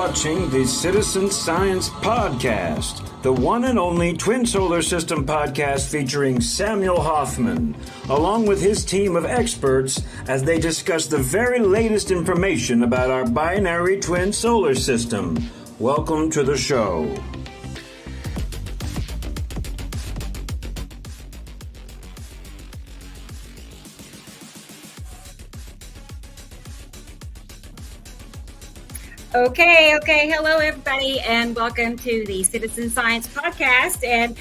watching the Citizen Science Podcast, the one and only twin solar system podcast featuring Samuel Hofman, along with his team of experts as they discuss the very latest information about our binary twin solar system. Welcome to the show. Okay. Hello, everybody, and welcome to the Citizen Science Podcast. And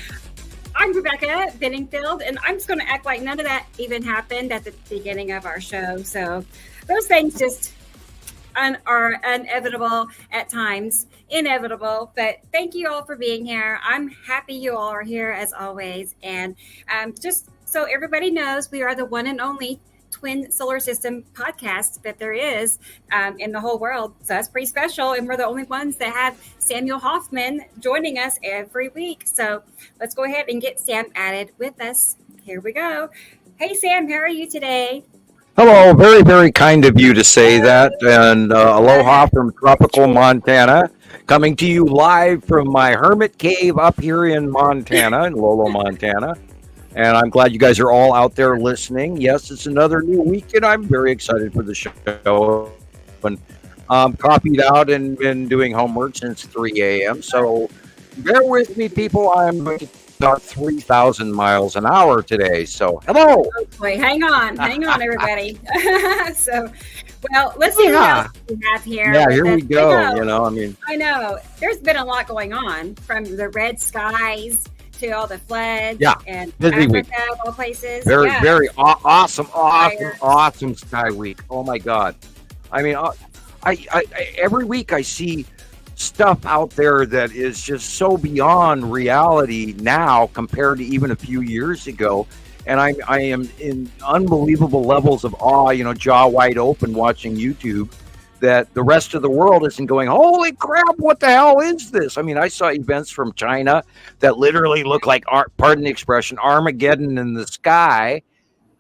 I'm Rebecca Benningfield, and I'm just going to act like none of that even happened at the beginning of our show. So those things just are inevitable at times, inevitable. But thank you all for being here. I'm happy you all are here as always. And just so everybody knows, we are the one and only twin solar system podcast that there is in the whole world. So that's pretty special. And we're the only ones that have Samuel Hofman joining us every week. So let's go ahead and get Sam added with us. Here we go. Hey, Sam, how are you today? Hello. Very, very kind of you to say that. And aloha from tropical Montana, coming to you live from my hermit cave up here in Montana, in Lolo, Montana. And I'm glad you guys are all out there listening. Yes, it's another new week, and I'm very excited for the show. And copied out and been doing homework since 3 a.m. So bear with me, people. I'm about 3,000 miles an hour today. So hello. Oh boy, hang on, everybody. So, well, let's see what else we have here. Yeah, here we go. I know. There's been a lot going on, from the red skies to all the floods, and Africa, of all places. Very awesome Sky Week. Oh my God! I mean, I every week I see stuff out there that is just so beyond reality now compared to even a few years ago, and I am in unbelievable levels of awe. Jaw wide open watching YouTube. That the rest of the world isn't going, holy crap, what the hell is this? I mean, I saw events from China that literally look like, pardon the expression, Armageddon in the sky,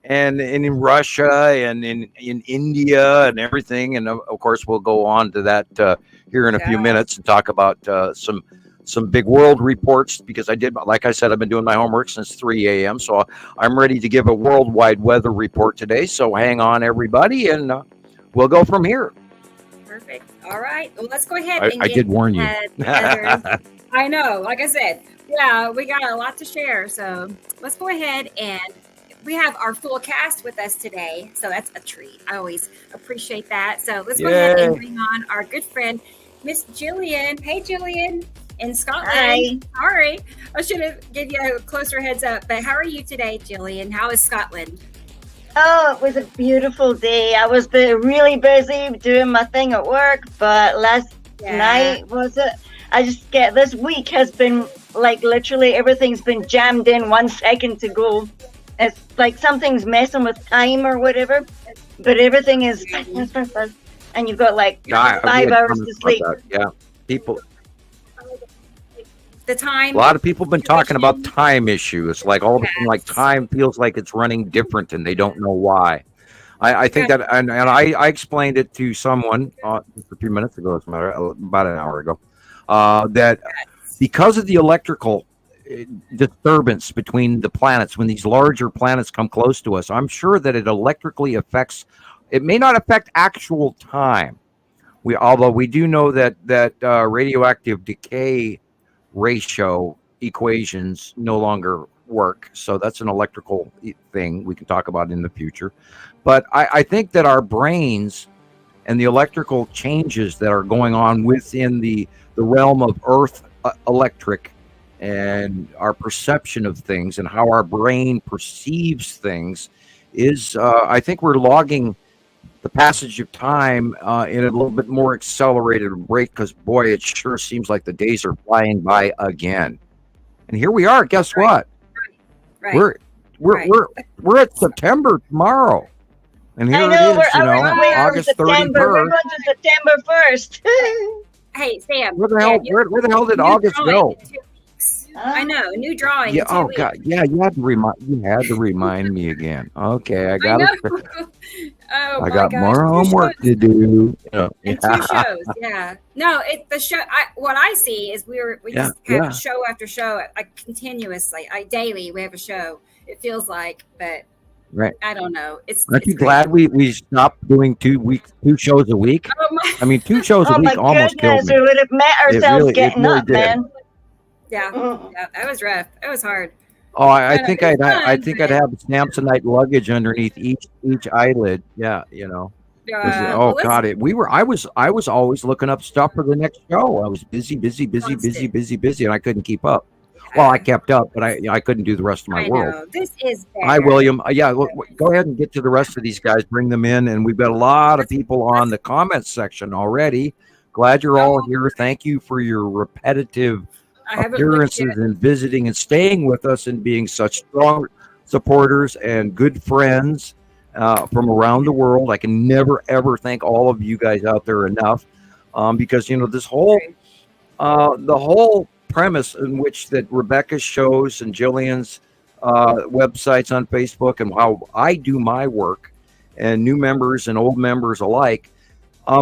and in Russia and in India and everything. And of course, we'll go on to that here in a few minutes and talk about some big world reports, because like I said, I've been doing my homework since 3 a.m. So I'm ready to give a worldwide weather report today. So hang on, everybody, and we'll go from here. Perfect. All right. Well, let's go ahead. I did warn you. I know. Like I said, yeah, we got a lot to share. So let's go ahead, and we have our full cast with us today. So that's a treat. I always appreciate that. So let's go ahead and bring on our good friend, Miss Gillian. Hey, Gillian, in Scotland. Hi. Sorry, I should have given you a closer heads up. But how are you today, Gillian? How is Scotland? Oh, it was a beautiful day. I was really busy doing my thing at work, but last night this week has been like literally everything's been jammed in 1 second to go. It's like something's messing with time or whatever, but everything is, and you've got like 5 hours to sleep. Yeah, people. The time. A lot of people have been talking about time issues. Like all of a sudden, like time feels like it's running different, and they don't know why. I think that, and I explained it to someone just a few minutes ago. It's about an hour ago. That because of the electrical disturbance between the planets, when these larger planets come close to us, I'm sure that it electrically affects. It may not affect actual time. Although we do know that radioactive decay ratio equations no longer work. So that's an electrical thing we can talk about in the future. But I think that our brains and the electrical changes that are going on within the realm of Earth electric and our perception of things and how our brain perceives things is, I think we're logging the passage of time in a little bit more accelerated rate, because boy, it sure seems like the days are flying by again. And here we are. Guess what? Right. We're at September tomorrow, and here it is. August 31st. We're going to September 1st. Hey, Sam. Where the hell did August go? I know, a new drawing. Yeah. In 2 Oh weeks. God. Yeah. You had to remind me again. Okay. I I got know. it. Oh I my got gosh, more 2 homework shows to do. Yeah. and 2 shows. Yeah, no, the show. What I see is we Yeah. just have Yeah. show after show, like continuously, daily. We have a show. It feels like, but Right. I don't know. Aren't you It's great. glad we stopped doing 2 shows a week? Oh my, I mean, 2 shows a Oh my week almost killed goodness, me. we would have met ourselves It getting really up, did. man. yeah, Mm. yeah, that was rough. It was hard. Oh, I No, think it was I fun, think I'd have Samsonite luggage underneath each eyelid. Yeah, you know. but 'Cause, well, oh God, I was always looking up stuff for the next show. I was busy, and I couldn't keep up. Well, I kept up, but I couldn't do the rest of my I world. know this is Hi, bad. William. Yeah, go ahead and get to the rest of these guys. Bring them in, and we've got a lot of people on the comments section already. Glad you're all here. Thank you for your repetitive I haven't looked appearances yet. and visiting and staying with us and being such strong supporters and good friends from around the world. I can never ever thank all of you guys out there enough because this whole the whole premise in which that Rebecca's shows and Gillian's websites on Facebook and how I do my work and new members and old members alike.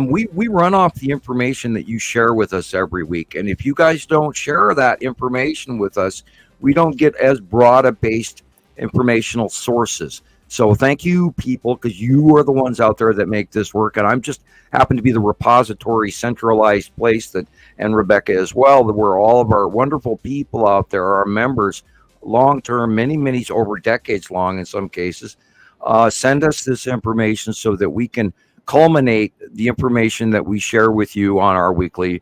We run off the information that you share with us every week. And if you guys don't share that information with us, we don't get as broad a based informational sources. So thank you, people, because you are the ones out there that make this work. And I'm just happen to be the repository centralized place and Rebecca as well, where all of our wonderful people out there, our members, long-term, many over decades long in some cases, send us this information so that we can culminate the information that we share with you on our weekly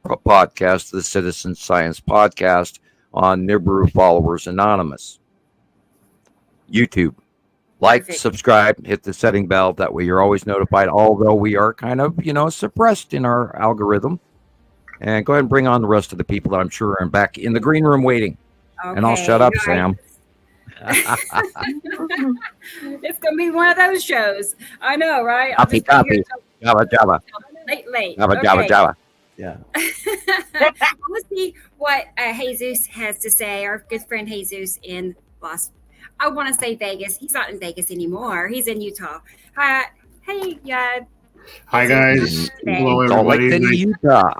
podcast, the Citizen Science Podcast on Nibiru Followers Anonymous. YouTube. Like, Perfect. subscribe, hit the setting bell. That way you're always notified, although we are kind of, suppressed in our algorithm. And go ahead and bring on the rest of the people that I'm sure are back in the green room waiting. Okay, And I'll shut up, guys. Sam. It's gonna be one of those shows. I know, right? I'll Copy, just be here copy. Java. till late. Java. Yeah. Let's see what Jesus has to say. Our good friend Jesus in I want to say Vegas. He's not in Vegas anymore. He's in Utah. Hi, hey, Hi guys. Hello Salt Lake everybody. City, Utah.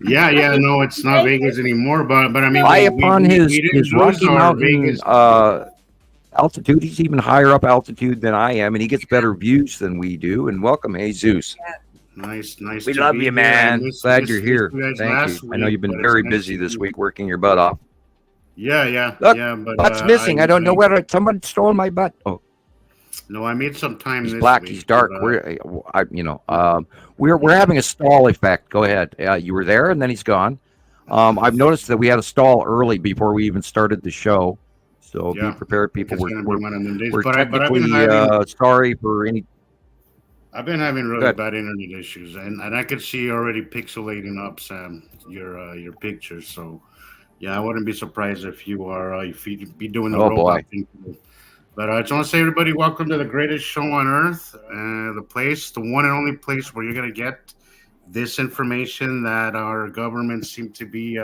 Yeah, no, it's not Vegas anymore, but I mean, High upon his didn't Rocky lose our Mountain Vegas. altitude. He's even higher up altitude than I am, and he gets better views than we do. And welcome, Jesus. Nice. We to love be you, here. man. I missed- Glad missed you're here. guys Thank last you. I know week, you've been but very it's nice busy to this be- week working your butt off. Yeah. Look, But butt's missing. I don't know whether someone stole my butt. Oh, No, I made some time. he's this black. week, He's dark. but, We're having a stall effect. Go ahead. You were there, and then he's gone. I've noticed that we had a stall early before we even started the show. So Yeah, be prepared, people. it's gonna be one of them days. We're But I've technically been having sorry for any. I've been having really Good. bad internet issues, and I could see already pixelating up, Sam, your pictures. So, yeah, I wouldn't be surprised if you be doing the Oh, robot boy. thing. But I just want to say, everybody, welcome to the greatest show on earth, the one and only place where you're gonna get this information that our government seem to be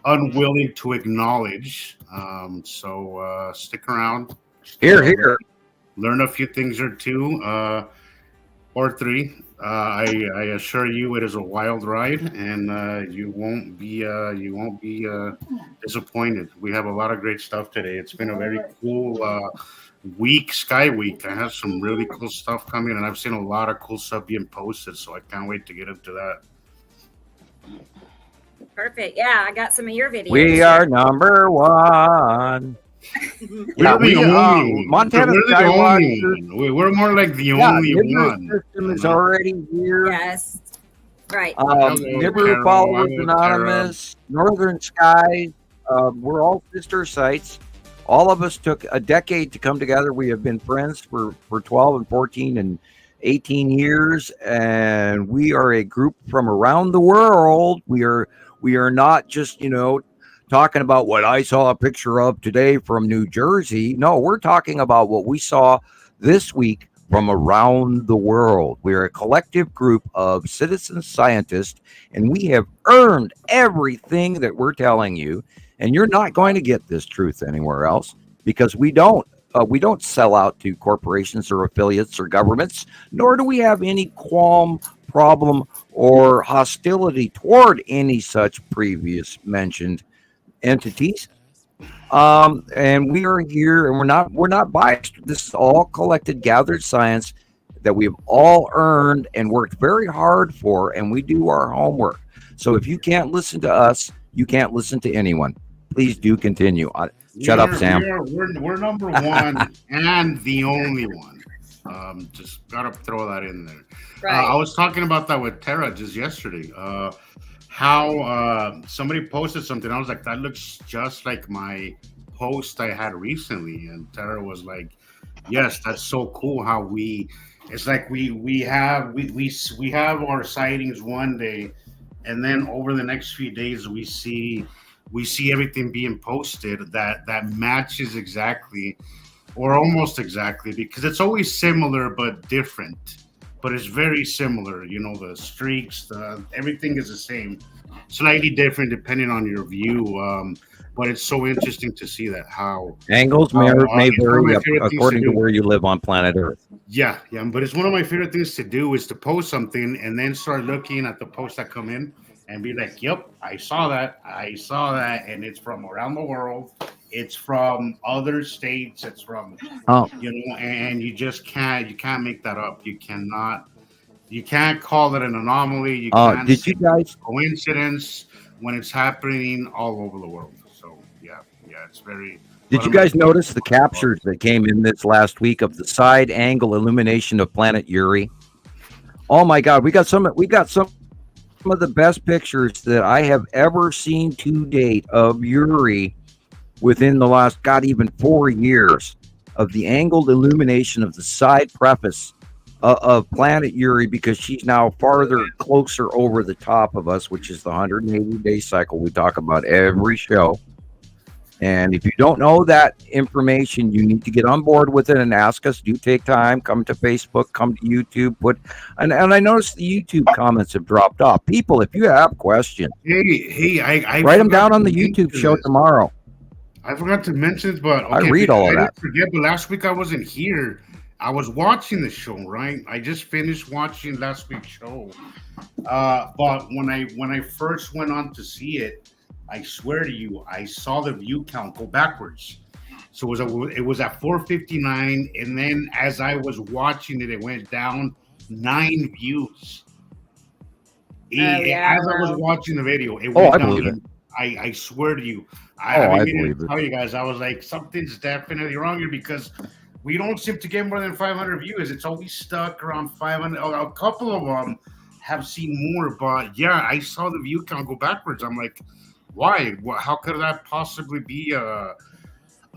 unwilling to acknowledge. So stick around. Here. Learn a few things or two. Or three. I assure you, it is a wild ride, and you won't be disappointed. We have a lot of great stuff today. It's been a very cool week, Sky Week. I have some really cool stuff coming, and I've seen a lot of cool stuff being posted. So I can't wait to get into that. Perfect. Yeah, I got some of your videos. We are number one. We're the only Montana We're the Skywatchers. only one. We're more like the Yeah, only Nibiru one. system is already here. Yes. Right. Nibiru Carol. Followers Hello, Anonymous, Northern Skies. We're all sister sites. All of us took a decade to come together. We have been friends for 12 and 14 and 18 years, and we are a group from around the world. We are not just, talking about what I saw a picture of today from New Jersey. No, we're talking about what we saw this week from around the world. We're a collective group of citizen scientists, and we have earned everything that we're telling you. And you're not going to get this truth anywhere else, because we don't sell out to corporations or affiliates or governments, nor do we have any qualm, problem, or hostility toward any such previous mentioned entities. And we are here, and we're not biased. This is all collected, gathered science that we've all earned and worked very hard for, and we do our homework. So if you can't listen to us, you can't listen to anyone. Please do continue. Shut up, Sam. We're number one and the only one. Just gotta throw that in there. Right. I was talking about that with Tara just yesterday. How somebody posted something. I was like, that looks just like my post I had recently, and Tara was like, yes, that's so cool. How it's like we have our sightings one day, and then over the next few days we see everything being posted that matches exactly or almost exactly, because it's always similar but different. But it's very similar, the streaks, everything is the same, slightly different depending on your view. But it's so interesting to see that how angles may vary according to where you live on planet Earth. Yeah. But it's one of my favorite things to do is to post something and then start looking at the posts that come in and be like, yep, I saw that, and it's from around the world. It's from other states. It's from, and you just can't make that up. You can't call it an anomaly. You can't did you guys coincidence when it's happening all over the world. So yeah, it's very. Did you guys notice the captures that came in this last week of the side angle illumination of planet Uri? Oh my God, we got some of the best pictures that I have ever seen to date of Uri within the last, even 4 years, of the angled illumination of the side preface of planet Uri, because she's now closer over the top of us, which is the 180-day cycle we talk about every show. And if you don't know that information, you need to get on board with it and ask us. Do take time, come to Facebook, come to YouTube, and I noticed the YouTube comments have dropped off. People, if you have questions, I write them down on the YouTube show tomorrow. I forgot to mention it, but I read all of that. I forget, but last week I wasn't here. I was watching the show, right? I just finished watching last week's show. But when I first went on to see it, I swear to you, I saw the view count go backwards. So it was at 459, and then as I was watching it, it went down 9 views. As I was watching the video, it went down. I believe it. I swear to you. I believe it. Tell you guys, I was like, something's definitely wrong here, because we don't seem to get more than 500 views. It's always stuck around 500. A couple of them have seen more, but yeah, I saw the view count go backwards. I'm like, why? How could that possibly be a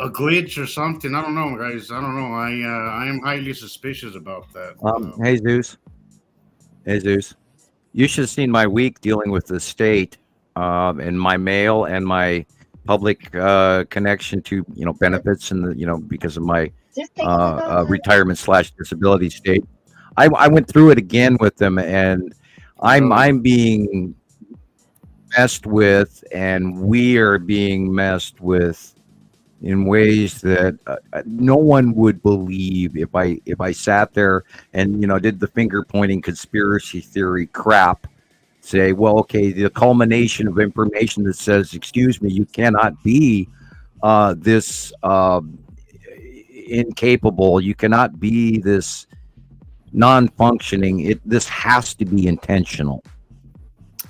glitch or something? I don't know, guys. I don't know. I am highly suspicious about that. Hey, Zeus. You should have seen my week dealing with the state and my mail and my public connection to benefits and because of my retirement / disability state. I went through it again with them, and I'm being messed with, and we are being messed with in ways that no one would believe if I sat there and did the finger pointing conspiracy theory crap. Say, well, okay, the culmination of information that says, excuse me, you cannot be this incapable, you cannot be this non-functioning. This has to be intentional.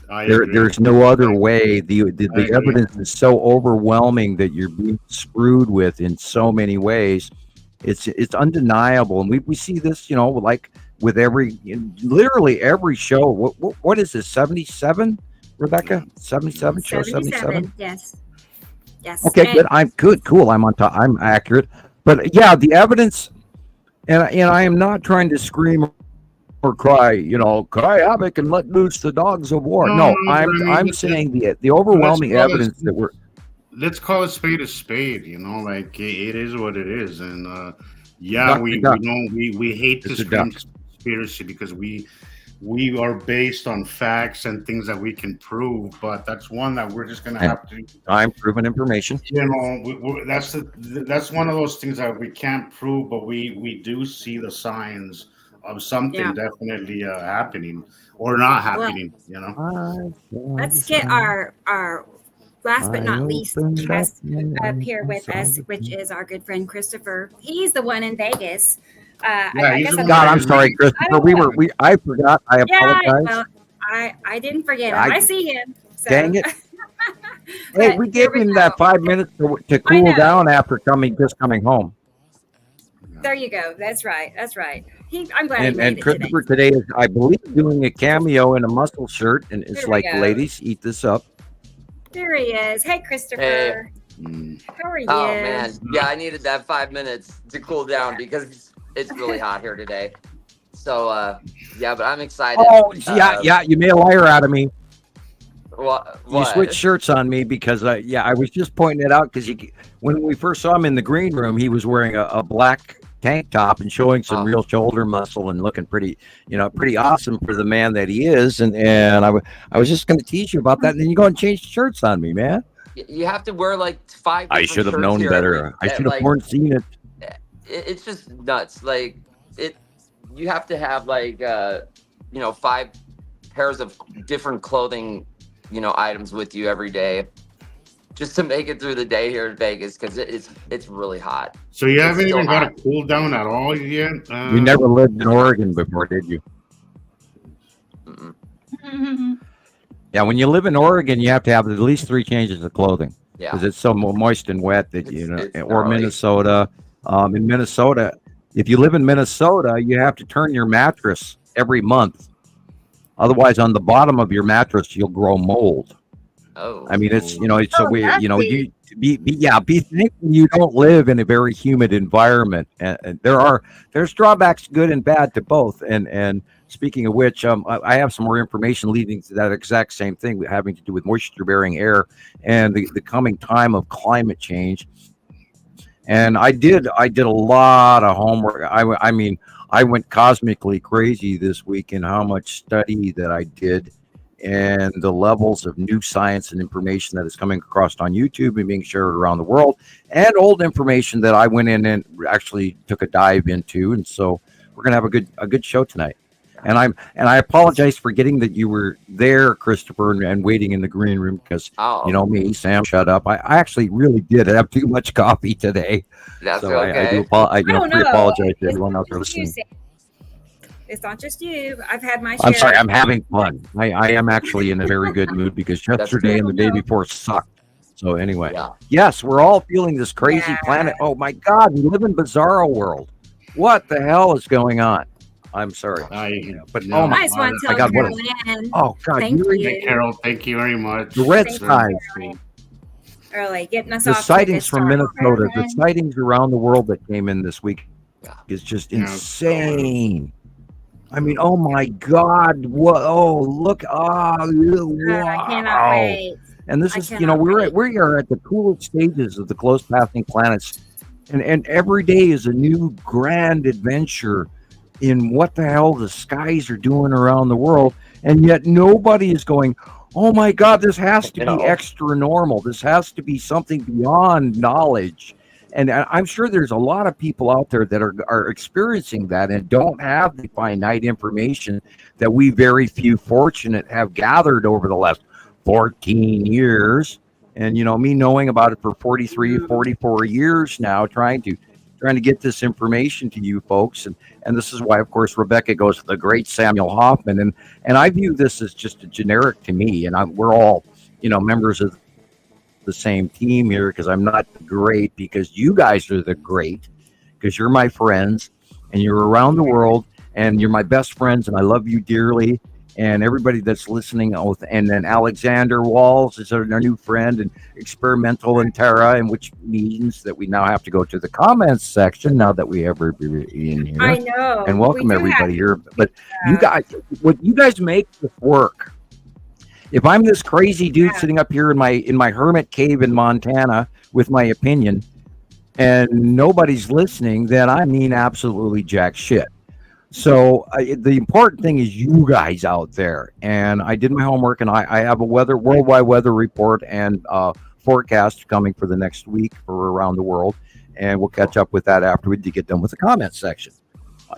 There's no other way. The evidence is so overwhelming that you're being screwed with in so many ways. It's undeniable, and we see this, like with literally every show. What is this? 77, Rebecca? 77 show 77. Yes. Okay, good. I'm good. Cool. I'm on top. I'm accurate. But yeah, the evidence, and I am not trying to scream or cry, cry havoc and let loose the dogs of war. No, I'm saying the overwhelming evidence that we're. Let's call it spade a spade. Like it is what it is, and we hate this conspiracy because we we are based on facts and things that we can prove, but that's one that we're just going to have to time proven information. That's one of those things that we can't prove, but we do see the signs of something definitely happening or not happening. Let's get our last but not least guest up here with us, which is our good friend Christoper. He's the one in Vegas. I'm sorry, Christoper. I forgot. I apologize. Well, I didn't forget him. I see him. So. Dang it. Hey, we gave him that 5 minutes to cool down after coming home. There you go. That's right. I'm glad he made and it Christoper today is, I believe, doing a cameo in a muscle shirt, and it's like, ladies, eat this up. There he is. Hey, Christoper. Hey. How are you? Oh man, yeah, I needed that 5 minutes to cool down because it's really hot here today. So yeah, but I'm excited. Oh yeah, you made a liar out of me. What? You switched shirts on me because I was just pointing it out because when we first saw him in the green room, he was wearing a black tank top and showing some real shoulder muscle and looking pretty awesome for the man that he is. And I was just going to tease you about that, and then you go and change shirts on me, man. You have to wear like 5. I should have known better. I should have seen it. It's just nuts. Like you have to have like 5 pairs of different clothing, items with you every day, just to make it through the day here in Vegas because it's really hot. So you haven't even got a cool down at all yet? You never lived in Oregon before, did you? Yeah, when you live in Oregon, you have to have at least 3 changes of clothing because it's so moist and wet that or Minnesota. In Minnesota, if you live in Minnesota, you have to turn your mattress every month. Otherwise, on the bottom of your mattress, you'll grow mold. Oh, I mean, it's so weird. You be thankful you don't live in a very humid environment. And there's drawbacks, good and bad, to both. And speaking of which, I have some more information leading to that exact same thing, having to do with moisture-bearing air and the coming time of climate change. And I did a lot of homework. I mean, I went cosmically crazy this week in how much study that I did and the levels of new science and information that is coming across on YouTube and being shared around the world, and old information that I went in and actually took a dive into. And so we're gonna have a good show tonight. And I apologize for getting that you were there, Christoper, and waiting in the green room because me, Sam, shut up. I actually really did have too much coffee today. That's so okay. I apologize to everyone else listening. It's not just you. I've had my share. I'm sorry. I'm having fun. I am actually in a very good mood because yesterday and the day before sucked. So anyway, yes, we're all feeling this crazy planet. Oh my God, we live in bizarro world. What the hell is going on? I'm sorry, but I just want to tell Carol in. Oh God, thank you, Carol. Thank you very much. The red skies. Early getting us the off. Sightings from Minnesota. The sightings around the world that came in this week is just insane. I mean, oh my God! What? Oh, look! Wow. I cannot wait. And this is, we are at the coolest stages of the close passing planets, and every day is a new grand adventure in what the hell the skies are doing around the world, and yet nobody is going, oh my God, this has to be extra normal. This has to be something beyond knowledge. And I'm sure there's a lot of people out there that are experiencing that and don't have the finite information that we very few fortunate have gathered over the last 14 years. And, me knowing about it for 43, 44 years now, trying to get this information to you folks. And this is why, of course, Rebecca goes to the great Samuel Hofman. And I view this as just a generic to me. And we're all, members of the same team here, because I'm not great, because you guys are the great, because you're my friends and you're around the world and you're my best friends. And I love you dearly. And everybody that's listening, and then Alexander Walls is our new friend, and Experimental and Tara, and which means that we now have to go to the comments section now that we have everybody in here. I know. And welcome everybody here. But you guys make this work. If I'm this crazy dude sitting up here in my hermit cave in Montana with my opinion, and nobody's listening, then I mean absolutely jack shit. So the important thing is you guys out there. And I did my homework, and I have a worldwide weather report and forecast coming for the next week for around the world. And we'll catch up with that after we get done with the comment section.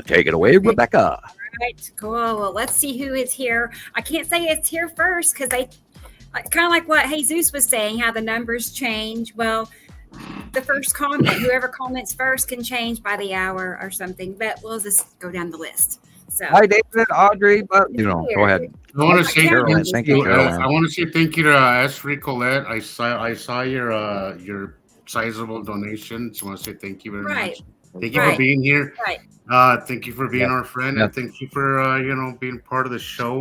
Take it away, Rebecca. Right, cool. Well, let's see who is here. I can't say it's here first because kind of like what Jesus was saying, how the numbers change. Well, the first comment, whoever comments first can change by the hour or something, but we'll just go down the list. So, Hi, David, Audrey, but go ahead. I want to say Carolyn, thank you, Carolyn. I want to say thank you to S. Colette. I saw your sizable donation. So I want to say thank you very much. Thank you for being here. Thank you for being our friend, and thank you for being part of the show,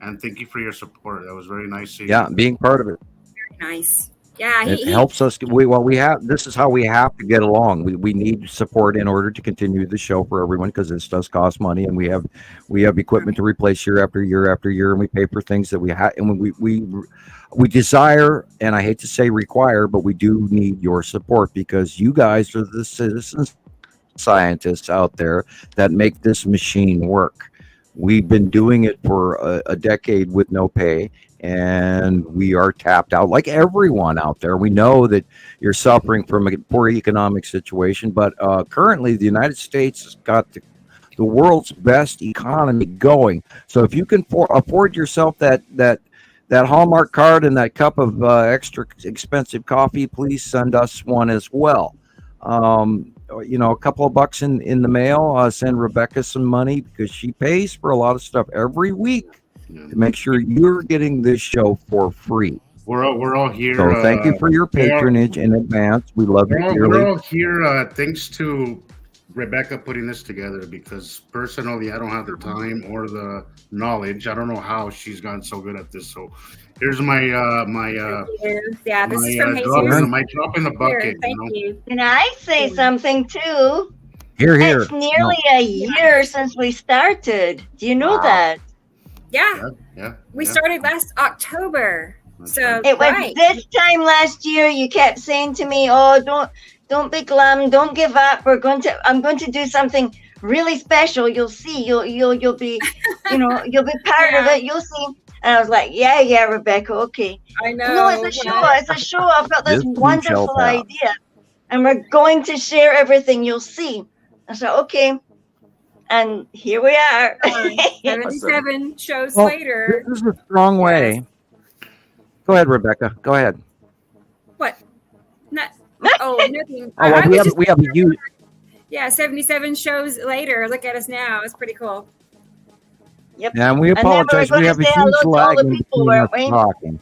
and thank you for your support. That was very nice. Being part of it. Very nice. Yeah, it helps us. This is how we have to get along. We need support in order to continue the show for everyone, because this does cost money, and we have equipment to replace year after year after year, and we pay for things that we have, and we desire, and I hate to say require, but we do need your support, because you guys are the citizens scientists out there that make this machine work. We've been doing it for a decade with no pay, and we are tapped out like everyone out there. We know that you're suffering from a poor economic situation, but currently the United States has got the world's best economy going. So if you can afford yourself that Hallmark card and that cup of extra expensive coffee, please send us one as well. A couple of bucks in the mail. Send Rebecca some money, because she pays for a lot of stuff every week to make sure you're getting this show for free. We're all here. So thank you for your patronage in advance. We love you dearly. We're all here thanks to Rebecca putting this together, because personally I don't have the time or the knowledge. I don't know how she's gotten so good at this. So here's my this is from Jesus. My drop in the bucket. Thank you. Can I say something too? Here. It's nearly a year since we started. Do you know that? Yeah. We started last October. So it was this time last year. You kept saying to me, "Oh, don't be glum. Don't give up. I'm going to do something really special. You'll see. You'll be, you'll be part of it. You'll see." And I was like, yeah, Rebecca, okay. I know. No, it's a show. It's a show. I've got this wonderful idea, and we're going to share everything. You'll see. I said, okay. And here we are. 77 shows later. This is a strong way. Go ahead, Rebecca. Go ahead. What? Nothing. We have a huge. Yeah, 77 shows later. Look at us now. It's pretty cool. Yep. Yeah, and we apologize. We have a huge lag in between us talking.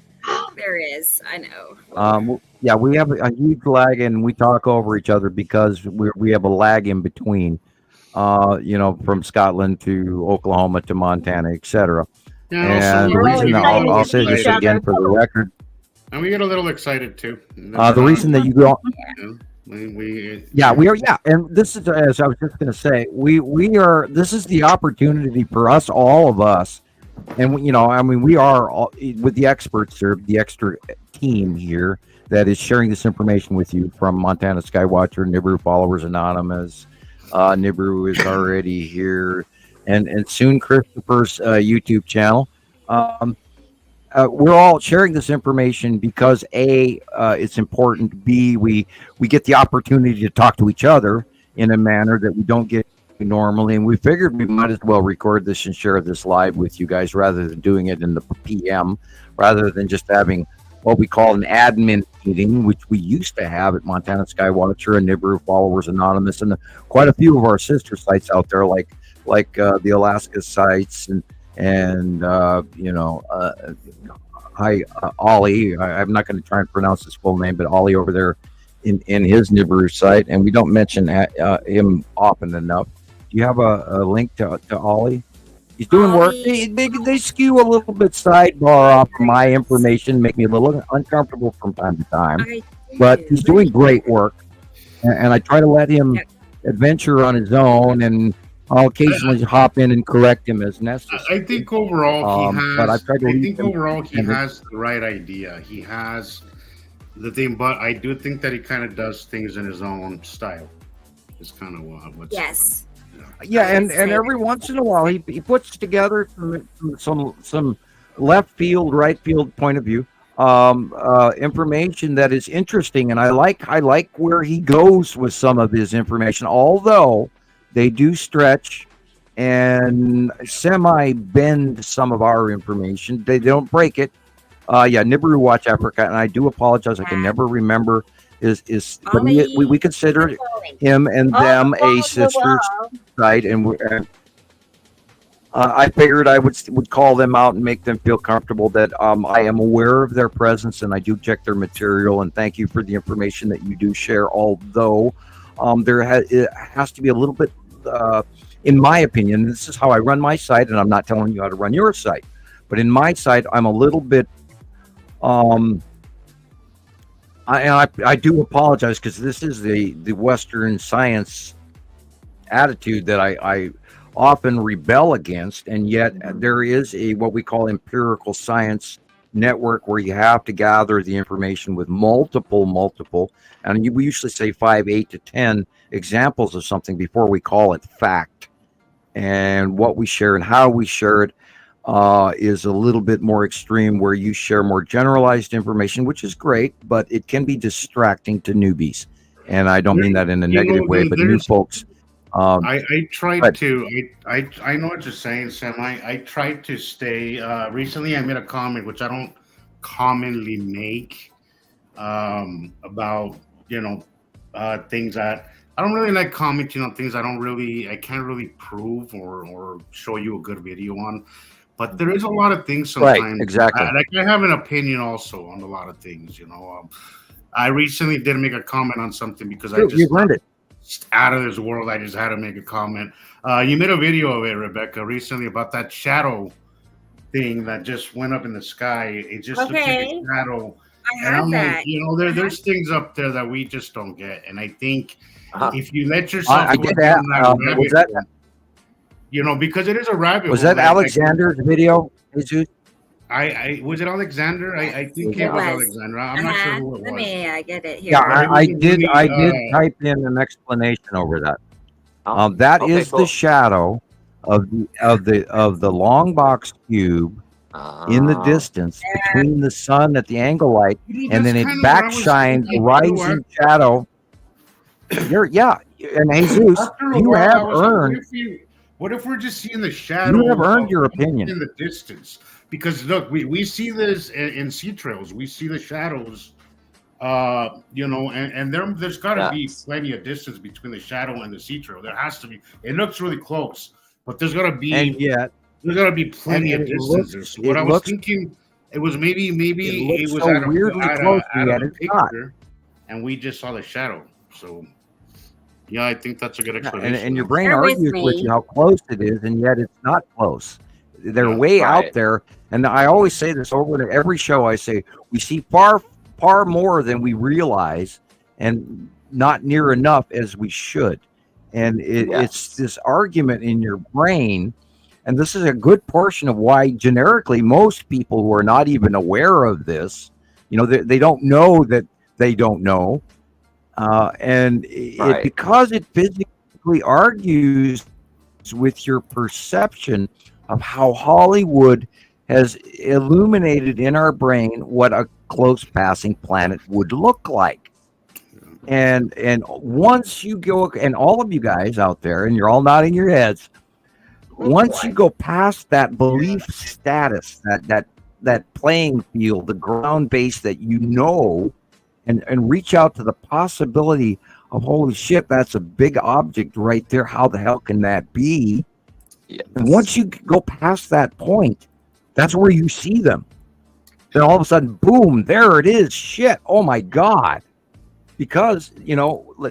There is. I know. We have a huge lag, and we talk over each other because we have a lag in between. From Scotland to Oklahoma to Montana, etc. And the reason I'll say this again for the record, and we get a little excited too. The reason that you go, we are, and this is, as I was just going to say, we are. This is the opportunity for us, all of us, and we are all, with the experts or the extra team here that is sharing this information with you from Montana Skywatcher, Nibiru Followers Anonymous. Nibiru is already here, and soon Christoper's YouTube channel. We're all sharing this information because A, it's important. B, we get the opportunity to talk to each other in a manner that we don't get normally, and we figured we might as well record this and share this live with you guys rather than doing it in the PM, rather than just having what we call an admin meeting, which we used to have at Montana Skywatcher and Nibiru Followers Anonymous, and quite a few of our sister sites out there, like the Alaska sites and Ollie. I'm not going to try and pronounce his full name, but Ollie over there in his Nibiru site, and we don't mention him often enough. Do you have a link to Ollie? He's doing work. They skew a little bit sidebar off of my information, make me a little uncomfortable from time to time. But he's doing great work, and I try to let him adventure on his own, and I'll occasionally hop in and correct him as necessary. I think overall he has the right idea. He has the thing, but I do think that he kind of does things in his own style. It's kind of what's yes. Yeah, and every once in a while he puts together some left field, right field point of view information that is interesting, and I like where he goes with some of his information, although they do stretch and semi bend some of our information. They don't break it. Nibiru Watch Africa, and I do apologize. I can never remember but we consider him and them a sister site, and I figured I would call them out and make them feel comfortable that I am aware of their presence and I do check their material, and thank you for the information that you do share. Although it has to be a little bit, in my opinion, this is how I run my site, and I'm not telling you how to run your site, but in my site, I'm a little bit. I do apologize because this is the Western science attitude that I often rebel against, and yet there is what we call empirical science network where you have to gather the information with multiple, and we usually say 5, 8 to 10 examples of something before we call it fact. And what we share and how we share it is a little bit more extreme, where you share more generalized information, which is great, but it can be distracting to newbies. And I don't mean that in a negative way, but new folks. I tried to. I know what you're saying, Sam. I tried to stay. Recently, I made a comment which I don't commonly make about things that I don't really like commenting on things I can't really prove or show you a good video on. But there is a lot of things sometimes. Right, exactly. I have an opinion also on a lot of things. I recently did make a comment on something because you learned it. Out of this world. I just had to make a comment. You made a video of it, Rebecca, recently about that shadow thing that just went up in the sky. It just looks like a shadow. I heard that. Like, there's things up there that we just don't get. And I think if you let yourself I get that. Was that because it is a rabbit. Was that Alexander's video, Jesus? I was it Alexander? I think it was Alexander. I'm not sure who it was. Let me get it here. Yeah, I did type in an explanation over that. That is cool. the shadow of the long box cube in the distance between the sun at the angle light, and then it backshines the rising shadow. And Jesus, you have earned. What if we're just seeing the shadow? You have earned your opinion in the distance. Because look, we see this in sea trails. We see the shadows, and there's got to be plenty of distance between the shadow and the sea trail. There has to be. It looks really close, but there's got to be. And yet, there's got to be plenty of distance. So what I was thinking, it was maybe it was so weirdly close at a picture, and we just saw the shadow. So. Yeah, I think that's a good explanation. And your brain argues with you how close it is, and yet it's not close. They're way out there. And I always say this over every show. I say we see far, far more than we realize, and not near enough as we should. And it's this argument in your brain. And this is a good portion of why generically most people who are not even aware of this, they don't know that they don't know. Because it physically argues with your perception of how Hollywood has illuminated in our brain what a close passing planet would look like. And once you go, and all of you guys out there, and you're all nodding your heads, once you go past that belief status, that playing field, the ground base that and reach out to the possibility of, holy shit, that's a big object right there. How the hell can that be? Yes. And once you go past that point, that's where you see them. Then all of a sudden, boom, there it is. Shit. Oh my God. Because,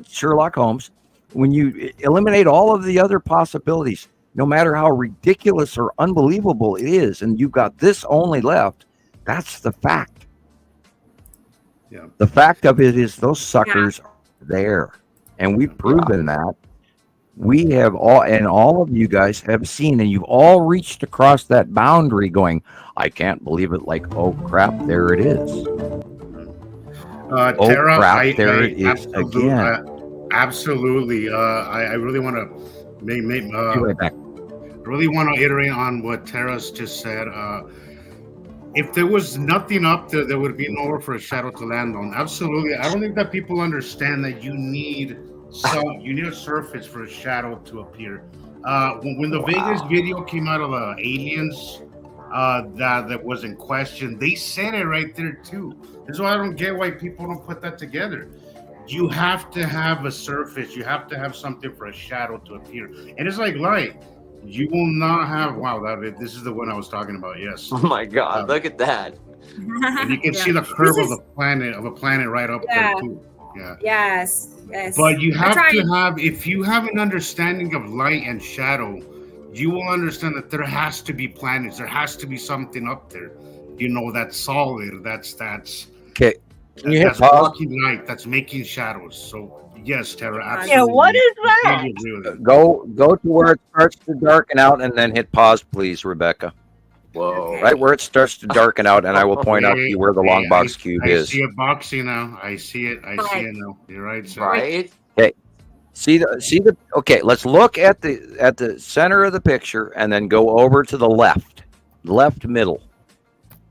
Sherlock Holmes, when you eliminate all of the other possibilities, no matter how ridiculous or unbelievable it is, and you've got this only left, that's the fact. Yeah. The fact of it is those suckers are there, and we've proven that. We have all of you guys have seen, and you've all reached across that boundary going, I can't believe it. Like, oh crap, there it is. Tara, there it is again. Absolutely. I really want to Be right back. I really want to iterate on what Tara's just said. If there was nothing up there, there would be nowhere for a shadow to land on. Absolutely. I don't think that people understand that you need a surface for a shadow to appear. When the Vegas video came out of aliens, that was in question, they said it right there too. This is why I don't get why people don't put that together. You have to have a surface. You have to have something for a shadow to appear. And it's like light. You will not have. Wow, this is the one I was talking about. Yes. Oh my God! Look at that. And you can see the curve of a planet right up there too. Yeah. Yes. But you have to have. If you have an understanding of light and shadow, you will understand that there has to be planets. There has to be something up there. That's solid. That's Okay. Can you hit that's pause? blocking light. That's making shadows. So yes, Tara. Absolutely. Yeah, what is that? Go to where it starts to darken out, and then hit pause, please, Rebecca. Whoa! Right where it starts to darken out, and I will point out to you where the long box cube is. I see it boxing now. I see it now. You're right, sir. Right. Okay. See the. Okay, let's look at the center of the picture, and then go over to the left middle.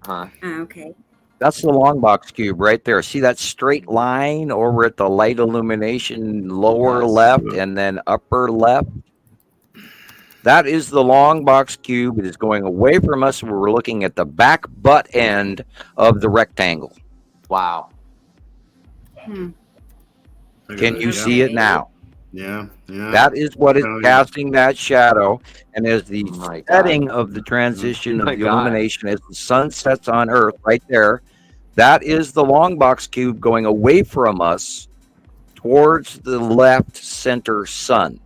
Huh. Okay. That's the long box cube right there. See that straight line over at the light illumination lower left and then upper left? That is the long box cube. It is going away from us. We're looking at the back butt end of the rectangle. Wow. Can you see it now? Yeah. That is what is casting that shadow. And as the setting of the transition of the illumination, as the sun sets on Earth right there, that is the long box cube going away from us towards the left center sun.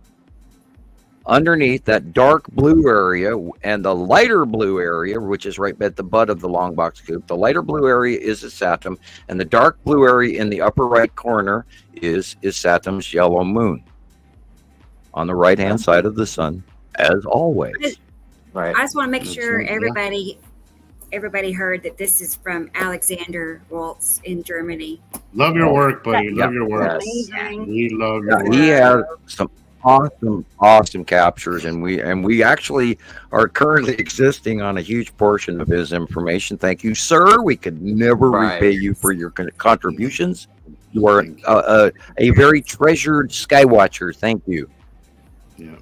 Underneath that dark blue area and the lighter blue area, which is right at the butt of the long box cube, the lighter blue area is a Saturn, and the dark blue area in the upper right corner is Saturn's yellow moon on the right hand side of the sun, as always. Right. I just want to make sure everybody heard that this is from Alexander Waltz in Germany. Love your work, buddy. Love your work. Yes. We love your work. He has some awesome captures, and we actually are currently existing on a huge portion of his information. Thank you, sir. We could never repay you for your contributions. You are a very treasured skywatcher. Thank you. Yeah.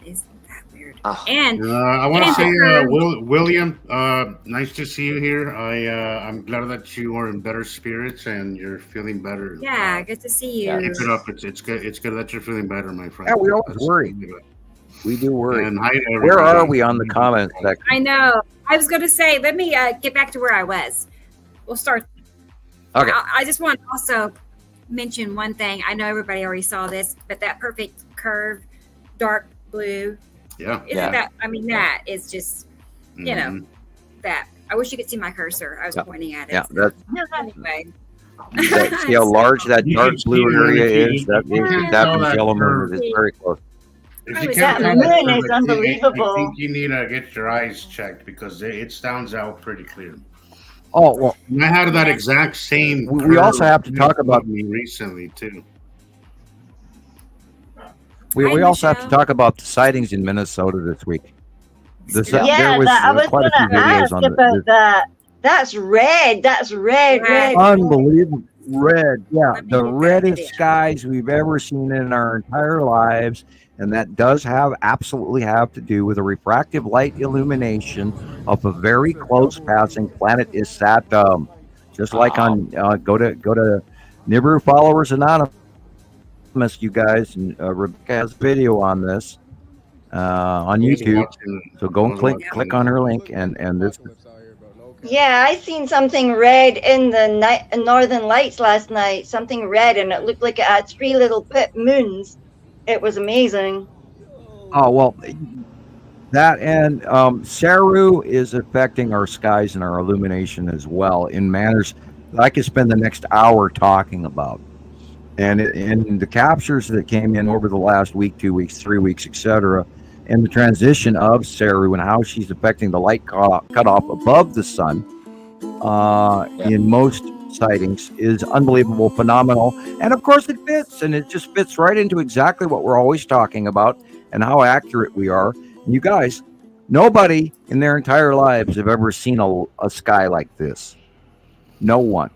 Isn't that weird? Oh. And I want to say, William, nice to see you here. I'm glad that you are in better spirits and you're feeling better. yeah, good to see you. Keep it up. It's good. It's good that you're feeling better, my friend. Yeah, we always worry. We do worry. And hi, where are we on the comments section? I know. I was going to say, let me get back to where I was. We'll start. Okay. I just want to also mention one thing. I know everybody already saw this, but that perfect curve, dark blue. Yeah. Isn't that? I mean, that is just, that. I wish you could see my cursor. I was pointing at it. Yeah. That's, anyway. see how large that dark blue area is? That is Saturn's yellow moon. It is very close. That moon is unbelievable. I think you need to get your eyes checked because it stands out pretty clear. Oh, well, and I had that exact same. We also have to talk about me recently too. We also have to talk about the sightings in Minnesota this week. There was I was quite a few videos on about that. That's red. That's red. Unbelievable red. Yeah, the reddest skies we've ever seen in our entire lives. And that does absolutely have to do with a refractive light illumination of a very close passing planet is Saturn. Just like on go to Nibiru Followers Anonymous, you guys, and Rebecca has a video on this on YouTube. So go and click on her link and this. Yeah, I seen something red in the Northern Lights last night. Something red, and it looked like it had 3 little pit moons. It was amazing. Oh, well, that and Saru is affecting our skies and our illumination as well in manners that I could spend the next hour talking about. And in the captures that came in over the last week, 2 weeks, 3 weeks, etc., and the transition of Saru and how she's affecting the light cut off above the sun in most sightings is unbelievable, phenomenal, and of course it fits, and it just fits right into exactly what we're always talking about, and how accurate we are. And you guys, nobody in their entire lives have ever seen a sky like this. No one.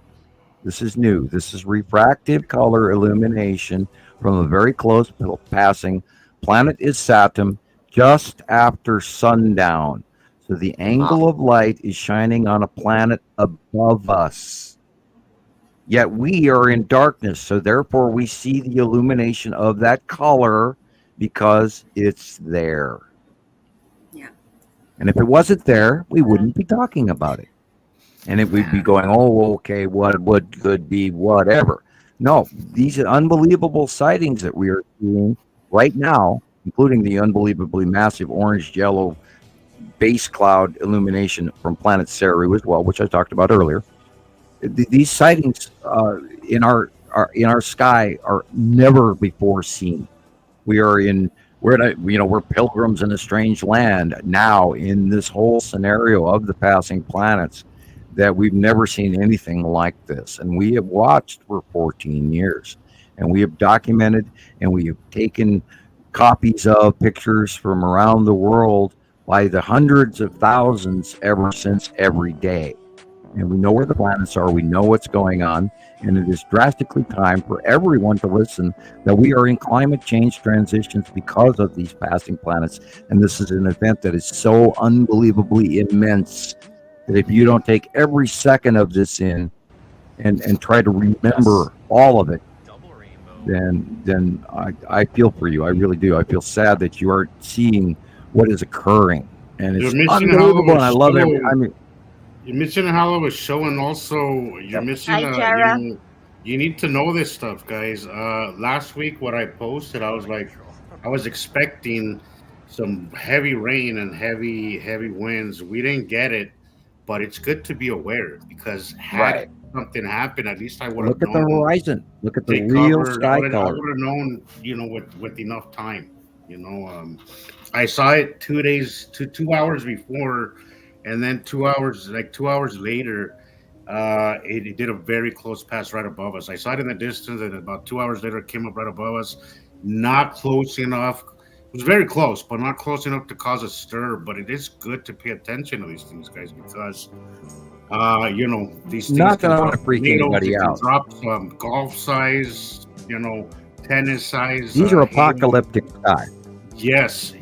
This is new. This is refractive color illumination from a very close passing. Planet is Saturn just after sundown. So the angle of light is shining on a planet above us. Yet we are in darkness. So therefore we see the illumination of that color because it's there. Yeah. And if it wasn't there, we wouldn't be talking about it. And it would be going, oh, okay, what could be whatever. No, these are unbelievable sightings that we are seeing right now, including the unbelievably massive orange-yellow base cloud illumination from planet Ceres as well, which I talked about earlier. These sightings in our sky are never before seen. We're pilgrims in a strange land now in this whole scenario of the passing planets, that we've never seen anything like this. And we have watched for 14 years, and we have documented, and we have taken copies of pictures from around the world by the hundreds of thousands ever since, every day. And we know where the planets are, we know what's going on, and it is drastically time for everyone to listen that we are in climate change transitions because of these passing planets. And this is an event that is so unbelievably immense that if you don't take every second of this in and try to remember all of it, then I feel for you. I really do. I feel sad that you are seeing what is occurring, and it's unbelievable. And I love it. I mean, you're missing how it was showing. Also, you're missing. You need to know this stuff, guys. Last week, what I posted, I was expecting some heavy rain and heavy winds. We didn't get it. But it's good to be aware, because had something happened, at least I would have known. Look at the horizon. Look at the real sky color. I would have known, with enough time. I saw it 2 hours before, and then 2 hours later, it did a very close pass right above us. I saw it in the distance, and about 2 hours later, it came up right above us. Not close enough. It was very close, but not close enough to cause a stir. But it is good to pay attention to these things, guys, because these things not gonna freak anybody out. Drop some golf size, tennis size. These are apocalyptic skies. Yes.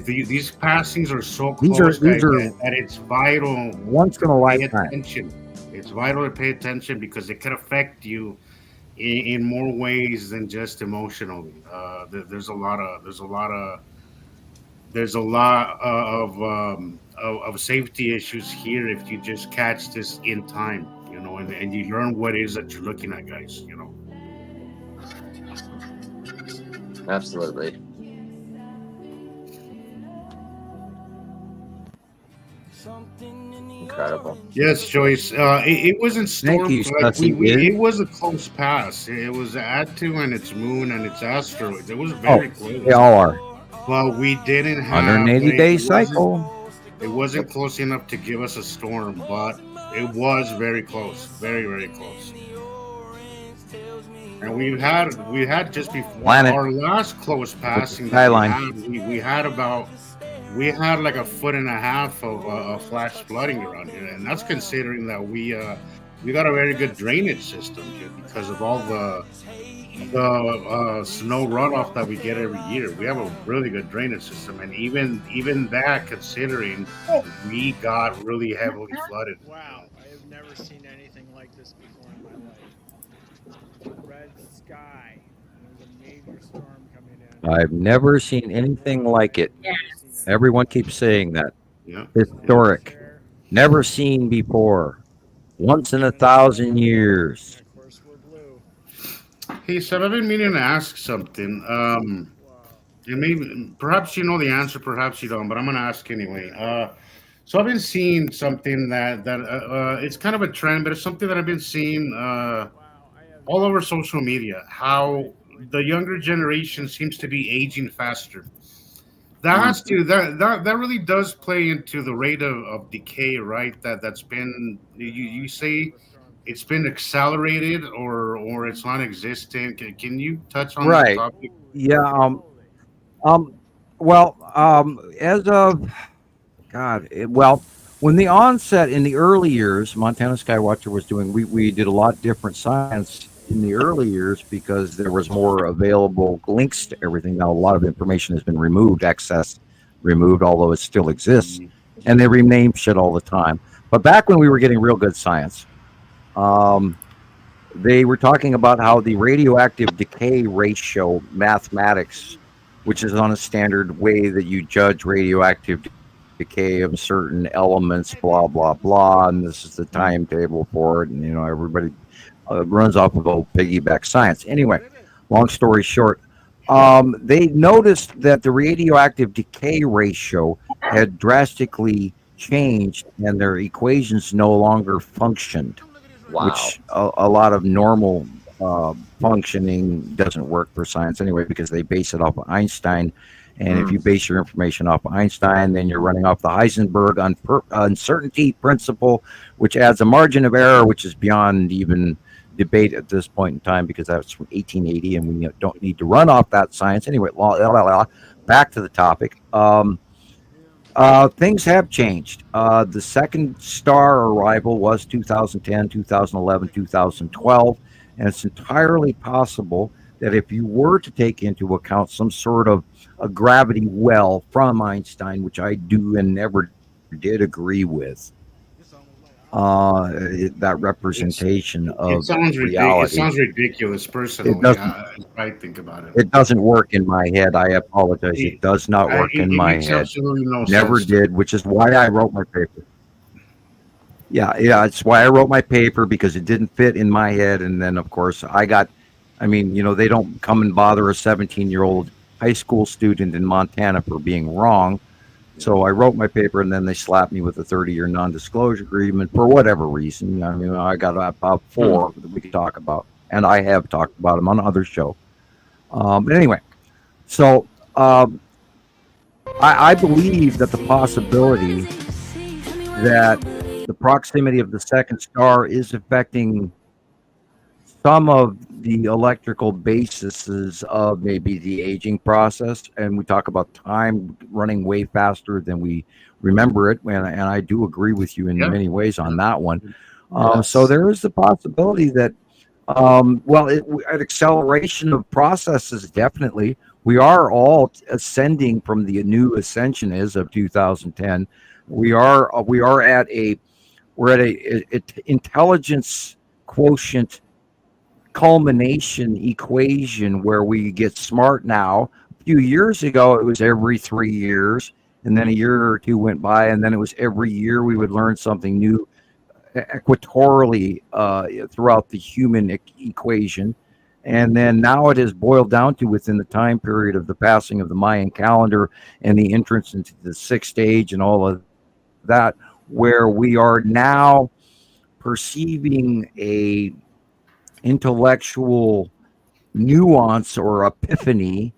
These passings are so close, that it's vital. Once in a lifetime. It's vital to pay attention, because it can affect you in more ways than just emotionally. There's a lot of safety issues here if you just catch this in time, and you learn what it is that you're looking at, guys. Absolutely. Incredible. Yes, Joyce. It wasn't storm. Thank you, it was a close pass. It was Attu and its moon and its asteroids. It was very close. They all are. Well, we didn't have 180-day cycle. It wasn't close enough to give us a storm, but it was very close. Very, very close. And we had just before our last close passing we had like a foot and a half of flash flooding around here, and that's considering that we got a very good drainage system here because of all the snow runoff that we get every year. We have a really good drainage system, and even that, considering we got really heavily flooded. Wow, I have never seen anything like this before in my life. Red sky. There's a major storm coming in. I've never seen anything like it. Yes. Everyone keeps saying that. Yeah. Historic. Never seen before. Once in 1,000 years. Of course, we're blue. Hey, Seb, I've been meaning to ask something. And maybe, perhaps you know the answer, perhaps you don't, but I'm going to ask anyway. So I've been seeing something that it's kind of a trend, but it's something that I've been seeing all over social media, how the younger generation seems to be aging faster. That really does play into the rate of decay, right? That's been, you say it's been accelerated or it's non-existent. Can you touch on that topic? Yeah. Well, as of well, when the onset in the early years, Montana Skywatcher was doing, we did a lot different science in the early years because there was more available links to everything. Now, a lot of information has been removed, excess removed, although it still exists, and they rename shit all the time. But back when we were getting real good science, they were talking about how the radioactive decay ratio mathematics, which is on a standard way that you judge radioactive decay of certain elements, blah blah blah, and this is the timetable for it, and everybody runs off of old piggyback science. Anyway, long story short, they noticed that the radioactive decay ratio had drastically changed, and their equations no longer functioned. Wow. Which a lot of normal functioning doesn't work for science anyway, because they base it off of Einstein. And if you base your information off of Einstein, then you're running off the Heisenberg uncertainty principle, which adds a margin of error, which is beyond even debate at this point in time, because that's from 1880, and we don't need to run off that science. Anyway, back to the topic. Things have changed. The second star arrival was 2010, 2011, 2012, and it's entirely possible that if you were to take into account some sort of a gravity well from Einstein, which I do and never did agree with, that representation of reality. It sounds ridiculous, personally. I think about it. It doesn't work in my head. I apologize. It does not work in my head. Absolutely no Never sense. did, which is why I wrote my paper. Yeah, it's why I wrote my paper, because it didn't fit in my head. And then, of course, they don't come and bother a 17-year-old high school student in Montana for being wrong. So I wrote my paper, and then they slapped me with a 30-year non-disclosure agreement for whatever reason. I mean, I got about 4 that we could talk about, and I have talked about them on other show. But anyway, so I believe that the possibility that the proximity of the second star is affecting some of the electrical bases of maybe the aging process, and we talk about time running way faster than we remember it, and I do agree with you in many ways on that one. So there is the possibility that, an acceleration of processes, definitely. We are all ascending from the new ascension is of 2010. We're at a intelligence quotient culmination equation where we get smart now. A few years ago, it was every 3 years, and then a year or two went by, and then it was every year we would learn something new equatorially throughout the human equation. And then now it has boiled down to, within the time period of the passing of the Mayan calendar and the entrance into the sixth age and all of that, where we are now perceiving a intellectual nuance or epiphany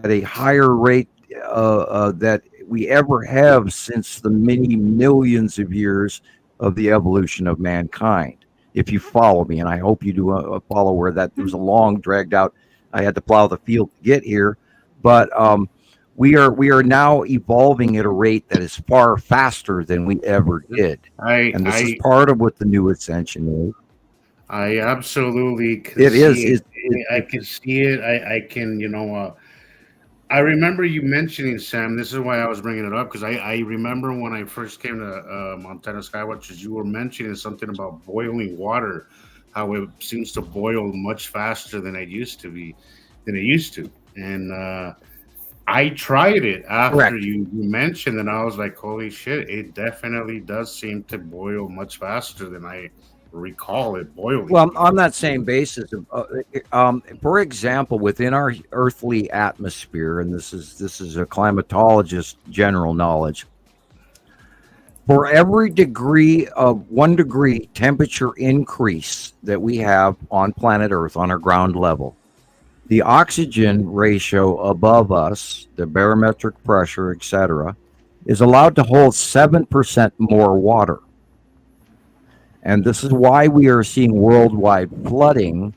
at a higher rate that we ever have since the many millions of years of the evolution of mankind. If you follow me, and I hope you do follow where that was a long dragged out, I had to plow the field to get here, but we are now evolving at a rate that is far faster than we ever did. And this is part of what the new ascension is. I absolutely can It is. see it. I can see it. I can, I remember you mentioning, Sam, this is why I was bringing it up, because I remember when I first came to Montana Skywatchers, you were mentioning something about boiling water, how it seems to boil much faster than it used to. And I tried it after you mentioned, and I was like, holy shit, it definitely does seem to boil much faster than I recall it boiling. Well, on that same basis, for example, within our earthly atmosphere, and this is a climatologist general knowledge, for every degree of 1 degree temperature increase that we have on planet Earth on our ground level, the oxygen ratio above us, the barometric pressure, etc., is allowed to hold 7% more water. And this is why we are seeing worldwide flooding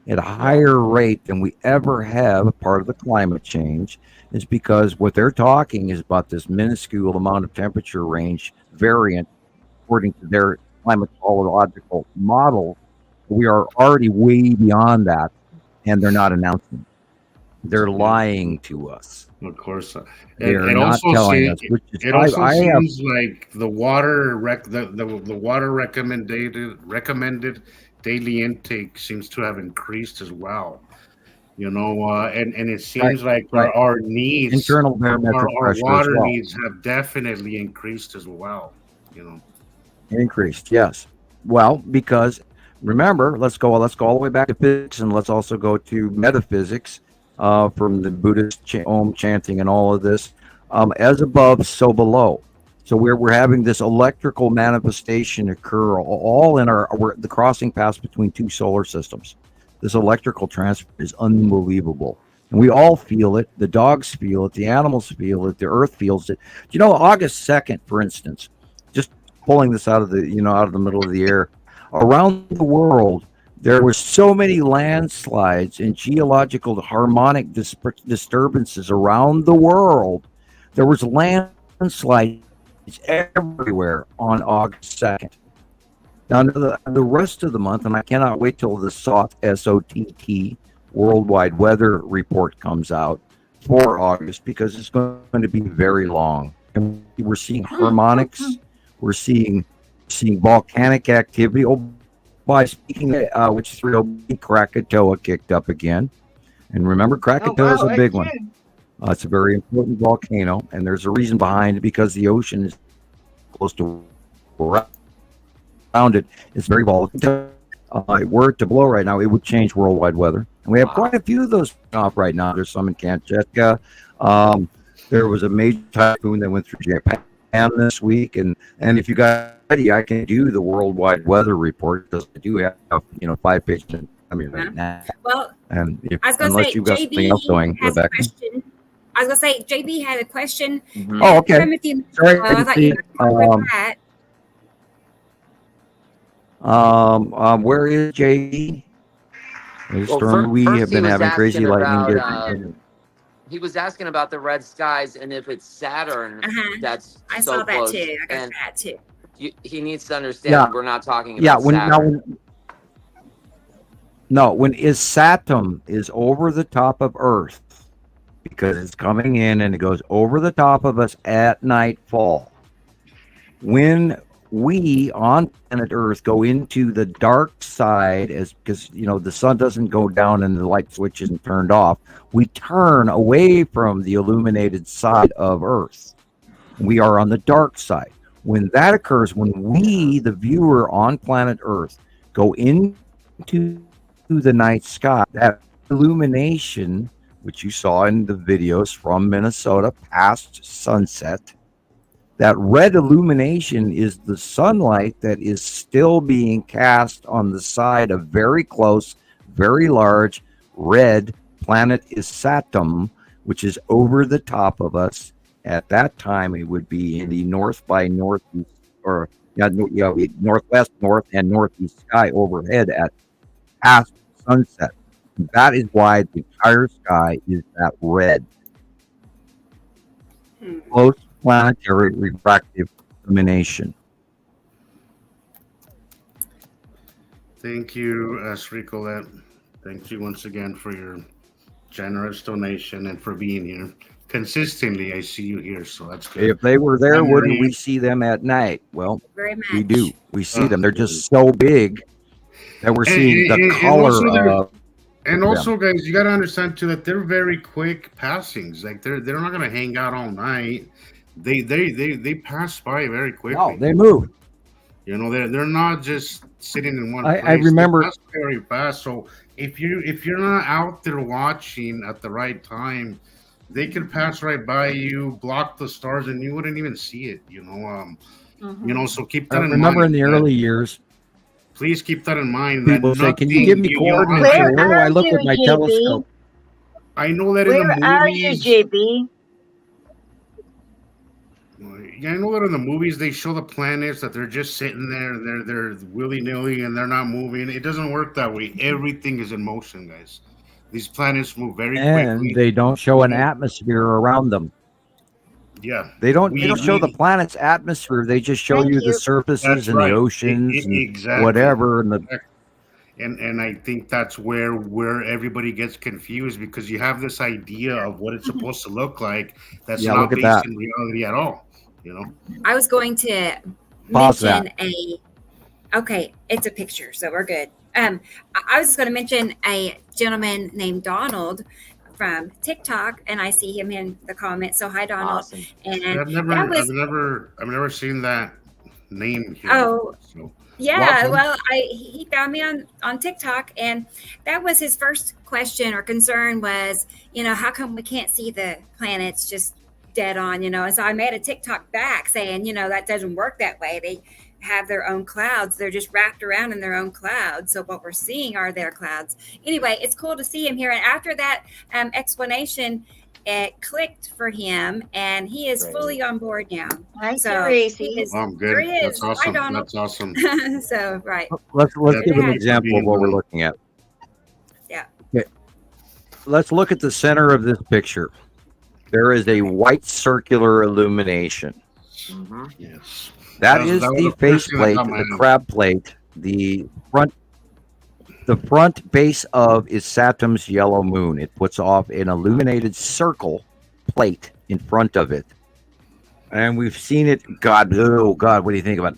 at a higher rate than we ever have, part of the climate change, is because what they're talking is about this minuscule amount of temperature range variant according to their climatological model. We are already way beyond that, and they're not announcing. They're lying to us. Of course, They're not telling us. Which is, it also I have, seems like the water recommended daily intake seems to have increased as well. And it seems like right. our needs, internal barometric our pressure as water well. needs have definitely increased as well. Increased, yes. Well, because remember, let's go all the way back to physics, and let's also go to metaphysics, from the Buddhist Om chanting and all of this. As above, so below. So we're having this electrical manifestation occur all in the crossing paths between two solar systems. This electrical transfer is unbelievable. And we all feel it. The dogs feel it. The animals feel it. The earth feels it. August 2nd, for instance, just pulling this out of the middle of the air, around the world, there were so many landslides and geological harmonic disturbances around the world. There was landslides everywhere on August 2nd. Now, the rest of the month, and I cannot wait till the SOTT, Worldwide Weather Report, comes out for August, because it's going to be very long. And we're seeing harmonics. We're seeing volcanic activity. Oh, by speaking of which, 3 Krakatoa kicked up again. And remember, Krakatoa is a big one. It's a very important volcano, and there's a reason behind it, because the ocean is close to around it. It's very volatile. Were it to blow right now, it would change worldwide weather. And we have quite a few of those off right now. There's some in Kamchatka. There was a major typhoon that went through Japan this week, and if you got ready, I can do the worldwide weather report, because I do have 5 pages right now. Well, and I was going to say, you've got something else going, has Rebecca. a question. I was going to say, JB had a question. Mhm. Oh, okay. Timothy, Sorry, I thought you were that. Where is JD? Well, we first have he been was having crazy asking lightning. about, he was asking about the red skies and if it's Saturn that's I so saw that close. too. I got And that too. he needs to understand we're not talking about Saturn. When Saturn is over the top of Earth, because it's coming in and it goes over the top of us at nightfall. When we on planet Earth go into the dark side, because the sun doesn't go down and the light switch isn't turned off, we turn away from the illuminated side of Earth. We are on the dark side. When that occurs, when we, the viewer on planet Earth, go into the night sky, that illumination, which you saw in the videos from Minnesota past sunset, that red illumination is the sunlight that is still being cast on the side of very close, very large red planet is Saturn, which is over the top of us. At that time, it would be in the north by northeast, or northwest, north, and northeast sky overhead at past sunset. That is why the entire sky is that red. Close planetary refractive illumination. Thank you, Sri Colette. Thank you once again for your generous donation and for being here. Consistently, I see you here, so that's good. If they were there, wouldn't we see them at night? Well, Very much. we do. We see them. They're just so big that we're seeing the color of. And also, guys, you got to understand too that they're very quick passings. Like they're not going to hang out all night. They pass by very quickly. No, they move. They're not just sitting in one place. I remember they pass very fast. So if you're not out there watching at the right time, they could pass right by you, block the stars, and you wouldn't even see it. So keep that in mind. Remember in the early years. Please keep that in mind. People say, "Can you give me coordinates? Where do I look with my telescope?" I know that Where in the movies. are you, JB? Yeah, I know that in the movies they show the planets that they're just sitting there and they're willy nilly and they're not moving. It doesn't work that way. Everything is in motion, guys. These planets move very And quickly. they don't show an atmosphere around them. Yeah, They don't show the planet's atmosphere. They just show Thank you the you. surfaces that's and the right. oceans and Exactly. whatever. And the And I think that's where everybody gets confused because you have this idea of what it's supposed to look like that's yeah, not look at based that. in reality at all. You know. I was going to Pause mention okay, it's a picture, so we're good. I was going to mention a gentleman named Donald from TikTok, and I see him in the comments. So hi, Donald. Awesome. And I've never seen that name here. Oh, So, yeah, welcome. well, he found me on TikTok, and that was his first question or concern was, how come we can't see the planets just dead on, and so I made a TikTok back saying, that doesn't work that way. They have their own clouds. They're just wrapped around in their own clouds. So what we're seeing are their clouds. Anyway, it's cool to see him here. And after that explanation, it clicked for him, and he is fully on board now. Hi, So Tracy. I'm there good. he is. That's awesome. Hi, Donald. That's awesome. So right. let's Yeah, give an yeah. example of what we're looking at. Yeah. Okay. Let's look at the center of this picture. There is a white circular illumination. Mm-hmm. Yes. That That is was the the first thing that faceplate, got my the eye. crab plate, the front base of is Saturn's yellow moon. It puts off an illuminated circle plate in front of it. And we've seen it, God, what do you think about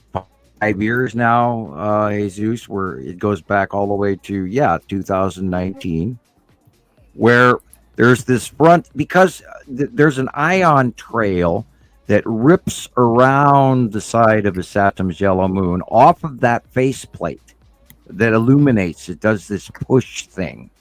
5 years now, Jesus, where it goes back all the way to, 2019, where there's this front, because there's an ion trail that rips around the side of the Saturn's yellow moon off of that faceplate that illuminates. It does this push thing.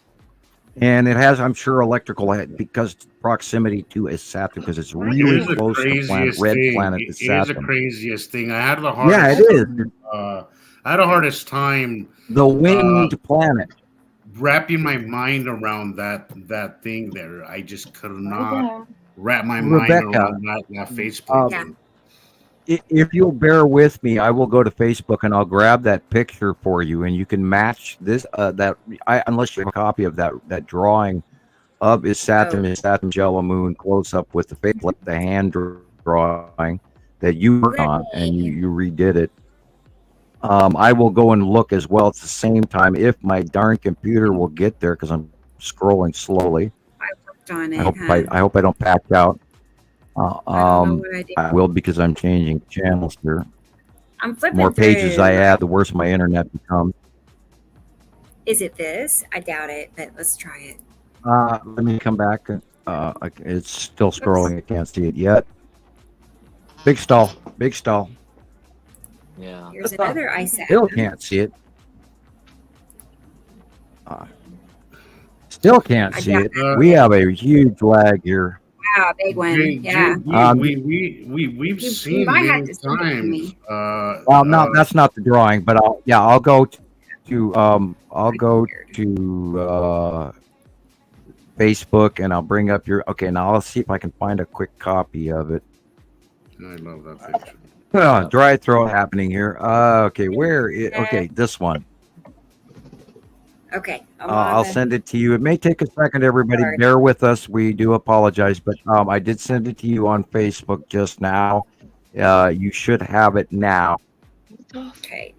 And it has, I'm sure, electrical because proximity to a Saturn, because it's It really is the close to the planet, craziest red thing. planet It to is the Saturn. craziest thing. I had the Yeah, hardest. it is. I had the hardest time The winged planet. wrapping my mind around that thing there. I just could Hi not there. wrap my mind Rebecca, around that faceplate. Yeah. If you'll bear with me, I will go to Facebook and I'll grab that picture for you, and you can match this. Unless you have a copy of that drawing of is Saturn's yellow moon close up with the faceplate, the hand drawing that you worked on, and you redid it. I will go and look as well at the same time if my darn computer will get there, because I'm scrolling slowly. I worked on it. I hope I don't back out. I don't know what I did. I will, because I'm changing channels here. I'm flipping The more pages through. I add, the worse my internet becomes. Is it this? I doubt it, but let's try it. Let me come back. It's still scrolling. I can't see it yet. Big stall. Yeah. Here's another ice Still can't see it. Still can't see it. We have a huge lag here. Wow, big one. Yeah. We've You seen might have many to send it to times. me. Well, no, that's not the drawing, but I'll go to Facebook, and I'll bring up your. Okay, now I'll see if I can find a quick copy of it. I love that picture. Dry throat happening here. Okay, okay, this one. Okay. I'll send it to you. It may take a second, everybody. Sorry. Bear with us. We do apologize, but I did send it to you on Facebook just now. You should have it now. Okay.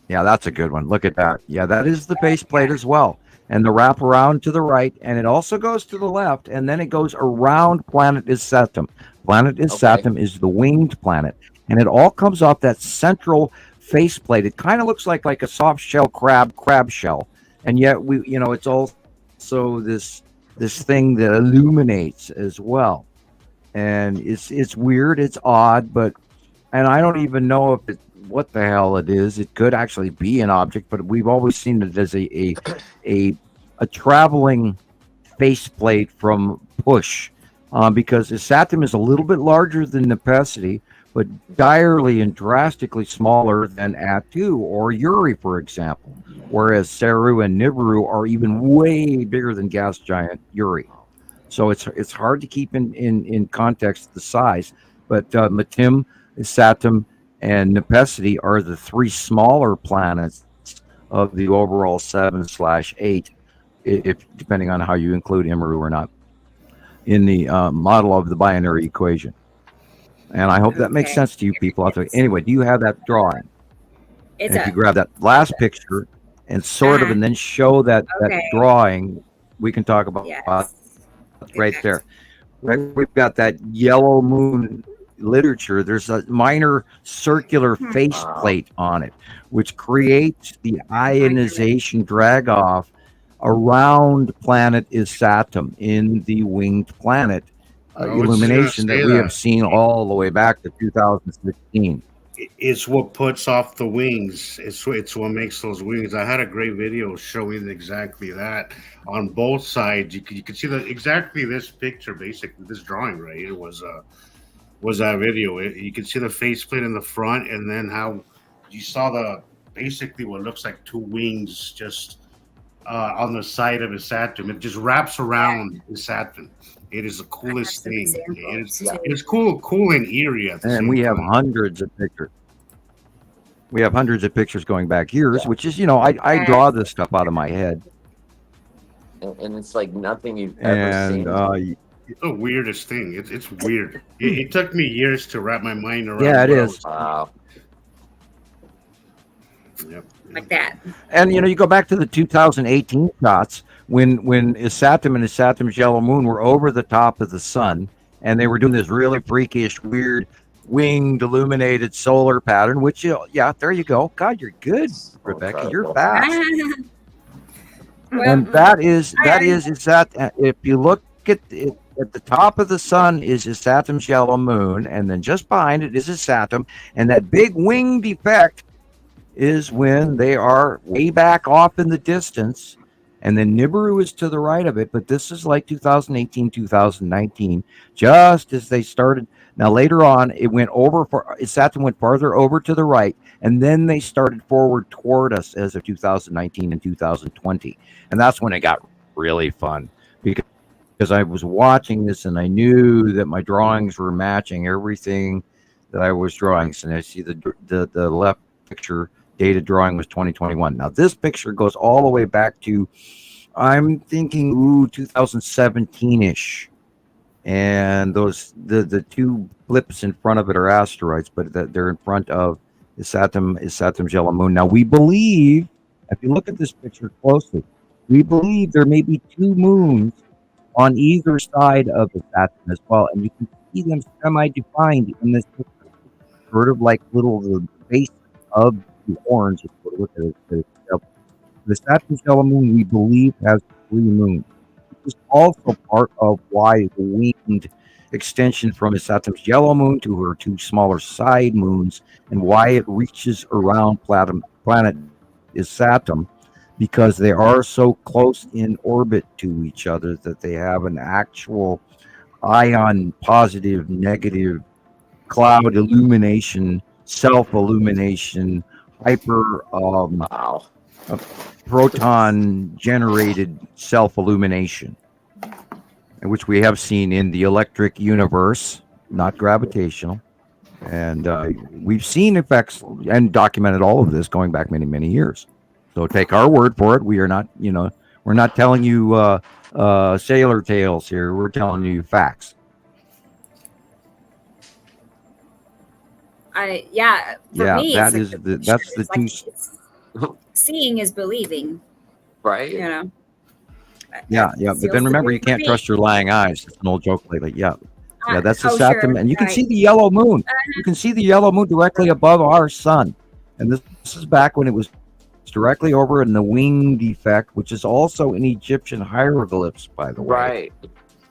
Yeah, that's a good one. Look at that. Yeah, that is the faceplate as well. And the wrap around to the right, and it also goes to the left, and then it goes around planet is Saturn. Planet is Saturn is the winged planet, and it all comes off that central faceplate. It kind of looks like a soft shell crab shell, and yet it's also this thing that illuminates as well, and it's weird, it's odd, and I don't even know if what the hell it is. It could actually be an object, but we've always seen it as a traveling faceplate from push, because Saturn is a little bit larger than Nepesi, but direly and drastically smaller than Atu or Uri, for example. Whereas Saru and Nibiru are even way bigger than gas giant Uri. So it's hard to keep in context the size. but Matim, Saturn, and Nepenthe are the three smaller planets of the overall 7/8, if depending on how you include Imru or not, in the model of the binary equation. And I hope that makes sense to you people out there. Anyway, do you have that drawing? And if you grab that last picture and sort of, and then show that drawing, we can talk about right there. Right, we've got that yellow moon literature. There's a minor circular faceplate on it, which creates the ionization drag off around planet Isatum in the winged planet illumination that we have seen all the way back to 2016. It's what puts off the wings. It's what makes those wings. I had a great video showing exactly that on both sides. You can see exactly this picture, basically this drawing right here was that video. You can see the faceplate in the front, and then how you saw basically what looks like two wings just on the side of his Saturn. It just wraps around his Saturn. It is the coolest thing. It's cool and eerie at the same we have time. hundreds of pictures. We have hundreds of pictures going back years, which is, I draw this stuff out of my head. And it's like nothing you've ever seen. It's the weirdest thing. It's weird. It took me years to wrap my mind around. Yeah, it is. Wow. Yep. Like that. And you go back to the 2018 shots when Isatum and Isatum's yellow moon were over the top of the sun, and they were doing this really freakish, weird winged illuminated solar pattern. Which there you go. God, you're good, Rebecca. You're fast. And that is if you look at it, at the top of the sun is Isatum's yellow moon, and then just behind it is Isatum, and that big winged effect is when they are way back off in the distance, and then Nibiru is to the right of it. But this is like 2018, 2019, just as they started. Now later on, it went over Saturn went farther over to the right, and then they started forward toward us as of 2019 and 2020, and that's when it got really fun because I was watching this and I knew that my drawings were matching everything that I was drawing. So I see the left picture. Dated drawing was 2021. Now this picture goes all the way back to, I'm thinking, 2017-ish. And the two blips in front of it are asteroids, but they're in front of Isatum's yellow moon. Now we believe, if you look at this picture closely, we believe there may be two moons on either side of the Saturn as well, and you can see them semi-defined in this picture, sort of like the base of the orange. If you look at it, the Saturn's yellow moon, we believe, has three moons. This is also part of why the winged extension from Saturn's yellow moon to her two smaller side moons, and why it reaches around planet is Saturn, because they are so close in orbit to each other that they have an actual ion positive, negative cloud illumination, self-illumination, hyper proton generated self-illumination, which we have seen in the electric universe, not gravitational. And we've seen effects and documented all of this going back many, many years. So take our word for it. We are not, we're not telling you sailor tales here. We're telling you facts. For me, that's the two. Seeing is believing, right? Yeah. But then remember, you can't trust your lying eyes. It's an old joke lately. Yeah, that's the Saturn, and you can see the yellow moon. You can see the yellow moon directly above our sun, and this is back when it was directly over in the winged effect, which is also in Egyptian hieroglyphs, by the way.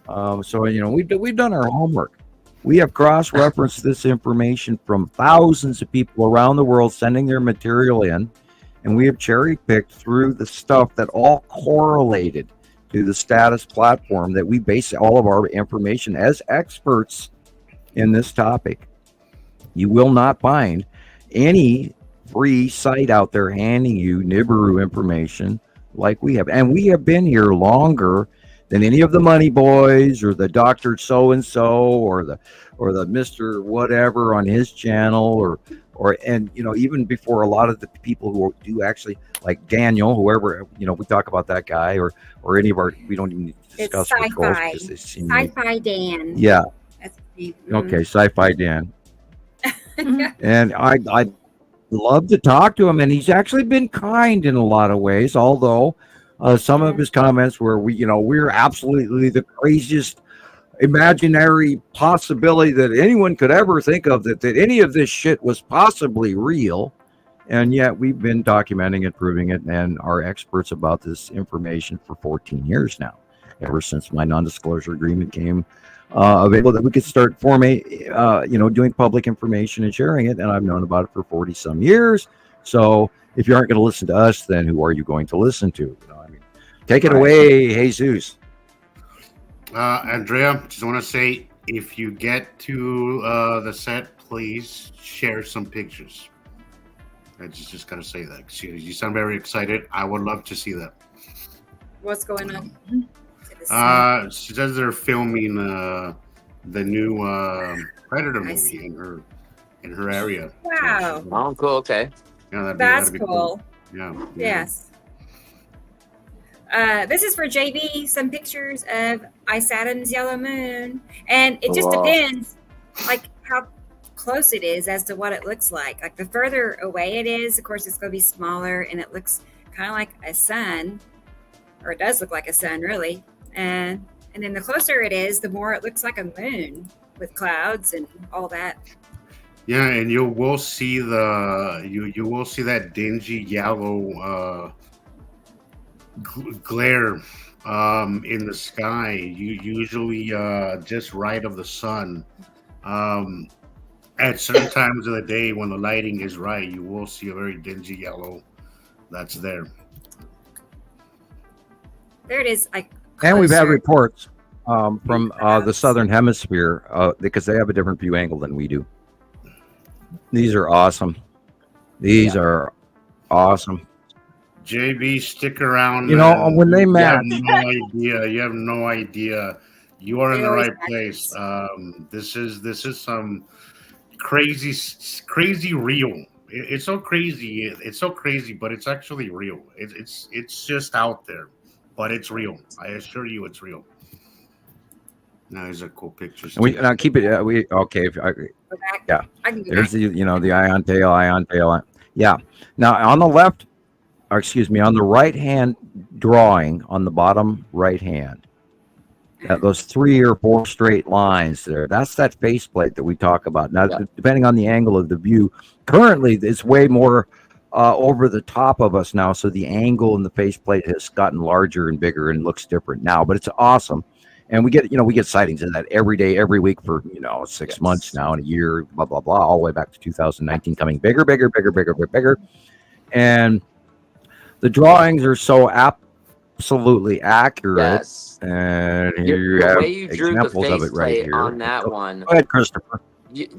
Right. So we've done our homework. We have cross-referenced this information from thousands of people around the world sending their material in, and we have cherry-picked through the stuff that all correlated to the status platform that we base all of our information as experts in this topic. You will not find any free site out there handing you Nibiru information like we have. And we have been here longer than any of the money boys or the Dr. So-and-so or the Mr. whatever on his channel and even before a lot of the people who do actually, like Daniel, whoever, we talk about that guy or any of our, we don't even need to discuss It's what sci-fi. goals, because they seem like, Sci-fi Dan. yeah. That's Okay, Sci-Fi Dan. And I'd love to talk to him, and he's actually been kind in a lot of ways, although some of his comments were, we're absolutely the craziest imaginary possibility that anyone could ever think of, that any of this shit was possibly real. And yet we've been documenting it, proving it, and are experts about this information for 14 years now, ever since my non-disclosure agreement came available, that we could start doing public information and sharing it. And I've known about it for 40 some years. So if you aren't going to listen to us, then who are you going to listen to? Take it away, Jesus. Andrea, just want to say, if you get to the set, please share some pictures. I just gotta say that. You sound very excited. I would love to see that. What's going on? She says they're filming the new Predator movie in her area. Wow. Oh, cool. Okay. Yeah, That's that'd be cool. Yeah. Yes. This is for JB. Some pictures of Saturn's yellow moon, and it just depends, like how close it is as to what it looks like. Like the further away it is, of course, it's going to be smaller, and it looks kind of like a sun, or it does look like a sun, really. And then the closer it is, the more it looks like a moon with clouds and all that. Yeah, and you will see you will see that dingy yellow glare in the sky. You usually just right of the sun. At certain times of the day when the lighting is right, you will see a very dingy yellow that's there. There it is. Like, and we've had reports from the Southern Hemisphere because they have a different view angle than we do. These are awesome. These are awesome. JB, stick around. When they match. You have no idea. You are in the right place. This is some crazy real. It's so crazy. It's so crazy, but it's actually real. It's just out there, but it's real. I assure you, it's real. Now these are cool pictures. We keep it. Okay. Yeah. There's the ion tail. Yeah. Now on the left, or excuse me, on the right hand drawing on the bottom right hand, those 3 or 4 straight lines there, that's that faceplate that we talk about. Now, depending on the angle of the view, currently it's way more over the top of us now, so the angle in the faceplate has gotten larger and bigger and looks different now, but it's awesome. And we get sightings of that every day, every week for 6 months now and a year, blah blah blah, all the way back to 2019, coming bigger. And the drawings are so absolutely accurate. Yes. And here you have examples of it right here. On that one. Go ahead, Christoper.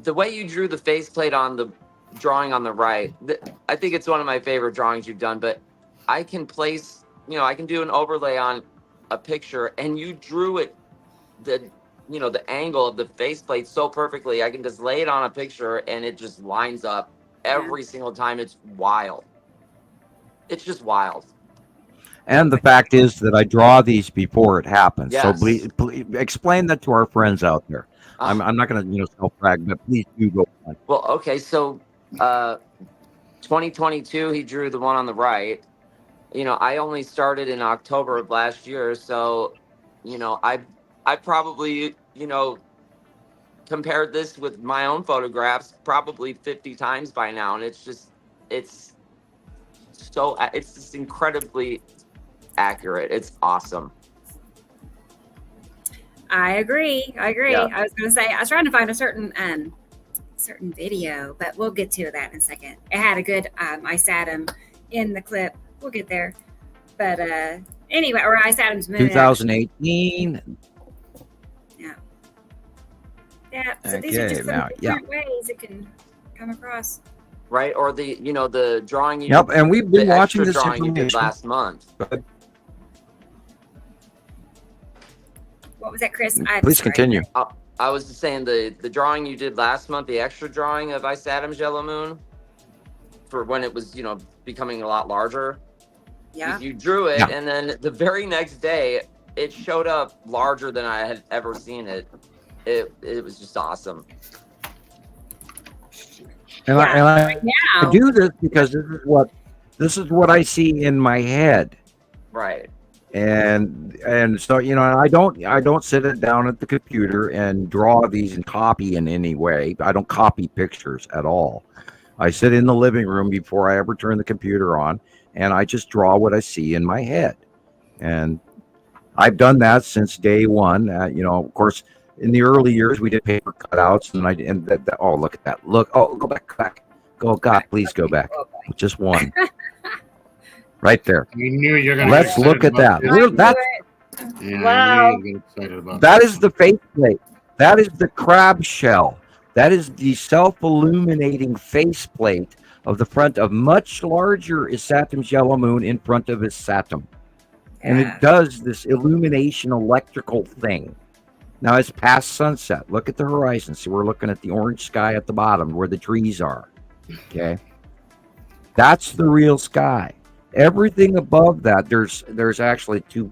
The way you drew the faceplate on the drawing on the right, I think it's one of my favorite drawings you've done. But I can place, I can do an overlay on a picture, and you drew it, the angle of the faceplate so perfectly. I can just lay it on a picture, and it just lines up every single time. It's wild. It's just wild. And the fact is that I draw these before it happens. Yes. So please explain that to our friends out there. I'm not going to self-brag, but please do go on. Well, okay, so 2022, he drew the one on the right. I only started in October of last year, so I probably compared this with my own photographs probably 50 times by now, and it's just incredibly accurate. It's awesome. I agree. Yeah. I was going to say, I was trying to find a certain video, but we'll get to that in a second. It had a good Saturn in the clip. We'll get there. But anyway, or Saturn's moon. 2018. Yeah. So these are just some different ways it can come across. Right, or the drawing. Yep, and we've been watching this drawing you did last month. What was that, Chris? Please continue. I was just saying the drawing you did last month, the extra drawing of Ice Adam's yellow moon, for when it was, becoming a lot larger. Yeah. You drew it, and then the very next day, it showed up larger than I had ever seen it. It was just awesome. And I do this because this is what I see in my head. Right. And so I don't sit it down at the computer and draw these and copy in any way. I don't copy pictures at all. I sit in the living room before I ever turn the computer on, and I just draw what I see in my head. And I've done that since day one. Of course, in the early years we did paper cutouts, and oh, look at that! Look, oh, go back. Go, God, please go back. Just one. Right there. You knew you're gonna. Let's look at that. Wow. That is the faceplate. That is the crab shell. That is the self-illuminating faceplate of the front of much larger Isatum's yellow moon in front of Isatum. And it does this illumination electrical thing. Now it's past sunset. Look at the horizon. See, we're looking at the orange sky at the bottom where the trees are. Okay. That's the real sky. Everything above that, there's actually two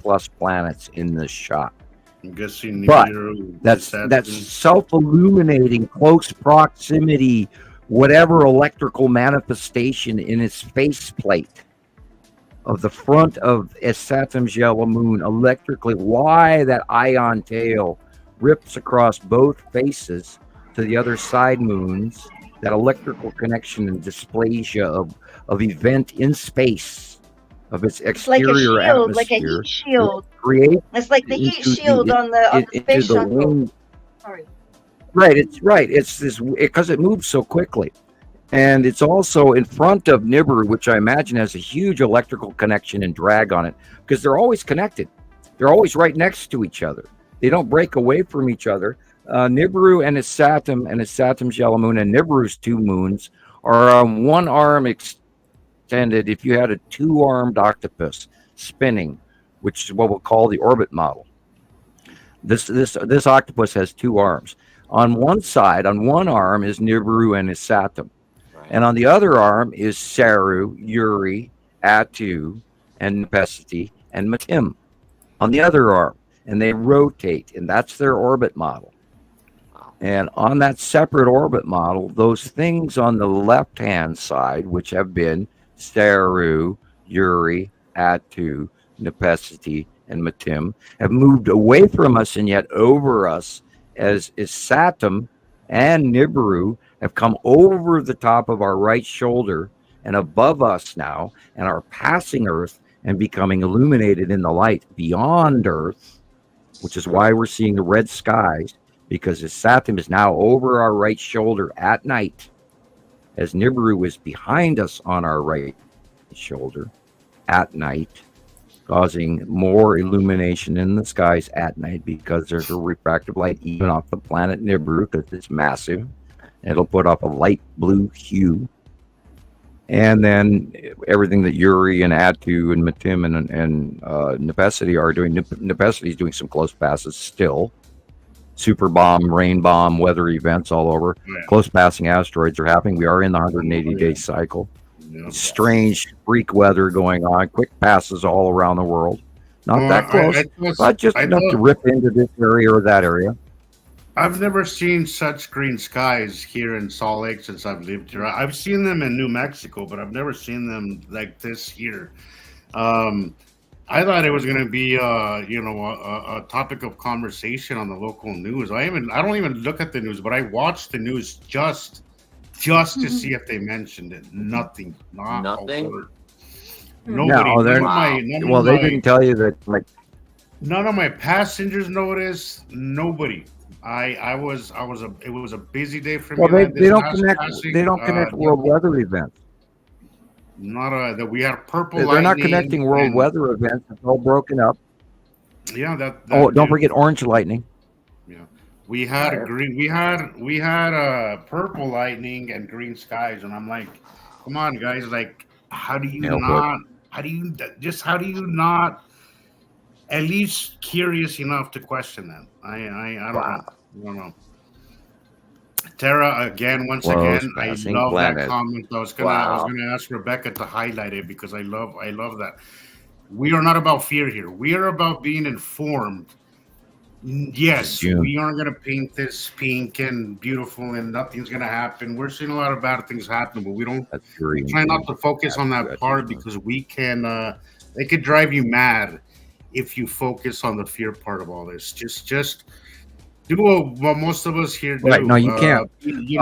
plus planets in this shot. I'm guessing, but that's self-illuminating, close proximity, whatever electrical manifestation in its faceplate of the front of Isatum's yellow moon electrically. Why that ion tail rips across both faces to the other side moons, that electrical connection and dysplasia of event in space, of its exterior atmosphere, like a heat shield. It's like the heat shield on the space shuttle. Sorry. Right, it's this because it moves so quickly. And it's also in front of Nibiru, which I imagine has a huge electrical connection and drag on it, because they're always connected. They're always right next to each other. They don't break away from each other. Nibiru and Isatum and Isatum's yellow moon and Nibiru's two moons are on one arm extended. If you had a two-armed octopus spinning, which is what we'll call the orbit model. This octopus has two arms. On one side, on one arm is Nibiru and Isatum. And on the other arm is Saru, Uri, Atu, and Nepesity, and Matim on the other arm. And they rotate, and that's their orbit model. And on that separate orbit model, those things on the left-hand side, which have been Saru, Uri, Atu, Nepesity, and Matim, have moved away from us and yet over us, as Isatum and Nibiru have come over the top of our right shoulder and above us now, and are passing Earth and becoming illuminated in the light beyond Earth, which is why we're seeing the red skies, because Isatum is now over our right shoulder at night, as Nibiru is behind us on our right shoulder at night, causing more illumination in the skies at night, because there's a refractive light even off the planet Nibiru, because it's massive. It'll put off a light blue hue. And then everything that Uri and Atu and Matim and Nepesity are doing. Nepesity is doing some close passes still. Super bomb, rain bomb, weather events all over. Yeah. Close passing asteroids are happening. We are in the 180-day cycle. Yeah. Strange freak weather going on. Quick passes all around the world. Not that close, but just enough to rip into this area or that area. I've never seen such green skies here in Salt Lake since I've lived here. I've seen them in New Mexico, but I've never seen them like this here. I thought it was going to be, a topic of conversation on the local news. I don't even look at the news, but I watch the news just to see if they mentioned it. Nothing. Nobody. No, they didn't tell you that. Like, none of my passengers noticed. Nobody. It was a busy day for me. Well, they don't connect. They don't connect world weather events. That we had purple. They're not connecting world weather events. It's all broken up. Yeah, don't forget orange lightning. Yeah, we had green. We had purple lightning and green skies, and I'm like, come on, guys! Like, how do you not at least curious enough to question them. I don't know. I don't know. Tara, again, once Close again, I passing love that planet. comment. I was gonna ask Rebecca to highlight it because I love that. We are not about fear here. We are about being informed. Yes, June. we aren't gonna paint this pink and beautiful and nothing's gonna happen. We're seeing a lot of bad things happen, but we try not to focus on that part because we can it could drive you mad if you focus on the fear part of all this. Just do what most of us here do. Right, no, you can't. Be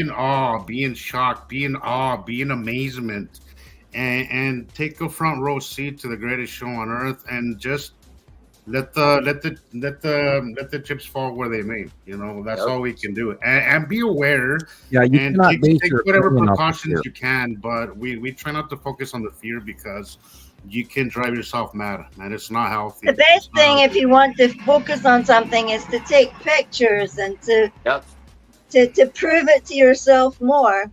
in awe, be in shock, be in awe, be in amazement, and take a front row seat to the greatest show on earth, and just let the chips fall where they may. That's all we can do, and be aware. Yeah, you and cannot take base your whatever opinion off of precautions fear. you can, but we try not to focus on the fear because you can drive yourself mad, and it's not healthy. The best thing if you want to focus on something is to take pictures and to prove it to yourself more.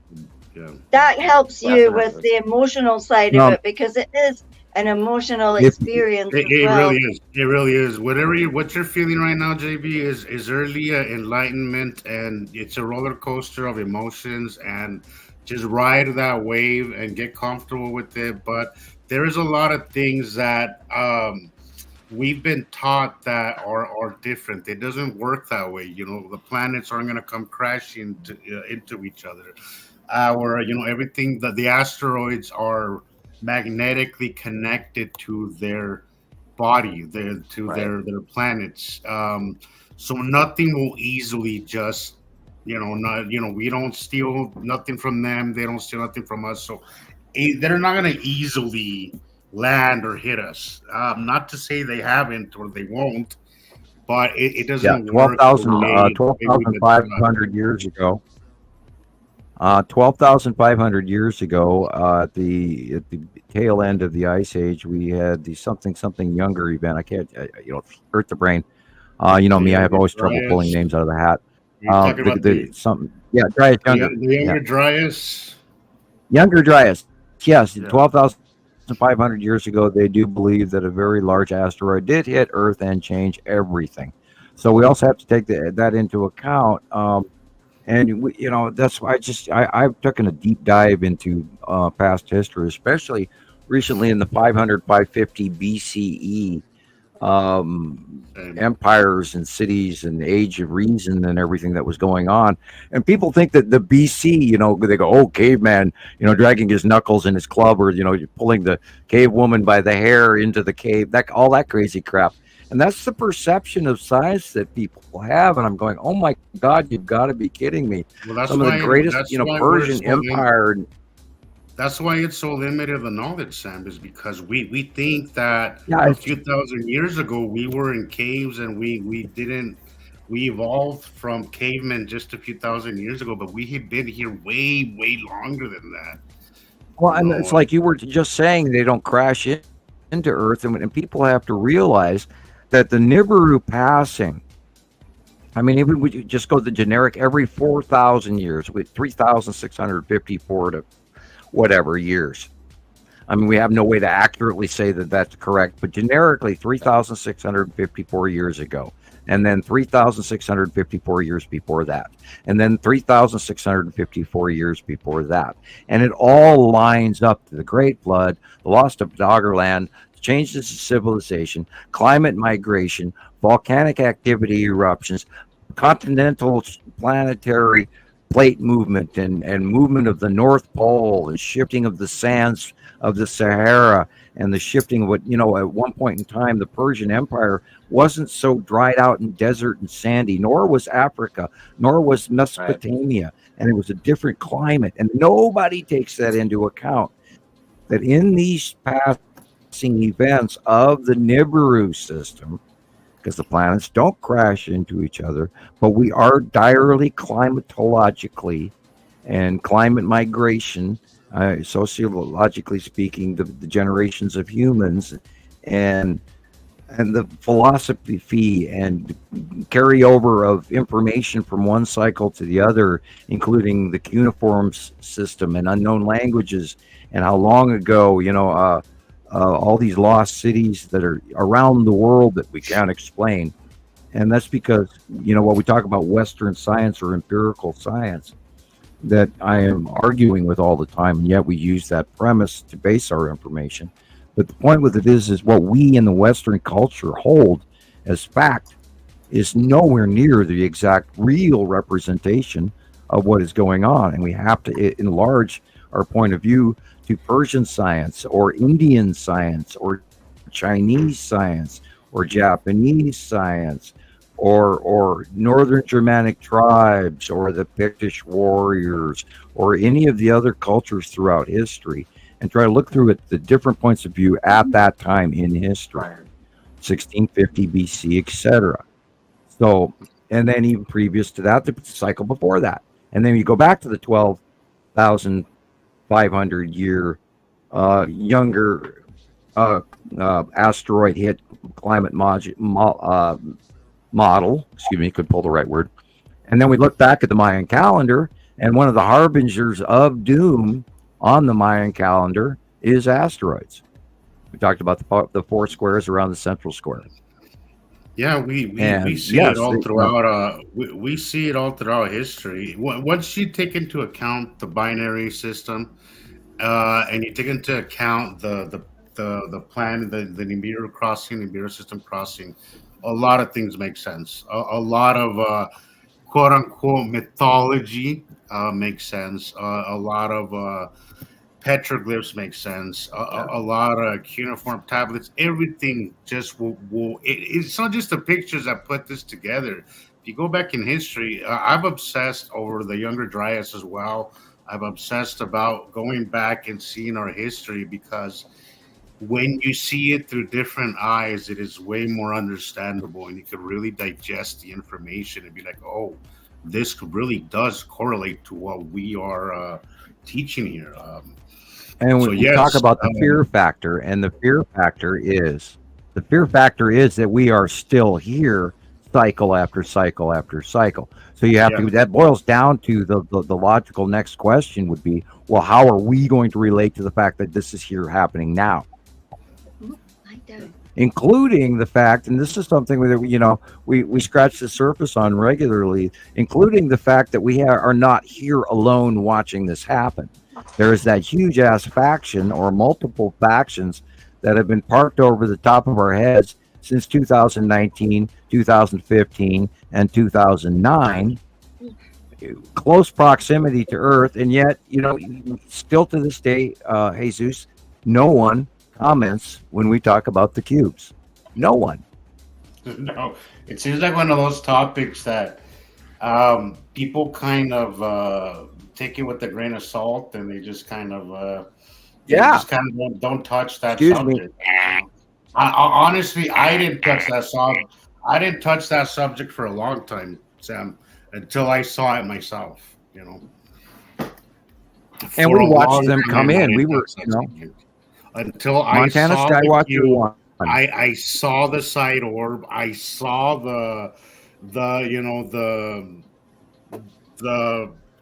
Yeah. That helps you Definitely. with the emotional side of it, because it is an emotional experience. It really is. It really is. What you're feeling right now, JB, is early enlightenment, and it's a roller coaster of emotions, and just ride that wave and get comfortable with it. But there is a lot of things that we've been taught that are different. It doesn't work that way. The planets aren't going to come crashing into each other. Everything that the asteroids are magnetically connected to their body, their planets. So nothing will easily just, we don't steal nothing from them. They don't steal nothing from us. So they're not going to easily land or hit us. Not to say they haven't or they won't, but it doesn't work. 12,500 years ago. 12,500 years ago, at the tail end of the Ice Age, we had the something younger event. I can't, hurt the brain. Me, I have always trouble pulling names out of the hat. Dryas younger. The younger Dryas. Younger Dryas. Yes, 12,500 years ago, they do believe that a very large asteroid did hit Earth and change everything. So we also have to take that into account. And that's why I've taken a deep dive into past history, especially recently in the 500, 550 BCE empires and cities and age of reason and everything that was going on. And people think that the BC, they go, oh, caveman, dragging his knuckles in his club, or, pulling the cave woman by the hair into the cave, all that crazy crap. And that's the perception of science that people have. And I'm going, oh my God, you've got to be kidding me. Well, that's some of the greatest, Persian Empire. That's why it's so limited the knowledge, Sam, is because we think that a few thousand years ago we were in caves and we evolved from cavemen just a few thousand years ago, but we had been here way, way longer than that. Well, and it's like you were just saying, they don't crash into Earth, and people have to realize that the Nibiru passing, even we just go the generic, every 4,000 years, with 3,654 to whatever years. We have no way to accurately say that that's correct, but generically 3,654 years ago, and then 3,654 years before that, and then 3,654 years before that. And it all lines up to the Great Flood, the loss of Doggerland, changes of civilization, climate migration, volcanic activity eruptions, continental planetary plate movement, and movement of the North Pole, and shifting of the sands of the Sahara, and the shifting of what, at one point in time, the Persian Empire wasn't so dried out and desert and sandy, nor was Africa, nor was Mesopotamia, and it was a different climate. And nobody takes that into account, that in these past events of the Nibiru system, because the planets don't crash into each other, but we are direly climatologically and climate migration, sociologically speaking, the generations of humans and the philosophy and carryover of information from one cycle to the other, including the cuneiform system and unknown languages, and how long ago, all these lost cities that are around the world that we can't explain. And that's because, what we talk about Western science or empirical science that I am arguing with all the time, and yet we use that premise to base our information. But the point with it is what we in the Western culture hold as fact is nowhere near the exact real representation of what is going on. And we have to enlarge our point of view to Persian science or Indian science or Chinese science or Japanese science or Northern Germanic tribes or the Pictish warriors or any of the other cultures throughout history, and try to look through it the different points of view at that time in history, 1650 BC, etc. So, and then even previous to that, the cycle before that. And then you go back to the 12,500 year younger asteroid hit climate model, could pull the right word. And then we look back at the Mayan calendar, and one of the harbingers of doom on the Mayan calendar is asteroids. We talked about the four squares around the central square. Yeah, we see it all throughout. We see it all throughout history. Once you take into account the binary system, and you take into account the plan, the Nibiru crossing, Nibiru system crossing, a lot of things make sense. A lot of quote unquote mythology makes sense. A lot of petroglyphs make sense. A lot of cuneiform tablets. Everything just it's not just the pictures that put this together. If you go back in history, I've obsessed over the Younger Dryas as well. I'm obsessed about going back and seeing our history, because when you see it through different eyes, it is way more understandable, and you can really digest the information and be like, oh, this really does correlate to what we are teaching here. And we talk about the fear factor, and the fear factor is that we are still here, cycle after cycle after cycle. So you have to. That boils down to the logical next question would be, well, how are we going to relate to the fact that this is here happening now? Including the fact, and this is something that we scratch the surface on regularly, including the fact that we are not here alone watching this happen. There is that huge ass faction or multiple factions that have been parked over the top of our heads since 2019, 2015, and 2009. Close proximity to Earth, and yet, still to this day, Jesus, no one comments when we talk about the cubes. No one. No, it seems like one of those topics that people kind of take it with a grain of salt, and they just kind of don't touch that subject. Honestly, I didn't touch that subject. I didn't touch that subject for a long time, Sam, until I saw it myself. And we watched them come in. We were, until Montana I saw Skywatcher 1. I saw the side orb. I saw the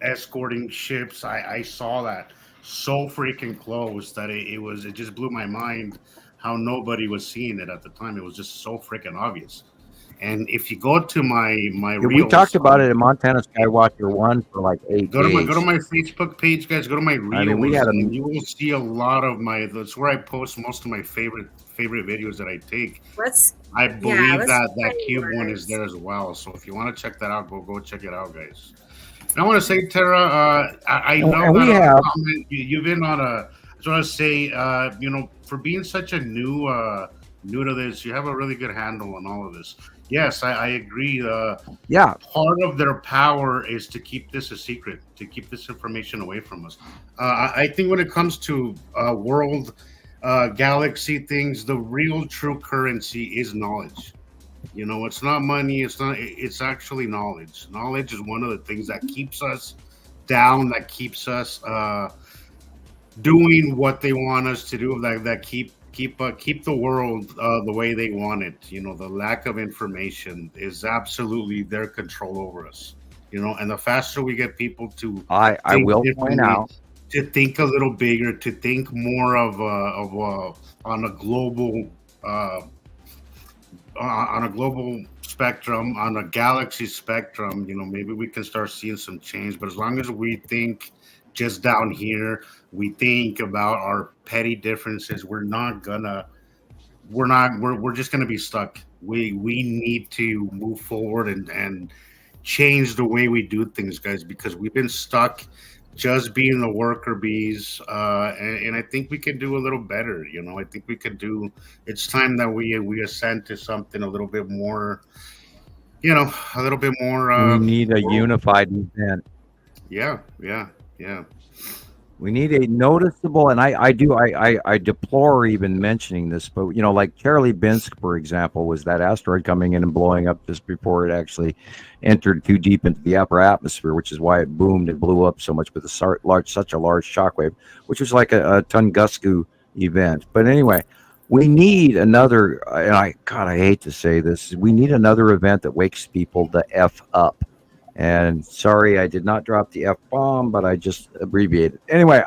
escorting ships. I saw that so freaking close that it just blew my mind how nobody was seeing it at the time. It was just so freaking obvious. And if you go to my reels, we talked about it in Montana Skywatcher 1 for like 8 days. Go to my Facebook page, guys. Go to my reels. And you will see a lot of that's where I post most of my favorite videos that I take. I believe that cube one is there as well. So if you want to check that out, go check it out, guys. And I want to say, Tara, I know that you've been on a. I just want to say, for being such a new to this, you have a really good handle on all of this. Yes, I agree. Part of their power is to keep this a secret, to keep this information away from us. I think when it comes to world, galaxy things, the real true currency is knowledge. It's not money. It's actually knowledge. Knowledge is one of the things that keeps us down, that keeps us doing what they want us to do, that keep the world the way they want it. The lack of information is absolutely their control over us. And the faster we get people to I will point out to think a little bigger, to think more of on a global spectrum, on a galaxy spectrum. Maybe we can start seeing some change. But as long as we think just down here, we think about our petty differences, we're just gonna be stuck. We need to move forward and change the way we do things, guys, because we've been stuck just being the worker bees, and I think we could do a little better. I think we could do. It's time that we ascend to something a little bit more. A little bit more. We need a unified event. Yeah. We need a noticeable, and I deplore even mentioning this, but like Chelyabinsk, for example, was that asteroid coming in and blowing up just before it actually entered too deep into the upper atmosphere, which is why it boomed and blew up so much with such a large shockwave, which was like a Tunguska event. But anyway, we need another, and I hate to say this, we need another event that wakes people the F up. And sorry, I did not drop the F-bomb, but I just abbreviated. Anyway,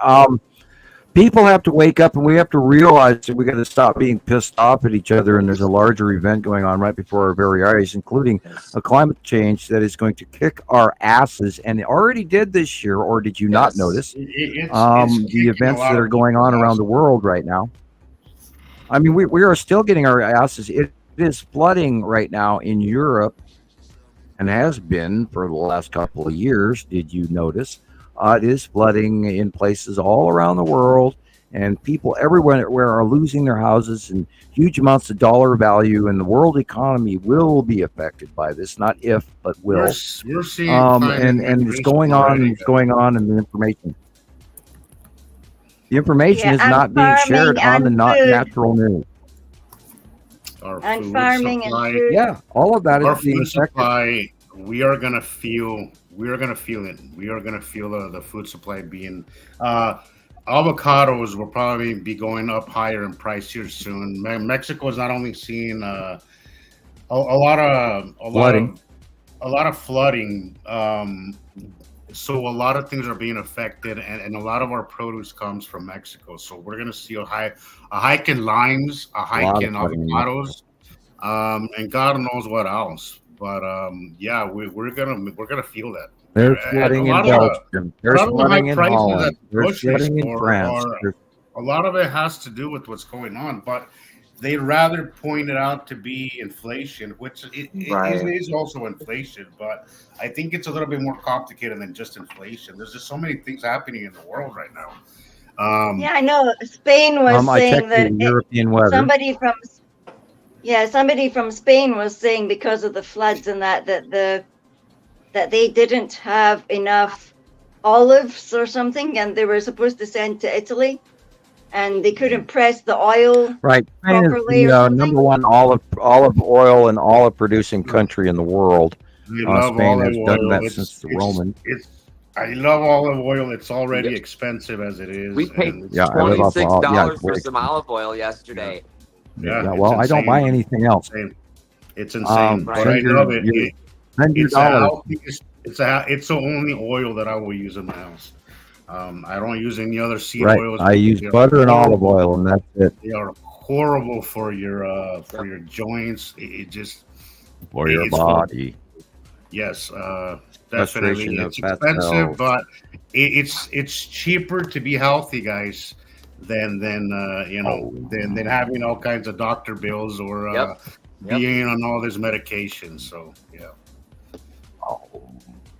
people have to wake up, and we have to realize that we got to stop being pissed off at each other. And there's a larger event going on right before our very eyes, including a climate change that is going to kick our asses, and it already did this year. Or did you not notice the events that are going on around the world right now? I mean, we are still getting our asses. It is flooding right now in Europe. And has been for the last couple of years. Did you notice? It is flooding in places all around the world, and people everywhere are losing their houses, and huge amounts of dollar value, and the world economy will be affected by this. Not if, but will. We're seeing and it's going on, and it's going on, and the information is not being shared on the natural news. And farming supply, and food. Yeah, all of that is being food supply. We are gonna feel it. We are gonna feel the food supply being. Avocados will probably be going up higher in price here soon. Mexico is not only seeing a lot of flooding. So a lot of things are being affected, and a lot of our produce comes from Mexico. So we're gonna see a hike in limes, a hike in avocados, and God knows what else. But yeah, we're gonna feel that. There's flooding in Belgium. There's flooding in Holland. There's flooding in France. A lot of it has to do with what's going on, but they'd rather point it out to be inflation, which it is also inflation, but I think it's a little bit more complicated than just inflation. There's just so many things happening in the world right now. Yeah, I know. Spain was saying that European weather. Somebody from Spain was saying because of the floods and that they didn't have enough olives or something, and they were supposed to send to Italy. And they couldn't press the oil properly. Spain is the number one olive oil and olive producing country in the world. Spain has done that since the Romans. I love olive oil. It's already expensive as it is. We paid $26 for some olive oil yesterday. Yeah, well, I don't buy anything else. It's insane. But I love it. It's the only oil that I will use in my house. I don't use any other seed oils. I use butter and olive oil, and that's it. They are horrible for your joints. It just for your body. Yes, definitely. It's expensive, but it's cheaper to be healthy, guys, than having all kinds of doctor bills or being on all this medication. So yeah.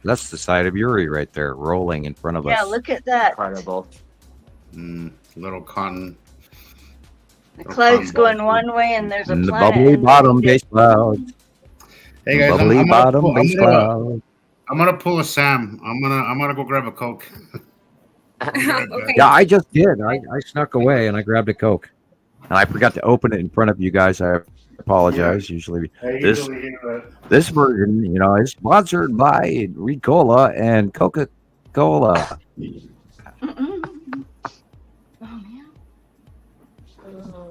That's the side of Uri right there, rolling in front of us. Yeah, look at that. Incredible. Little cotton. The cloud's going one way, and there's a planet. The bubbly bottom base cloud. Hey guys, bubbly bottom base cloud. I'm gonna pull a Sam. I'm gonna go grab a Coke. Okay. Yeah, I just did. I snuck away and I grabbed a Coke, and I forgot to open it in front of you guys. I apologize. Usually this version, is sponsored by Ricola and Coca-Cola.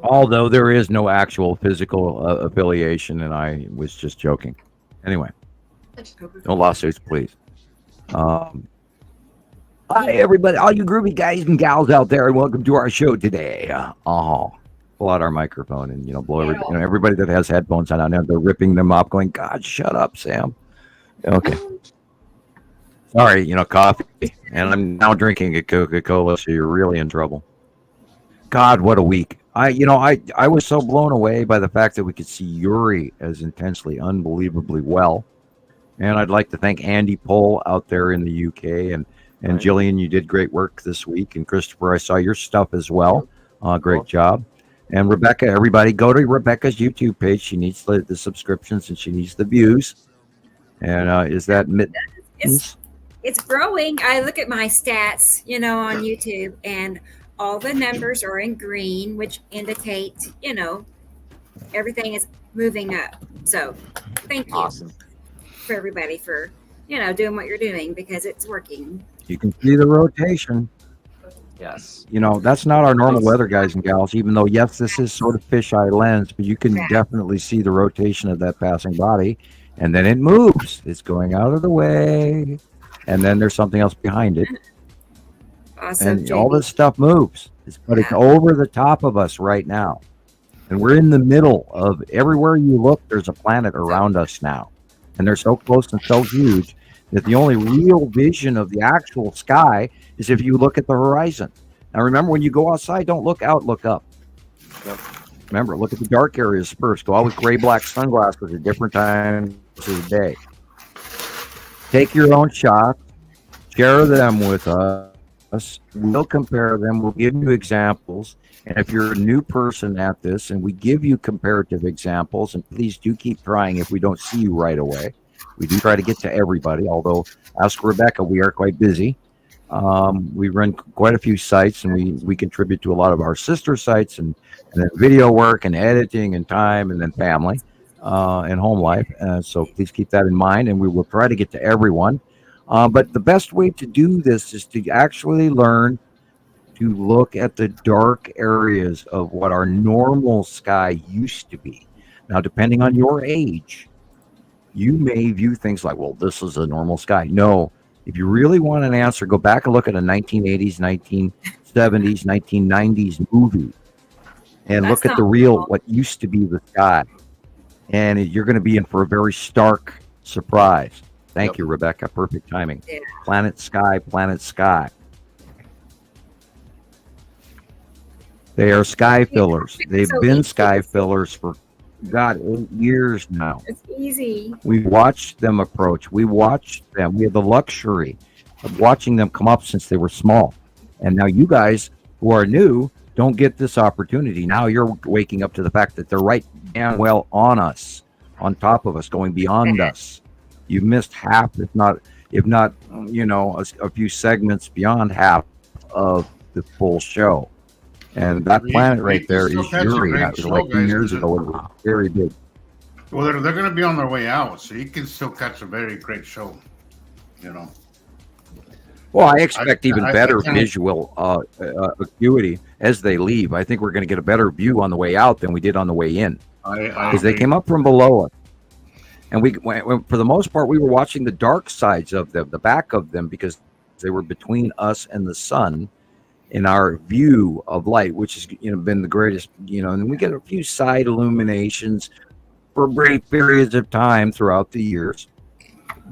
Although there is no actual physical affiliation, and I was just joking. Anyway, no lawsuits, please. Hi, everybody, all you groovy guys and gals out there, and welcome to our show today. Pull out our microphone and blow everybody that has headphones on now. They're ripping them off, going, "God, shut up, Sam." Okay, sorry, coffee, and I'm now drinking a Coca-Cola, so you're really in trouble. God, what a week! I was so blown away by the fact that we could see Yuri as intensely, unbelievably well, and I'd like to thank Andy Pohl out there in the UK and Gillian, you did great work this week. And Christoper, I saw your stuff as well. Great job. And Rebecca, everybody go to Rebecca's YouTube page. She needs the subscriptions and she needs the views. And is that It's growing. I look at my stats, on YouTube, and all the numbers are in green, which indicate, everything is moving up. So thank you for everybody for, doing what you're doing, because it's working. You can see the rotation. Yes. That's not our normal weather, guys and gals, even though, yes, this is sort of fisheye lens, but you can definitely see the rotation of that passing body. And then it moves. It's going out of the way. And then there's something else behind it. Awesome, and all this stuff moves. But it's over the top of us right now. And we're in the middle of everywhere you look, there's a planet around us now. And they're so close and so huge that the only real vision of the actual sky is if you look at the horizon. Now, remember, when you go outside, don't look out, look up. Yep. Remember, look at the dark areas first. Go out with gray-black sunglasses at different times of the day. Take your own shots. Share them with us. We'll compare them. We'll give you examples. And if you're a new person at this and we give you comparative examples, and please do keep trying if we don't see you right away. We do try to get to everybody, although, ask Rebecca, we are quite busy. We run quite a few sites, and we contribute to a lot of our sister sites, and then video work and editing and time, and then family and home life. So please keep that in mind, and we will try to get to everyone. But the best way to do this is to actually learn to look at the dark areas of what our normal sky used to be. Now, depending on your age, you may view things like, well, this is a normal sky. No, if you really want an answer, go back and look at a 1980s, 1970s, 1990s movie and look at the real, what used to be the sky. And you're going to be in for a very stark surprise. Thank you, Rebecca. Perfect timing. Yeah. Planet sky, planet sky. They are sky fillers. They've been sky fillers for, God, 8 years now. It's easy. We watched them approach. We watched them. We had the luxury of watching them come up since they were small. And now you guys who are new don't get this opportunity. Now you're waking up to the fact that they're right damn well on us, on top of us, going beyond us. You missed half, if not, a few segments beyond half of the full show. And that planet right there is Yuri. That was like 2 years ago. It was very big. Well, they're going to be on their way out, so you can still catch a very great show. Well, I expect even better visual acuity as they leave. I think we're going to get a better view on the way out than we did on the way in, because they came up from below us. And we, for the most part, we were watching the dark sides of them, the back of them, because they were between us and the sun in our view of light, which has been the greatest. And we get a few side illuminations for brief periods of time throughout the years.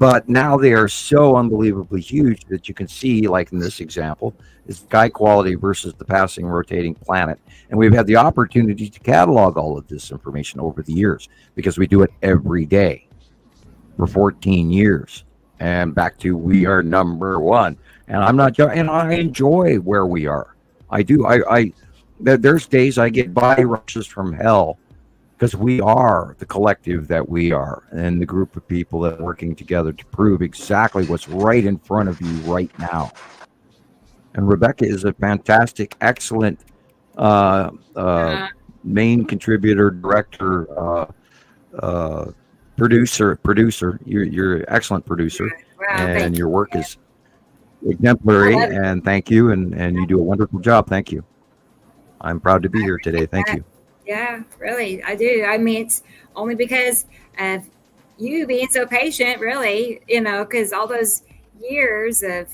But now they are so unbelievably huge that you can see, like in this example, is sky quality versus the passing rotating planet. And we've had the opportunity to catalog all of this information over the years because we do it every day for 14 years. And back to we are number one. And I'm not, and I enjoy where we are. I do. There's days I get body rushes from hell because we are the collective that we are, and the group of people that are working together to prove exactly what's right in front of you right now. And Rebecca is a fantastic, excellent main contributor, director, producer. You're an excellent producer, and your work is exemplary. And thank you, and you do a wonderful job. Thank you. I'm proud to be here today. Thank you. Yeah, really, I do. I mean, it's only because of you being so patient, really, because all those years of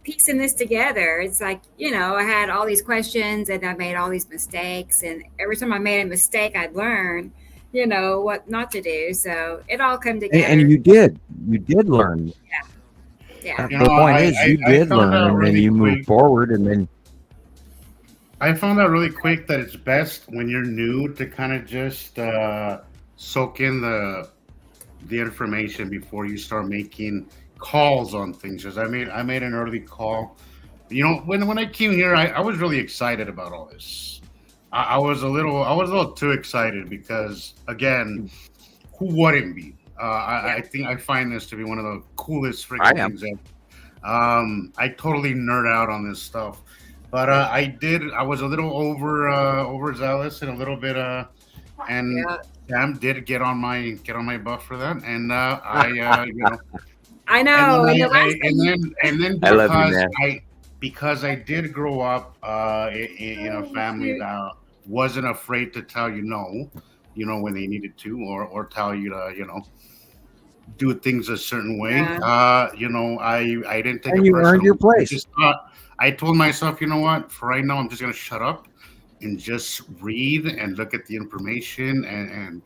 piecing this together. It's like, I had all these questions and I made all these mistakes. And every time I made a mistake, I'd learn, what not to do. So it all come together. And you did learn. Yeah. The point is, you did learn, and then you moved forward, and then. I found out really quick that it's best when you're new to kind of just soak in the information before you start making calls on things. Because I made an early call. When I came here, I was really excited about all this. I was a little too excited because, again, who wouldn't be? I think I find this to be one of the coolest freaking things ever. I totally nerd out on this stuff. But I was a little overzealous and a little bit Sam did get on my butt for that, and I know. And then I love you, man. because I did grow up in a family that wasn't afraid to tell you no, when they needed to, or tell you to do things a certain way. I didn't take and it you personal. earned your place. I told myself, you know what? For right now, I'm just gonna shut up and just read and look at the information and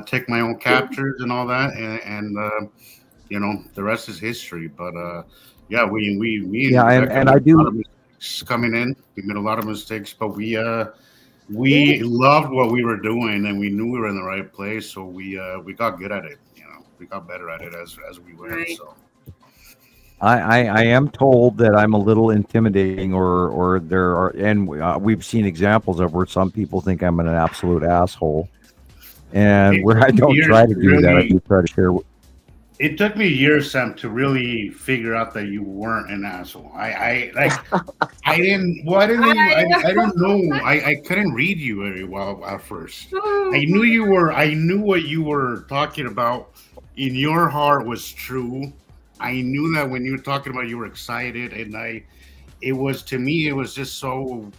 take my own captures and all that, and the rest is history. But and I do. Coming in, we made a lot of mistakes, but we loved what we were doing, and we knew we were in the right place, so we got good at it. We got better at it as we went. Right. So. I am told that I'm a little intimidating, or there are, and we've seen examples of where some people think I'm an absolute asshole, and where I don't try to do that, I do try to share. It took me years, Sam, to really figure out that you weren't an asshole. I didn't know. I couldn't read you very well at first. I knew what you were talking about in your heart was true. I knew that when you were talking about, you were excited, and it was just so,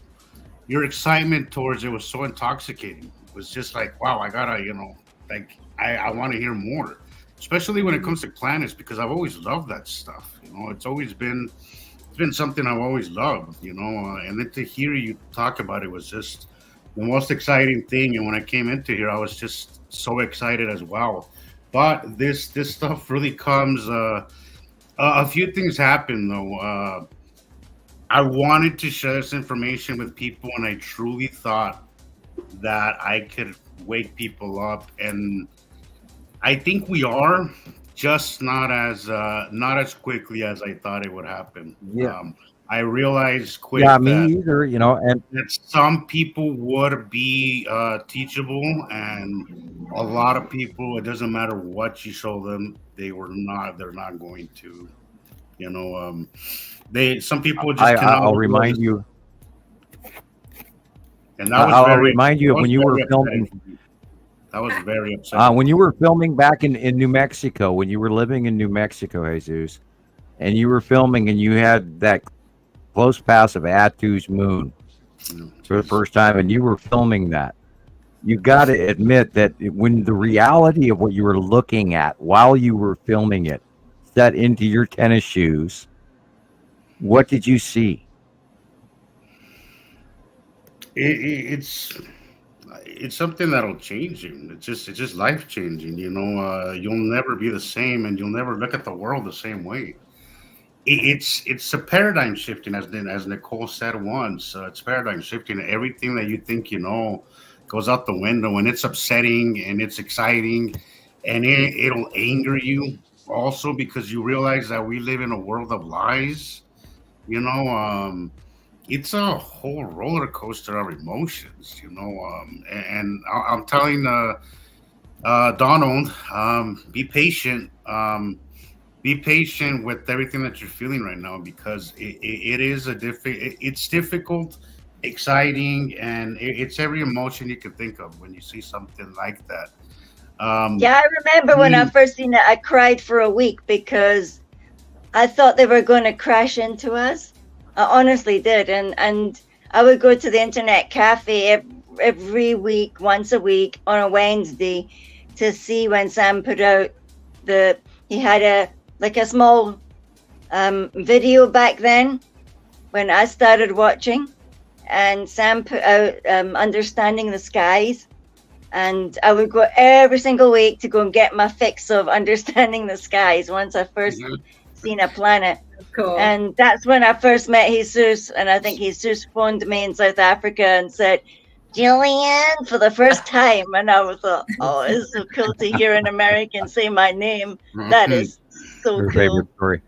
your excitement towards it was so intoxicating. It was just like, wow, I gotta, I want to hear more, especially when it comes to planets, because I've always loved that stuff. It's been something I've always loved, and then to hear you talk about it was just the most exciting thing. And when I came into here, I was just so excited as well. But this stuff really comes. A few things happened though. I wanted to share this information with people, and I truly thought that I could wake people up, and I think we are, just not as quickly as I thought it would happen. Yeah. I realized quick. Yeah, me either. And that some people would be teachable, and a lot of people, it doesn't matter what you show them, they're not going to. Some people just. I'll remind you. And that was I'll remind you of when you were filming. That was very upsetting. When you were filming back in New Mexico, when you were living in New Mexico, Jesus, and you were filming, and you had that close pass of Attu's moon for the first time, and you were filming that. You got to admit that when the reality of what you were looking at while you were filming it set into your tennis shoes, what did you see? It's something that'll change you. It's just life changing. You'll never be the same, and you'll never look at the world the same way. It's a paradigm shifting, as Nicole said once. It's paradigm shifting. Everything that you think goes out the window, and it's upsetting, and it's exciting, and it'll anger you also, because you realize that we live in a world of lies. It's a whole roller coaster of emotions, and I'm telling Donald, be patient. Be patient with everything that you're feeling right now, because it's difficult, exciting, and it's every emotion you can think of when you see something like that. I remember when I first seen it, I cried for a week because I thought they were going to crash into us. I honestly did, and I would go to the internet cafe every week, once a week on a Wednesday, to see when Sam put out he had a small video back then when I started watching, and Sam put out Understanding the Skies, and I would go every single week to go and get my fix of Understanding the Skies once I first seen a planet. Cool. And that's when I first met Jesus, and I think Jesus phoned me in South Africa and said, Gillian, for the first time. And I was like, oh, it's so cool to hear an American say my name. That is so Your cool. favorite story.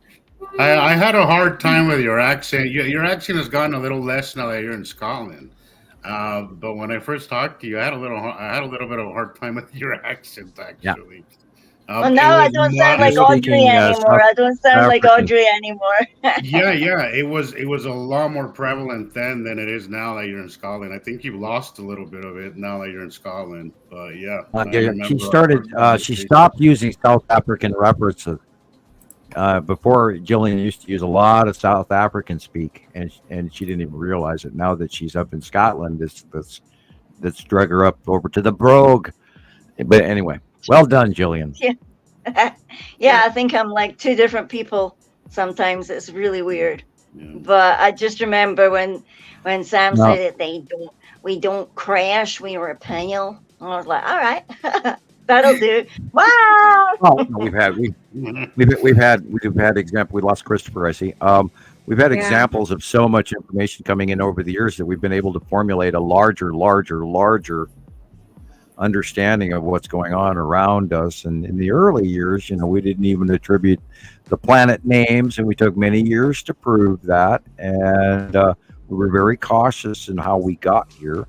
I had a hard time with your accent. Your accent has gotten a little less now that you're in Scotland. But when I first talked to you, I had a little bit of a hard time with your accent, actually. Well, now I don't sound like Audrey anymore. I don't sound like Audrey anymore. yeah. It was a lot more prevalent then than it is now that you're in Scotland. I think you've lost a little bit of it now that you're in Scotland. But yeah, she stopped using South African references. Before, Gillian used to use a lot of South African speak, and she didn't even realize it. Now that she's up in Scotland, that's drug her up over to the brogue. But anyway, well done, Gillian. Yeah, I think I'm like two different people. Sometimes it's really weird. Yeah. But I just remember when Sam said that we don't crash, we repel. I was like, all right. That'll do. Wow. Oh, we've had example. We lost Christoper, I see. We've had examples of so much information coming in over the years that we've been able to formulate a larger understanding of what's going on around us. And in the early years, we didn't even attribute the planet names, and we took many years to prove that. And we were very cautious in how we got here.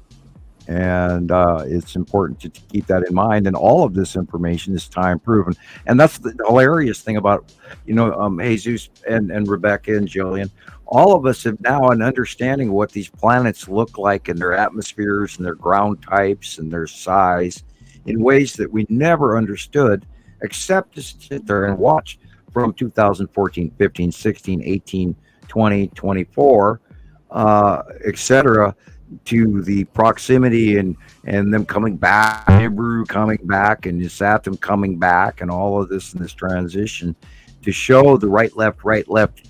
And it's important to keep that in mind. And all of this information is time proven. And that's the hilarious thing about, Jesus and Rebecca and Gillian. All of us have now an understanding of what these planets look like and their atmospheres and their ground types and their size in ways that we never understood, except to sit there and watch from 2014, 15, 16, 18, 20, 24, etc., to the proximity and them coming back, Nibiru coming back, and Saturn coming back, and all of this in this transition to show the right left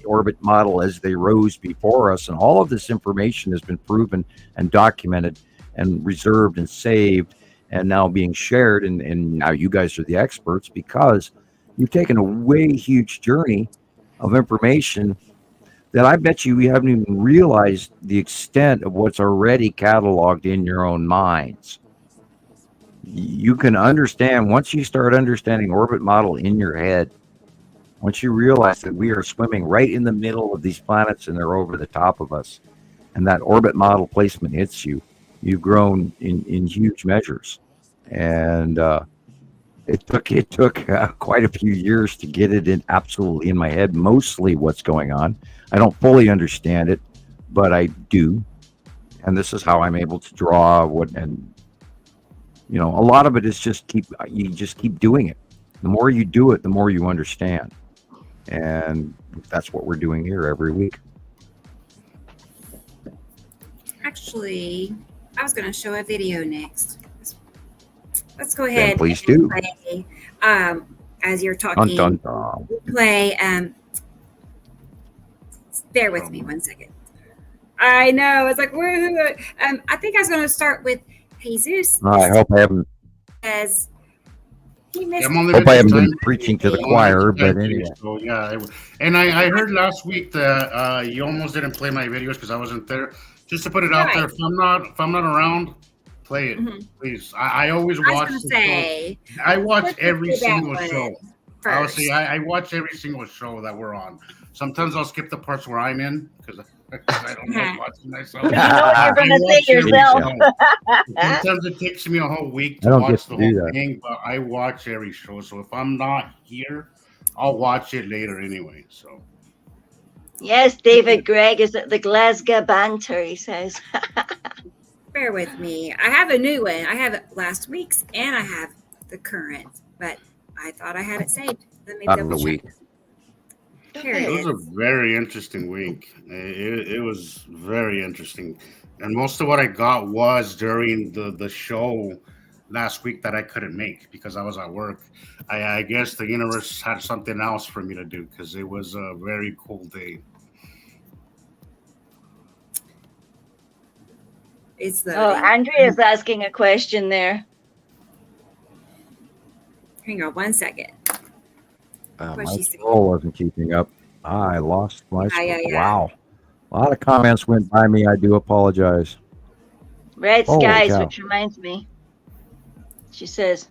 orbit model as they rose before us. And all of this information has been proven and documented and reserved and saved and now being shared. And now you guys are the experts because you've taken a way huge journey of information that I bet you haven't even realized the extent of what's already cataloged in your own minds. You can understand, once you start understanding orbit model in your head, once you realize that we are swimming right in the middle of these planets and they're over the top of us, and that orbit model placement hits you, you've grown in huge measures. And it took quite a few years to get it absolutely in my head, mostly what's going on. I don't fully understand it, but I do. And this is how I'm able to draw a lot of it is you just keep doing it. The more you do it, the more you understand. And that's what we're doing here every week. Actually, I was going to show a video next. Let's go ahead. Then please do. Play, as you're talking, dun, dun, dun. Play. Bear with me 1 second. I know. It's like, I think I was going to start with Jesus. I hope I haven't. As he missed. Hope I haven't been preaching to the choir, but anyway. So, yeah, and I heard last week that you almost didn't play my videos because I wasn't there. Just to put it out there, if I'm not around, play it, please. I always watch. I watch every single show. I watch every single show that we're on. Sometimes I'll skip the parts where I'm in because I don't like watching myself. You know what you're going to say yourself. Sometimes it takes me a whole week to watch the whole thing, but I watch every show. So if I'm not here, I'll watch it later anyway. So. Yes, David Gregg is at the Glasgow Banter, he says. Bear with me. I have a new one. I have last week's and I have the current, but I thought I had it saved. Let me double check. It was a very interesting week. It was very interesting. And most of what I got was during the show last week that I couldn't make because I was at work. I guess the universe had something else for me to do because it was a very cool day. It's Oh, loading. Andrea's asking a question there. Hang on 1 second. My What's she saying? scroll wasn't keeping up. I lost my scroll. yeah. Wow. A lot of comments went by me. I do apologize. Red Holy skies, cow. which reminds me. She says,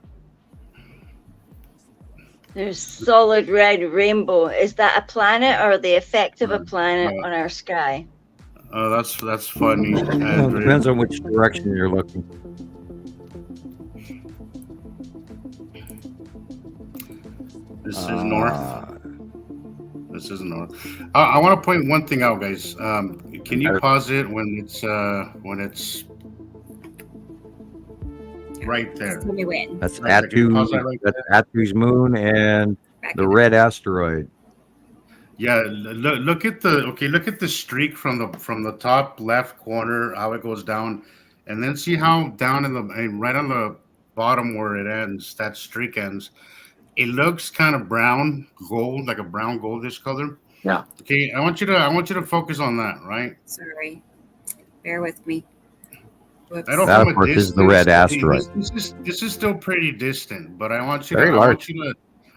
there's solid red rainbow. Is that a planet or the effect of a planet on our sky? Oh, that's funny. Well, it Andrea. depends on which direction you're looking. This is north. This is north. I want to point one thing out, guys. Can you pause it when it's right there? Tell me when. That's Right, I can pause Atu. that right That's Atu's moon and Back the in red asteroid. Yeah, look at the streak from the top left corner, how it goes down, and then see how down right on the bottom where it ends, that streak ends. It looks kind of brown gold, like a brown goldish color. Yeah. Okay, I want you to focus on that, right? Sorry. Bear with me. Whoops. I don't That, from of a course, is the distance, red asteroid. This is still pretty distant, but I want you Very large.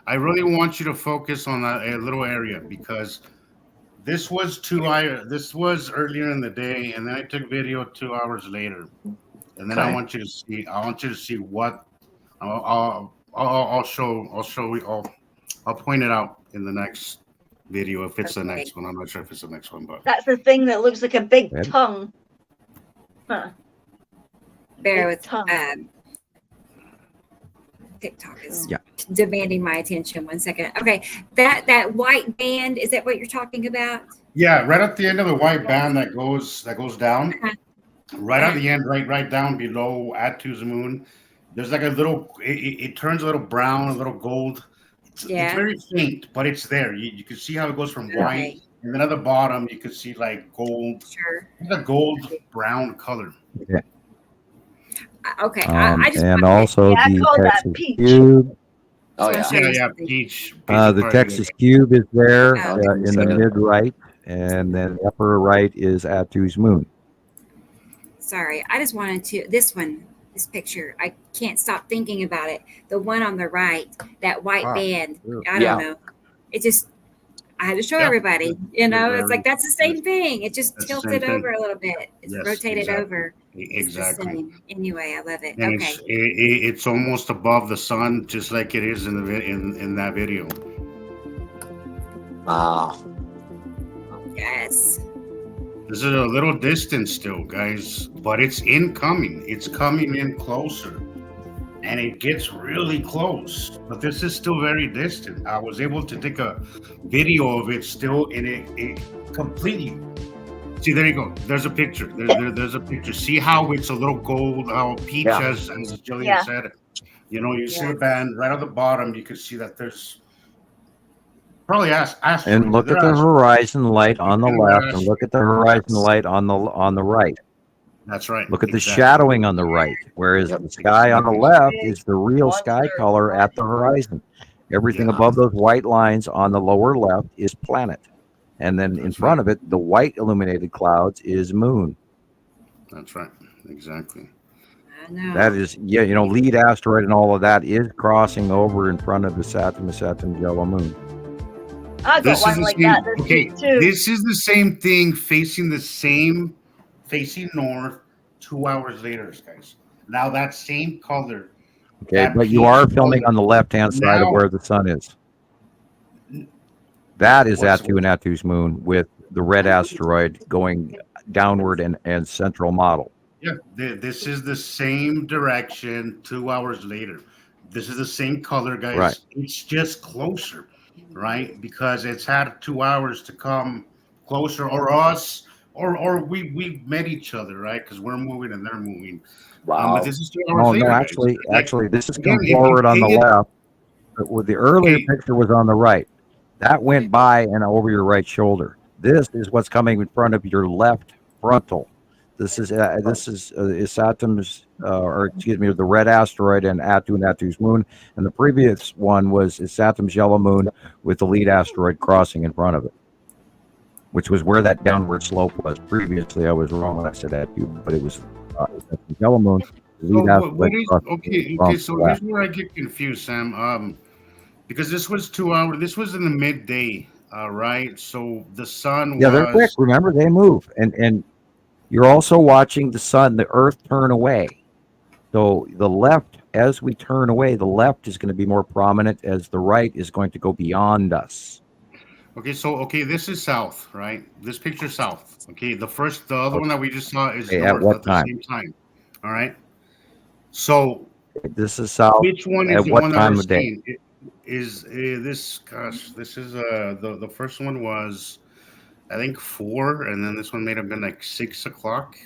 I really want you to focus on that little area because this was earlier in the day, and then I took video 2 hours later, and then Okay. I want you to see what I'll point it out in the next video if it's the Okay. next one. I'm not sure if it's the next one, but That's the thing that looks like a big Red? tongue. Huh. Bear Big with tongue. TikTok is Yeah. demanding my attention. 1 second. Okay, that white band, is that what you're talking about? yeah, right at the end of the white band that goes down, Uh-huh. right at the end, right down below Atu's moon. There's like a little. It turns a little brown, a little gold. It's very faint, but it's there. You can see how it goes from white, Okay. and then at the bottom you can see like gold, Sure. like a gold brown color. Okay. I just And wanted to- also Yeah, I the call that Texas peach. cube. Oh I'll yeah. show you Yeah, something. peach. The Texas cube is there Oh. in the mid right, and then the upper right is Atu's moon. Sorry, I just wanted to. This picture, I can't stop thinking about it. The one on the right, that white Wow. band. Sure. I Yeah. don't know. It just, I had to show Yeah. everybody. It's like that's the same thing. It just That's the tilted same thing. over a little bit. It's Yes, rotated exactly. over. It's the Exactly. same. Anyway, I love it. And Okay. it's almost above the sun, just like it is in that video. Wow. Yes. This is a little distance still, guys, but it's incoming. It's coming in closer, and it gets really close. But this is still very distant. I was able to take a video of it still, and it completely. See, there you go. There's a picture. There's a picture. See how it's a little gold, how peach, Yeah. as Gillian Yeah. said. You see Yeah. the band right on the bottom. You can see that there's probably asteroids. And look at the horizon light on the left, and look at the horizon light on the right. That's right. Look at the Exactly. shadowing on the right, whereas the sky on the left is the real sky color at the horizon. Everything Yeah. above those white lines on the lower left is planet. And then in That's front of it, the white illuminated clouds is moon. That's right. Exactly. I know. That is, lead asteroid and all of that is crossing over in front of the Saturn yellow moon. I got This is one the like same. that this Okay, week too. this is the same thing facing north. 2 hours later, guys. Now that same color. Okay, that but you peach are filming color. on the left-hand side of Now- where the sun is. That is What's- Atu and Atu's moon with the red asteroid going downward and central model. Yeah, this is the same direction 2 hours later. This is the same color, guys. Right. It's just closer, right? Because it's had 2 hours to come closer, or us, or we met each other, right? Because we're moving and they're moving. Wow. But this is 2 hours Oh, later. no, guys. actually, this is again, going if you forward on the take it- left. But with the earlier Okay. picture was on the right. That went by and over your right shoulder. This is what's coming in front of your left frontal. This is Saturn's, or excuse me, the red asteroid and Atu's moon, and the previous one was Saturn's yellow moon with the lead asteroid crossing in front of it, which was where that downward slope was. Previously, I was wrong when I said Atu, but it was yellow moon. So so here's where I get confused, Sam. Because this was 2 hours. This was in the midday, right? So the sun was. Yeah, they're quick. Remember, they move, and you're also watching the sun, the Earth turn away. So the left, as we turn away, the left is going to be more prominent, as the right is going to go beyond us. Okay, so this is south, right? This picture's south. Okay, the other one that we just saw is north at what at time? The same time. All right. So this is south. Which one is at the what one time that of day? Is this? Gosh, this is the first one was, I think 4, and then this one may have been like 6 o'clock,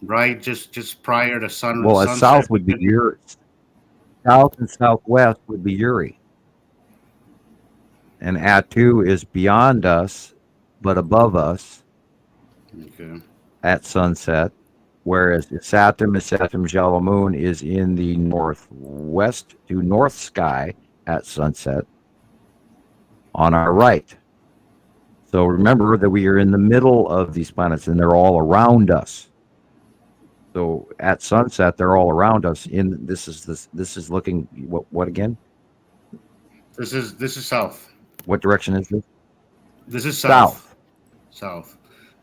right? Just prior to sun. Well, sunset. south would be Uri. South and southwest would be Uri. And Atu is beyond us, but above us at sunset. Whereas Saturn's yellow moon is in the northwest to north sky at sunset on our right. So remember that we are in the middle of these planets, and they're all around us. So at sunset, they're all around us. This is looking what again? This is south. What direction is this? This is south.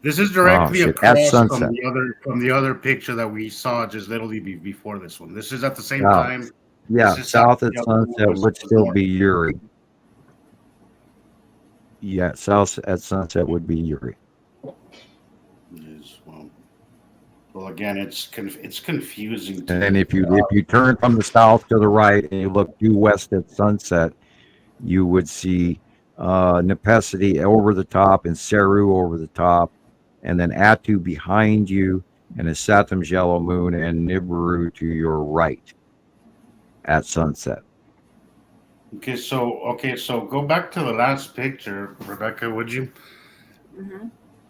This is directly across from the other picture that we saw just literally before this one. This is at the same time. Yeah, south at sunset would still be Uri. Yeah, south at sunset would be Uri. Well, again, it's confusing. And then if you turn from the south to the right and you look due west at sunset, you would see Nepesity over the top and Seru over the top, and then Atu behind you, and a Saturn's yellow moon and Nibiru to your right at sunset. Okay, so go back to the last picture, Rebecca, would you? Mm-hmm.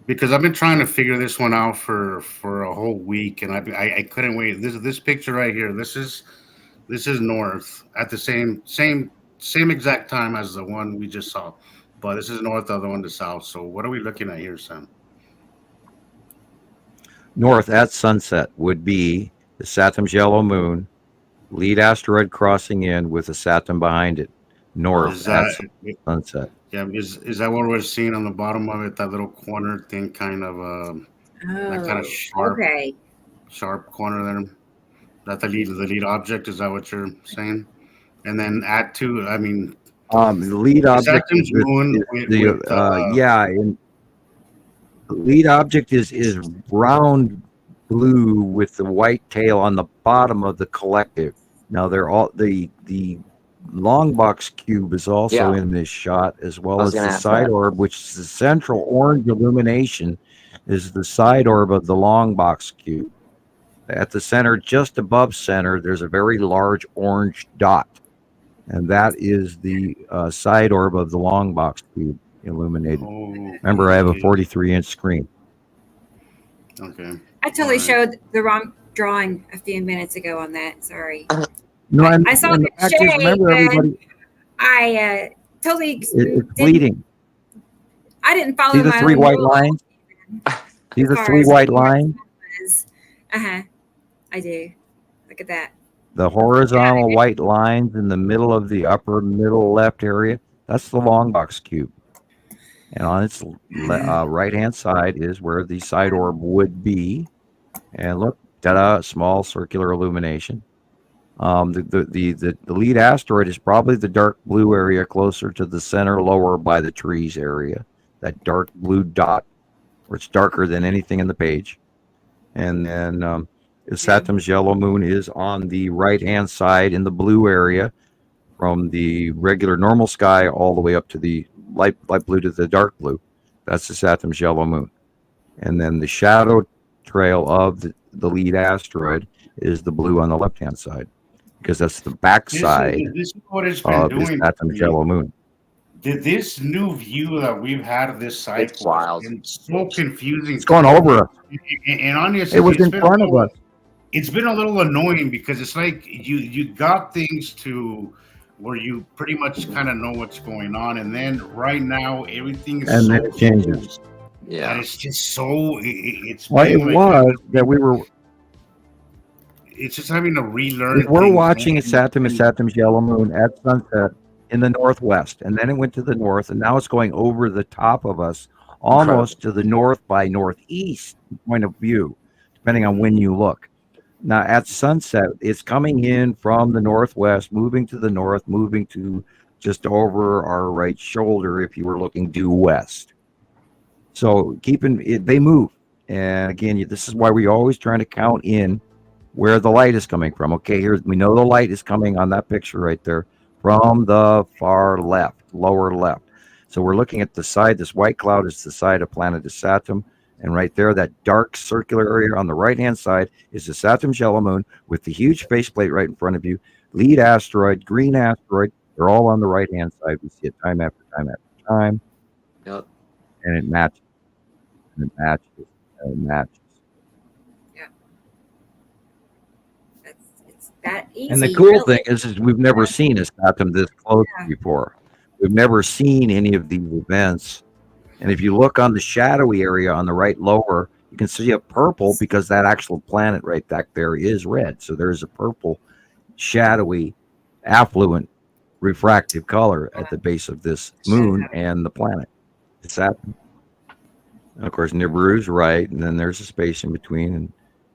Because I've been trying to figure this one out for a whole week, and I couldn't wait. This picture right here. This is north at the same exact time as the one we just saw, but this is north, the other one to south. So what are we looking at here, Sam? North at sunset would be the Saturn's yellow moon, lead asteroid crossing in with the Saturn behind it. North at sunset. Yeah, is that what we're seeing on the bottom of it? That little corner thing, kind of that kind of sharp corner there. That the lead object. Is that what you're saying? And then Atu, I mean, the lead object is the lead object is brown blue with the white tail on the bottom of the collective. Now they're all the long box cube is also in this shot, as well as the side orb, which is the central orange illumination, is the side orb of the long box cube. At the center, just above center, there's a very large orange dot, and that is the side orb of the long box cube illuminated. Remember, I have a 43-inch screen. Okay. I totally showed the wrong drawing a few minutes ago on that. Sorry. No, I saw the shade. Remember, everybody. I totally. It's bleeding. I didn't follow. See the three white lines? See the three white lines? I do. Look at that. The horizontal white lines in the middle of the upper middle left area. That's the long box cube. And on its right-hand side is where the side orb would be. And look, ta-da, small circular illumination. The lead asteroid is probably the dark blue area closer to the center, lower by the trees area. That dark blue dot, where it's darker than anything in the page. And then Saturn's yellow moon is on the right-hand side in the blue area, from the regular normal sky all the way up to the light blue to the dark blue. That's the Saturn's yellow moon. And then the shadow trail of the lead asteroid is the blue on the left-hand side, because that's the backside of the Saturn's yellow moon. This new view that we've had of this It's cycle has wild. been so confusing. It's going over us. And honestly, It was in front of us. it's been a little annoying because it's like you got things to where you pretty much kind of know what's going on, and then right now everything is And so then it changes. close, and Yeah. it's just so it's Well, it been like was that we were it's just having to relearn. we're things, watching man. Saturn's yellow moon at sunset in the northwest, and then it went to the north, and now it's going over the top of us, almost to the north by northeast point of view, depending on when you look. Now at sunset, it's coming in from the northwest, moving to the north, moving to just over our right shoulder if you were looking due west. So keeping it, they move, and again, this is why we always trying to count in where the light is coming from. Okay, here we know the light is coming on that picture right there from the far left, lower left. So we're looking at the side. This white cloud is the side of planet Saturn, and right there, that dark circular area on the right-hand side is the Saturn's yellow moon with the huge faceplate right in front of you. Lead asteroid, green asteroid. They're all on the right-hand side. We see it time after time after time. Yep. And it matches. And it matches. And it matches. It's that easy. And the cool really. thing is we've never seen a Saturn this close before. We've never seen any of these events. And if you look on the shadowy area on the right lower, you can see a purple because that actual planet right back there is red. So there's a purple, shadowy, affluent, refractive color at the base of this moon and the planet. It's Saturn. And of course, Nibiru's right, and then there's a space in between, and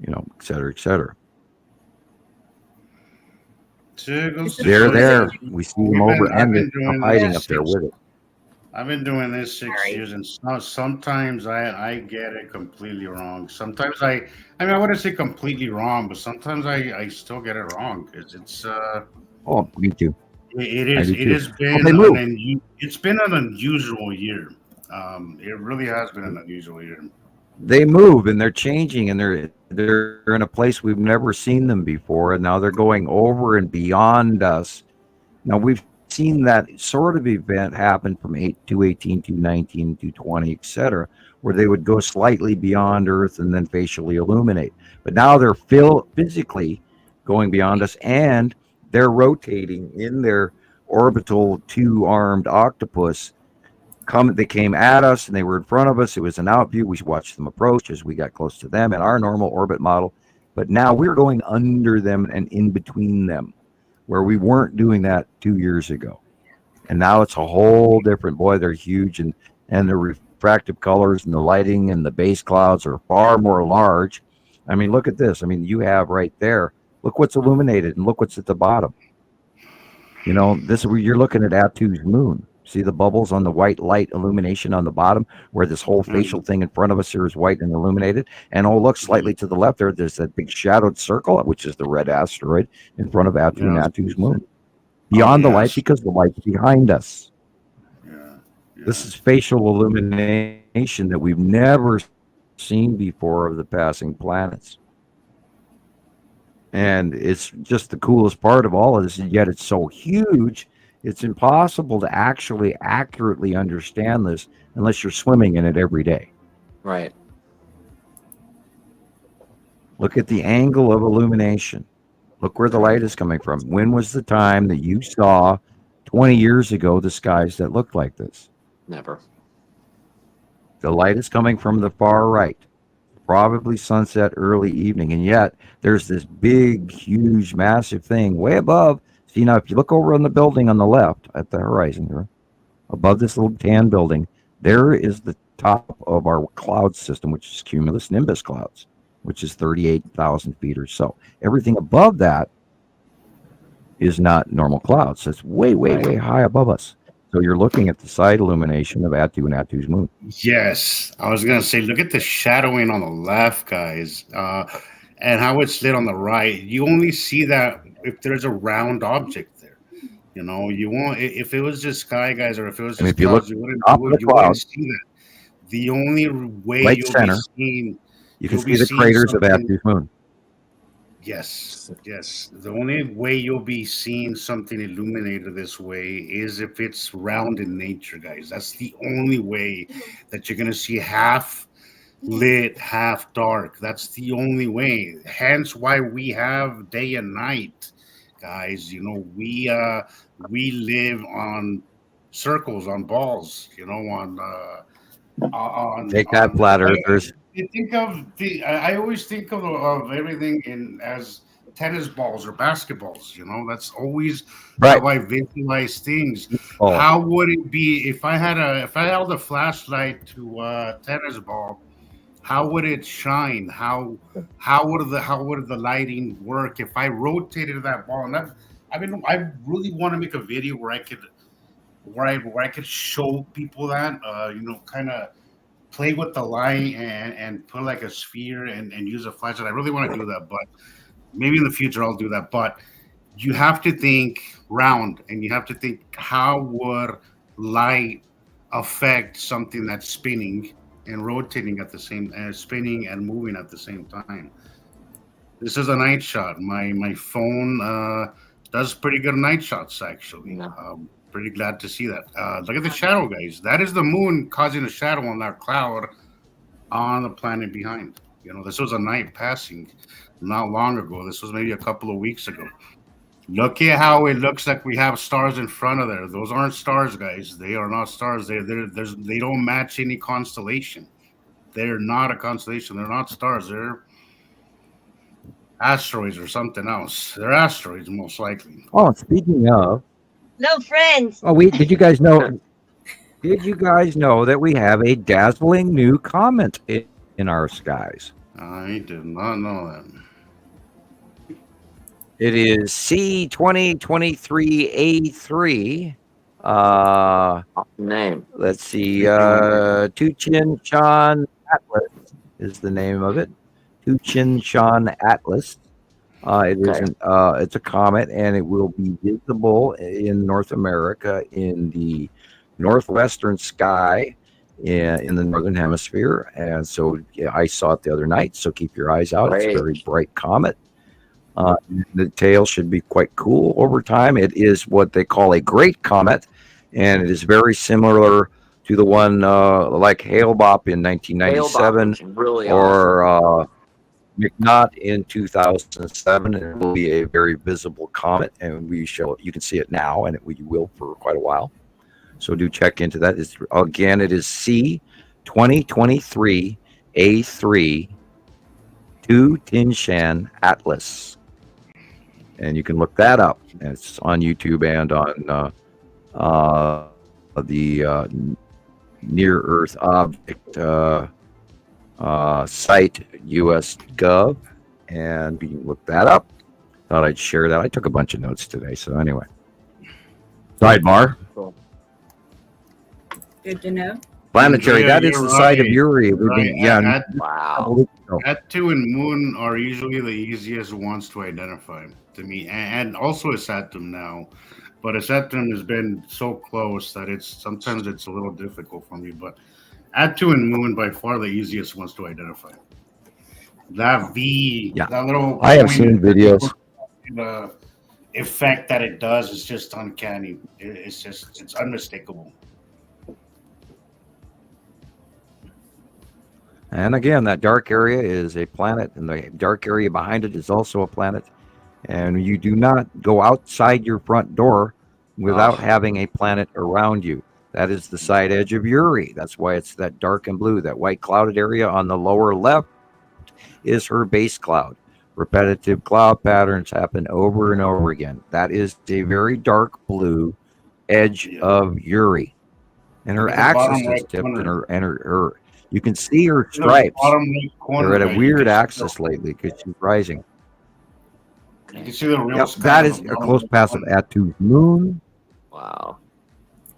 et cetera, et cetera. They're there. We see them over and they're hiding up there with it. I've been doing this 6 years, and sometimes I get it completely wrong. Sometimes I wouldn't say completely wrong, but sometimes I still get it wrong because it's. Oh, me too. It is. It has been. It's been an unusual year. It really has been an unusual year. They move and they're changing, and they're in a place we've never seen them before, and now they're going over and beyond us. Now we've seen that sort of event happen from 218, 219, 220, etc., where they would go slightly beyond Earth and then facially illuminate. But now they're physically going beyond us, and they're rotating in their orbital two-armed octopus. They came at us and they were in front of us. It was an out view. We watched them approach as we got close to them in our normal orbit model. But now we're going under them and in between them, where we weren't doing that 2 years ago. And now it's a whole different, boy, they're huge, and the refractive colors and the lighting and the base clouds are far more large. I mean, look at this. I mean, you have right there, look what's illuminated and look what's at the bottom. This is where you're looking at Atu's moon. See the bubbles on the white light illumination on the bottom, where this whole facial thing in front of us here is white and illuminated. And look slightly to the left there. There's that big shadowed circle, which is the red asteroid in front of Atu and Atu's moon. Beyond the light, because the light's behind us. This is facial illumination that we've never seen before of the passing planets. And it's just the coolest part of all of this, and yet it's so huge. It's impossible to actually accurately understand this unless you're swimming in it every day. Right. Look at the angle of illumination. Look where the light is coming from. When was the time that you saw 20 years ago the skies that looked like this? Never. The light is coming from the far right, probably sunset, early evening, and yet there's this big, huge, massive thing way above. See, now if you look over on the building on the left at the horizon here, above this little tan building, there is the top of our cloud system, which is cumulus nimbus clouds, which is 38,000 feet or so. Everything above that is not normal clouds. It's way, way, way high above us. So you're looking at the side illumination of Atu and Atu's moon. Yes, I was going to say, look at the shadowing on the left, guys, and how it's lit on the right. You only see that if there's a round object there. You won't, if it was just sky, guys, or if it was just clouds, you wouldn't see that. The only way right you'll center, be seeing, you can see the craters of Atu's moon. Yes, yes. The only way you'll be seeing something illuminated this way is if it's round in nature, guys. That's the only way that you're gonna see half lit, half dark. That's the only way. Hence why we have day and night, guys. You know, we live on circles, on balls, you know, Take that, on flat earthers. you think of I always think of everything in as tennis balls or basketballs. You know, that's always Right. how I visualize things. Oh, How would it be if I held a flashlight to a tennis ball? How would it shine? How would the lighting work if I rotated that ball? And I really want to make a video where I could show people that you know, kind of play with the light and put like a sphere and use a flashlight. I really want to do that, but maybe in the future I'll do that. But you have to think round, and you have to think, how would light affect something that's spinning and rotating at the same, spinning and moving at the same time? This is a night shot. My phone does pretty good night shots, actually. Pretty glad to see that. Look at the shadow, guys. That is the moon causing a shadow on that cloud on the planet behind. You know, this was a night passing not long ago. This was maybe a couple of weeks ago. Look at how it looks like we have stars in front of there. Those aren't stars, guys. They are not stars. They don't match any constellation. They're not a constellation. They're not stars. They're asteroids or something else. They're asteroids, most likely. oh, speaking of, No friends. oh, did you guys know? Did you guys know that we have a dazzling new comet in our skies? I did not know that. It is C2023A3. Name. Let's see. Tuchin Shan Atlas is the name of it. Tuchin Shan Atlas. It's a comet, and it will be visible in North America in the northwestern sky in the northern hemisphere. And so I saw it the other night. So keep your eyes out. It's a very bright comet. The tail should be quite cool over time. It is what they call a great comet, and it is very similar to the one like Hale-Bopp in 1997 really or awesome. McNaught in 2007, and it will be a very visible comet, and you can see it now, and you will for quite a while. So do check into that. It is C2023A3 Tuchin Atlas, and you can look that up. And it's on YouTube and on the Near Earth Object site, US Gov, and you can look that up. Thought I'd share that. I took a bunch of notes today, so anyway. Sidebar. Good to know. Planetary. Yeah, that is you're the site of right. Uri. Right. Wow. Atu and Moon are usually the easiest ones to identify to me, and also a Saturn now. But a Saturn has been so close that sometimes it's a little difficult for me. But Atu and Moon by far the easiest ones to identify. That that little. I have seen videos. The effect that it does is just uncanny. It's unmistakable. And again, that dark area is a planet, and the dark area behind it is also a planet. And you do not go outside your front door without having a planet around you. That is the side edge of Uri. That's why it's that dark and blue. That white clouded area on the lower left is her base cloud. Repetitive cloud patterns happen over and over again. That is a very dark blue edge of Uri. And her axis is tipped, and her you can see her stripes. They're at a weird axis lately because she's rising. You can see the real that is a close pass of Atu's moon. Wow.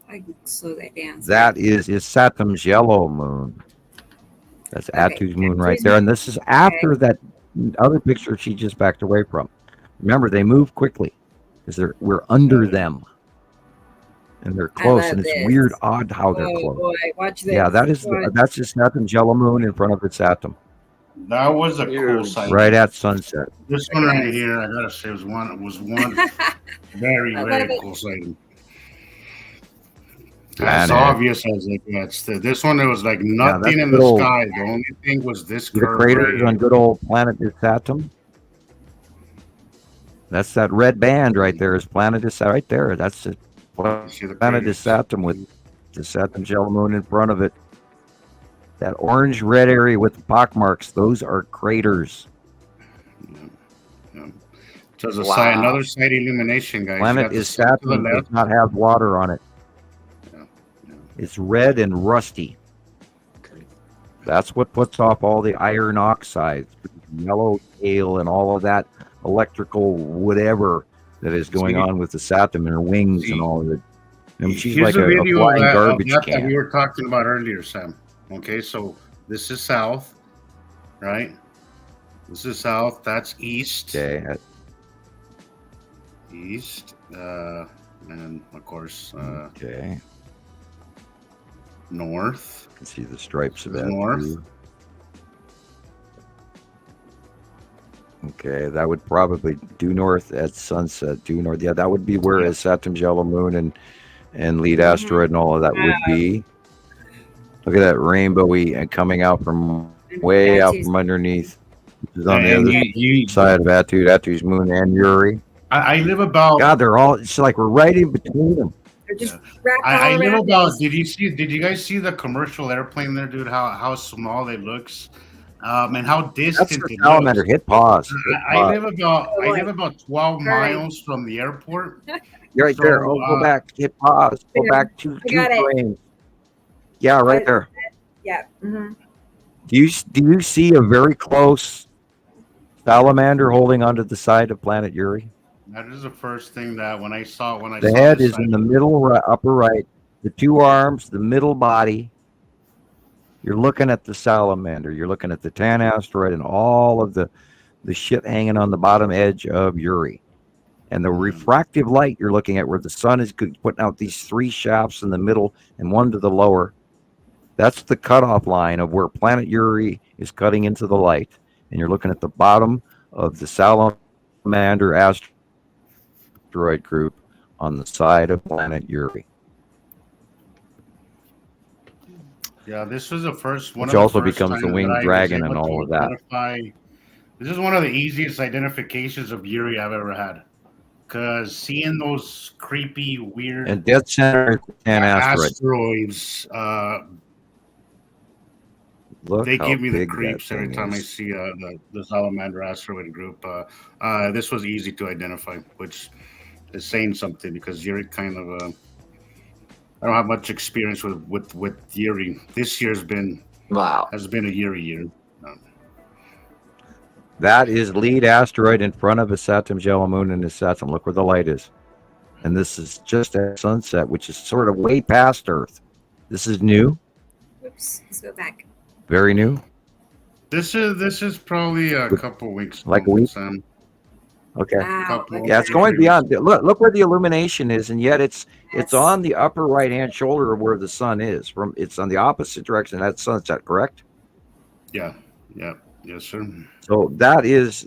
I can slow that down. That is Saturn's yellow moon. That's Atu's moon right there. And this is after that other picture she just backed away from. Remember, they move quickly because we're under them. And they're close, and it's weird, odd how they're close. Boy, watch this. Yeah, that's just Saturn's yellow moon in front of its atom. That was a cool Huge. sighting. right at sunset. This one right here, I gotta say, was one very I love very it. cool sighting. Planet. As obvious as it gets. This one, there was like Yeah, nothing that's in the good old- sky. The only thing was this The curve craters right on here. good old planet Saturn. That's that red band right there. Is planet is right there. That's it. You see the Planet craters? is Saturn with the Saturn yellow moon in front of it. That orange red area with the pock marks, those are craters. So there's Wow. another side illumination, guys. You Planet got the is sun to the Saturn, left. does not have water on it. Yeah. It's red and rusty. That's what puts off all the iron oxides, yellow tail, and all of that electrical whatever that is going See- on with the Saturn and her wings see, and all of it. I mean, she's Here's like a a video flying of garbage that can. we were talking about earlier, Sam. Okay, so this is south, right? This is south. That's east. Okay, East, and of course okay. north. You can see the stripes of that. North. too. Okay, that would probably due north at sunset. Due north, yeah, that would be where Yeah. Saturn's yellow moon and lead asteroid and all of that would be. Look at that rainbowy and coming out from way out from underneath. This is on the And other you- side of Atu's moon and Uri. I live about. God, they're all. It's like we're right in between them. They're just Yeah. wrapped I all live around about. us. Did you guys see the commercial airplane there, dude? How small it looks, and how distant That's the it salamander. looks. Hit pause. Hit I pause. live about 12 Hurry. miles from the airport. You're right so, there. Oh, go back. Hit pause. Go Yeah, back two I got it. frames. Yeah, right there. Yeah. Mm-hmm. Do you see a very close salamander holding onto the side of planet Uri? That is the first thing that when I saw The head is in the middle upper right, the two arms, the middle body. You're looking at the salamander. You're looking at the tan asteroid and all of the shit hanging on the bottom edge of Uri. And the refractive light you're looking at where the sun is putting out these three shafts in the middle and one to the lower. That's the cutoff line of where planet Uri is cutting into the light. And you're looking at the bottom of the salamander asteroid group on the side of planet Uri. Yeah, this was the first one. Which of the also first becomes the times winged that I was dragon able and all to of that. identify- This is one of the easiest identifications of Yuri I've ever had, because seeing those creepy, weird And dead center is the tan asteroid. asteroids, Look they how give me the big that creeps every thing time I is. see the salamander asteroid group. This was easy to identify, which is saying something because Yuri kind of. I don't have much experience with Yuri. This year's Wow. has been a Yuri year. That is lead asteroid in front of a Saturn's yellow moon and the Saturn. Look where the light is. And this is just at sunset, which is sort of way past Earth. This is new, Oops. Let's go back. very new. This is probably a couple weeks. Like a week? Sam. Okay. Wow. Couple- Yeah, it's going beyond. Look where the illumination is, and yet it's Yes. on the upper right hand shoulder of where the sun is. It's on the opposite direction. That's sunset, correct? Yeah. Yes, sir. So that is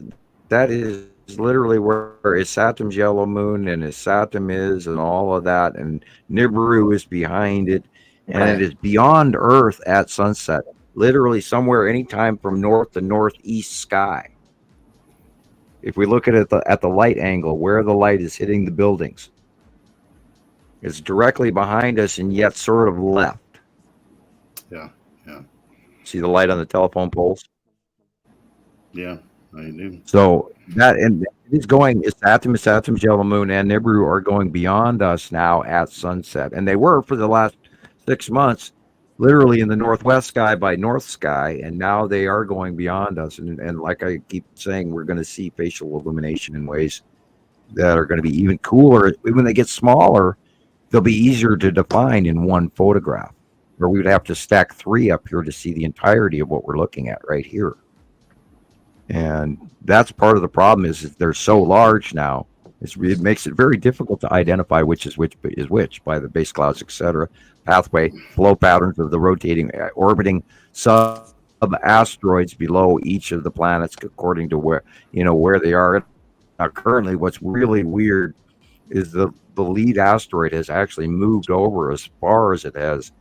literally where his Saturn's yellow moon and his Saturn is, and all of that, and Nibiru is behind it, and it is beyond Earth at sunset. Literally somewhere, anytime from north to northeast sky. If we look at it at the light angle, where the light is hitting the buildings, it's directly behind us, and yet sort of left. Yeah. See the light on the telephone poles? Yeah, I do. So that and it is going. Saturn's yellow moon and Nibiru are going beyond us now at sunset, and they were for the last 6 months, literally in the northwest sky by north sky, and now they are going beyond us. And like I keep saying, we're going to see facial illumination in ways that are going to be even cooler. When they get smaller, they'll be easier to define in one photograph, where we would have to stack 3 up here to see the entirety of what we're looking at right here. And that's part of the problem is they're so large now. It makes it very difficult to identify which is which by the base clouds, etc. Pathway, flow patterns of the rotating, orbiting sun asteroids below each of the planets according to where they are. Now, currently, what's really weird is the lead asteroid has actually moved over as far as it has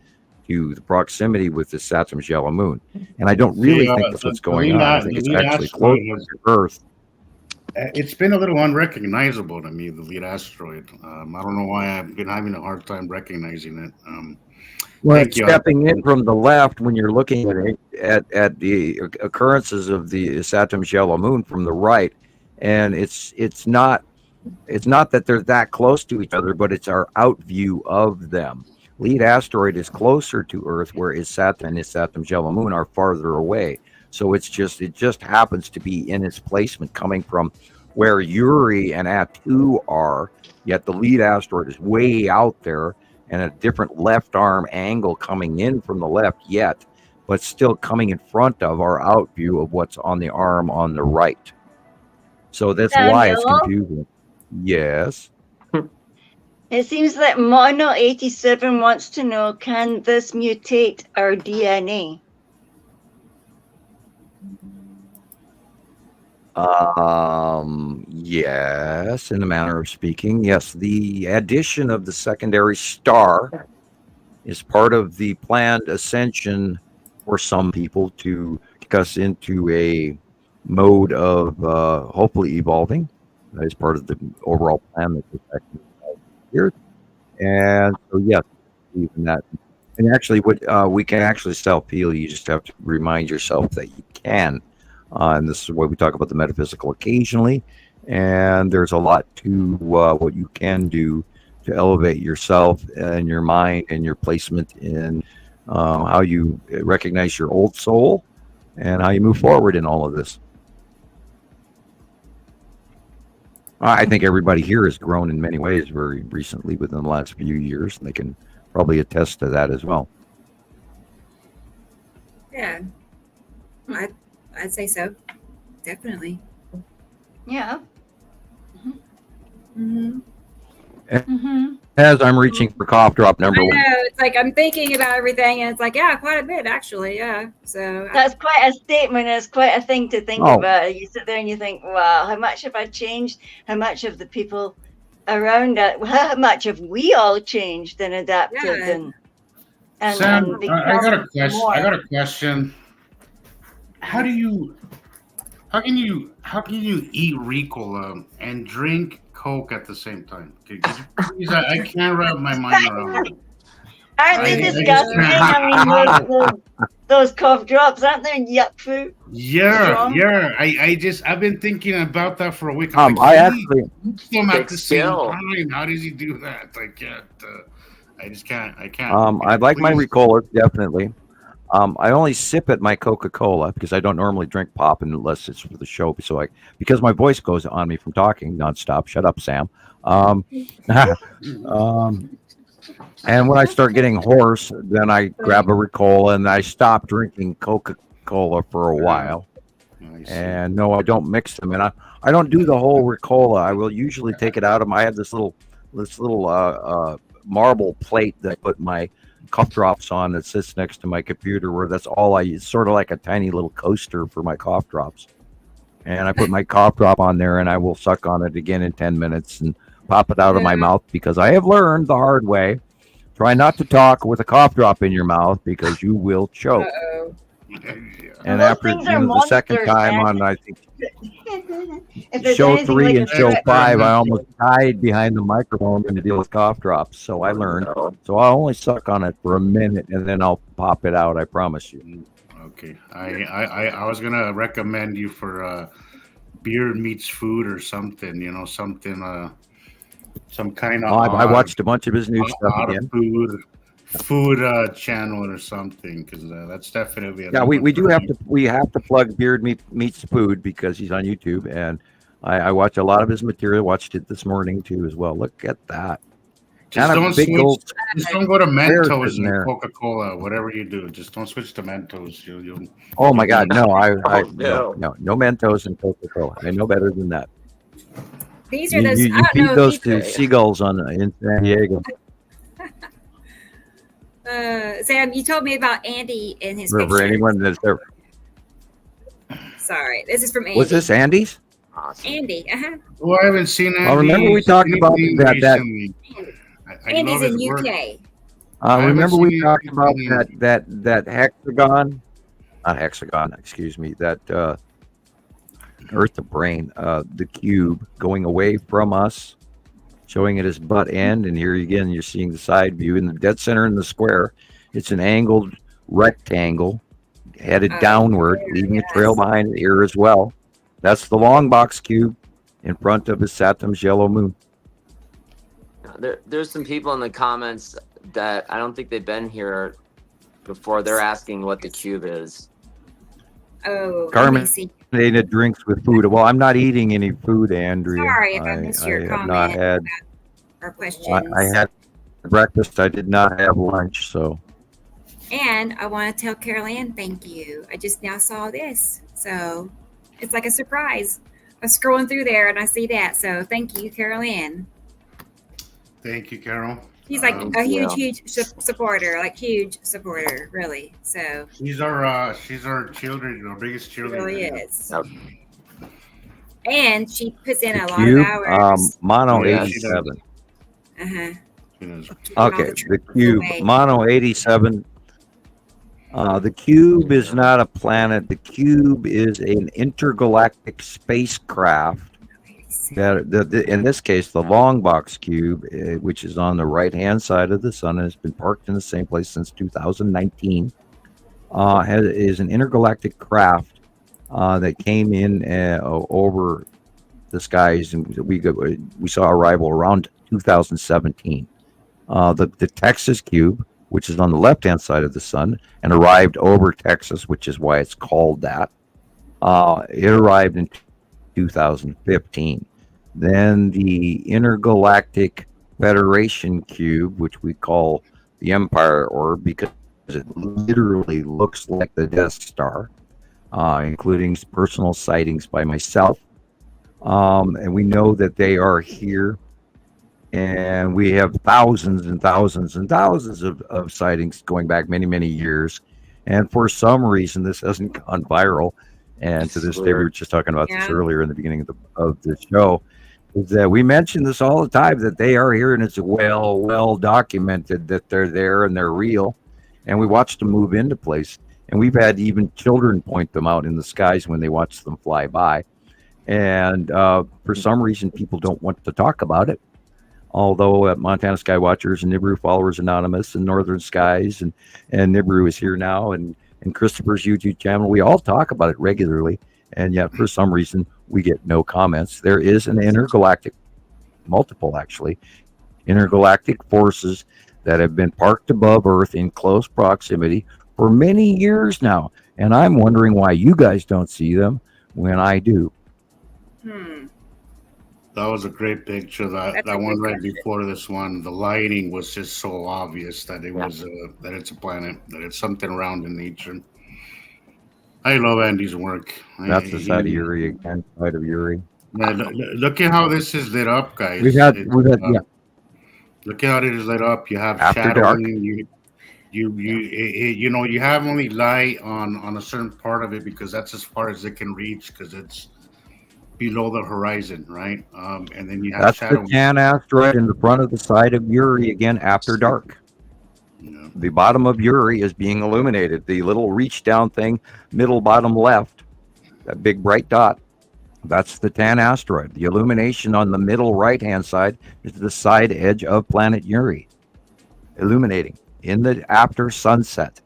to the proximity with the Saturn's yellow moon. And I don't really think that's what's going on. I think it's actually closer to Earth. It's been a little unrecognizable to me, the lead asteroid. I don't know why I've been having a hard time recognizing it. Well, stepping in from the left when you're looking at the occurrences of the Saturn's yellow moon from the right, and it's not that they're that close to each other, but it's our out view of them. Lead asteroid is closer to Earth, whereas Saturn and Saturn's yellow moon are farther away. So it just happens to be in its placement coming from where Uri and Atu are, yet the lead asteroid is way out there and a different left arm angle coming in from the left yet, but still coming in front of our out view of what's on the arm on the right. So that's why it's confusing. Yes. It seems that Mono87 wants to know, can this mutate our DNA? Yes, in a manner of speaking. Yes, the addition of the secondary star is part of the planned ascension for some people to take us into a mode of hopefully evolving. That is part of the overall plan that's affecting here. And so, yes, even that. And actually, what we can actually self-heal. You just have to remind yourself that you can. And this is why we talk about the metaphysical occasionally. And there's a lot to what you can do to elevate yourself and your mind and your placement in how you recognize your old soul and how you move forward in all of this. I think everybody here has grown in many ways very recently within the last few years, and they can probably attest to that as well. Yeah, I'd say so. Definitely. Yeah. Mm-hmm. Mm-hmm. As I'm reaching for cough drop number one. I know, it's like I'm thinking about everything, and it's like, yeah, quite a bit actually. Yeah. So That's quite a statement. It's quite a thing to think about. You sit there and you think, wow, how much have I changed? How much of the people around us, how much have we all changed and adapted? Yeah. And Sam, and I got a question. more. I got a question. How can you eat Ricola and drink Coke at the same time? Could you please, I can't wrap my mind around it. Aren't they disgusting? I mean, those cough drops, aren't they yuck food? Yeah. I've been thinking about that for a week. I actually eat them at the same time. How does he do that? I can't. I just can't. I can't. I'd like my Ricola, definitely. I only sip at my Coca-Cola because I don't normally drink pop unless it's for the show. So because my voice goes on me from talking nonstop. Shut up, Sam. And when I start getting hoarse, then I grab a Ricola and I stop drinking Coca-Cola for a while. And no, I don't mix them. And I don't do the whole Ricola. I will usually take it out of I have this little marble plate that I put my cough drops on that sits next to my computer, where that's all I use, sort of like a tiny little coaster for my cough drops. And I put my cough drop on there and I will suck on it again in 10 minutes and pop it out of my mouth, because I have learned the hard way. Try not to talk with a cough drop in your mouth because you will choke. Uh-oh. And after the second time on, I think show 3 and show 5, I almost died behind the microphone to deal with cough drops. So I learned. So I'll only suck on it for a minute and then I'll pop it out. I promise you. Okay. I was gonna recommend you for beer meets food or something. You know, something. Some kind of. I watched a bunch of his new stuff again. Food channel or something, because that's definitely. We have to plug Beard Meets Food because he's on YouTube, and I watch a lot of his material. Watched it this morning too as well. Look at that. Just don't go to Mentos and Coca-Cola. Whatever you do, just don't switch to Mentos. You'll oh my God, no! No Mentos and Coca-Cola. I know better than that. These are those. You feed those to seagulls in San Diego. Sam, you told me about Andy and his For anyone that's ever. Sorry, this is from Andy. Was this Andy's? Awesome. Andy? Well, I haven't seen Andy. Well, remember we talked about that. Recently. I Andy's love in his work. UK. Remember haven't we seen talked about anything. that hexagon, not hexagon, excuse me, that Earth to brain, the cube going away from us, showing at its butt end, and here again you're seeing the side view in the dead center in the square. It's an angled rectangle headed downward, leaving a trail behind it here as well. That's the long box cube in front of his Saturn's yellow moon. There's some people in the comments that I don't think they've been here before. They're asking what the cube is. Oh, Carbonated drinks with food. Well, I'm not eating any food, Andrea. Sorry if I missed your have comment not had. or questions. I had breakfast. I did not have lunch, so. And I want to tell Carol Ann thank you. I just now saw this, so it's like a surprise. I was scrolling through there and I see that, so thank you, Carol Ann. Thank you, Carol. He's like a huge supporter, like huge supporter, really. So she's our cheerleader, our biggest cheerleader. She really is. And she puts in a lot Cube, of hours. Mono Yeah, 87. Uh-huh. Okay, the cube, Mono 87. The cube is not a planet. The cube is an intergalactic spacecraft. That in this case, the long box cube, which is on the right-hand side of the sun, and has been parked in the same place since 2019, is an intergalactic craft that came in over the skies, and we saw arrival around 2017. The Texas cube, which is on the left-hand side of the sun, and arrived over Texas, which is why it's called that. It arrived in 2015. Then the Intergalactic Federation cube, which we call the Empire Orb because it literally looks like the Death Star, including personal sightings by myself. And we know that they are here. And we have thousands and thousands and thousands of sightings going back many, many years. And for some reason, this hasn't gone viral. And to this day, we were just talking about this earlier in the beginning of the show, is that we mention this all the time, that they are here and it's well documented that they're there and they're real. And we watch them move into place. And we've had even children point them out in the skies when they watch them fly by. And for some reason, people don't want to talk about it. Although at Montana Skywatchers and Nibiru Followers Anonymous and Northern Skies and Nibiru is here now and Christoper's YouTube channel, we all talk about it regularly. And yet, for some reason, we get no comments. There is an multiple intergalactic forces that have been parked above Earth in close proximity for many years now. And I'm wondering why you guys don't see them when I do. That was a great picture. That one right before this one, the lighting was just so obvious that it was that it's a planet, that it's something around in nature. I love Andy's work. That's the side of Uri again, side of Uri. Yeah, look at how this is lit up, guys. We've had Look at how it is lit up. You have After shadowing. You have only light on a certain part of it because that's as far as it can reach because it's below the horizon, right? And then you have shadowing. The tan asteroid in the front of the side of Uri again after dark. Yeah. The bottom of Uri is being illuminated. The little reach down thing, middle bottom left, that big bright dot, that's the tan asteroid. The illumination on the middle right hand side is the side edge of planet Uri, illuminating in the after sunset.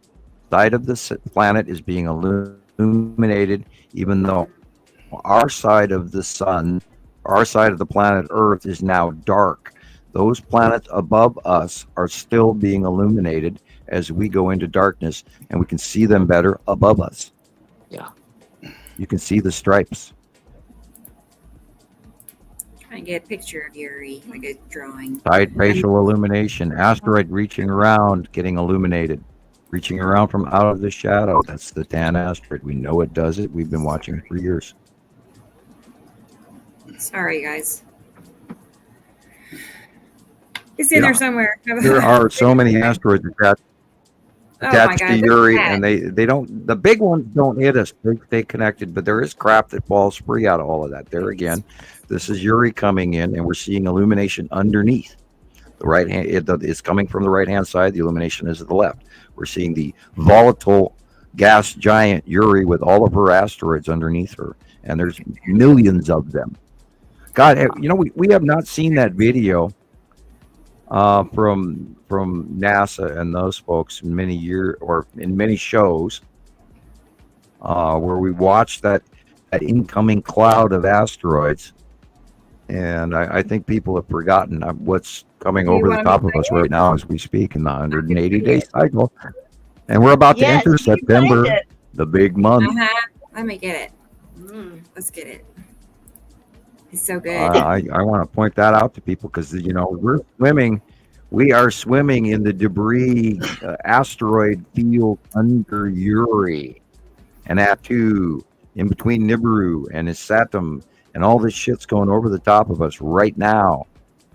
Side of the planet is being illuminated, even though our side of the sun, our side of the planet Earth is now dark. Those planets above us are still being illuminated as we go into darkness, and we can see them better above us. Yeah. You can see the stripes. Trying to get a picture of Uri, like a drawing. Side facial illumination, asteroid reaching around, getting illuminated. Reaching around from out of the shadow. That's the tan asteroid. We know it does it. We've been watching it for years. Sorry, guys. It's in there somewhere. There are so many asteroids. Oh my attached to God, look Uri, at and that. they don't. The big ones don't hit us; they stay connected. But there is crap that falls free out of all of that. There again, this is Uri coming in, and we're seeing illumination underneath. The right hand, it's coming from the right hand side. The illumination is at the left. We're seeing the volatile gas giant Uri with all of her asteroids underneath her, and there's millions of them. God, we have not seen that video from NASA and those folks in many years or in many shows where we watched that incoming cloud of asteroids. And I think people have forgotten what's coming Do you over the want me top to of play us it? right now as we speak in the I can 180-day play it. cycle. And we're about to Yes, enter you find September, it. the big month. Let me get it. Let's get it. It's so good. I want to point that out to people because we're swimming. We are swimming in the debris asteroid field under Uri and Atu, in between Nibiru and Isatum, and all this shit's going over the top of us right now.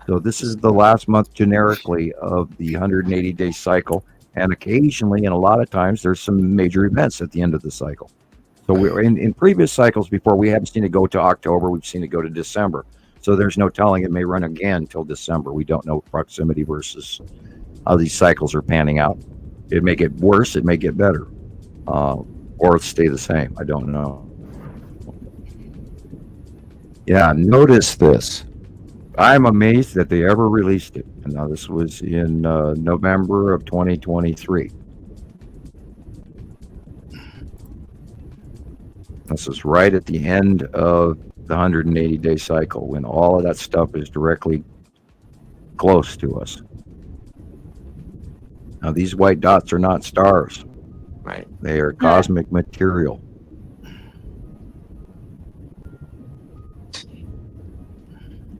So this is the last month generically of the 180-day cycle, and occasionally, and a lot of times, there's some major events at the end of the cycle. So we're in previous cycles before, we haven't seen it go to October. We've seen it go to December. So there's no telling, it may run again till December. We don't know proximity versus how these cycles are panning out. It may get worse. It may get better, or stay the same. I don't know. Yeah, notice this. I'm amazed that they ever released it. And now this was in November of 2023. This is right at the end of the 180-day cycle when all of that stuff is directly close to us. Now, these white dots are not stars. Right. They are cosmic material.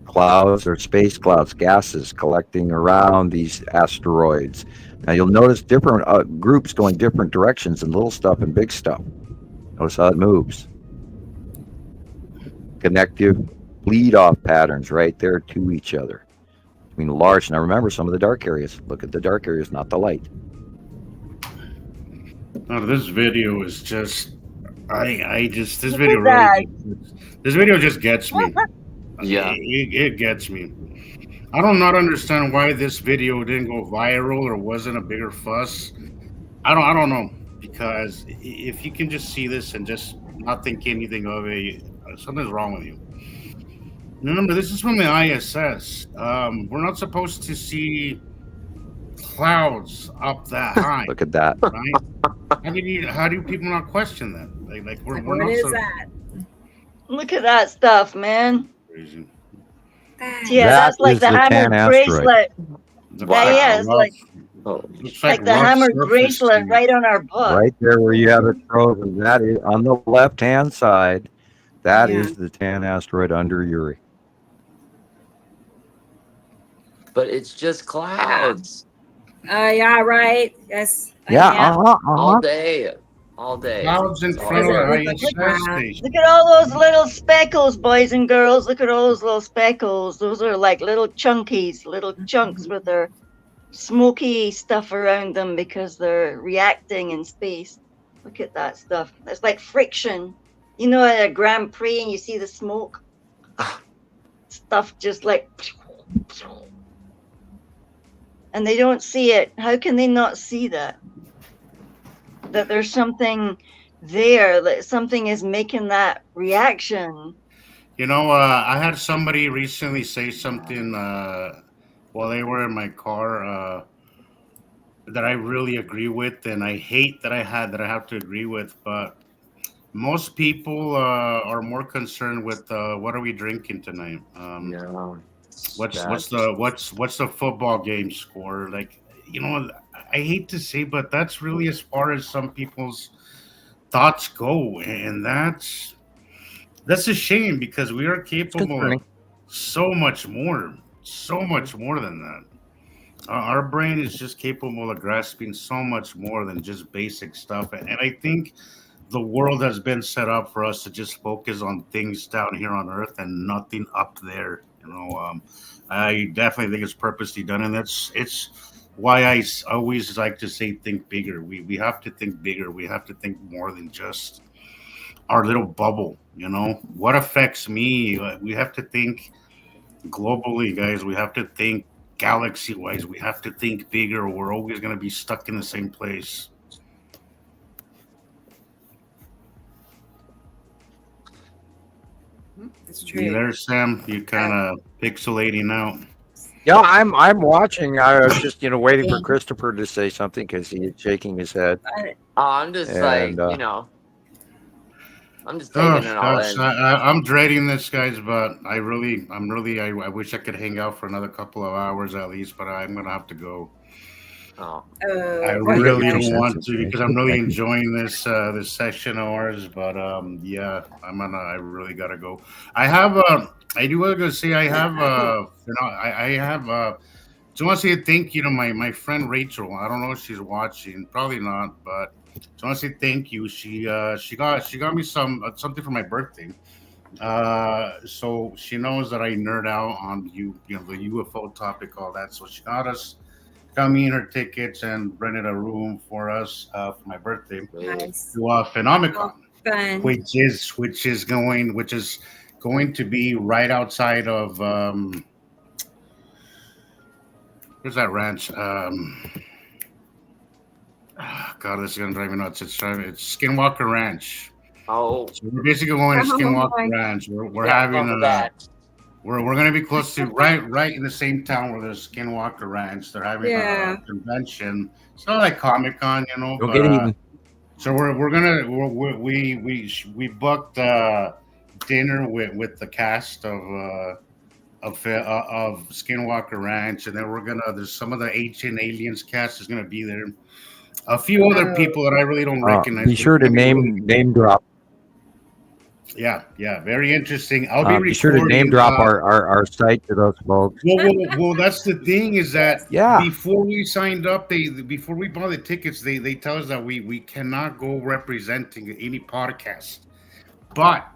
Clouds or space clouds, gases collecting around these asteroids. Now, you'll notice different groups going different directions and little stuff and big stuff. Notice how it moves. Connective bleed-off patterns right there to each other. I mean, large. Now remember some of the dark areas. Look at the dark areas, not the light. No, this video is just. This Look video at that. really. This video just gets me. Yeah. It gets me. I do not understand why this video didn't go viral or wasn't a bigger fuss. I don't know, because if you can just see this and just not think anything of it, something's wrong with you. Remember, this is from the ISS. We're not supposed to see clouds up that high. Look at that. Right? How do people not question that? Like we're What not is so that? Look at that stuff, man. crazy. Yeah, That that's like is the the hammer tan asteroid. bracelet. Yeah, it's like Looks the rough hammer surface bracelet to- right on our butt. Right there where you have it frozen. That is on the left-hand side. That is the tan asteroid under Uri. But it's just clouds Yeah, right. Yes. Yeah, all day. All day. Clouds in It's all front of there. the ISS station. Look at all those little speckles, boys and girls. Look at all those little speckles. Those are like little chunkies, little chunks with their smoky stuff around them because they're reacting in space. Look at that stuff. It's like friction. You know, at a Grand Prix and you see the smoke? Stuff just like... And they don't see it. How can they not see that? That there's something there, that something is making that reaction. You know, I had somebody recently say something while they were in my car that I really agree with, and I hate that I have to agree with. But most people are more concerned with what are we drinking tonight? Yeah. What's the football game score? Like, you know, I hate to say, but that's really as far as some people's thoughts go, and that's a shame because we are capable of so much more than that. Our brain is just capable of grasping so much more than just basic stuff, and I think the world has been set up for us to just focus on things down here on Earth and nothing up there. You know, I definitely think it's purposely done, and it's why always like to say think bigger. We have to think bigger. We have to think more than just our little bubble. What affects me? We have to think globally, guys. We have to think galaxy wise. We have to think bigger, or we're always going to be stuck in the same place. That's You true. there, Sam? You kind of pixelating out. Yeah, I'm watching. I was just waiting for Christopher to say something because he is shaking his head. I'm just And, I'm just taking it all Gosh, in. I'm dreading this, guys, but I wish I could hang out for another couple of hours at least, but I'm gonna have to go. Oh, I Well, you got really your 2 don't want cents to in because I'm really Thank you. enjoying this session of ours. But yeah, I really gotta go. I do want to say I have I have just want to say thank you to my friend Rachel. I don't know if she's watching, probably not, but just want to say thank you. She got me something for my birthday. So she knows that I nerd out on the UFO topic, all that. So she got me and her tickets and rented a room for us for my birthday Nice. to Phenomicon, Fun. which is going to be right outside of where's that ranch? God, this is gonna drive me nuts. It's Skinwalker Ranch. oh, So we're basically going to Oh, Skinwalker my. Ranch. We're yeah, having love that. we're gonna be close to right in the same town where there's Skinwalker Ranch. They're having Yeah. a convention. It's not like Comic Con, Don't but get even. so we booked dinner with the cast of Skinwalker Ranch, and then there's some of the Ancient Aliens cast is gonna be there. A few other people that I really don't recognize. Be sure to name drop. Yeah, very interesting. Be sure to name drop our site to those folks. Well, that's the thing is that Yeah. before we signed up, before we bought the tickets, they tell us that we cannot go representing any podcast, but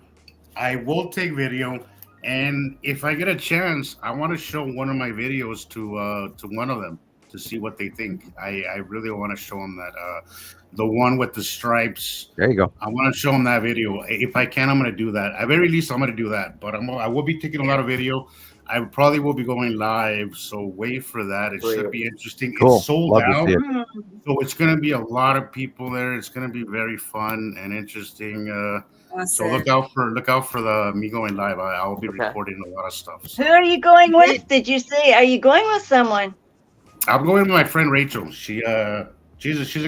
I will take video, and if I get a chance, I want to show one of my videos to one of them to see what they think. I really want to show them that the one with the stripes. There you go. I want to show them that video. If I can, I'm going to do that. At very least, I'm going to do that. But I will be taking a lot of video. I probably will be going live, so wait for that. It should be interesting. Cool. It's sold Love to out, see it. so it's going to be a lot of people there. It's going to be very fun and interesting. So Awesome. look out for the me going live. I will be Okay. recording a lot of stuff. Who are you going with? Did you say? Are you going with someone? I'm going with my friend Rachel. She's a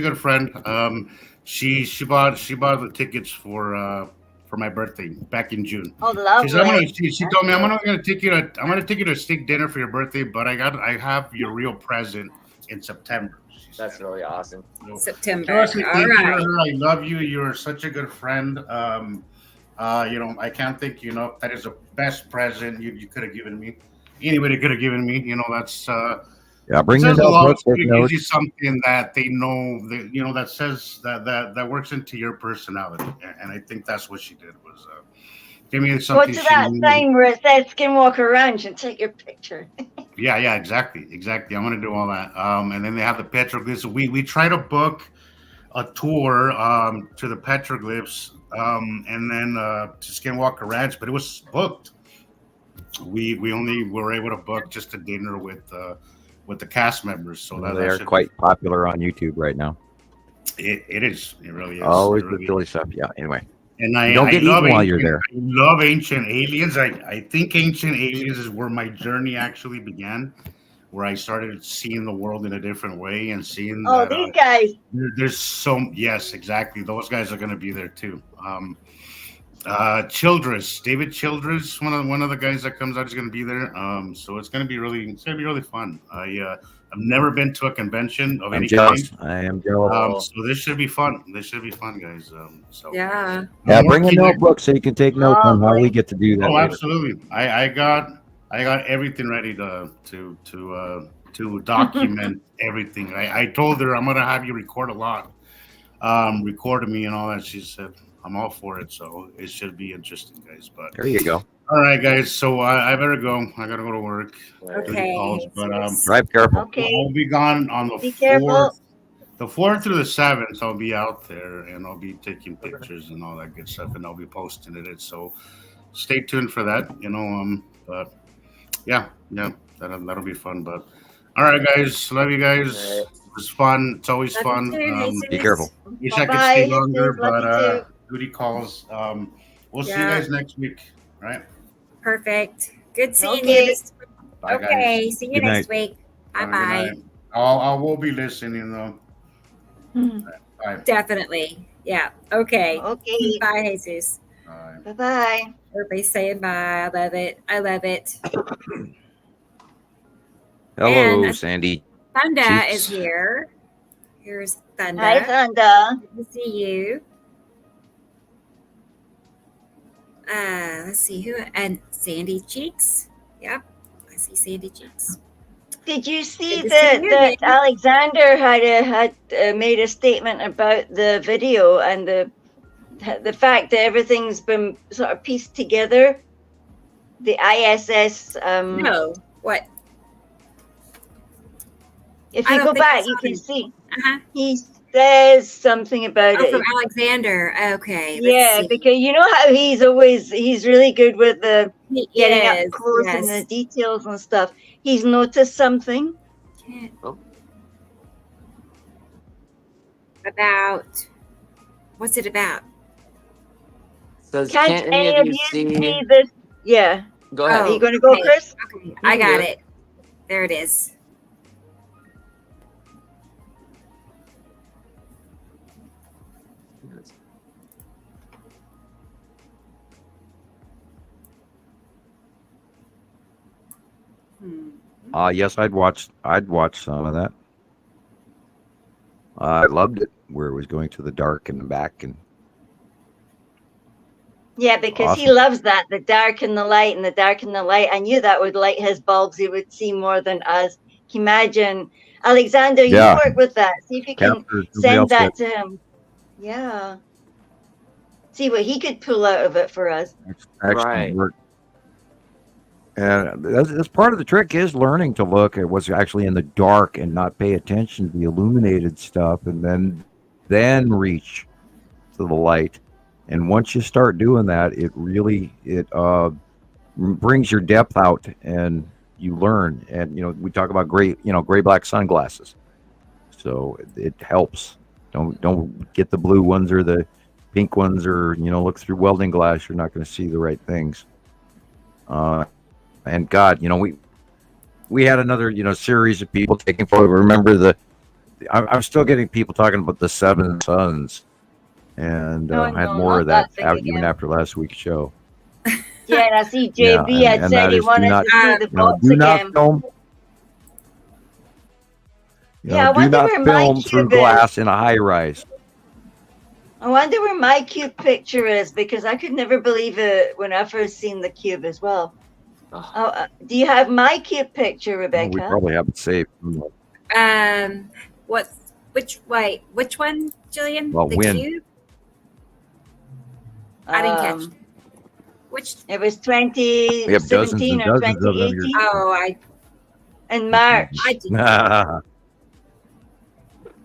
good friend. She bought the tickets for my birthday back in June. Oh, lovely. She told me I'm gonna take you to a steak dinner for your birthday, but I have your real present in September. That's really awesome. September. Seriously, All thank you to right. her. I love you. You're such a good friend. I can't thank you enough. That is the best present you could have given me. Anybody could have given me. That's Yeah, bring it your says a lot. notebooks, take It gives notes. you something that they know that that says that works into your personality, and I think that's what she did was give me Go something. to that sign where it says Skinwalker Ranch and take your picture. Yeah, exactly. I'm gonna do all that. And then they have the petroglyphs. We try to book a tour to the petroglyphs, and then to Skinwalker Ranch, but it was booked. We only were able to book just a dinner with the cast members. So They are quite popular on YouTube right now. It is. It really is. Always It the really silly is. stuff. Yeah. Anyway, And don't get love eaten while you're there. I love Ancient Aliens. I think Ancient Aliens is where my journey actually began, where I started seeing the world in a different way and seeing Oh, that these guys. yes, exactly. Those guys are going to be there too. Childress, David Childress, one of the guys that comes out is going to be there. So it's going to be really fun. I've never been to a convention of I'm any jealous. kind. I am jealous. So this should be fun. Guys. Yeah. Yeah, I'm bring a working- notebook so you can take notes on how we get to do that. Oh, later. absolutely. I got everything ready to document everything. I told her I'm gonna have you record a lot, recorded me and all that. She said I'm all for it, so it should be interesting, guys. But There you go. All right, guys. So I better go. I gotta go to work. Okay. Calls, but Drive careful. Okay. I'll be gone on the Be careful. 4th. The 4th through the 7th, I'll be out there and I'll be taking pictures and all that good stuff, and I'll be posting it. So stay tuned for that. But yeah, that'll be fun. But all right, guys, love you guys. It was fun. It's always Love fun. you too, Be careful. Wish I could Bye-bye, stay Jesus. longer, Love you but duty calls. We'll see you Yeah. guys next week. All right. Perfect. Good seeing Okay. you. Bye, Okay. guys. See you Good next night. week. Bye Have a good bye. night. I will be listening though. Mhm. Bye. Definitely. Yeah. Okay. Okay. Bye, Jesus. Bye. Bye-bye. Everybody's saying bye. I love it. I love it. Hello, And- Sandy. Thunda Cheeks. is here. Here's Thunda. Hi, Thunda. Good to see you. Let's see who and Sandy Cheeks. Yep, I see Sandy Cheeks. Did you see Good to see you that again. Alexander had made a statement about the video and the fact that everything's been sort of pieced together? The ISS. No, what? If I you don't go think I back, saw you can it. see Uh-huh. he says something about Oh, it. from Alexander. Okay. let's Yeah, see. because you know how he's really good with the He getting is, up close and yes. the details and stuff. He's noticed something. Can't- Oh. About what's it about? Says, Can't can't any of you see? see this? Yeah. Go Are ahead. you going to go, okay. Chris? Okay, I You got do it. There it is. Yes, I'd watch some of that. I loved it where it was going to the dark and the back, and Yeah, because he Awesome. loves that, the dark and the light and the dark and the light. I knew that would light his bulbs. He would see more than us. Imagine, Alexander, Yeah. you work with that. See if you can capture somebody send else that to him. Yeah. See what he could pull out of it for us. excellent Right. work. And that's part of the trick is learning to look at what's actually in the dark and not pay attention to the illuminated stuff, and then reach to the light. And once you start doing that, it really brings your depth out, and you learn. And we talk about gray black sunglasses, so it helps. Don't get the blue ones or the pink ones, or look through welding glass. You're not going to see the right things. And God, we had another series of people taking photos. Remember I'm still getting people talking about the seven suns, and Oh, I had no, more not of that that thing out even again. after last week's show. Yeah, and I see Yeah, JB had and said that he is, do wanted not- to see the box do not again. film. Yeah, I Do wonder not where my film through cube is. glass in a high rise. I wonder where my cube picture is, because I could never believe it when I first seen the cube as well. Oh. Do you have my cube picture, We Rebecca? probably have it saved. Which one, Jillian? Well, the when? cube? I didn't catch. Um, Which? It was We have dozens 2017 and or dozens of them here. 2018 Oh, I in March.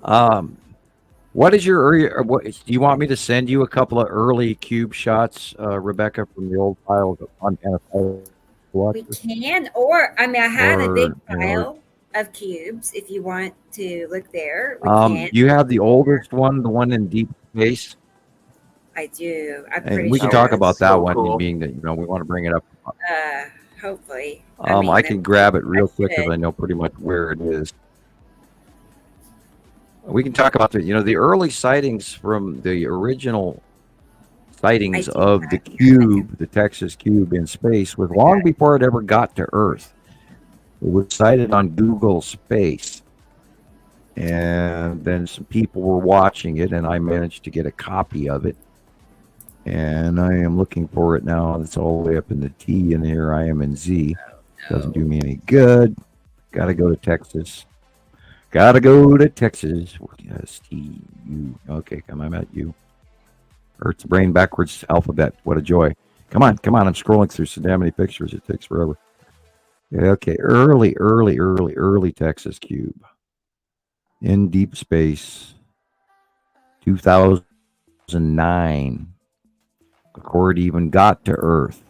did. What is your early? What do you want me to send you a couple of early cube shots, Rebecca, from the old files on NFL? We can, or I have a big Or- pile of cubes. If you want to look there, we can. You have the oldest one, the one in deep space, I do. I'm and pretty we sure. can talk about it's that so one, cool. being that we want to bring it up. Hopefully. I can grab it real quick because should. I know pretty much where it is. We can talk about the early sightings from the original sightings I do of the have it. cube, the Texas cube in space, was long before it ever got to Earth. It was sighted on Google Space, and then some people were watching it, and I managed to get a copy of it. And I am looking for it now. It's all the way up in the T, and here I am in Z. Doesn't do me any good. Got to go to Texas. Gotta go to Texas. S-T-U. Okay, come on, at you. Earth's brain backwards alphabet. What a joy. Come on. I'm scrolling through so damn many pictures. It takes forever. Yeah, okay, early Texas cube in deep space, 2009, before it even got to Earth.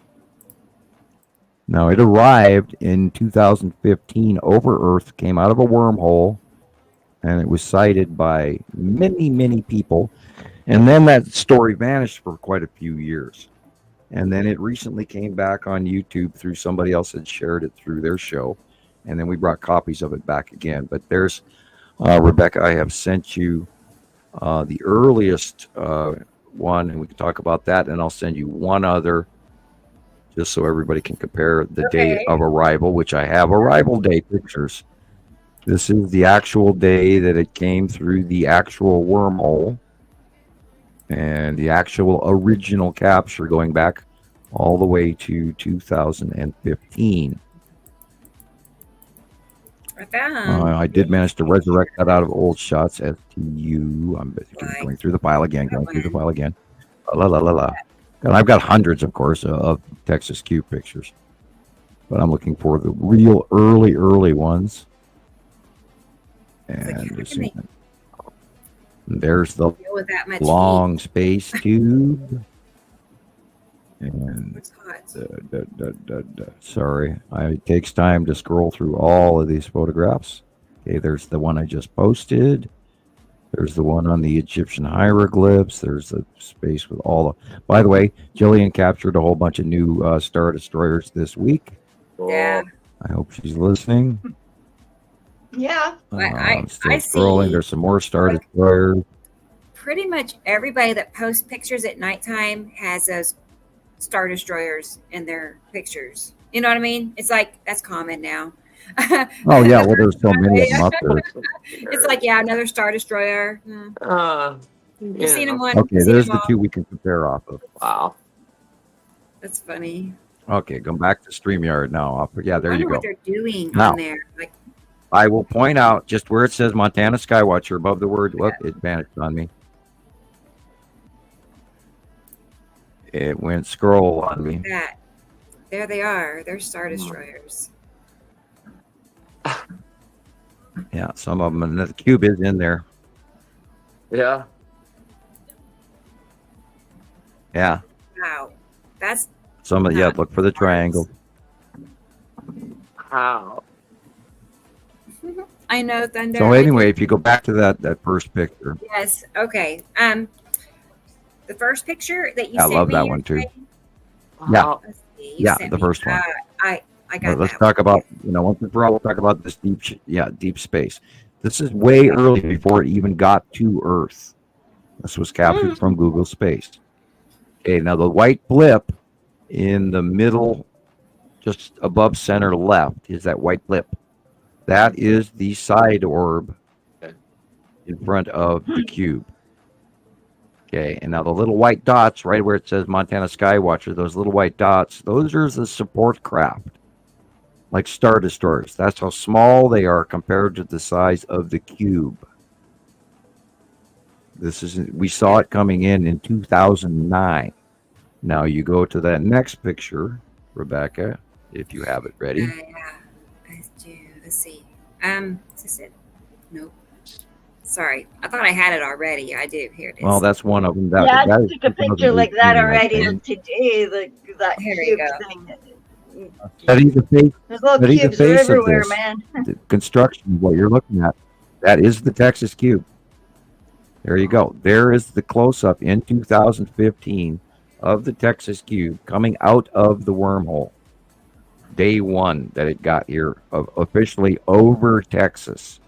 Now, it arrived in 2015 over Earth, came out of a wormhole, and it was sighted by many people. And then that story vanished for quite a few years. And then it recently came back on YouTube through somebody else had shared it through their show. And then we brought copies of it back again. But there's, Rebecca, I have sent you the earliest one, and we can talk about that. And I'll send you one other, just so everybody can compare the day of arrival, which I have arrival day pictures. This is the actual day that it came through the actual wormhole. And the actual original capture going back all the way to 2015. I did manage to resurrect that out of old shots. STU. I'm going through the file again. La la la la. And I've got hundreds, of course, of Texas Cube pictures. But I'm looking for the real early ones. And there's the long space tube. And sorry, it takes time to scroll through all of these photographs. Okay, there's the one I just posted. There's the one on the Egyptian hieroglyphs. There's the space with all the. By the way, Gillian captured a whole bunch of new Star Destroyers this week. Yeah. I hope she's listening. Yeah. I'm still scrolling. There's some more Star Destroyers. Pretty much everybody that posts pictures at nighttime has those Star Destroyers in their pictures. You know what I mean? It's like that's common now. Oh yeah, well there's so many of them up there. It's like another Star Destroyer. You've seen them one. Okay, there's the two we can compare off of. Wow, that's funny. Okay, go back to StreamYard now. Yeah, there you go. What they're doing now, on there? Like, I will point out just where it says Montana Skywatcher above the word. Look, it vanished on me. It went scroll on me. That. There they are. They're Star Destroyers. Yeah, some of them, and the cube is in there. Yeah. Yeah. Wow. That's some of look for the triangle. Wow. I know, Thunder. So anyway, if you go back to that first picture. Yes. Okay. The first picture that you I sent love me that one too. Wow. Yeah, the first one. I got let's that talk one. about, once and for all, we'll talk about this deep space. This is way early before it even got to Earth. This was captured from Google Space. Okay, now the white blip in the middle, just above center left, is that white blip. That is the side orb in front of the cube. Okay, and now the little white dots right where it says Montana Skywatcher, those little white dots, those are the support craft, like Star Destroyers. That's how small they are compared to the size of the cube. We saw it coming in 2009. Now you go to that next picture, Rebecca, if you have it ready. Yeah, I do. Let's see. Is this it? Nope. Sorry, I thought I had it already. I do. Here it is. Well, that's one of them. I took a picture like that already today. That Here cube you go. thing. Study the face. There's little cubes everywhere, man. The construction, what you're looking at, that is the Texas cube. There you go. There is the close-up in 2015 of the Texas cube coming out of the wormhole. Day one that it got here, officially over Texas.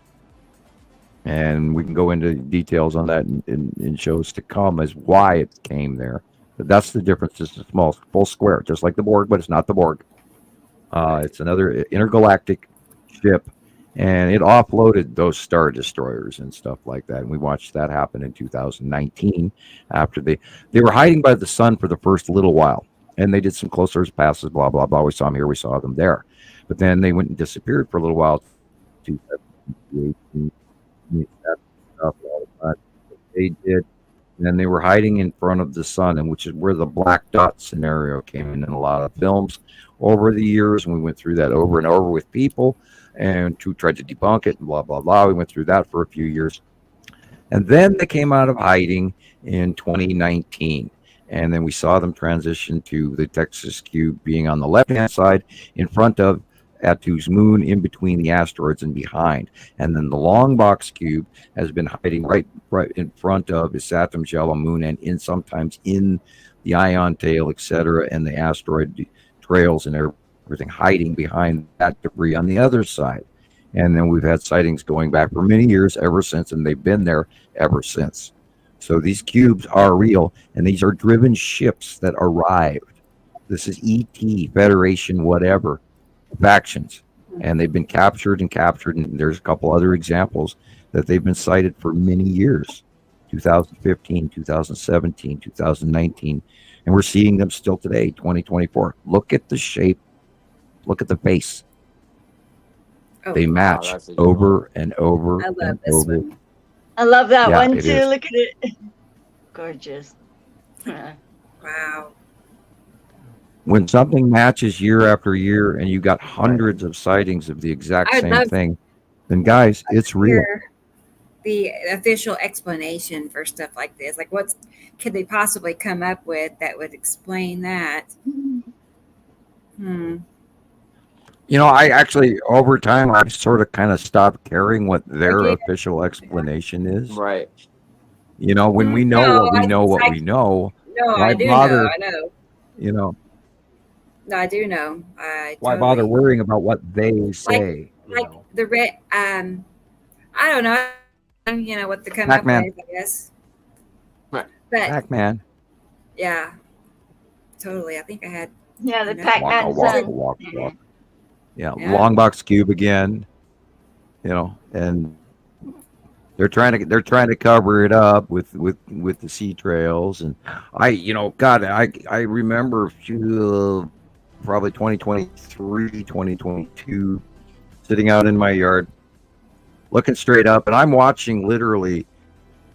And we can go into details on that in shows to come as why it came there. But that's the difference. It's a small, full square, just like the Borg, but it's not the Borg. It's another intergalactic ship, and it offloaded those Star Destroyers and stuff like that. And we watched that happen in 2019 after they were hiding by the sun for the first little while. And they did some close passes, blah, blah, blah. We saw them here, we saw them there. But then they went and disappeared for a little while. 2018. Stuff all the time. They did and they were hiding in front of the sun, and which is where the black dot scenario came in a lot of films over the years. And we went through that over and over with people, and who tried to debunk it and blah blah blah. We went through that for a few years, and then they came out of hiding in 2019, and then we saw them transition to the Texas cube being on the left hand side in front of Atu's moon, in between the asteroids and behind. And then the long box cube has been hiding right in front of his Saturn shallow moon, and sometimes in the ion tail, etc., and the asteroid trails and everything, hiding behind that debris on the other side. And then we've had sightings going back for many years ever since, and they've been there ever since. So these cubes are real, and these are driven ships that arrived. This is ET, Federation, whatever factions, and they've been captured, and there's a couple other examples that they've been sighted for many years, 2015, 2017, 2019, and we're seeing them still today, 2024. Look at the shape, look at the face. They match over and over and over. One. I love that one too. Is. Look at it. Gorgeous. Wow. When something matches year after year and you got hundreds of sightings of the exact same thing, then guys, it's real. The official explanation for stuff like this, like what could they possibly come up with that would explain that? You know, I actually, over time, I've sort of kind of stopped caring what their official explanation is. Right. You know, when we know what we know, what we know. No, why I do bother, know. I know. You know. No, I do know. Why bother worrying about what they say? Like the red. I don't know. You know what the come Pac-Man. up with, I guess. Right. But Pac-Man. yeah, totally. I think I had. Yeah, the Pac-Man walk. Yeah, long box cube again. You know, and they're trying to cover it up with the sea trails, and I remember probably 2023, 2022, sitting out in my yard, looking straight up, and I'm watching literally,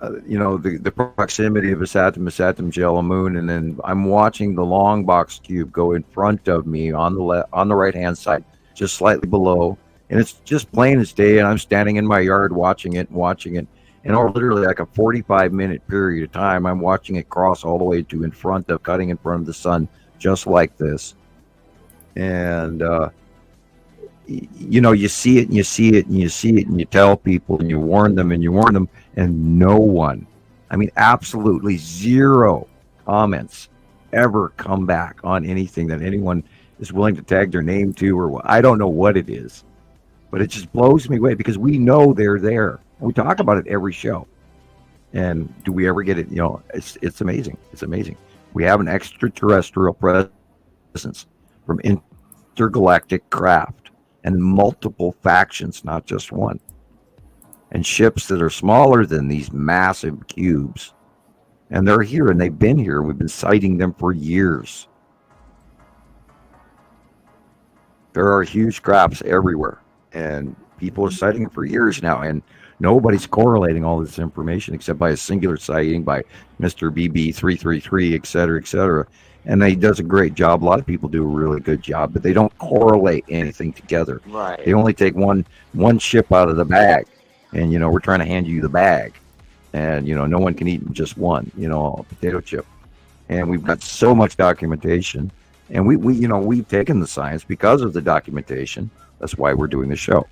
the proximity of a Saturn yellow moon, and then I'm watching the long box cube go in front of me on the right hand side, just slightly below, and it's just plain as day, and I'm standing in my yard watching it, and over literally like a 45-minute period of time, I'm watching it cross all the way to cutting in front of the sun, just like this. And you see it, and you see it, and you see it, and you tell people, and you warn them, and no one, I mean, absolutely zero comments ever come back on anything that anyone is willing to tag their name to, or I don't know what it is, but it just blows me away, because we know they're there. We talk about it every show. And do we ever get it? You know, it's amazing. It's amazing. We have an extraterrestrial presence from intergalactic craft and multiple factions, not just one. And ships that are smaller than these massive cubes. And they're here, and they've been here. We've been sighting them for years. There are huge crafts everywhere, and people are sighting them for years now, and nobody's correlating all this information except by a singular sighting by Mr. BB333, et cetera, et cetera. And he does a great job. A lot of people do a really good job, but they don't correlate anything together. Right. They only take one ship out of the bag, and we're trying to hand you the bag, and no one can eat just one, a potato chip. And we've got so much documentation, and we've taken the science because of the documentation. That's why we're doing the show.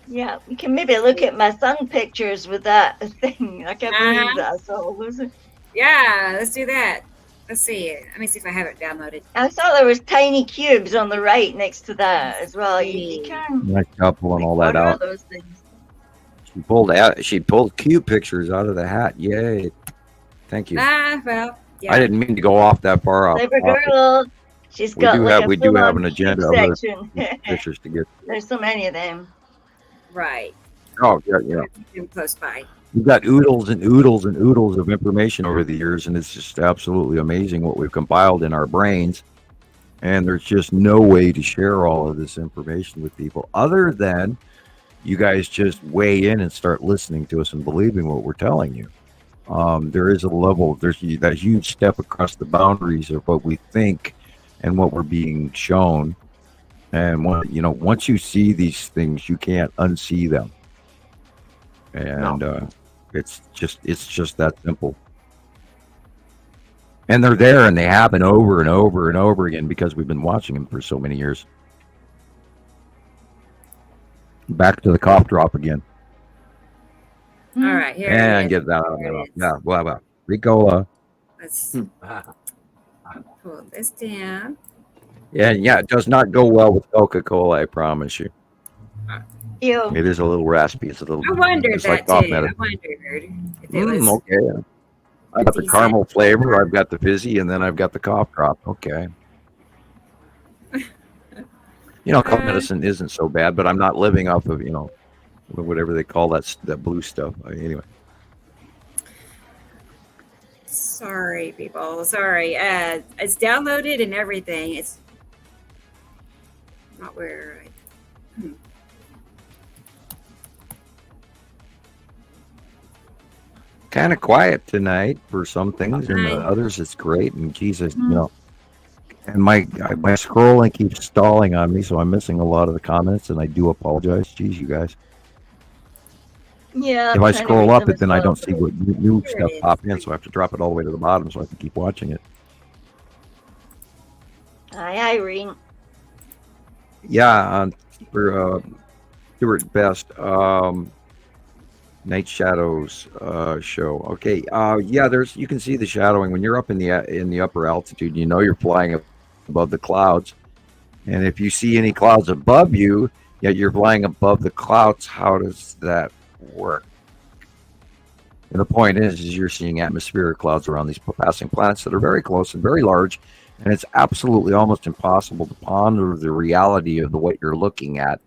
Yeah, we can maybe look at my sun pictures with that thing. I can't believe that I saw. Was it? Yeah, let's do that. Let's see. Let me see if I have it downloaded. I saw there was tiny cubes on the right next to that as well. You can Nice couple and all that what are out. those things? She pulled cube pictures out of the hat. Yay! Thank you. Well, yeah. I didn't mean to go off that far off. Clever girl. She's got we do have an cube agenda of other section. pictures to get. There's so many of them. Right. Oh yeah. Close by. We've got oodles and oodles and oodles of information over the years, and it's just absolutely amazing what we've compiled in our brains. And there's just no way to share all of this information with people other than you guys just weigh in and start listening to us and believing what we're telling you. There is a level, there's that huge step across the boundaries of what we think and what we're being shown. And once you see these things, you can't unsee them. And it's just that simple. And they're there, and they happen over and over and over again because we've been watching them for so many years. Back to the cough drop again. All right, here And it get is. that out of There there. it is. Yeah, blah, blah. Ricola. Let's pull this down. Yeah, it does not go well with Coca-Cola, I promise you. Ew. It is a little raspy. It's a little. I wondered it's that like cough too. I medicine. wondered if it was. Okay. I've got the decent. caramel flavor, I've got the fizzy, and then I've got the cough drop. Okay. Cough medicine isn't so bad, but I'm not living off of, whatever they call that blue stuff. Anyway. Sorry, people. Sorry. It's downloaded and everything. It's not where. Kind of quiet tonight for some things, and Right. others it's great. And Jesus, and my scrolling keeps stalling on me, so I'm missing a lot of the comments, and I do apologize. Jeez, you guys. Yeah. If I'm I trying to scroll read up them it, then as I well. don't see what new There stuff it is. pop in, so I have to drop it all the way to the bottom so I can keep watching it. Hi, Irene. Yeah, for Stuart Best, Night Shadows show. Okay, you can see the shadowing when you're up in the upper altitude. You're flying above the clouds, and if you see any clouds above you, yet you're flying above the clouds, how does that work? And the point is you're seeing atmospheric clouds around these passing planets that are very close and very large, and it's absolutely almost impossible to ponder the reality of what you're looking at.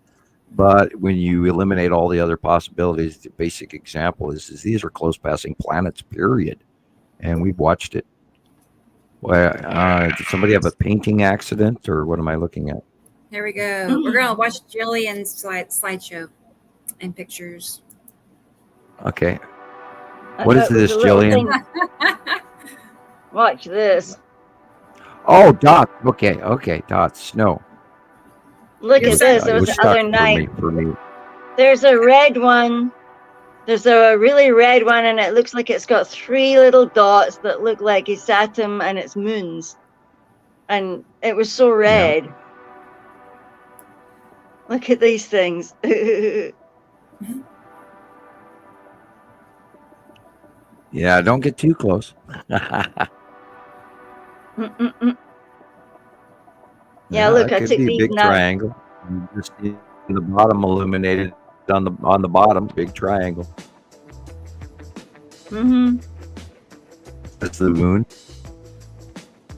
But when you eliminate all the other possibilities, the basic example is these are close passing planets, period. And we've watched it. Well, did somebody have a painting accident, or what am I looking at? Here we go. We're gonna watch Gillian's slideshow and pictures. Okay. I What is thought it was this, a little Gillian? thing. Watch this. Oh, dots. Okay, dots. Snow. Look You're at this. stuck. It was You're the other stuck night. for me. There's a red one. There's a really red one, and it looks like it's got 3 little dots that look like it's Saturn and its moons. And it was so red. Look at these things. Yeah, don't get too close. Yeah, look, that I could took be a these big now. triangle. You just see the bottom illuminated on the bottom, big triangle. That's the moon.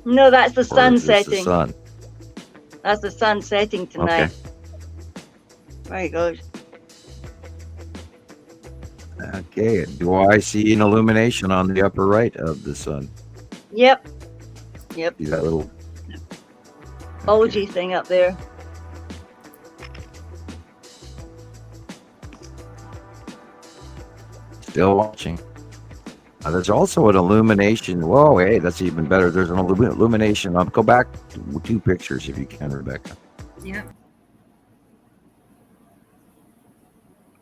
No, that's the Or sun is this the setting. sun? That's the sun setting tonight. Okay. There you go. Okay. Do I see an illumination on the upper right of the sun? Yep. See that little Bulgy thing up there. still watching? There's also an illumination. Whoa, hey, that's even better. There's an illumination. Go back to 2 pictures if you can, Rebecca. Yeah.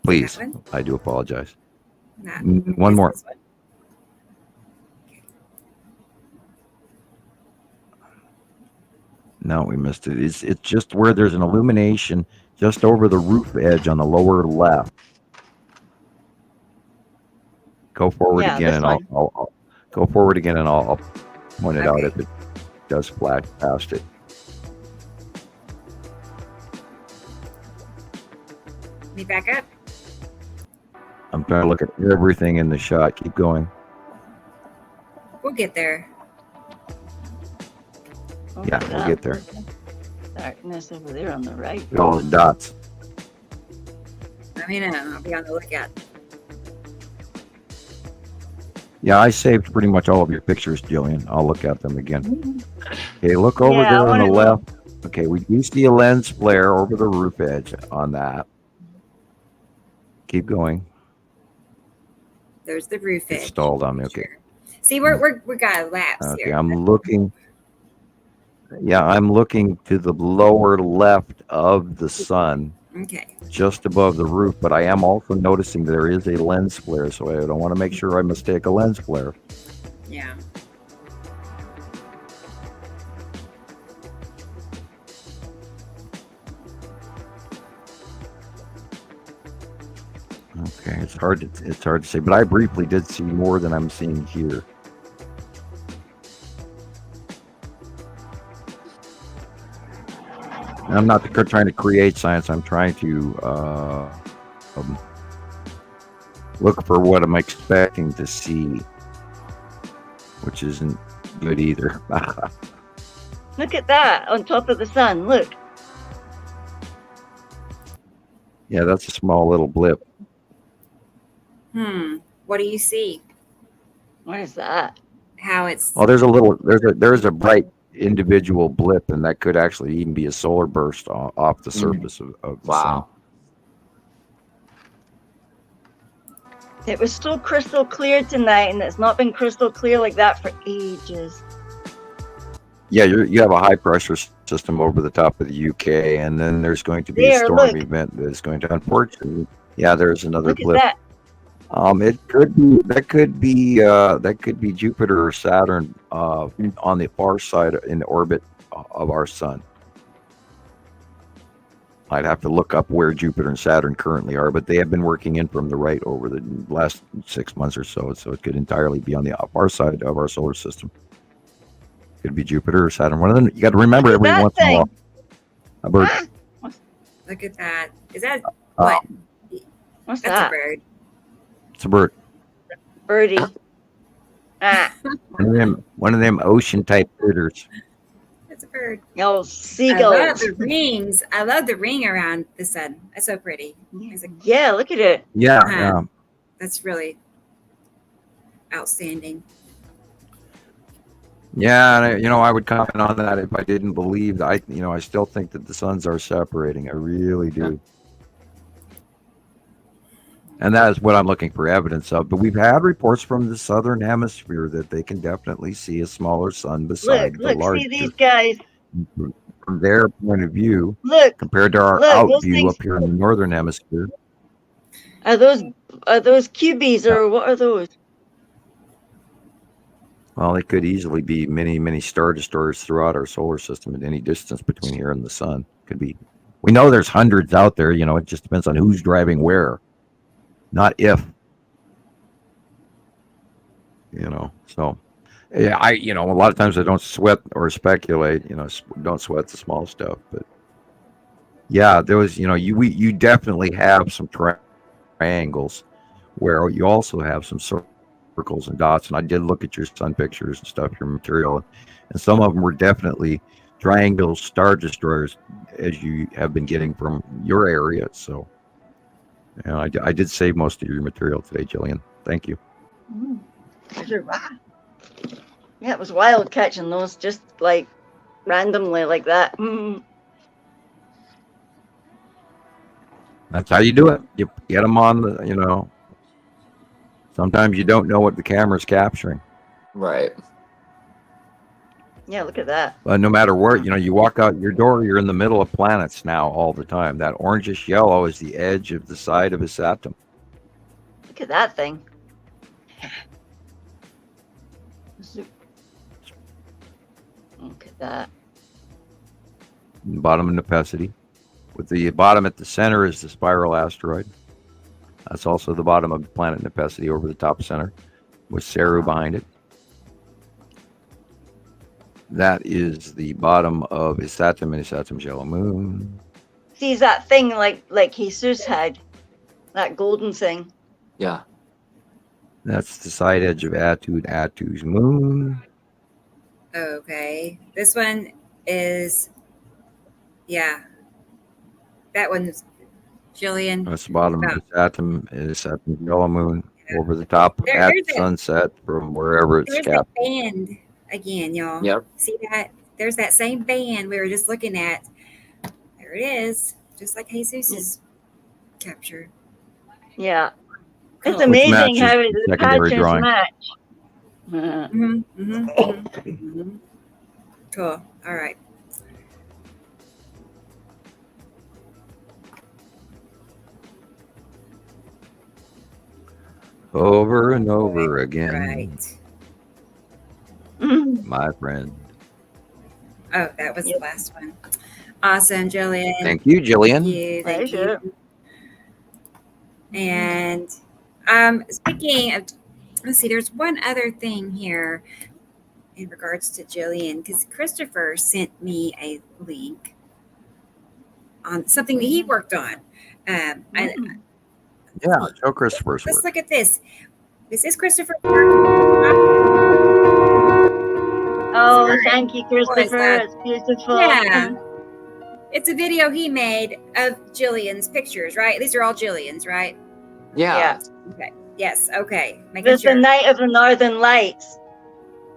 Please. That one? I do apologize. Nah, One more. this one. No, we missed it. It's just where there's an illumination just over the roof edge on the lower left. Go forward Yeah, again, this and one. I'll go forward again, and I'll point it out Okay. if it does flash past it. Let me back up. I'm trying to look at everything in the shot. Keep going. We'll get there. Oh, Yeah, look at we'll that. get there. Darkness over there on the right. Look at all the dots. Let me know. I'll be on the lookout. Yeah, I saved pretty much all of your pictures, Gillian. I'll look at them again. Okay, look over Yeah, I there on the wanna know. left. Okay, we do see a lens flare over the roof edge on that. keep going. There's the roof edge. It's stalled on me. Okay. Sure. See, we got a lapse Okay. here. I'm looking. Yeah, I'm looking to the lower left of the sun, Okay. just above the roof. But I am also noticing there is a lens flare, so I don't want to make sure I mistake a lens flare. Yeah. Okay, it's hard to say, but I briefly did see more than I'm seeing here. And I'm not trying to create science. I'm trying to look for what I'm expecting to see, which isn't good either. Look at that on top of the sun. Look. Yeah, that's a small little blip. What do you see? What is that? How it's Oh, there's a bright individual blip, and that could actually even be a solar burst off the surface of the sun. It was so crystal clear tonight, and it's not been crystal clear like that for ages. Yeah, you have a high pressure system over the top of the UK, and then there's going to be a storm event that is going to, unfortunately. Yeah, there's another Look blip. at that. It could be Jupiter or Saturn on the far side in orbit of our sun. I'd have to look up where Jupiter and Saturn currently are, but they have been working in from the right over the last 6 months or so. So it could entirely be on the far side of our solar system. Could be Jupiter or Saturn. One of them. You got to remember every once in a while. A bird. Look at that. Is that what? What's That's that? a bird. It's a bird. Birdie. One of them ocean type critters. That's a bird. Oh, I seagulls. love the rings. I love the ring around the sun. That's so pretty. Yeah, look at it. Yeah. That's really outstanding. Yeah, and I would comment on that if I didn't believe that. I still think that the suns are separating. I really do. And that is what I'm looking for evidence of. But we've had reports from the southern hemisphere that they can definitely see a smaller sun beside the larger. See these guys. From their point of view, compared to our view up here in the northern hemisphere. Are those cubies or what are those? Well, they could easily be many, many star destroyers throughout our solar system at any distance between here and the sun. Could be. We know there's hundreds out there. It just depends on who's driving where. Not if, so yeah, a lot of times I don't sweat or speculate, don't sweat the small stuff, but yeah, there was, you definitely have some triangles where you also have some circles and dots. And I did look at your sun pictures and stuff, your material, and some of them were definitely triangle star destroyers as you have been getting from your area. So I did save most of your material today, Gillian. Thank you. Yeah, it was wild catching those just like randomly like that. That's how you do it. You get them on the, sometimes you don't know what the camera's capturing. Right. Yeah, look at that. But no matter where, you walk out your door, you're in the middle of planets now all the time. That orangish yellow is the edge of the side of a Saturn. Look at that thing. Look at that. Bottom of Nepacity. With the bottom at the center is the spiral asteroid. That's also the bottom of the planet Nepacity over the top center, with Saru behind it. That is the bottom of Isatum and Isatum's yellow moon. See that thing like Jesus had, that golden thing. Yeah. That's the side edge of Atu's moon. Okay. This one is, that one's Gillian. That's the bottom of Isatum's yellow moon over the top at sunset from wherever it's capped. There's that band again, y'all. Yep. See that? There's that same band we were just looking at. There it is, just like Jesus is captured. Yeah. It's Cool. amazing how matches the secondary patterns drawing. match. Cool. All right. Over and over again, Right. my friend. Oh, that was the last one. Awesome, Gillian. Thank you, Gillian. Thank Pleasure. you. And speaking of, let's see, there's one other thing here in regards to Gillian, because Christopher sent me a link on something that he worked on. Yeah, show Christopher's Let's work. look at this. This is Christopher. Oh, Sorry. thank you, Christopher. that? It's beautiful. Yeah. It's a video he made of Jillian's pictures, right? These are all Jillian's, right? Yeah. Okay. Yes. Okay. Making There's sure. the night of the Northern Lights,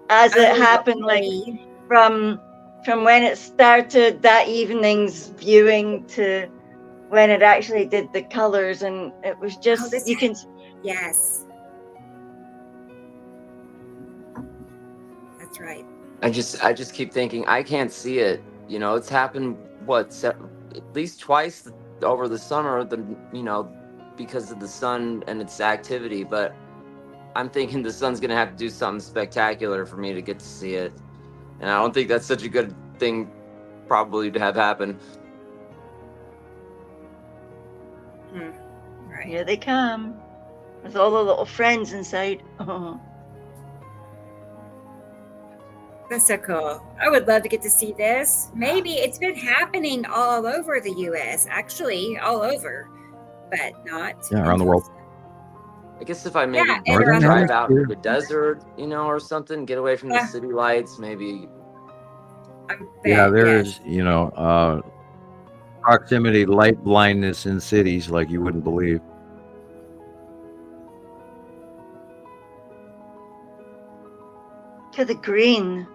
as it happened, like okay. from when it started that evening's viewing to when it actually did the colors, and it was just this- you can. Yes. That's right. I just keep thinking I can't see it. You know, it's happened at least twice over the summer. Because of the sun and its activity. But I'm thinking the sun's gonna have to do something spectacular for me to get to see it, and I don't think that's such a good thing, probably, to have happen. Right. Here they come with all the little friends inside. Oh. That's so cool. I would love to get to see this. Maybe it's been happening all over the U.S. Actually, all over, but not. Around the world. I guess if I maybe and around the drive world. out to the desert, or something, get away from the city lights, maybe. Yeah, there's proximity light blindness in cities like you wouldn't believe. To the green.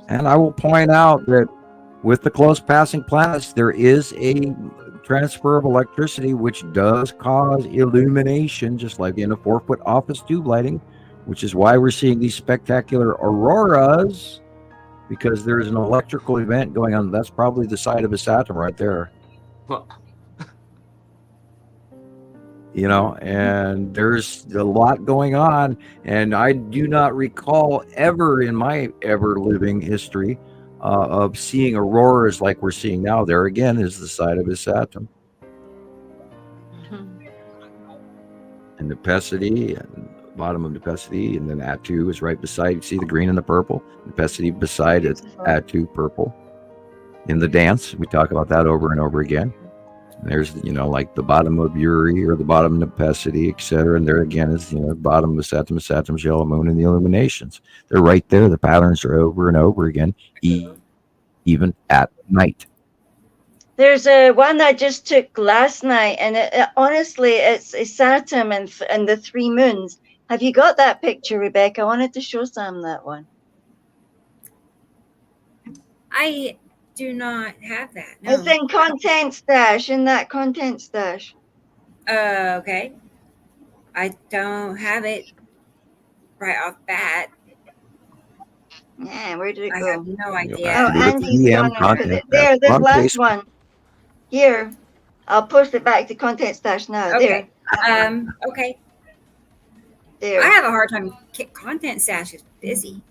And I will point out that with the close passing planets, there is a transfer of electricity which does cause illumination, just like in a 4-foot office tube lighting, which is why we're seeing these spectacular auroras, because there's an electrical event going on. That's probably the side of a Saturn right there. And there's a lot going on, and I do not recall ever in my ever living history of seeing auroras like we're seeing now. There again is the side of his atom. And Nepacity, and bottom of Nepacity, and then Atu is right beside. You see the green and the purple. Nepacity beside it, Atu purple. In the dance, we talk about that over and over again. There's, like the bottom of Uri or the bottom of Nepacity, etc. And there again is, bottom of Saturn, yellow moon, and the illuminations. They're right there. The patterns are over and over again, even at night. There's one I just took last night, and honestly, it's Saturn and the 3 moons. Have you got that picture, Rebecca? I wanted to show Sam that one. I do not have that. No. It's in content stash, in that content stash. Okay. I don't have it right off bat. Yeah, where did it I go? have no idea. Oh, Andy's gone and put it there. The last one. Here. I'll post it back to content stash now. Okay. There. Okay. There. I have a hard time. Content stash is busy.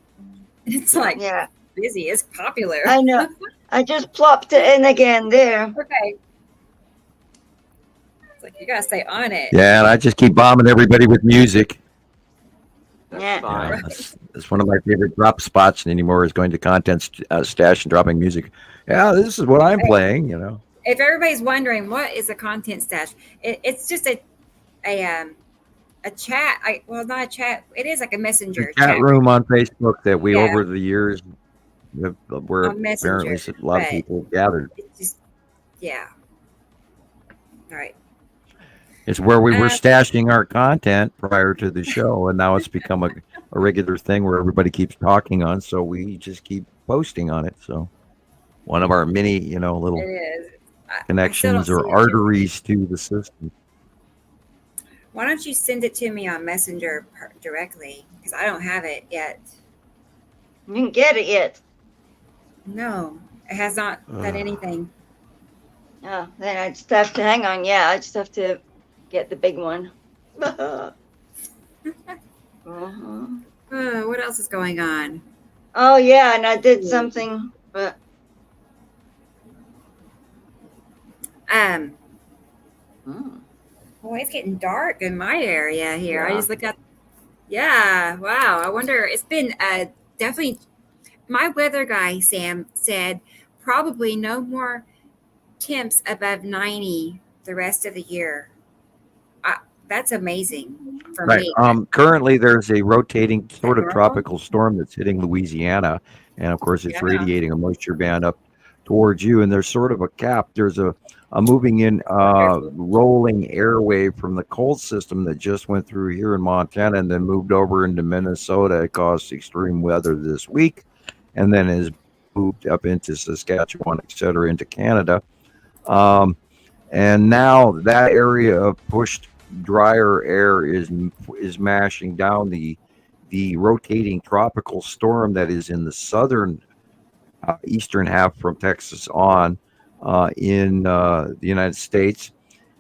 It's like busy. It's popular. I know. I just plopped it in again there. Okay. It's like you gotta stay on it. Yeah, and I just keep bombing everybody with music. That's fine. That's one of my favorite drop spots anymore, is going to content stash and dropping music. Yeah, this is what I'm playing, If everybody's wondering what is a content stash, it's just a chat. Not a chat. It is like a messenger chat room on Facebook that we over the years where on Messenger, apparently a lot of people gathered. It's just, all right. It's where we were stashing our content prior to the show, and now it's become a regular thing where everybody keeps talking on, so we just keep posting on it. So one of our many, little connections or arteries to the system. Why don't you send it to me on Messenger directly? Because I don't have it yet. You didn't get it yet. No, it has not done anything. Oh, then I just have to hang on. Yeah, I just have to get the big one. What else is going on? Oh yeah, and I did something, but Boy, it's getting dark in my area here. Yeah. I just looked at. Yeah, wow. I wonder. It's been definitely. My weather guy Sam said probably no more temps above 90 the rest of the year. That's amazing for me. Currently, there's a rotating sort of tropical storm that's hitting Louisiana, and of course, it's radiating a moisture band up towards you. And there's sort of a cap. There's a moving in rolling air wave from the cold system that just went through here in Montana and then moved over into Minnesota. It caused extreme weather this week, and then has moved up into Saskatchewan, et cetera, into Canada. And now that area of pushed drier air is mashing down the rotating tropical storm that is in the southern eastern half from Texas on in the United States.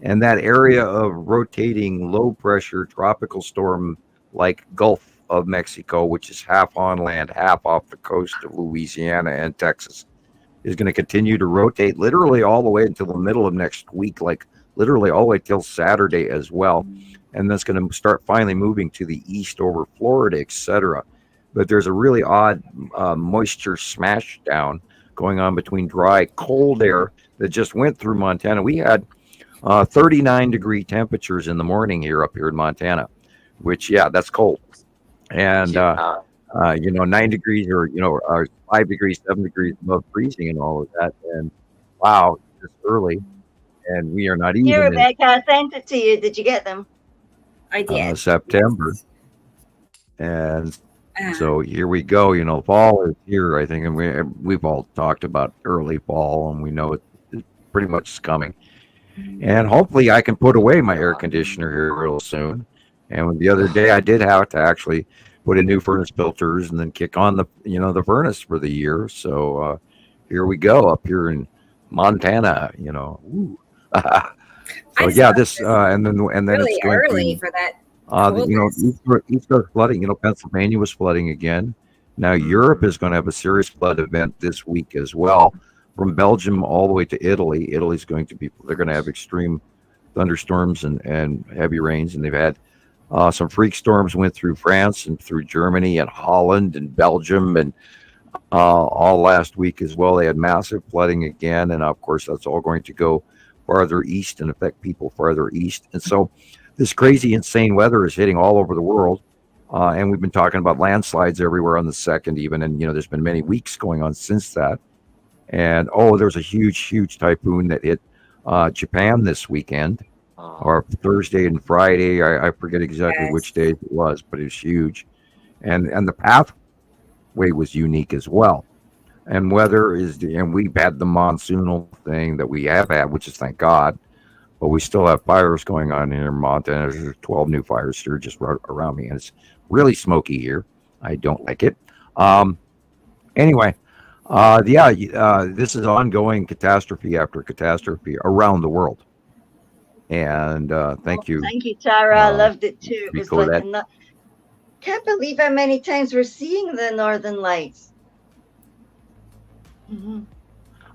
And that area of rotating low pressure tropical storm like Gulf of Mexico, which is half on land, half off the coast of Louisiana and Texas, is going to continue to rotate literally all the way until the middle of next week, like literally all the way till Saturday as well. And that's going to start finally moving to the east over Florida, etc. But there's a really odd moisture smash down going on between dry, cold air that just went through Montana. We had 39-degree temperatures in the morning up here in Montana, which, yeah, that's cold. And, 9 degrees or 5 degrees, 7 degrees above freezing and all of that. And wow, it's early. And we are not even here, Rebecca, I sent it to you. Did you get them? I did. September. And so here we go. Fall is here, I think. And we've all talked about early fall, and we know it's pretty much coming. And hopefully I can put away my air conditioner here real soon. And the other day I did have to actually put in new furnace filters and then kick on the furnace for the year. So here we go up here in Montana, Ooh. So yeah, this and then really it's going early to, for that. East Coast flooding. Pennsylvania was flooding again. Now Europe is going to have a serious flood event this week as well, from Belgium all the way to Italy. Italy's going to be. They're going to have extreme thunderstorms and heavy rains, and they've had some freak storms went through France and through Germany and Holland and Belgium and all last week as well. They had massive flooding again, and of course that's all going to go farther east and affect people farther east. And so this crazy, insane weather is hitting all over the world. And we've been talking about landslides everywhere on the 2nd even. And, there's been many weeks going on since that. And, there's a huge typhoon that hit Japan this weekend, or Thursday and Friday. I forget exactly which days it was, but it was huge. And the pathway was unique as well. And weather and we've had the monsoonal thing that we have had, which is thank God, but we still have fires going on here in Montana. There's 12 new fires here just right around me, and it's really smoky here. I don't like it. Anyway, this is ongoing catastrophe after catastrophe around the world. And thank you. Thank you, Tara. I loved it too. It was like can't believe how many times we're seeing the Northern Lights. Mm-hmm.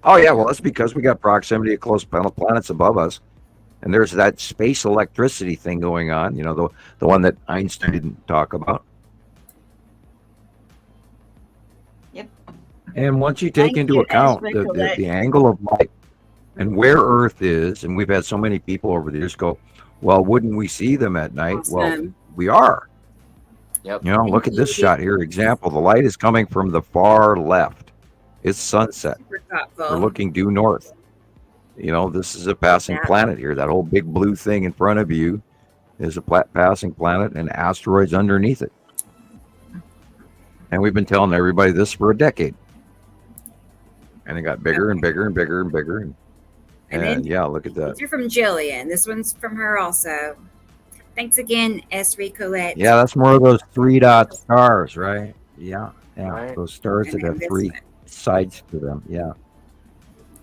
Oh yeah, well that's because we got proximity of close planets above us, and there's that space electricity thing going on. The one that Einstein didn't talk about. Yep. And once you take into account the angle of light and where Earth is, and we've had so many people over the years go, well, wouldn't we see them at night? Awesome. Well, we are. Yep. Look at this shot here. Example: the light is coming from the far left. It's sunset. We're looking due north. This is a passing planet here. That whole big blue thing in front of you is a passing planet and asteroids underneath it. And we've been telling everybody this for a decade. And it got bigger and bigger and bigger and bigger. And yeah, look at that. These are from Gillian. This one's from her also. Thanks again, Esri Colette. Yeah, that's more of those 3-dot stars, right? Yeah. Right. Those stars that And then have this 3 one. sides to them. Yeah.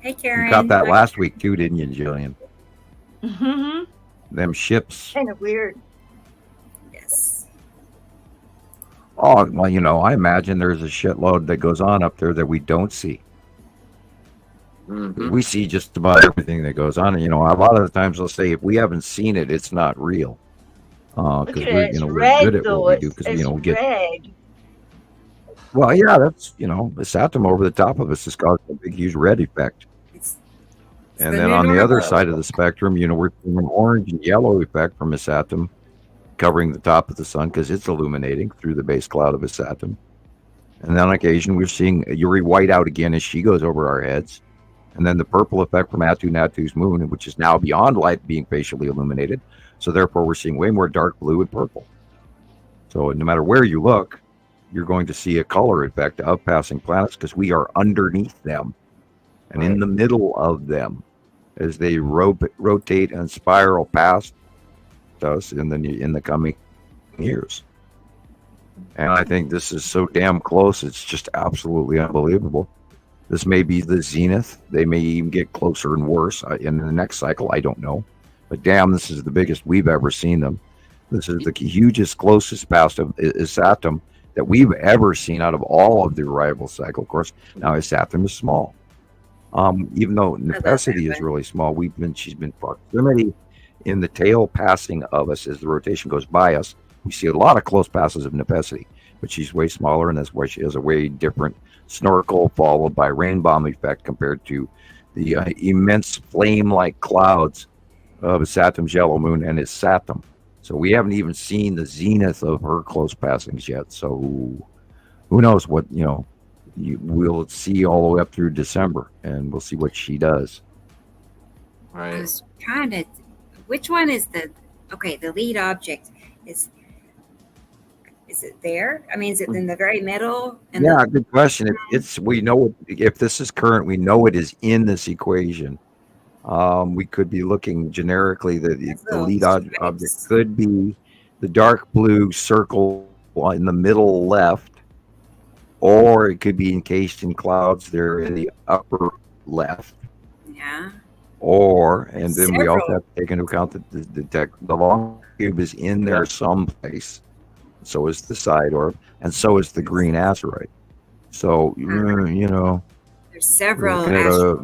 Hey, You Karen. caught that last week too, didn't you, Gillian? Mm-hmm. Them ships. Kind of weird. Yes. Oh, well, I imagine there's a shitload that goes on up there that we don't see. Mhm. We see just about everything that goes on. And, a lot of the times they'll say if we haven't seen it, it's not real. Look Because at we're, it. It's we're red, good at though. what we do. Because It's we get. red. Well, yeah, that's this atom over the top of us has caused a big, huge red effect. It's And the then new on the other normal. side of the spectrum, we're seeing an orange and yellow effect from this atom covering the top of the sun because it's illuminating through the base cloud of this atom. And then on occasion, we're seeing Yuri white out again as she goes over our heads. And then the purple effect from Natu's moon, which is now beyond light being facially illuminated. So therefore, we're seeing way more dark blue and purple. So no matter where you look, you're going to see a color effect of passing planets because we are underneath them and in the middle of them as they rotate and spiral past us in the coming years. And I think this is so damn close. It's just absolutely unbelievable. This may be the zenith. They may even get closer and worse in the next cycle. I don't know. But damn, this is the biggest we've ever seen them. This is the hugest, closest past of atom that we've ever seen out of all of the arrival cycle. Of course, now atom is small. Even though necessity is really small, she's been proximity in the tail passing of us as the rotation goes by us. We see a lot of close passes of necessity, but she's way smaller, and that's why she has a way different snorkel followed by rain bomb effect compared to the immense flame-like clouds of Saturn's yellow moon and its Saturn. So we haven't even seen the zenith of her close passings yet. So who knows what, we'll see all the way up through December, and we'll see what she does. I Right. was trying to. Which one is the lead object? Is it there? I mean, is it in the very middle? And Yeah, good question. We know if this is current, we know it is in this equation. We could be looking generically that the lead object could be the dark blue circle in the middle left, or it could be encased in clouds there in the upper left. Yeah. And then we also have to take into account that the long cube is in there someplace. So is the side orb, and so is the green asteroid. So there's several. a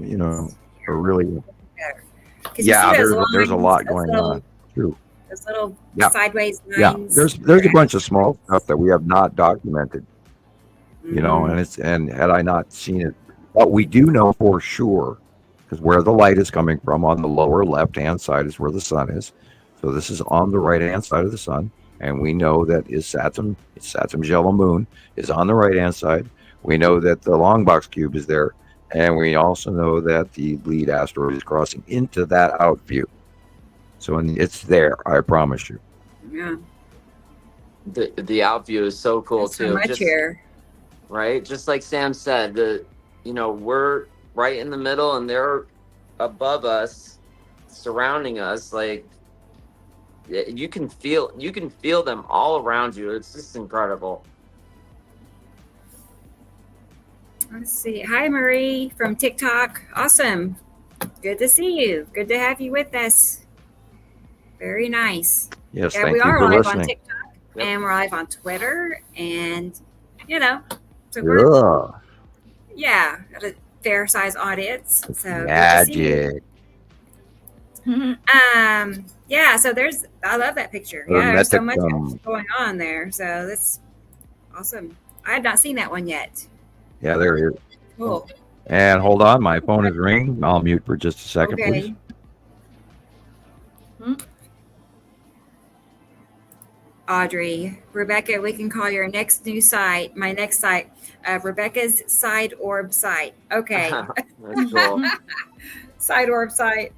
really. Yeah, there's a lot going on. True. Those little Yeah. sideways Yeah, lines. there's a bunch of small stuff that we have not documented. And had I not seen it, but we do know for sure because where the light is coming from on the lower left-hand side is where the sun is. So this is on the right-hand side of the sun. And we know that Saturn's yellow moon is on the right-hand side. We know that the long box cube is there. And we also know that the lead asteroid is crossing into that out view. So it's there, I promise you. Yeah. The out view is so cool That's too. so much here. Right? Just like Sam said, we're right in the middle and they're above us, surrounding us. Like you can feel them all around you. It's just incredible. Let's see. Hi, Marie from TikTok. Awesome. Good to see you. Good to have you with us. Very nice. Yes, Yeah, thank we you are for live listening. on TikTok Yep. and we're live on Twitter, and so Yeah, got a fair size audience. So good to see you. magic. Yeah, so I love that picture. Yeah, there's so much going on there. So that's awesome. I had not seen that one yet. Yeah, there it is. Cool. And hold on, my phone is ringing. I'll mute for just a second, please. Audrey, Rebecca, we can call your next new site, my next site, Rebecca's Side Orb site. Okay. That's cool. Side Orb site.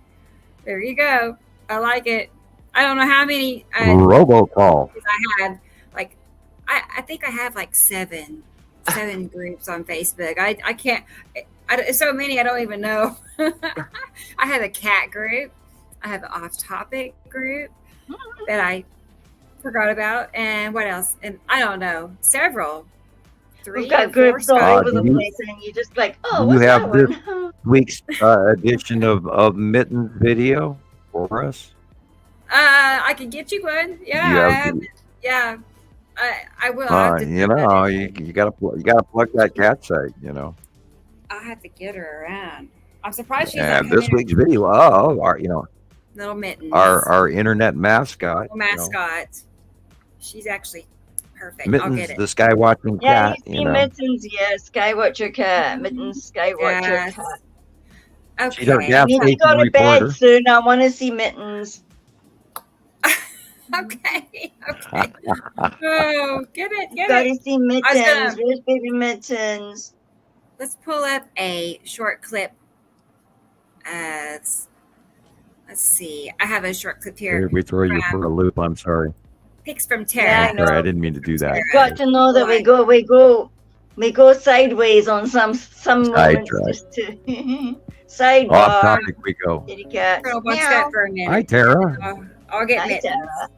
There you go. I like it. I don't know how many Robocall. I had. Like, I think I have like seven groups on Facebook. I can't. So many I don't even know. I have a cat group. I have an off-topic group that I forgot about. And what else? And I don't know. Several. 3 We've or got 4 groups all skies. over the do you- place, and you just like, oh, you what's that have this one? week's edition of Mittens video for us? I can get you one. Yeah, You I have have. Yeah, I will. I'll have to you put that know, in. you gotta plug that cat site, you know. I'll have to get her around. I'm surprised she's not And this coming week's video, our little mittens. our internet mascot, little mascot. She's actually perfect. I'll Mittens, get it. the sky watching Yeah, cat, you you see know. Mittens, yeah, Skywatcher cat, Mittens, Skywatcher Yes. cat. She's our Okay. gas I need to station go to reporter. bed soon. I want to see Mittens. Okay. Okay. Oh, get it. Get Gotta it. see Mittens. gonna- Where's baby Mittens? Let's pull up a short clip. Let's see. I have a short clip here. We throw you for a loop. I'm sorry. Pics from Yeah, Tara. I know. Sorry, I didn't mean to do that. You've got to know that we go sideways on some moments tried. just to sidebar. Off topic we go. Kitty cat. Girl, watch Meow. that for a minute. Hi, Tara. I'll get Hi, mittens. Tara.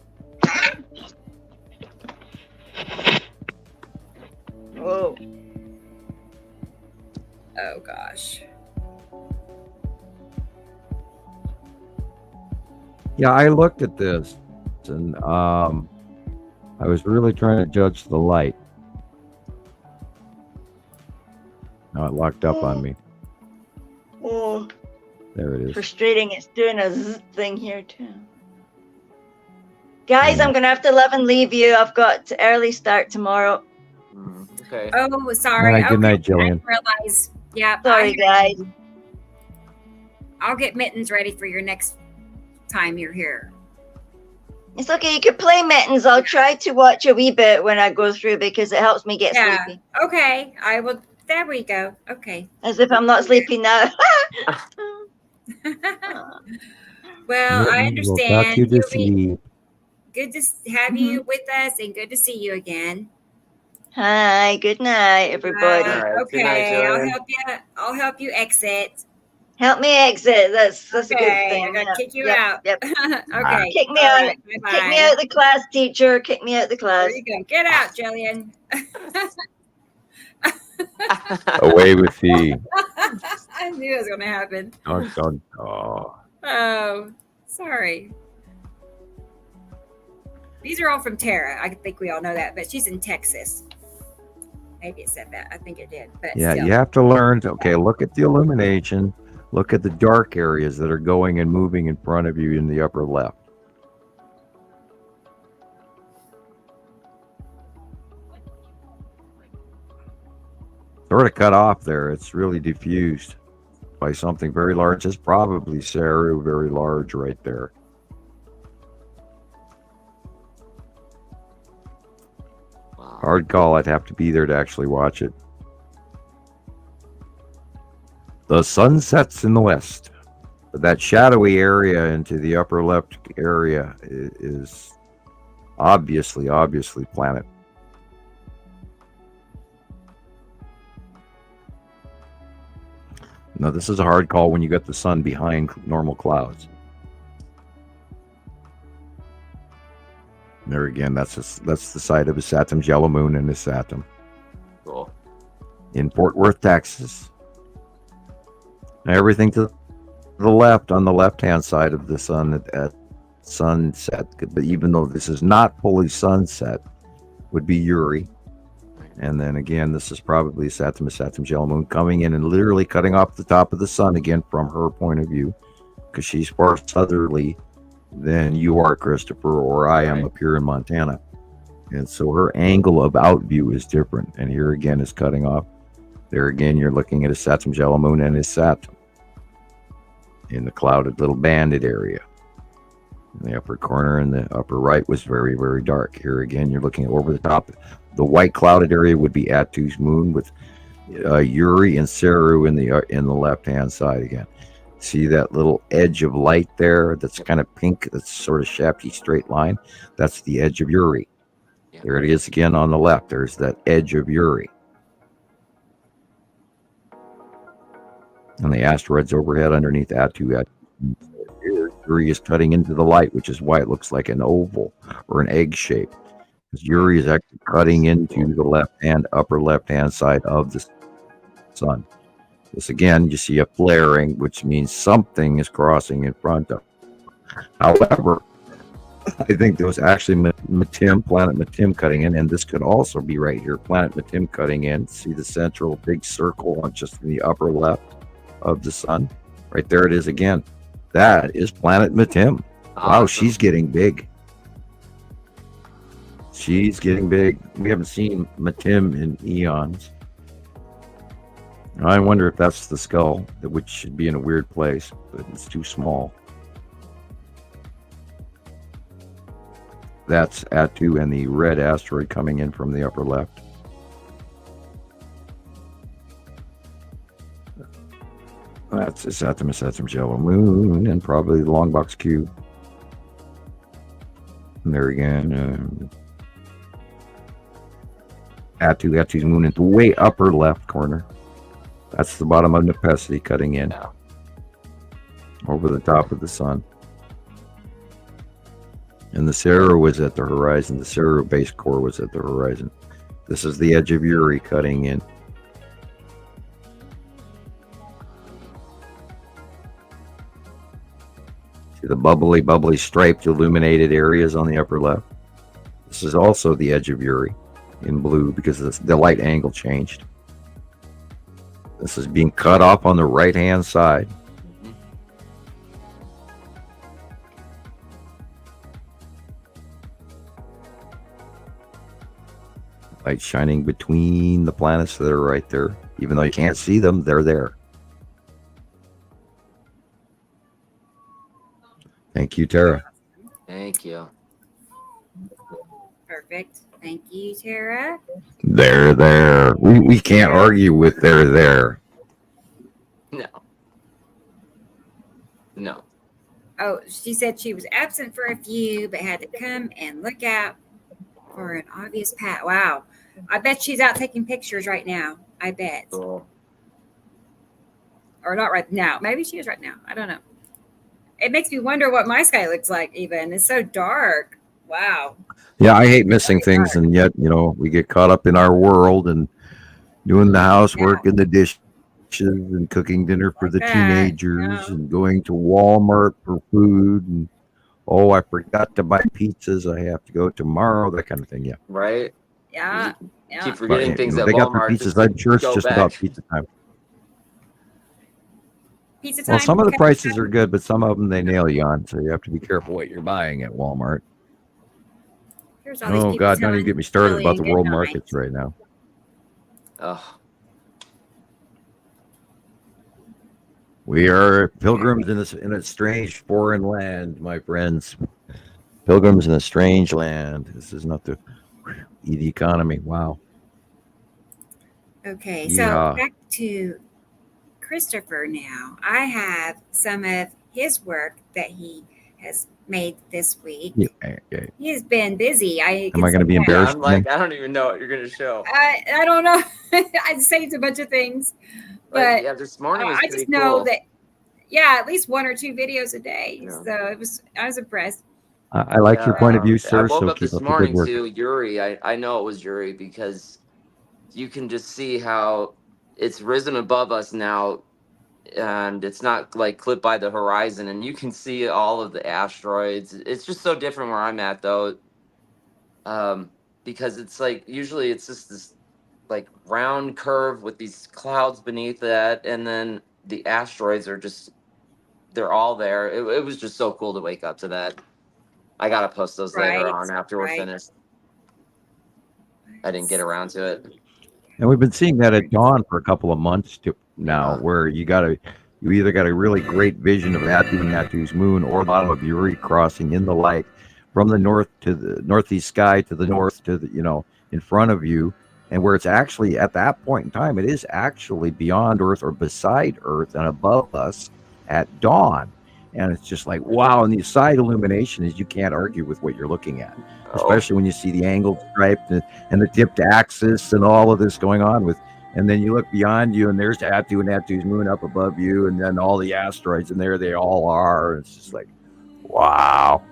Whoa. Oh gosh. Yeah, I looked at this, and I was really trying to judge the light. Now it locked up on me. Oh, There it is. frustrating. It's doing a zzz thing here too. Guys, Yeah. I'm gonna have to leave you. I've got early start tomorrow. Okay. Oh, sorry. All right, good night, Okay, I Jillian. didn't realize. Yeah. Sorry, guys. I'll get mittens ready for your next time you're here. It's okay. You can play Mittens. I'll try to watch a wee bit when I go through because it helps me get Yeah. sleepy. Okay. I will. There we go. Okay. As if I'm not sleepy now. Well, I We'll talk understand. to you You'll this be evening. good to have you with us and good to see you again. Hi. Good night, everybody. All right, good night, Okay. Jillian. I'll help you exit. Help me exit. That's a good Okay. thing. I'm gonna Yep, kick you yep, out. Yep. Okay. Kick me All out. right, bye-bye. Kick me out the class, teacher. Kick me out the class. There you go. Get out, Jillian. Away with thee. I knew it was going to happen. Dun, dun, dun. Oh, sorry. These are all from Tara. I think we all know that, but she's in Texas. Maybe it said that. I think it did. But Yeah, still. you have to learn to, look at the illumination, look at the dark areas that are going and moving in front of you in the upper left. Sort of cut off there. It's really diffused by something very large. It's probably Saru, very large right there. Wow. Hard call. I'd have to be there to actually watch it. The sun sets in the west. But that shadowy area into the upper left area is obviously planet. Now, this is a hard call when you got the sun behind normal clouds. There again, that's the site of a Saturn's yellow moon and his Saturn Cool. in Fort Worth, Texas. Now, everything to the left on the left-hand side of the sun at sunset, but even though this is not fully sunset, would be Uri. And then again, this is probably Saturn's yellow moon coming in and literally cutting off the top of the sun again from her point of view, because she's far southerly than you are, Christopher, or I am Right. up here in Montana. And so her angle of out view is different. And here again is cutting off. There again, you're looking at a Saturn's yellow moon and his Saturn in the clouded little banded area. In the upper corner and the upper right was very, very dark. Here again, you're looking over the top. The white clouded area would be Atu's moon with Uri and Saru in the left-hand side again. See that little edge of light there that's kind of pink, that's sort of shafty straight line? That's the edge of Uri. Yeah. There it is again on the left. There's that edge of Uri. And the asteroids overhead underneath Atu. Uri is cutting into the light, which is why it looks like an oval or an egg shape. Because Uri is actually cutting into the upper left-hand side of the sun. This again, you see a flaring, which means something is crossing in front of. However, I think there was actually planet Matim cutting in, and this could also be right here, planet Matim cutting in. See the central big circle on just in the upper left of the sun? Right there it is again. That is planet Matim. Wow, she's getting big. She's getting big. We haven't seen Matim in eons. I wonder if that's the skull, which should be in a weird place, but it's too small. That's Atu and the red asteroid coming in from the upper left. That's a Saturn yellow moon and probably the long box cube. And there again, Atu's moon in the way upper left corner. That's the bottom of Nepesi cutting in over the top of the sun. And the Ceru was at the horizon. The Ceru base core was at the horizon. This is the edge of Uri cutting in. See the bubbly striped illuminated areas on the upper left. This is also the edge of Uri in blue because the light angle changed. This is being cut off on the right-hand side. Light shining between the planets that are right there. Even though you can't see them, they're there. Thank you, Tara. Thank you. Perfect. Thank you, Tara. They're there. We can't argue with they're there. No. Oh, she said she was absent for a few, but had to come and look out for an obvious pat. Wow. I bet she's out taking pictures right now. I bet. Cool. Or not right now. Maybe she is right now. I don't know. It makes me wonder what my sky looks like even. It's so dark. Wow. Yeah, I hate missing things, and yet, we get caught up in our world and doing the housework and the dishes and cooking dinner for the teenagers and going to Walmart for food and I forgot to buy pizzas. I have to go tomorrow. That kind of thing. Yeah. Right. Yeah. Keep forgetting things at they got Walmart. their pizzas. I'm sure it's just about pizza time. Pizza time. Well, some of the prices are good, but some of them they nail you on, so you have to be careful what you're buying at Walmart. Oh God! Don't even get me started about the world markets right now. We are pilgrims in a strange foreign land, my friends. Pilgrims in a strange land. This is not the economy. Wow. Okay, so back to Christoper now. I have some of his work that he has made this week. He has been busy. Am I going to be embarrassed? I'm like, I don't even know what you're going to show. I don't know. I saved a bunch of things. But yeah, this morning was I just know that, at least 1 or 2 videos a day. Yeah. So I was impressed. I like your point of view, sir. I woke up this morning to Uri. I know it was Uri because you can just see how it's risen above us now, and it's not like clipped by the horizon, and you can see all of the asteroids. It's just so different where I'm at, though, because it's like usually it's just this like round curve with these clouds beneath that, and then the asteroids are they're all there. It was just so cool to wake up to that. I gotta post those later on after we're finished. I didn't get around to it. And we've been seeing that at dawn for a couple of months now, where you either got a really great vision of Atu and Atu's moon, or a lot of Uri crossing in the light from the north to the northeast sky to the north to the in front of you, and where it's actually at that point in time, it is actually beyond Earth or beside Earth and above us at dawn. And it's just like, wow. And the side illumination is, you can't argue with what you're looking at, especially when you see the angled stripe and the tipped axis and all of this going on with, and then you look beyond you and there's Atu and Atu's moon up above you, and then all the asteroids, and there they all are. It's just like, wow.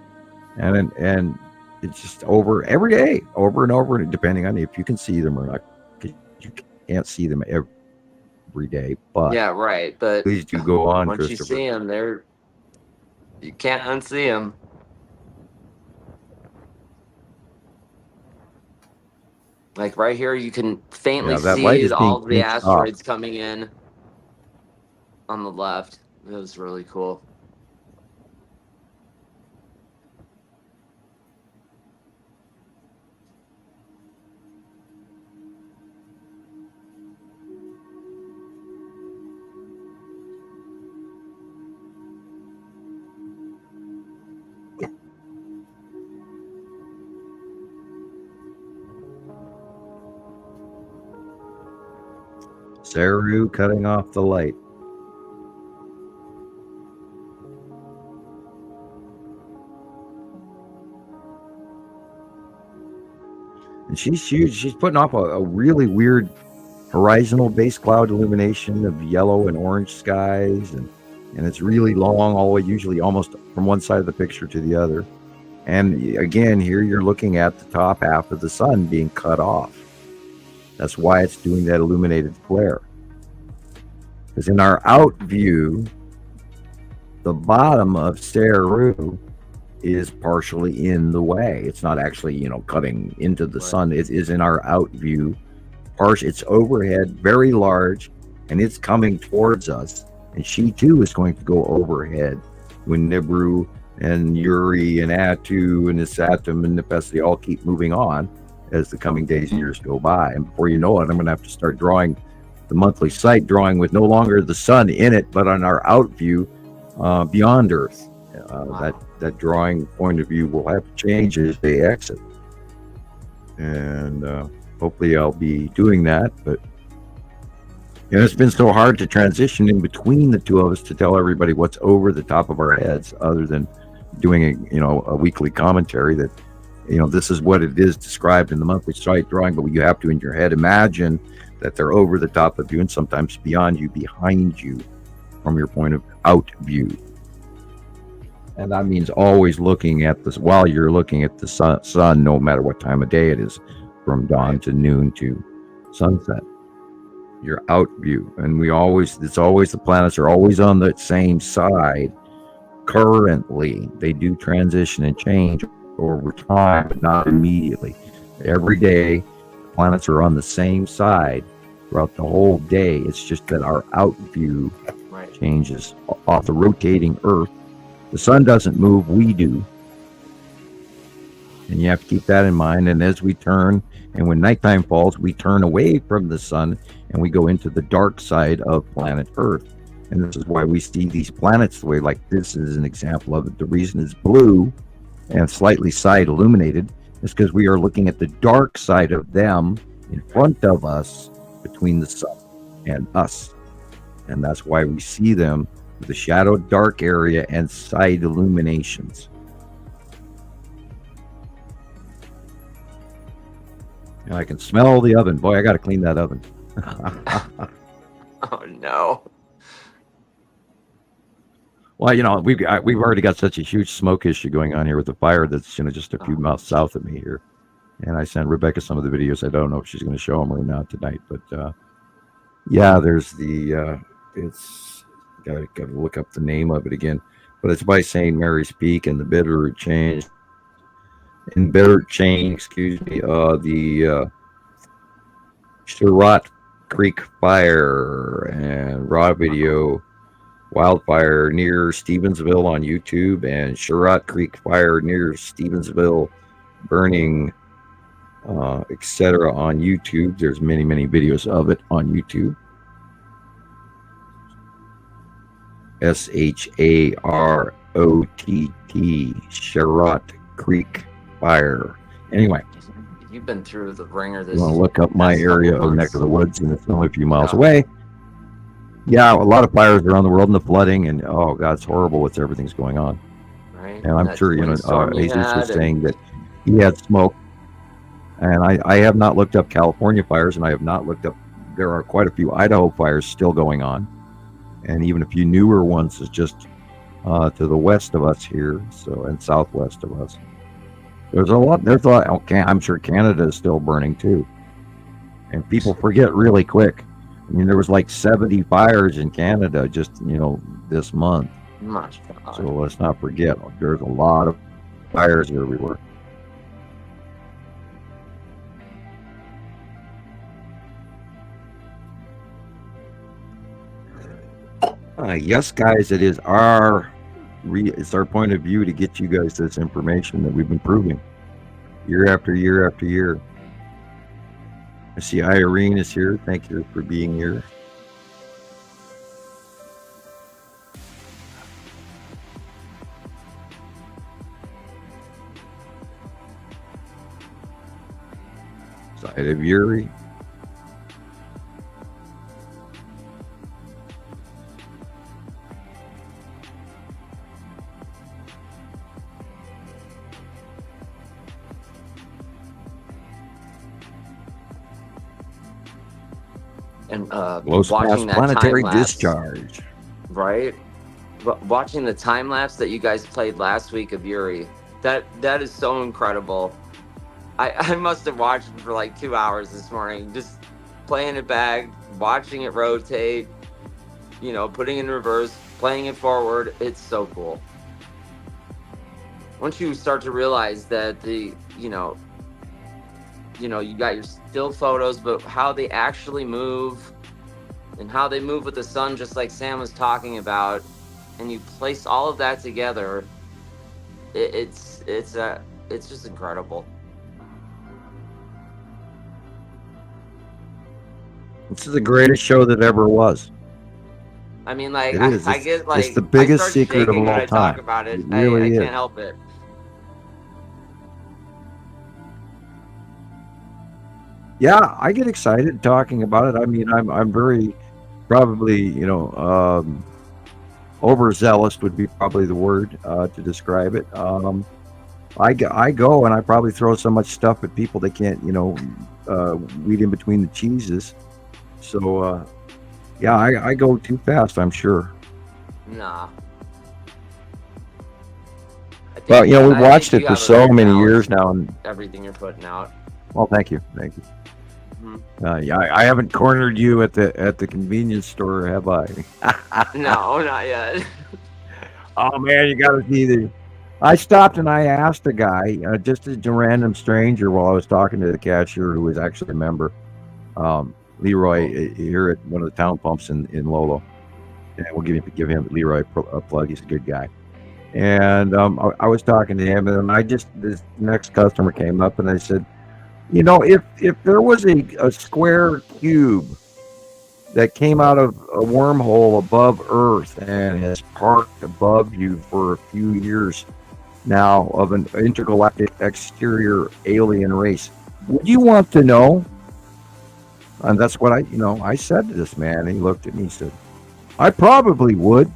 And it's just over every day, over and over, depending on if you can see them or not. 'Cause you can't see them every day, but Yeah, right. But please do go on, once you Christoper. see them, you can't unsee them. Like right here, you can faintly Yeah, that light see is all being the pinched off. asteroids coming in on the left. It was really cool. Saru cutting off the light. And she's huge. She's putting off a really weird horizontal base cloud illumination of yellow and orange skies, and it's really long, all the way, usually almost from one side of the picture to the other. And again, here you're looking at the top half of the sun being cut off. That's why it's doing that illuminated flare. Because in our out view, the bottom of Saru is partially in the way. It's not actually, cutting into the sun. It is in our out view. It's overhead, very large, and it's coming towards us. And she too is going to go overhead when Nibiru and Uri and Atu and Isatum and Nefes, they all keep moving on as the coming days and years go by. And before you know it, I'm going to have to start drawing the monthly sight drawing with no longer the sun in it, but on our out view beyond Earth. That drawing point of view will have to change as they exit. And hopefully I'll be doing that. But it's been so hard to transition in between the two of us to tell everybody what's over the top of our heads, other than doing a weekly commentary that this is what it is described in the monthly sight drawing. But you have to, in your head, imagine that they're over the top of you and sometimes beyond you, behind you, from your point of out view. And that means always looking at this while you're looking at the sun, no matter what time of day it is, from dawn to noon to sunset. Your out view. And it's always the planets are always on the same side. Currently, they do transition and change over time, but not immediately. Every day, planets are on the same side throughout the whole day. It's just that our out view changes off the rotating Earth. The sun doesn't move, we do. And you have to keep that in mind. And as we turn, and when nighttime falls, we turn away from the sun and we go into the dark side of planet Earth. And this is why we see these planets the way, like this is an example of it. The reason it's blue and slightly side illuminated is because we are looking at the dark side of them in front of us, between the sun and us. And that's why we see them with the shadowed dark area and side illuminations. And I can smell the oven. Boy, I got to clean that oven. Oh no. Well, we've already got such a huge smoke issue going on here with the fire that's just a few miles south of me here. And I sent Rebecca some of the videos. I don't know if she's going to show them or not tonight, but there's the it's got to look up the name of it again, but it's by St. Mary's Peak and the Bitterroot Chain. In Bitterroot Chain, the Sherrod Creek Fire and raw video wildfire near Stevensville on YouTube, and Sherrod Creek Fire near Stevensville burning, etc. on YouTube. There's many videos of it on YouTube. Sharott, Sherrod Creek Fire. Anyway, you've been through the ringer. You want to look up my area of neck of the woods, and it's only a few miles away. Yeah, a lot of fires around the world and the flooding, and oh god, it's horrible with everything's going on. Right. And I'm sure Jesus was saying that he had smoke, and I have not looked up California fires, and I have not looked up. There are quite a few Idaho fires still going on, and even a few newer ones is just to the west of us here, so and southwest of us. There's a lot. There's a lot. Okay, I'm sure Canada is still burning too, and people forget really quick. I mean, there was like 70 fires in Canada just this month. My God. So let's not forget, there's a lot of fires everywhere. Yes, guys, it's our point of view to get you guys this information that we've been proving year after year after year. I see Irene is here. Thank you for being here. Side of Yuri. And Close watching past that planetary time lapse, discharge. right? But watching the time lapse that you guys played last week of Yuri, that is so incredible. I must have watched it for like 2 hours this morning, just playing it back, watching it rotate, putting it in reverse, playing it forward. It's so cool. Once you start to realize that you got your still photos, but how they actually move and how they move with the sun, just like Sam was talking about, and you place all of that together, it's just incredible. This is the greatest show that ever was. I mean, like, It is. I get like It's the biggest I start secret of shaking all when I time. talk about it. It really I is. can't help it. Yeah, I get excited talking about it. I mean, I'm very probably overzealous would be probably the word to describe it. I go and I probably throw so much stuff at people they can't weed in between the cheeses. So yeah, I go too fast, I'm sure. Nah. Well, we've I watched think it you for have a so very many balanced years now, and everything you're putting out. well, thank you. Mhm. Yeah, I haven't cornered you at the convenience store, have I? No, not yet. Oh man, you got to see the. I stopped and I asked a guy, just a random stranger, while I was talking to the cashier, who was actually a member, Leroy, here at one of the town pumps in Lolo. And we'll give him Leroy a plug. He's a good guy. And I was talking to him, and this next customer came up, and I said, if there was a square cube that came out of a wormhole above Earth and has parked above you for a few years now, of an intergalactic exterior alien race, would you want to know? And that's what I said to this man. And he looked at me and said, I probably would.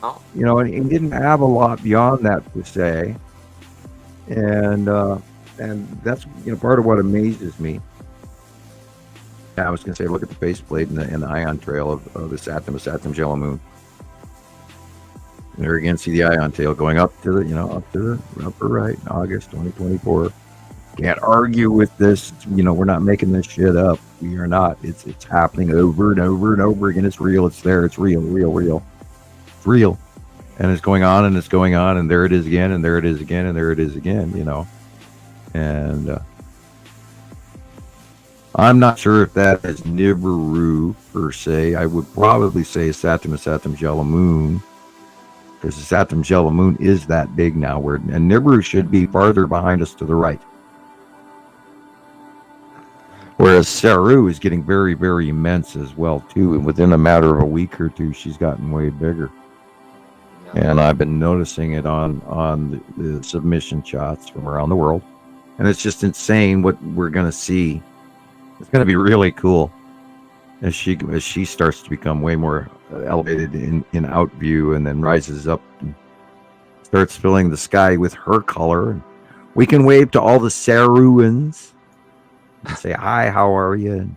Oh. And he didn't have a lot beyond that to say. And that's part of what amazes me. I was going to say, look at the faceplate and the ion trail of the Saturn yellow moon. And there again, see the ion tail going up to the upper right in August 2024. Can't argue with this. We're not making this shit up. We are not. It's happening over and over and over again. It's real. It's there. It's real. It's real. And it's going on and it's going on, and there it is again, and there it is again, and there it is again. And I'm not sure if that is Nibiru per se. I would probably say Saturn's yellow moon, because the Saturn's yellow moon is that big now. And Nibiru should be farther behind us to the right. Whereas Saru is getting very, very immense as well too. And within a matter of a week or two, she's gotten way bigger. Yeah. And I've been noticing it on the submission shots from around the world. And it's just insane what we're going to see. It's going to be really cool as she starts to become way more elevated in out view, and then rises up and starts filling the sky with her color. And we can wave to all the Saruans and say, hi, how are you? And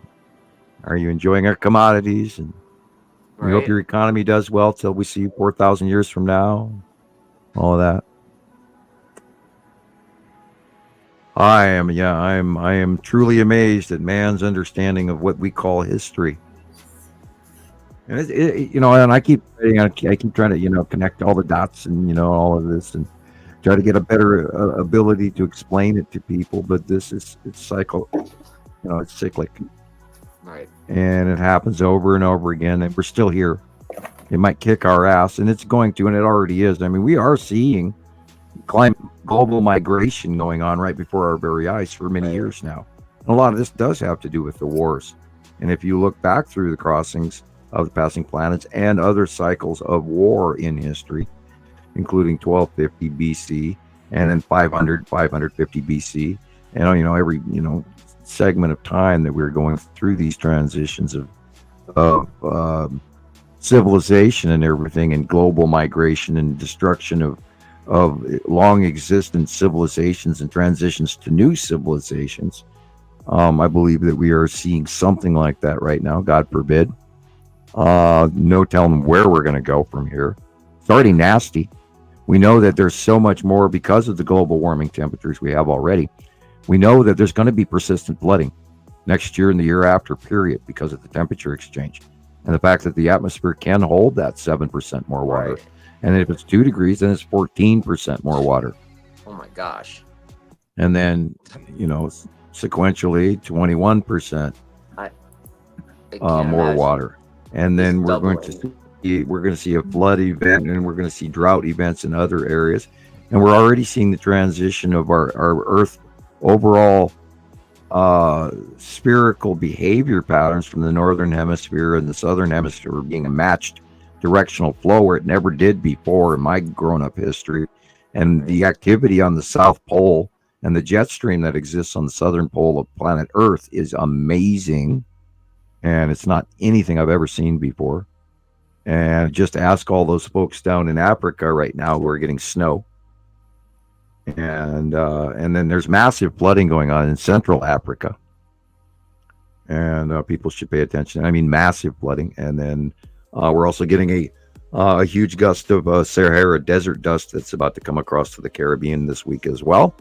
are you enjoying our commodities? And We hope your economy does well till we see you 4,000 years from now. All of that. I am truly amazed at man's understanding of what we call history. And and I keep trying to, connect all the dots and, all of this and try to get a better ability to explain it to people. But it's cycle, it's cyclic. Right. And it happens over and over again, and we're still here. It might kick our ass, and it's going to, and it already is. I mean, we are seeing global migration going on right before our very eyes for many years now. And a lot of this does have to do with the wars. And if you look back through the crossings of the passing planets and other cycles of war in history, including 1250 BC and then 550 BC, and every segment of time that we're going through these transitions of civilization and everything, and global migration and destruction of long existent civilizations and transitions to new civilizations. I believe that we are seeing something like that right now. God forbid. No telling where we're going to go from here. It's already nasty. We know that there's so much more because of the global warming temperatures we have already. We know that there's going to be persistent flooding next year and the year after, period, because of the temperature exchange and the fact that the atmosphere can hold that 7% more water. Right. And if it's 2 degrees, then it's 14% more water. Oh my gosh. And then, sequentially 21% more imagine. water. And then It's we're going to see a flood event, and we're going to see drought events in other areas. And we're already seeing the transition of our Earth overall spherical behavior patterns from the northern hemisphere and the southern hemisphere being a matched directional flow where it never did before in my grown-up history. And the activity on the South Pole and the jet stream that exists on the southern pole of planet Earth is amazing, and it's not anything I've ever seen before. And just ask all those folks down in Africa right now who are getting snow. And then there's massive flooding going on in Central Africa, and people should pay attention. I mean, massive flooding. And then we're also getting a huge gust of Sahara desert dust that's about to come across to the Caribbean this week as well.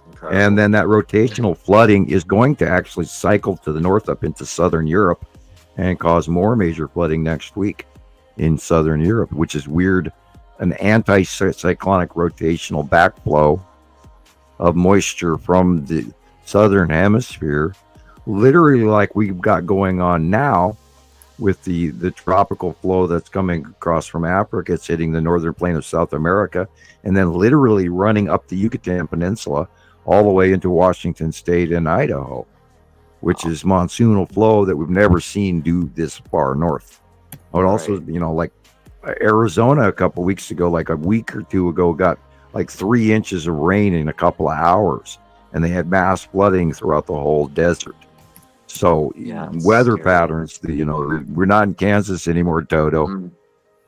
Incredible. And then that rotational flooding is going to actually cycle to the north up into southern Europe and cause more major flooding next week in southern Europe, which is weird. An anti-cyclonic rotational backflow of moisture from the southern hemisphere, literally like we've got going on now with the tropical flow that's coming across from Africa. It's hitting the northern plain of South America, and then literally running up the Yucatan Peninsula all the way into Washington State and Idaho, which is monsoonal flow that we've never seen do this far north. But also, like Arizona a couple weeks ago, like a week or two ago, got like 3 inches of rain in a couple of hours, and they had mass flooding throughout the whole desert. So weather patterns, we're not in Kansas anymore, Toto.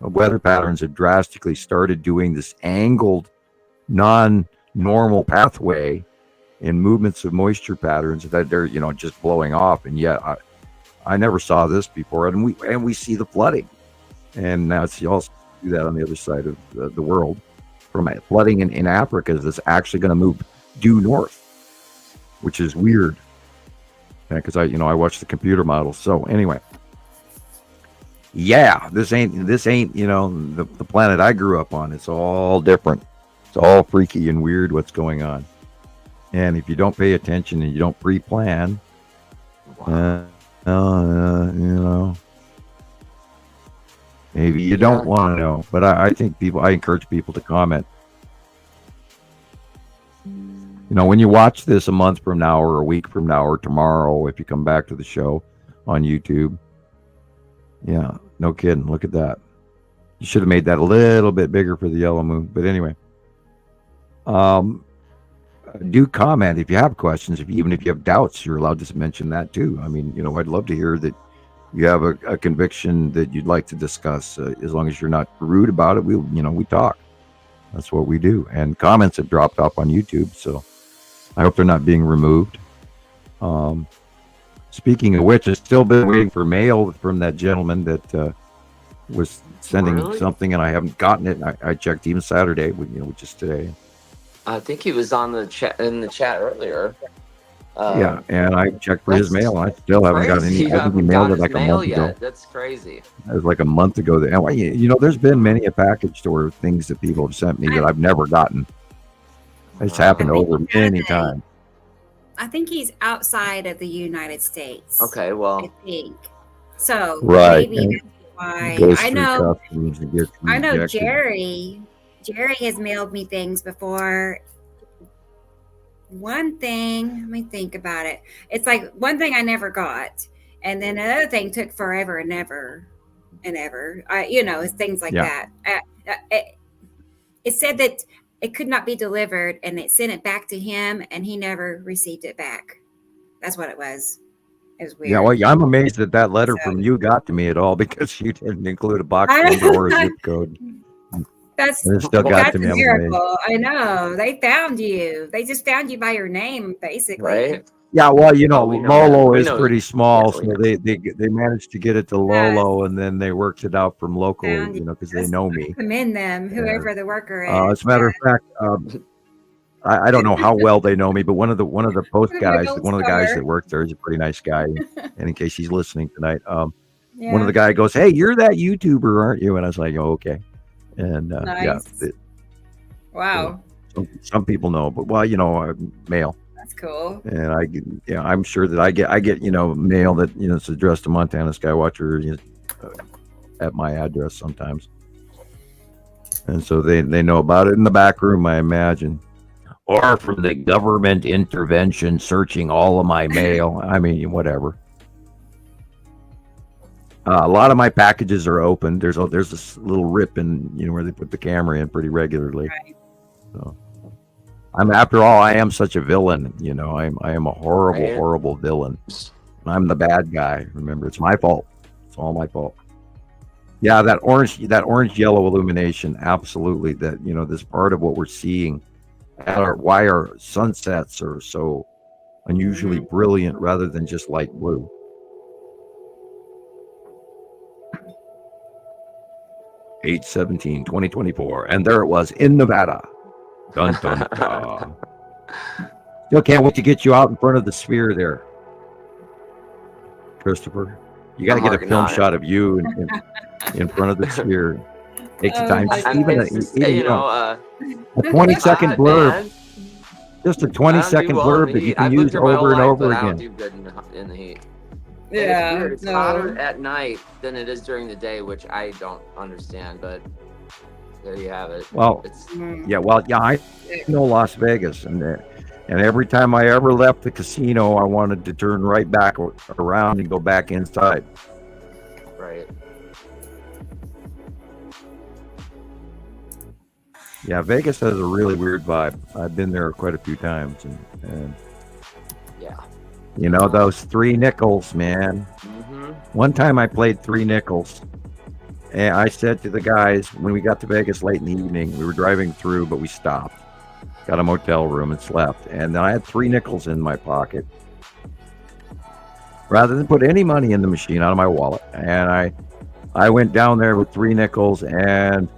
Weather patterns have drastically started doing this angled, non-normal pathway in movements of moisture patterns that they're, just blowing off. And yet I never saw this before. And we see the flooding. And now you also do that on the other side of the world. From flooding in Africa that's actually going to move due north, which is weird. Because I watched the computer model. So anyway, this ain't the planet I grew up on. It's all different. It's all freaky and weird what's going on. And if you don't pay attention and you don't pre-plan, maybe you don't want to know. But I think I encourage people to comment. When you watch this a month from now or a week from now or tomorrow, if you come back to the show on YouTube, no kidding. Look at that. You should have made that a little bit bigger for the yellow moon. But anyway, do comment if you have questions. Even if you have doubts, you're allowed to mention that too. I mean, I'd love to hear that you have a conviction that you'd like to discuss. As long as you're not rude about it, we talk. That's what we do. And comments have dropped off on YouTube, so I hope they're not being removed. Speaking of which, I've still been waiting for mail from that gentleman that was sending Really? something, and I haven't gotten it. And I checked even Saturday, which is today. I think he was on the chat earlier. Yeah, and I checked for his That's mail, and I still haven't got crazy. any. You I think he haven't mailed got it his like a mail month yet. ago. That's crazy. It was like a month ago. There's been many a package store things that people have sent me that I've never gotten. It's happened over many times. I think he's outside of the United States. Okay, well, I think so. Right. Maybe that's why. Goes I through know. customs and gets I know rejected. Jerry has mailed me things before. One thing, let me think about it. It's like one thing I never got, and then another thing took forever and ever. It's things like that. It said that it could not be delivered, and it sent it back to him, and he never received it back. That's what it was. It was weird. Yeah, well, I'm amazed that letter from you got to me at all, because you didn't include a box number or a zip code. That's And it still got to a me. I'm amazed. miracle. I know. They found you. They just found you by your name, basically. right? Yeah, well, we know Lolo that. is pretty small, so Yeah, they managed to get it to Lolo, and then they worked it out from local, Found you. because they know me. Commend them, whoever the worker is. As a matter of fact, I don't know how well they know me, but one of the post guys, one of the guys that worked there is a pretty nice guy. And in case he's listening tonight, one of the guy goes, "Hey, you're that YouTuber, aren't you?" And I was like, "Oh, okay." And Nice. Wow. Some people know, but I'm male. That's cool. And I'm sure that I get mail that it's addressed to Montana Skywatcher at my address sometimes, and so they know about it in the back room, I imagine, or from the government intervention searching all of my mail. I mean, whatever. A lot of my packages are open. There's this little rip in where they put the camera in pretty regularly. Right. So after all, I am such a villain. I am a horrible villain. I'm the bad guy. Remember, it's my fault. It's all my fault. Yeah, that orange yellow illumination, absolutely. That this part of what we're seeing, why our sunsets are so unusually brilliant rather than just light blue. Eight 17/2024, and there it was in Nevada. Dun dun dun. Still can't wait to get you out in front of the sphere there, Christopher. You got to get a film shot of you in front of the sphere. Take some time. Just even a 20-second blurb. man. Just a 20-second blurb that you can use over and over again. I don't do good in the heat. Yeah. It's weird. It's hotter at night than it is during the day, which I don't understand, but there you have it. Well, I know Las Vegas, and every time I ever left the casino, I wanted to turn right back around and go back inside. Right. Yeah, Vegas has a really weird vibe. I've been there quite a few times, and yeah. Those 3 nickels, man. Mm-hmm. One time I played 3 nickels, and I said to the guys, when we got to Vegas late in the evening, we were driving through, but we stopped, got a motel room and slept. And then I had 3 nickels in my pocket. Rather than put any money in the machine out of my wallet. And I went down there with 3 nickels, and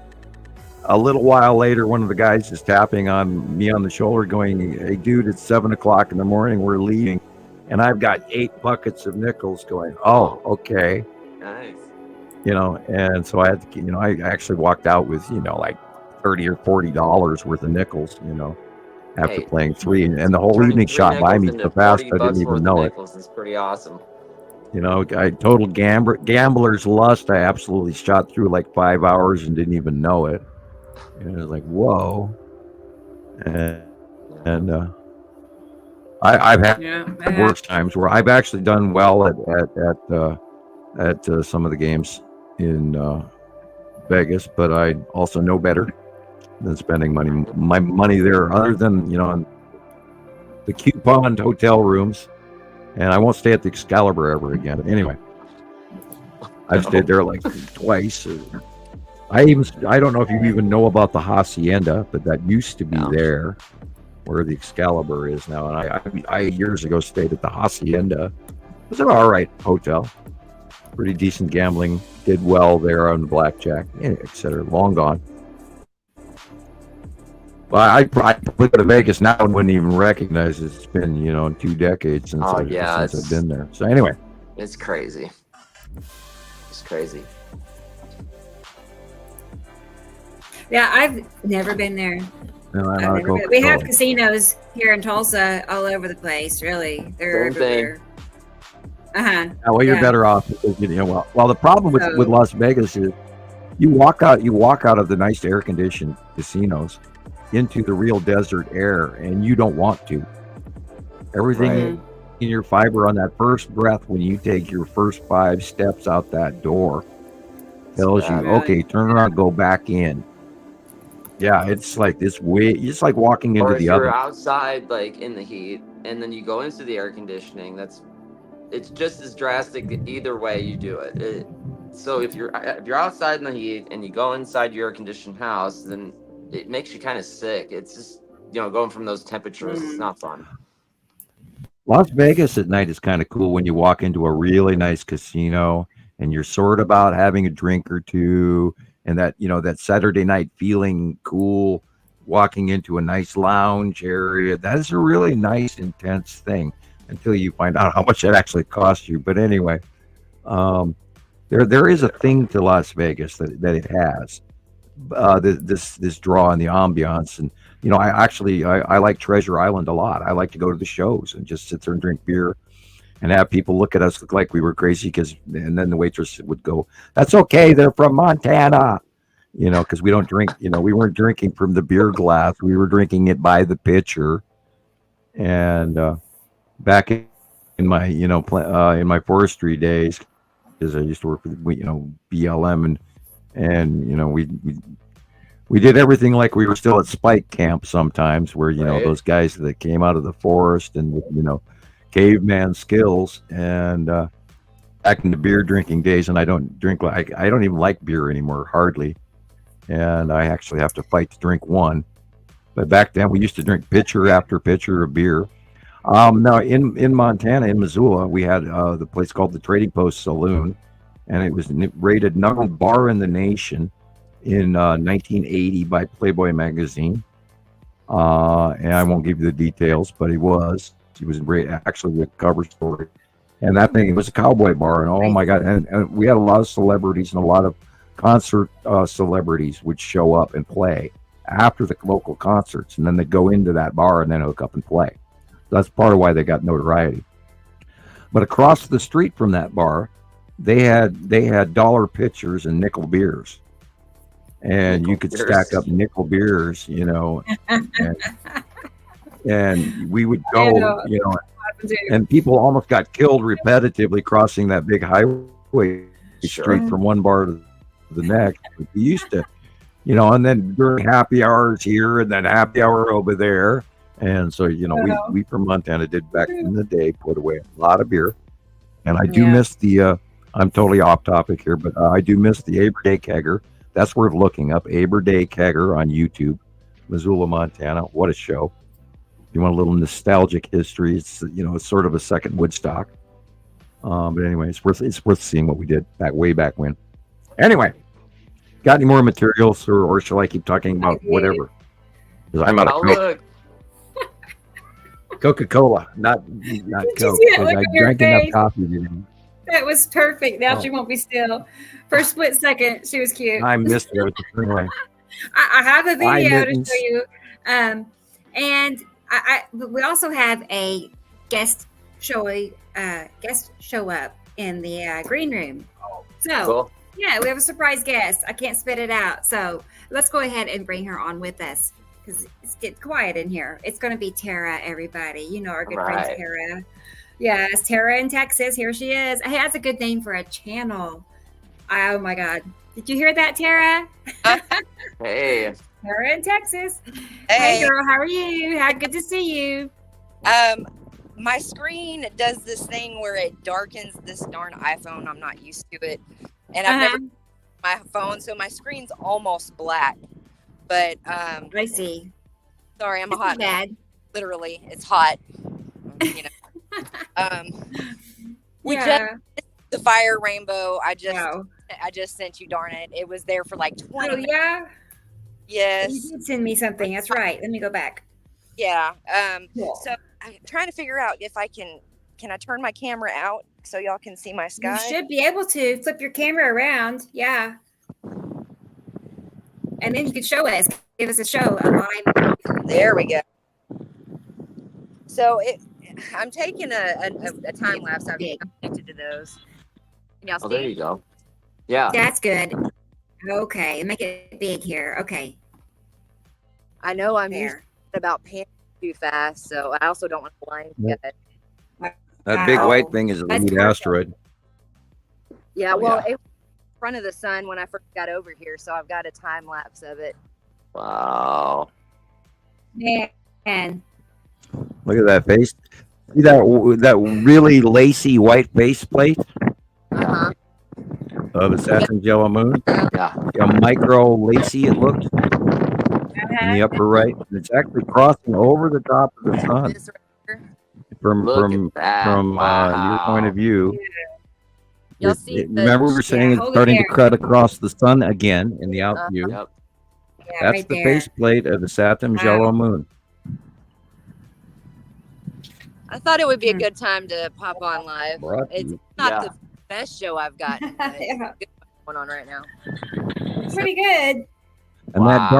a little while later, one of the guys is tapping on me on the shoulder going, "Hey dude, it's 7:00 in the morning. We're leaving." And I've got 8 buckets of nickels going, "Oh, okay." Nice. And so I had to, I actually walked out with, like $30 or $40 worth of nickels, after playing 3. And the whole evening shot by me so fast, I didn't even know it. It's pretty awesome. I total gambler's lust. I absolutely shot through like 5 hours and didn't even know it. And it was like, whoa. And I've had worse times where I've actually done well at some of the games in Vegas, but I also know better than spending my money there, other than the couponed hotel rooms. And I won't stay at the Excalibur ever again. Anyway, I've stayed there like twice. I don't know if you even know about the Hacienda, but that used to be there where the Excalibur is now. And I years ago stayed at the Hacienda. It was an all right hotel. pretty decent gambling. Did well there on blackjack, etc. Long gone. Well, I probably go to Vegas now and wouldn't even recognize it. It's been 2 decades since I've been there. So anyway, it's crazy. It's crazy. Yeah, I've never been there. No, we have casinos here in Tulsa all over the place. Really, they're everywhere. Well, you're better off because well, the problem with Las Vegas is you walk out of the nice air conditioned casinos into the real desert air, and you don't want to. Everything in your fiber on that first breath when you take your first 5 steps out that door tells you, okay, turn around, go back in. Yeah, it's like this way. It's like walking into the oven. Or if you're outside, like in the heat, and then you go into the air conditioning. It's just as drastic either way you do it. So if you're outside in the heat and you go inside your air conditioned house, then it makes you kind of sick. It's just going from those temperatures. It's not fun. Las Vegas at night is kind of cool when you walk into a really nice casino and you're sort of about having a drink or two, and that that Saturday night feeling cool, walking into a nice lounge area. That is a really nice, intense thing until you find out how much it actually costs you. But anyway, there is a thing to Las Vegas that it has. This draw and the ambiance, and I like Treasure Island a lot. I like to go to the shows and just sit there and drink beer and have people look at us like we were crazy and then the waitress would go, "That's okay, they're from Montana," because we don't drink. We weren't drinking from the beer glass, we were drinking it by the pitcher. And back in my in my forestry days, because I used to work with BLM, and we did everything like we were still at Spike Camp sometimes, where those guys that came out of the forest and caveman skills, and back in the beer drinking days. And I don't even like beer anymore, hardly, and I actually have to fight to drink one. But back then we used to drink pitcher after pitcher of beer. Now in Montana, in Missoula, we had the place called the Trading Post Saloon, and it was rated number 1 bar in the nation in 1980 by Playboy magazine. And I won't give you the details, but he was actually the cover story. And that thing, it was a cowboy bar, and oh my God, and we had a lot of celebrities, and a lot of concert celebrities would show up and play after the local concerts, and then they'd go into that bar and then hook up and play. That's part of why they got notoriety. But across the street from that bar, they had dollar pitchers and nickel beers, and you could stack up nickel beers, and we would go, and people almost got killed repetitively crossing that big highway street from one bar to the next. We used to, and then during happy hours here and then happy hour over there. And so, we from Montana did back in the day put away a lot of beer. And I do miss I'm totally off topic here, but I do miss the Aber Day Kegger. That's worth looking up. Aber Day Kegger on YouTube, Missoula, Montana. What a show. You want a little nostalgic history. It's, it's sort of a second Woodstock. But anyway, it's worth seeing what we did way back when. Anyway, got any more materials, or shall I keep talking about whatever? Because I'm out of Coke. Coca-Cola, not Coke. I drank enough coffee today. That was perfect. Now she won't be still. For a split second, she was cute. I missed it. Anyway. I have a video to show you. And we also have a guest show up in the green room. So cool. Yeah, we have a surprise guest. I can't spit it out. So let's go ahead and bring her on with us, because it's getting quiet in here. It's going to be Tara, everybody. Our good friend Tara. Yes, Tara in Texas. Here she is. Hey, that's a good name for a channel. Oh my God. Did you hear that, Tara? Hey. Tara in Texas. Hey girl, how are you? Good to see you. My screen does this thing where it darkens this darn iPhone. I'm not used to it. And I've never my phone, so my screen's almost black. But I see. Sorry, I'm a hot bad. Literally, it's hot. We just The fire rainbow. I Wow. just sent you. Darn it! It was there for like 20 Oh, minutes. yeah? Yes. You did send me something. That's right. Let me go back. Yeah. Cool. So I'm trying to figure out if I can I turn my camera out so y'all can see my sky? You should be able to flip your camera around. Yeah. And then you can show us. Give us a show. A live. There we go. So I'm taking a time lapse. I've connected to those. Can y'all see? Oh, there you go. Yeah. That's good. Okay. Make it big here. Okay. I know I'm There. used about panning too fast, so I also don't want to blind you guys. That big Wow. white thing is a That's lead perfect. asteroid. Yeah, Oh, well, yeah. it was in front of the sun when I first got over here, so I've got a time lapse of it. Wow. Man. Look at that face. See that really lacy white faceplate Uh-huh. of a Saturn's yellow moon? Yeah. A micro lacy it looks in the upper right. And it's actually crossing over the top of the sun This right here. from Look at that. your point of view. Y'all see the- remember we were saying it's hold it starting to there. cut across the sun again in the out view. Yep. Yeah, That's right the there. faceplate of the Saturn's Wow. yellow moon. I thought it would be a good time to pop on live. Brought to It's you. not Yeah. the best show I've got, but it's Yeah. a good one going on right now. Pretty good. And that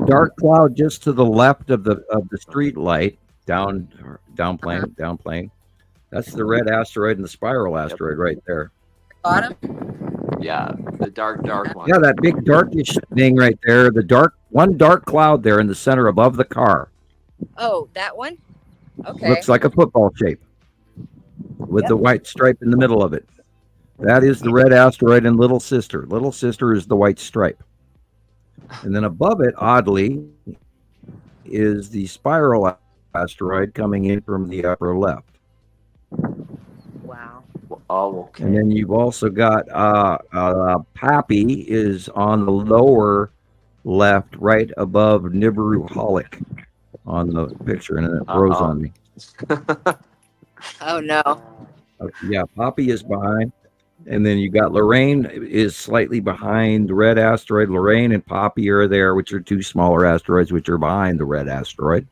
dark cloud just to the left of the street light downplaying. That's the red asteroid and the spiral asteroid right there. Bottom? Yeah. The dark one. Yeah, that big darkish thing right there. One dark cloud there in the center above the car. Oh, that one? Okay. Looks like a football shape with the white stripe in the middle of it. That is the red asteroid and little sister. Little sister is the white stripe. And then above it, oddly, is the spiral asteroid coming in from the upper left. Wow. Oh, okay. And then you've also got Pappy is on the lower left, right above Nibiru Holic on the picture, and then it froze on me. Oh, no. Yeah, Poppy is behind. And then you got Lorraine is slightly behind the red asteroid. Lorraine and Poppy are there, which are two smaller asteroids, which are behind the red asteroid.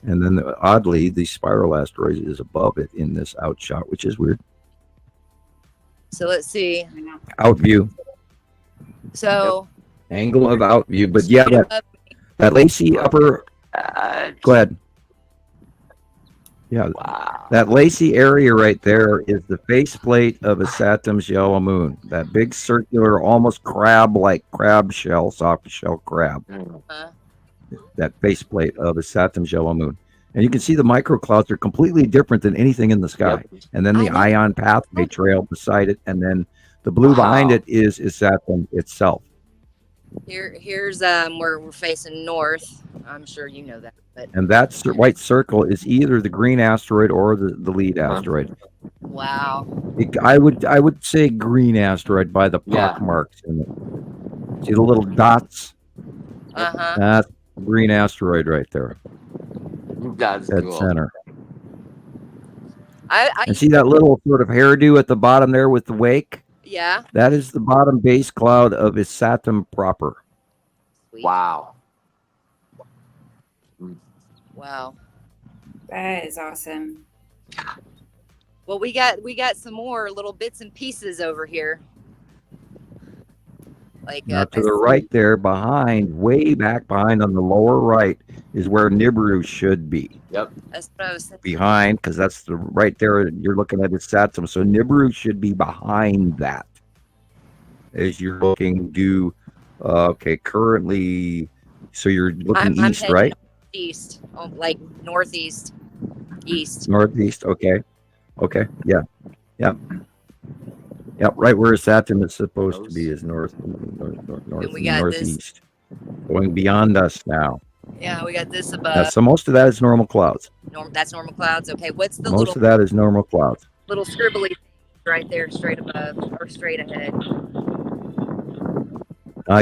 And then oddly, the spiral asteroid is above it in this outshot, which is weird. So let's see. Out view, So angle of out view. But yeah, that lacy upper. Go ahead. Yeah, Wow. that lacy area right there is the faceplate of a Saturn's yellow moon. That big circular, almost crab-like crab shell, soft shell crab. That faceplate of a Saturn's yellow moon. And you can see the microclouds are completely different than anything in the sky. Yep. And then the ion pathway trail beside it, and then the blue behind it is Saturn itself. here's where we're facing north. I'm sure you know that. But And that white circle is either the green asteroid or the lead asteroid. wow. I would say green asteroid by the pock Yeah. marks in it. See the little dots? Uh-huh. That's green asteroid right there. That's Dead cool. center. I And see that little sort of hairdo at the bottom there with the wake? yeah. That is the bottom base cloud of Saturn proper. Sweet. Wow. Wow. That is awesome. Well, we got some more little bits and pieces over here. Like Now to the right there, behind, way back behind on the lower right, is where Nibiru should be. Yep. that's what I was thinking. Behind, because that's the right there. You're looking at its Saturn, so Nibiru should be behind that. As you're looking due, okay, currently, so you're looking I'm east, heading right? East, like northeast, east. Northeast, okay, yeah, right where Saturn is supposed to be is north, we got northeast, going beyond us now. Yeah, we got this above. So most of that is normal clouds. That's normal clouds. Okay, what's the Most of that is normal clouds. little scribbly right there, straight above or straight ahead?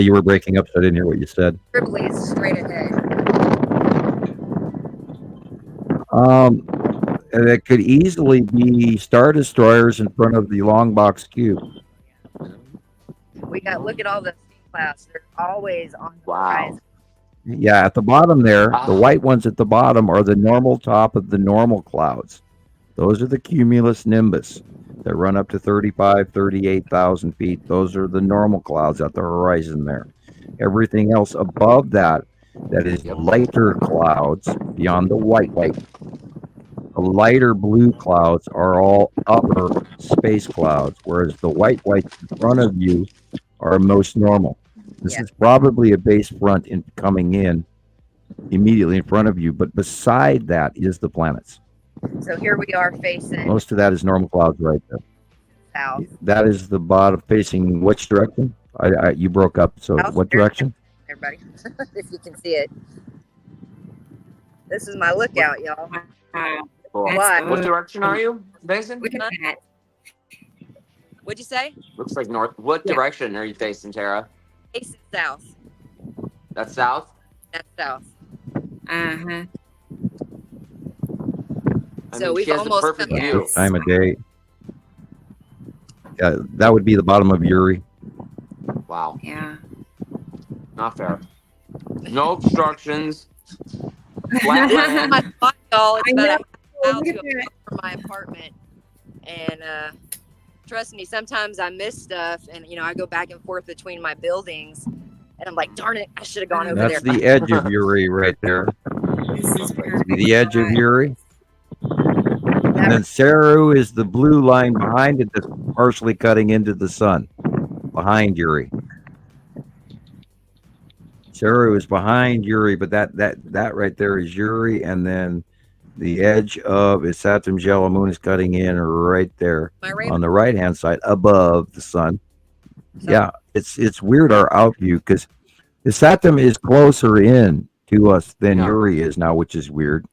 You were breaking up, so I didn't hear what you said. Scribbly is straight ahead. that could easily be Star Destroyers in front of the long box cube. We got look at all the clouds. They're always on the Wow. horizon. Yeah, at the bottom there, the Ah. white ones at the bottom are the normal top of the normal clouds. Those are the cumulus nimbus that run up to 35, 38,000 feet. Those are the normal clouds at the horizon there. Everything else above that is lighter clouds beyond the white. The lighter blue clouds are all upper space clouds, whereas the white lights in front of you are most normal. This is probably a base front coming in immediately in front of you, but beside that is the planets. So here we are facing Most of that is normal clouds right there. south. That is the bottom facing which direction? You broke up. So South. what direction? Everybody, if you can see it. This is my lookout, y'all. Cool. What? What direction are you facing? Look at that. What'd you say? Looks like north. What direction are you facing, Tara? Facing south. That's south? That's south. Uh-huh. So we've she has almost the perfect come- view. Yes. Time of day. Yeah, that would be the bottom of Uri. Wow. Yeah. Not fair. No obstructions. Flat land. My spot, y'all. It's I know. about a mile Look to at a that. mile from my apartment. And trust me, sometimes I miss stuff, and I go back and forth between my buildings, and I'm like, darn it, I should have gone over That's there. the edge of Uri right there. This is perfect. The edge of Uri. And then Saru is the blue line behind it that's partially cutting into the sun. Behind Uri. Saru is behind Uri, but that right there is Uri, and then the edge of Saturn yellow moon is cutting in right there My rainbow. on the right hand side above the sun. So- Yeah, it's weird our out view because the Saturn is closer in to us than Yeah. Uri is now, which is weird.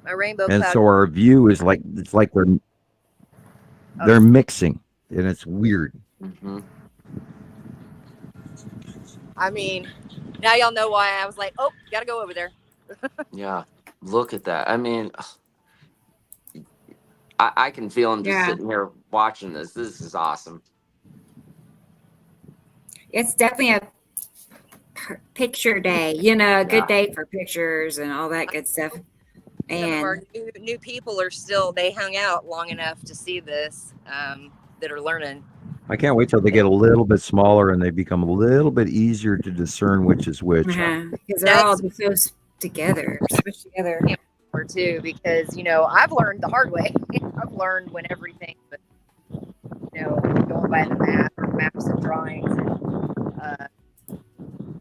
My rainbow And cloud. so our view is like they're mixing, and it's weird. Mhm. I mean, now y'all know why I was like, oh, gotta go over there. Yeah. Look at that. I mean, I can feel him just Yeah. sitting here watching this. This is awesome. It's definitely a picture day, a good Yeah. day for pictures and all that good stuff. Some of our And new people are still, they hung out long enough to see this, that are learning. I can't wait till they get a little bit smaller and they become a little bit easier to discern which is which. because they're all just so together, smushed together. Or two, because I've learned the hard way. I've learned when everything, but going by the map or maps and drawings. And,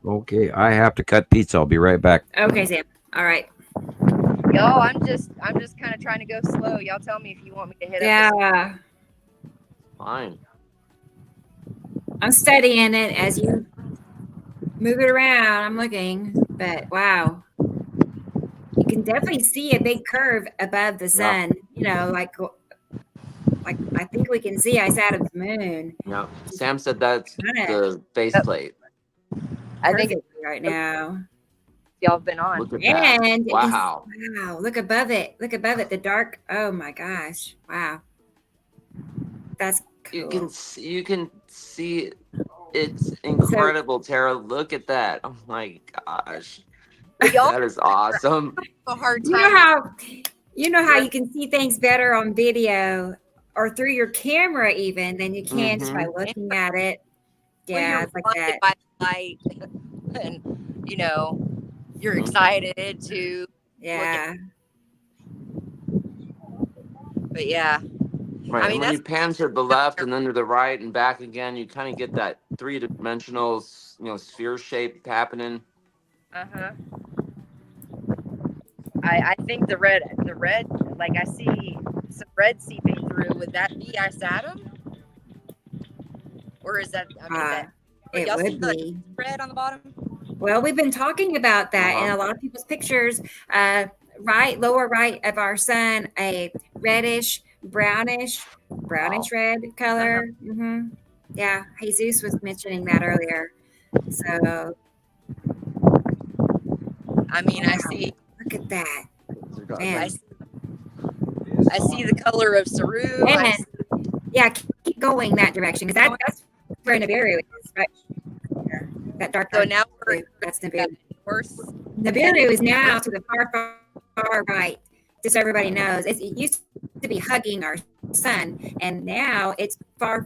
Okay, I have to cut pizza. I'll be right back. Okay, Sam. All right. y'all, I'm just kind of trying to go slow. Y'all tell me if you want me to hit up. Yeah. Fine. I'm studying it as you move it around. I'm looking, but wow. You can definitely see a big curve above the sun, like I think we can see Ice Adam's moon. Yeah. Sam said that's the faceplate. I think it's right now. y'all have been on. Look at that. And Wow. wow, look above it. Look above it. The dark. Oh my gosh. Wow. That's cool. You can see it's incredible, Tara. Look at that. Oh my gosh. Y'all That is awesome. have a hard You time. know how you can see things better on video or through your camera even than you can just by looking at it. When Yeah, you're it's like blinded that. by the light, and you're excited to. Yeah. But yeah, Right. I mean, and when you pan to the left and then to the right and back again, you kind of get that three-dimensional, sphere shape happening. I think the red, like I see some red seeping through. Would that be Ice Atom? Or is that? It y'all see would the be. red on the bottom? Well, we've been talking about that in a lot of people's pictures. Lower right of our sun, a reddish, brownish red color. Yeah, Jesus was mentioning that earlier. So, I mean, I see. look at that. I Man. see I see the color of Saru. And yeah, keep going that direction because that's where Nibiru is, right? That dark. So now that's Nibiru. North. Nibiru is now to the far right. Just so everybody knows, it used to be hugging our sun, and now it's far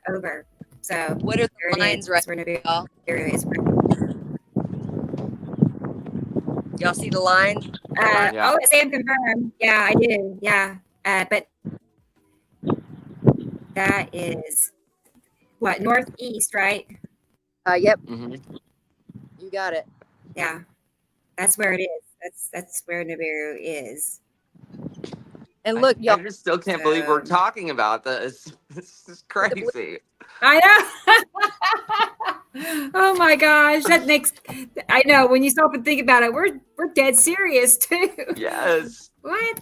over. So what are the lines right where Nibiru is? Y'all see the line? Oh, Sam confirmed. Yeah, I do. Yeah, but that is what, northeast, right? Yep. Mm-hmm. You got it. Yeah, that's where it is. That's where Nibiru is. And look, y'all. I just still can't believe we're talking about this. This is crazy. I know. Oh my gosh, that makes. I know, when you stop and think about it, we're dead serious too. Yes. What?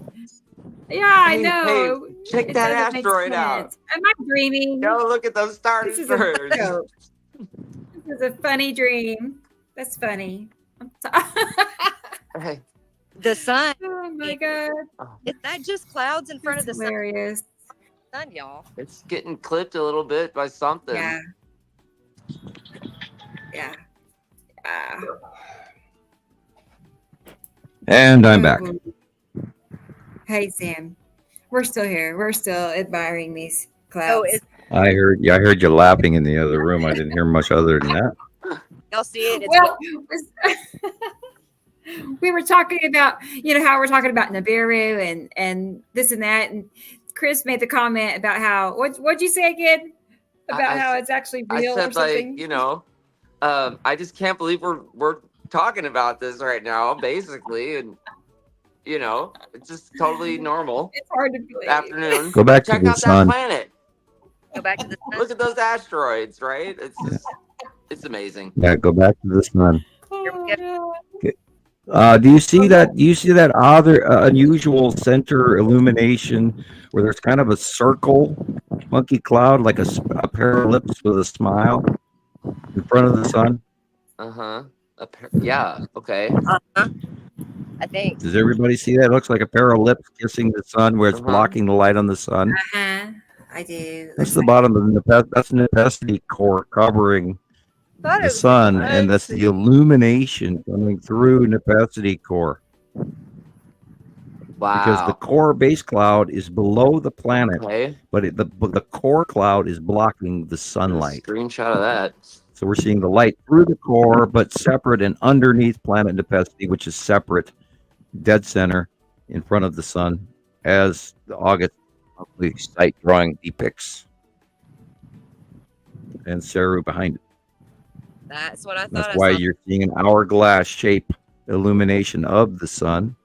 Yeah, I know. Hey, check that asteroid out. Am I dreaming? Go look at those stars. This is a funny dream. That's funny. Hey. The sun. Oh my god. Is that just clouds in front of the hilarious sun, y'all? It's getting clipped a little bit by something. Yeah. Yeah. And I'm back. Hey Sam, we're still here. We're still admiring these clouds. I heard you laughing in the other room. I didn't hear much other than that. Y'all see it? Well, we were talking about, how we're talking about Nibiru and this and that, and Chris made the comment about how what'd you say again about how it's actually real I said, or something? I just can't believe we're talking about this right now, basically, and it's just totally normal. It's hard to believe. Afternoon. Go back to Check the out sun. that planet. Go back to the sun. Look at those asteroids, right? It's amazing. Yeah, go back to the sun. Oh, Do you see that? Do you see that other unusual center illumination where there's kind of a circle, monkey cloud, like a pair of lips with a smile in front of the sun? Yeah. Okay. I think. Does everybody see that? It looks like a pair of lips kissing the sun, where it's blocking the light on the sun. I do. That's the bottom of that's the necessity core covering the sun, and that's the illumination coming through necessity core. Wow. Because the core base cloud is below the planet, but the core cloud is blocking the sunlight. Screenshot of that. So we're seeing the light through the core, but separate and underneath planet necessity, which is separate, dead center in front of the sun, as the August site drawing depicts. And Saru behind it. That's what I thought. That's why you're seeing an hourglass shape illumination of the sun.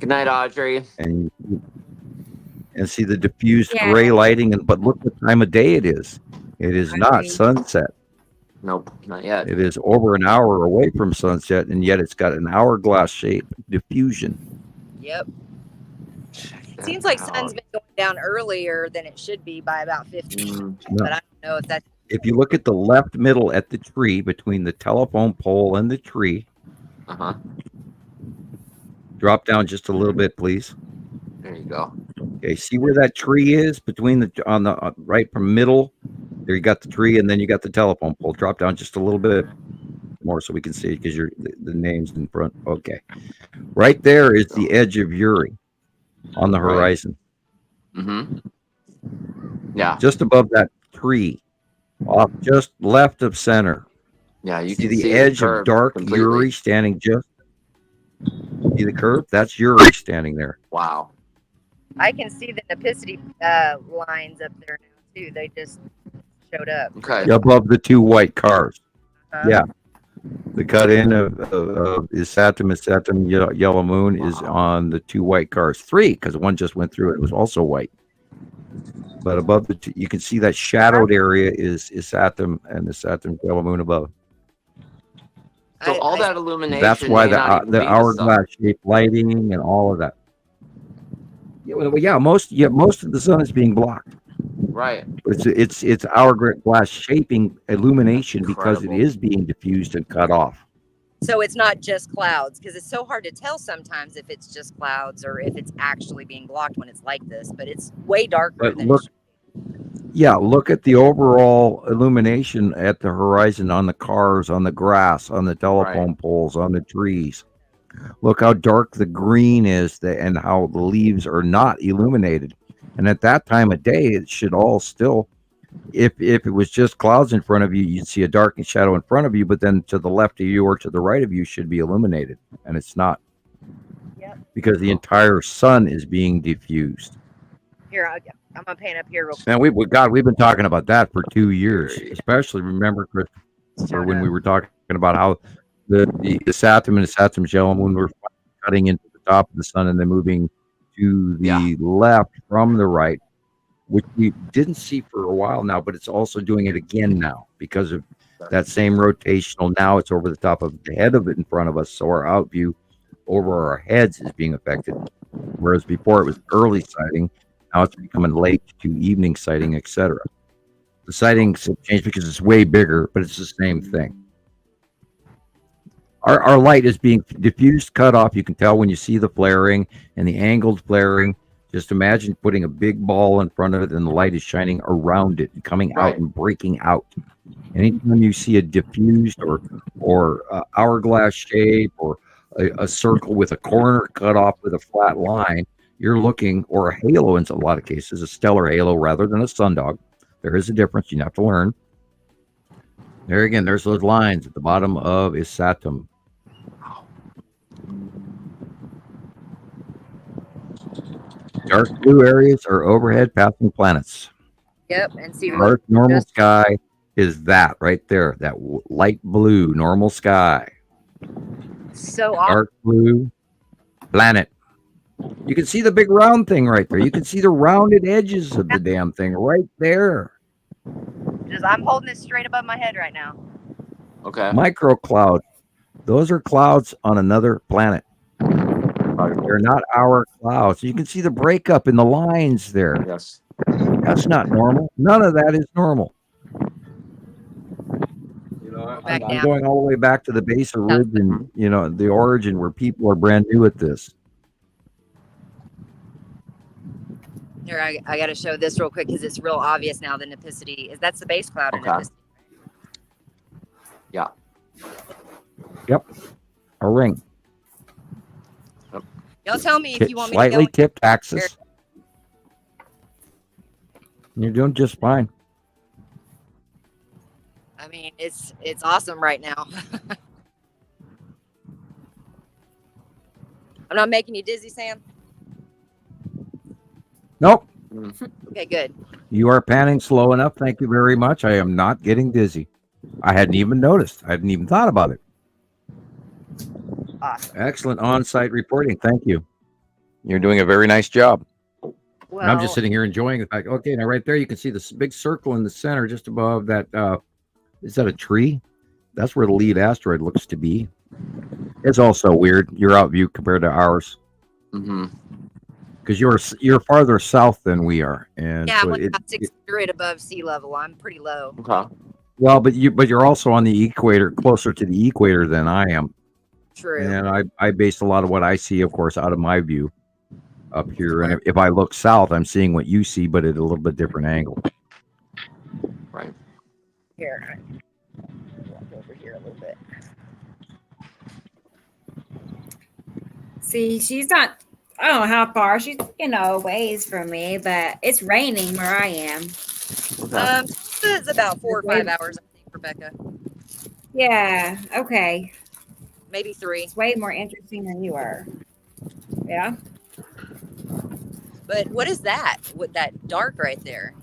Good night, Audrey. And see the diffused gray lighting, but look what time of day it is. It is not sunset. Nope, not yet. It is over an hour away from sunset, and yet it's got an hourglass shape diffusion. Yep. It seems like sun's been going down earlier than it should be by about 15. But I don't know if that's. If you look at the left middle at the tree, between the telephone pole and the tree, drop down just a little bit, please. There you go. Okay, see where that tree is between the right from middle. There you got the tree, and then you got the telephone pole. Drop down just a little bit more so we can see, because the name's in front. Okay, right there is the edge of Uri on the horizon. Yeah, just above that tree, off just left of center. Yeah, you see can the see edge the of dark completely. Uri standing just. See the curve? That's Uri standing there. Wow. I can see the Nepicity lines up there now too. They just showed up. Okay. Above the two white cars. Yeah. The cut in of is Saturn and Saturn Yellow Moon is on the two white cars. 3, because one just went through it. It was also white. But above the two, you can see that shadowed area is Saturn and the Saturn Yellow Moon above. So all that illumination. That's why may the hourglass shaped lighting and all of that. Yeah, most of the sun is being blocked. Right. It's hourglass shaping illumination because it is being diffused and cut off. So it's not just clouds, because it's so hard to tell sometimes if it's just clouds or if it's actually being blocked when it's like this. But it's way darker But than look, yeah, look at the overall illumination at the horizon, on the cars, on the grass, on the telephone poles, on the trees. Look how dark the green is, and how the leaves are not illuminated. And at that time of day, it should all still, if it was just clouds in front of you, you'd see a dark shadow in front of you, but then to the left of you or to the right of you should be illuminated, and it's not. Yep. Because the entire sun is being diffused. Here, I'm gonna paint up here real quick. Man, we've been talking about that for 2 years, especially remember, Christopher, when we were talking about how the Saturn and the Saturn's yellow moon were cutting into the top of the sun and then moving to the left from the right, which we didn't see for a while now, but it's also doing it again now because of that same rotational. Now it's over the top of the head of it in front of us, so our out view over our heads is being affected, whereas before it was early sighting. Now it's becoming late to evening sighting, etc. The sightings have changed because it's way bigger, but it's the same thing. Our light is being diffused, cut off. You can tell when you see the flaring and the angled flaring. Just imagine putting a big ball in front of it and the light is shining around it and coming out and breaking out. Anytime you see a diffused or hourglass shape or a circle with a corner cut off with a flat line, you're looking, or a halo in a lot of cases, a stellar halo rather than a sundog. There is a difference. You have to learn. There again, there's those lines at the bottom of Isatum. Dark blue areas are overhead passing planets. Yep, and see Dark normal sky is that right there, that light blue normal sky. So dark blue planet. You can see the big round thing right there. You can see the rounded edges of the damn thing right there. I'm holding this straight above my head right now. Okay. Micro cloud. Those are clouds on another planet. They're not our clouds. You can see the breakup in the lines there. Yes. That's not normal. None of that is normal. You know, I'm going all the way back to the base of ridge and, you know, the origin where people are brand new at this. Here, I got to show this real quick because it's real obvious now. The Nipicity that's the base cloud. Okay. Nipicity. Yeah. Yep. A ring. Y'all tell me if you want me slightly to go. tipped axis. You're doing just fine. I mean, it's awesome right now. I'm not making you dizzy, Sam? Nope. Okay, good. You are panning slow enough. Thank you very much. I am not getting dizzy. I hadn't even noticed. I hadn't even thought about it. Awesome. Excellent on-site reporting. Thank you. You're doing a very nice job. Well, And I'm just sitting here enjoying the fact. Okay, now right there you can see this big circle in the center just above that. Is that a tree? That's where the lead asteroid looks to be. It's also weird, your out view compared to ours. Mm-hmm. Because you're farther south than we are. And yeah, so I'm about 600 above sea level. I'm pretty low. Okay. Well, but you're also on the equator, closer to the equator than I am. True. And I base a lot of what I see, of course, out of my view up here. And if I look south, I'm seeing what you see, but at a little bit different angle. Right. Here, walk over here a little bit. See, she's not, I don't know how far. She's, a ways from me, but it's raining where I am. It's about 4 or 5 hours, I think, Rebecca. Yeah, okay. Maybe 3. It's way more interesting than you are. Yeah. But what is that? What that dark right there?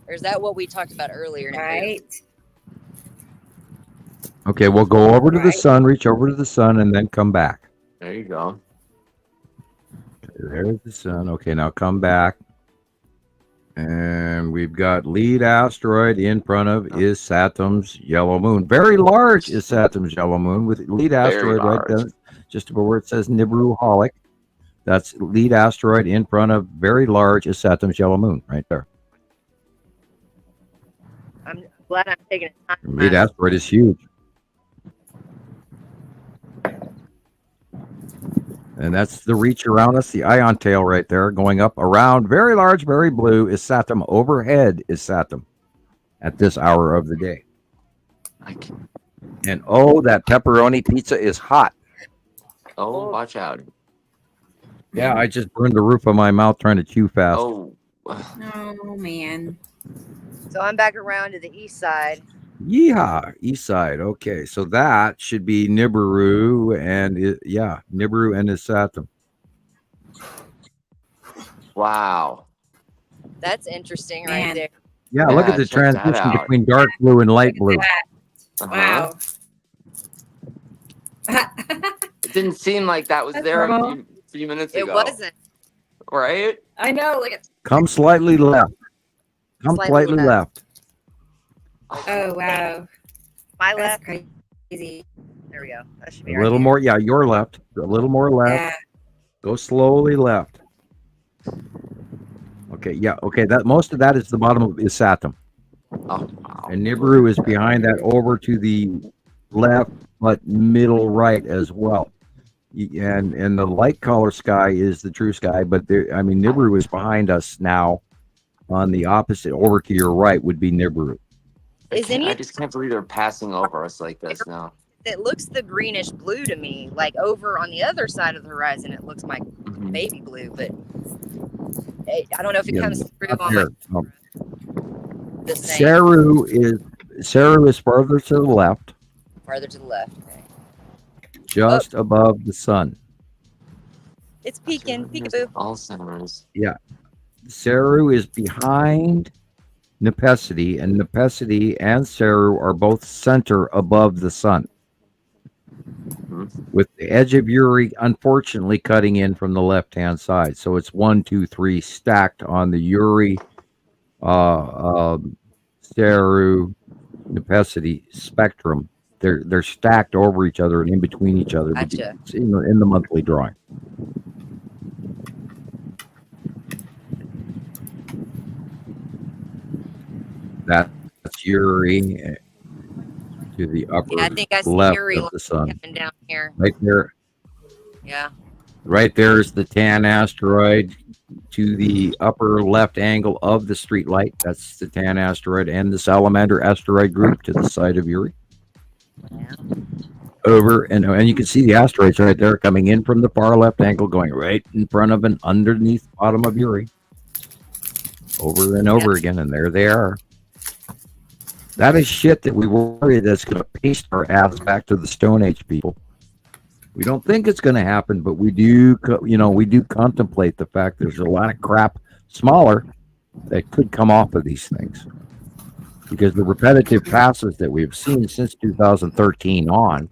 Or is that what we talked about earlier? Right. Okay, we'll go over to the sun, reach over to the sun, and then come back. There you go. There's the sun. Okay, now come back. And we've got lead asteroid in front of is Saturn's yellow moon. Very large is Saturn's yellow moon with lead asteroid right there, just above where it says Nibiru Holic. That's lead asteroid in front of very large is Saturn's yellow moon right there. I'm glad I'm taking it. Lead asteroid is huge. And that's the reach around us, the ion tail right there, going up around. Very large, very blue is Saturn. Overhead is Saturn at this hour of the day. And oh, that pepperoni pizza is hot. Oh, watch out. Yeah, I just burned the roof of my mouth trying to chew fast. Oh. Oh man. So I'm back around to the east side. Yeehaw, east side. Okay, so that should be Nibiru and Nibiru and Isatum. Wow. That's interesting Man. right there. Yeah, look at the check that transition out. between dark blue and light blue. Uh-huh. Wow. It didn't seem like that was That's there a normal. few minutes It ago. wasn't. Right? I know. Look at. Come slightly left. Come Slightly slightly left. Oh wow. My That's left. crazy. There we go. That should be A right little here. more. Yeah, your left. A little more left. Yeah. Go slowly left. Okay, yeah, okay. That most of that is the bottom of Isatum. Oh, wow. And Nibiru is behind that over to the left, but middle right as well. And the light color sky is the true sky, but Nibiru is behind us now. On the opposite, over to your right would be Nibiru. I just can't believe they're passing over us like this now. It looks the greenish blue to me. Like over on the other side of the horizon, it looks like Mm-hmm. baby blue, but I don't know if it Yeah, comes through up on here. the same. Saru is farther to the left, Farther to the left. Okay. just above the sun. It's peeking, peekaboo. All centers. Yeah. Saru is behind Nepesity, and Nepesity and Saru are both center above the sun, with the edge of Uri unfortunately cutting in from the left-hand side. So it's 1, 2, 3 stacked on the Uri, Saru, Nepesity spectrum. They're stacked over each other and in between each other. Gotcha. In the monthly drawing. That's Uri to the upper Yeah, I think I see left Uri of the sun. coming down here. Right there. Yeah. Right there is the tan asteroid to the upper left angle of the street light. That's the tan asteroid and the salamander asteroid group to the side of Uri. Yeah. Over and you can see the asteroids right there coming in from the far left angle, going right in front of and underneath the bottom of Uri. Over and over again, and there they are. That is shit that we worry that's going to paste our ass back to the Stone Age, people. We don't think it's going to happen, but we do, we do contemplate the fact there's a lot of crap smaller that could come off of these things. Because the repetitive passes that we've seen since 2013 on,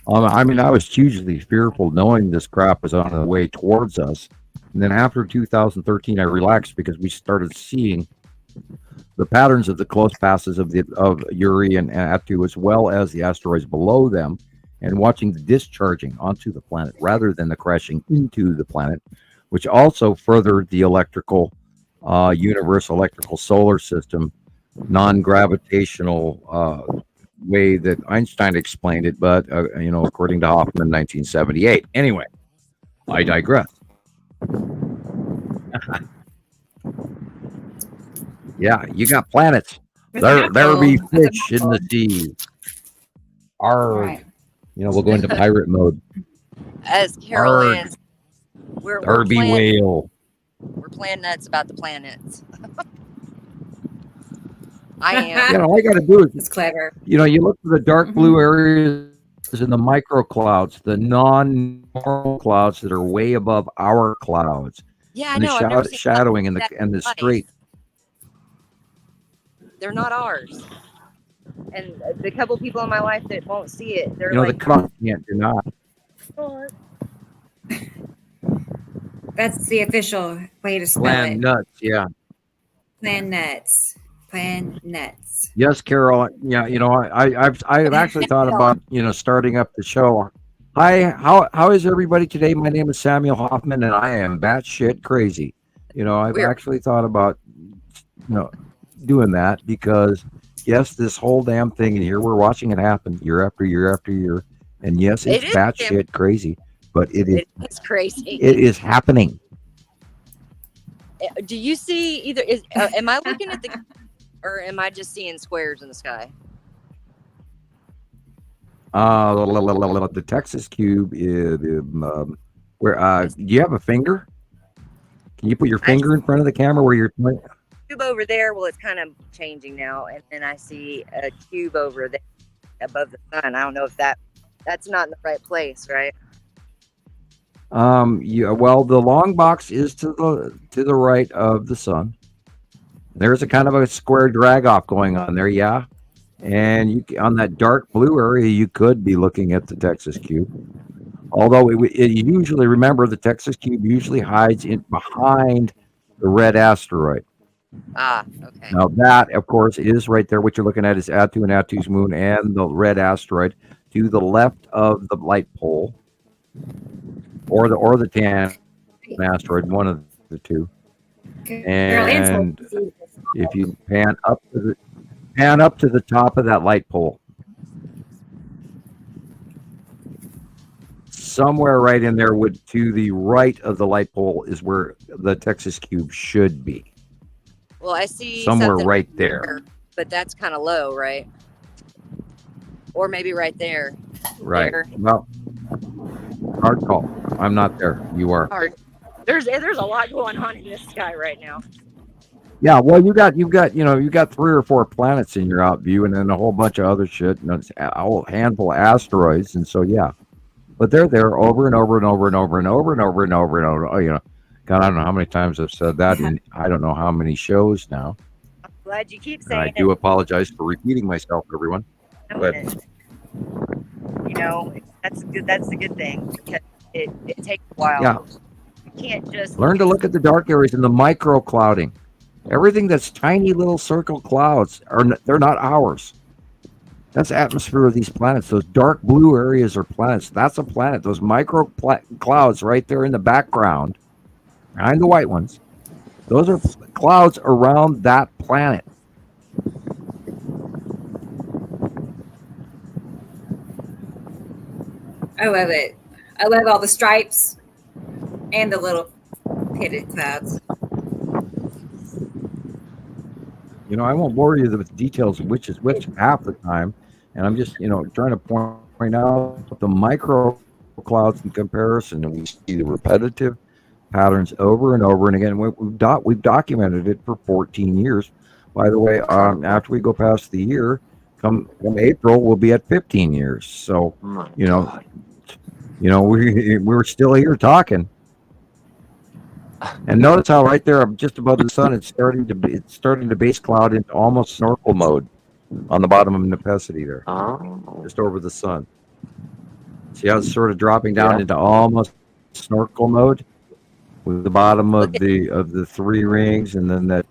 I was hugely fearful knowing this crap was on the way towards us. And then after 2013, I relaxed because we started seeing the patterns of the close passes of Uri and Atu, as well as the asteroids below them, and watching the discharging onto the planet rather than the crashing into the planet, which also furthered the electrical, universal electrical solar system, non-gravitational way that Einstein explained it, but according to Hofman, 1978. Anyway, I digress. Yeah, you got planets. There be fish in the sea. Right. We'll go into pirate mode. As Carol is, we're Derby playing, whale. we're playing nuts about the planets. I am. All I got to do is, It's clever. you look for the dark blue areas in the microclouds, the non-normal clouds that are way above our clouds, Yeah, I and know. I've never the seen shadowing and that the light. straight. They're not ours. And the couple people in my life that won't see it, they're The like, cloud can't deny. That's the official way to spell Plan it. nuts, yeah. Plan nuts. Plan nuts. Yes, Carol. Yeah, I've actually thought about starting up the show. Hi, how is everybody today? My name is Samuel Hofman, and I am batshit crazy. I've actually thought about doing that because yes, this whole damn thing, and here we're watching it happen year after year after year, and yes, it's It is batshit crazy. but It's crazy. it is happening. Do you see either? Am I looking at the, or am I just seeing squares in the sky? The Texas cube is where. Do you have a finger? Can you put your finger in front of the camera where you're? Cube over there. Well, it's kind of changing now, and then I see a cube over there above the sun. I don't know if that's not in the right place, right? Yeah. Well, the long box is to the right of the sun. There's a kind of a square drag off going on there. Yeah. And on that dark blue area, you could be looking at the Texas cube. Although it usually, remember, the Texas cube usually hides in behind the red asteroid. Ah, okay. Now that, of course, is right there. What you're looking at is Attu and Attu's moon and the red asteroid to the left of the light pole, or the tan asteroid, one of the two. And if you pan up to the top of that light pole, somewhere right in there, to the right of the light pole is where the Texas cube should be. Well, I see somewhere right there, but that's kind of low, right? Or maybe right there. Right. There. Well, hard call. I'm not there. You are. Hard. There's a lot going on in this sky right now. Yeah, well, you got 3 or 4 planets in your out view, and then a whole bunch of other shit, and a whole handful of asteroids, and so yeah, but they're there over and over and over and over and over and over and over and over. Oh, God, I don't know how many times I've said that, and I don't know how many shows now. I'm glad you keep saying it. I do apologize for repeating myself, everyone. But that's a good thing, because it takes a while. Yeah. You can't just Learn to look at the dark areas and the micro clouding. Everything that's tiny little circle clouds they're not ours. That's the atmosphere of these planets. Those dark blue areas are planets. That's a planet. Those micro clouds right there in the background, behind the white ones, those are clouds around that planet. I love it. I love all the stripes and the little pitted clouds. I won't bore you with the details of which is which half the time, and I'm just trying to point out the micro clouds in comparison, and we see the repetitive patterns over and over and again. We've documented it for 14 years. By the way, after we go past the year, come April, we'll be at 15 years. So we're still here talking. And notice how right there, just above the sun, it's starting to base cloud into almost snorkel mode on the bottom of Nepesity there, just over the sun. See how it's sort of dropping down into almost snorkel mode with the bottom of the 3 rings, and then that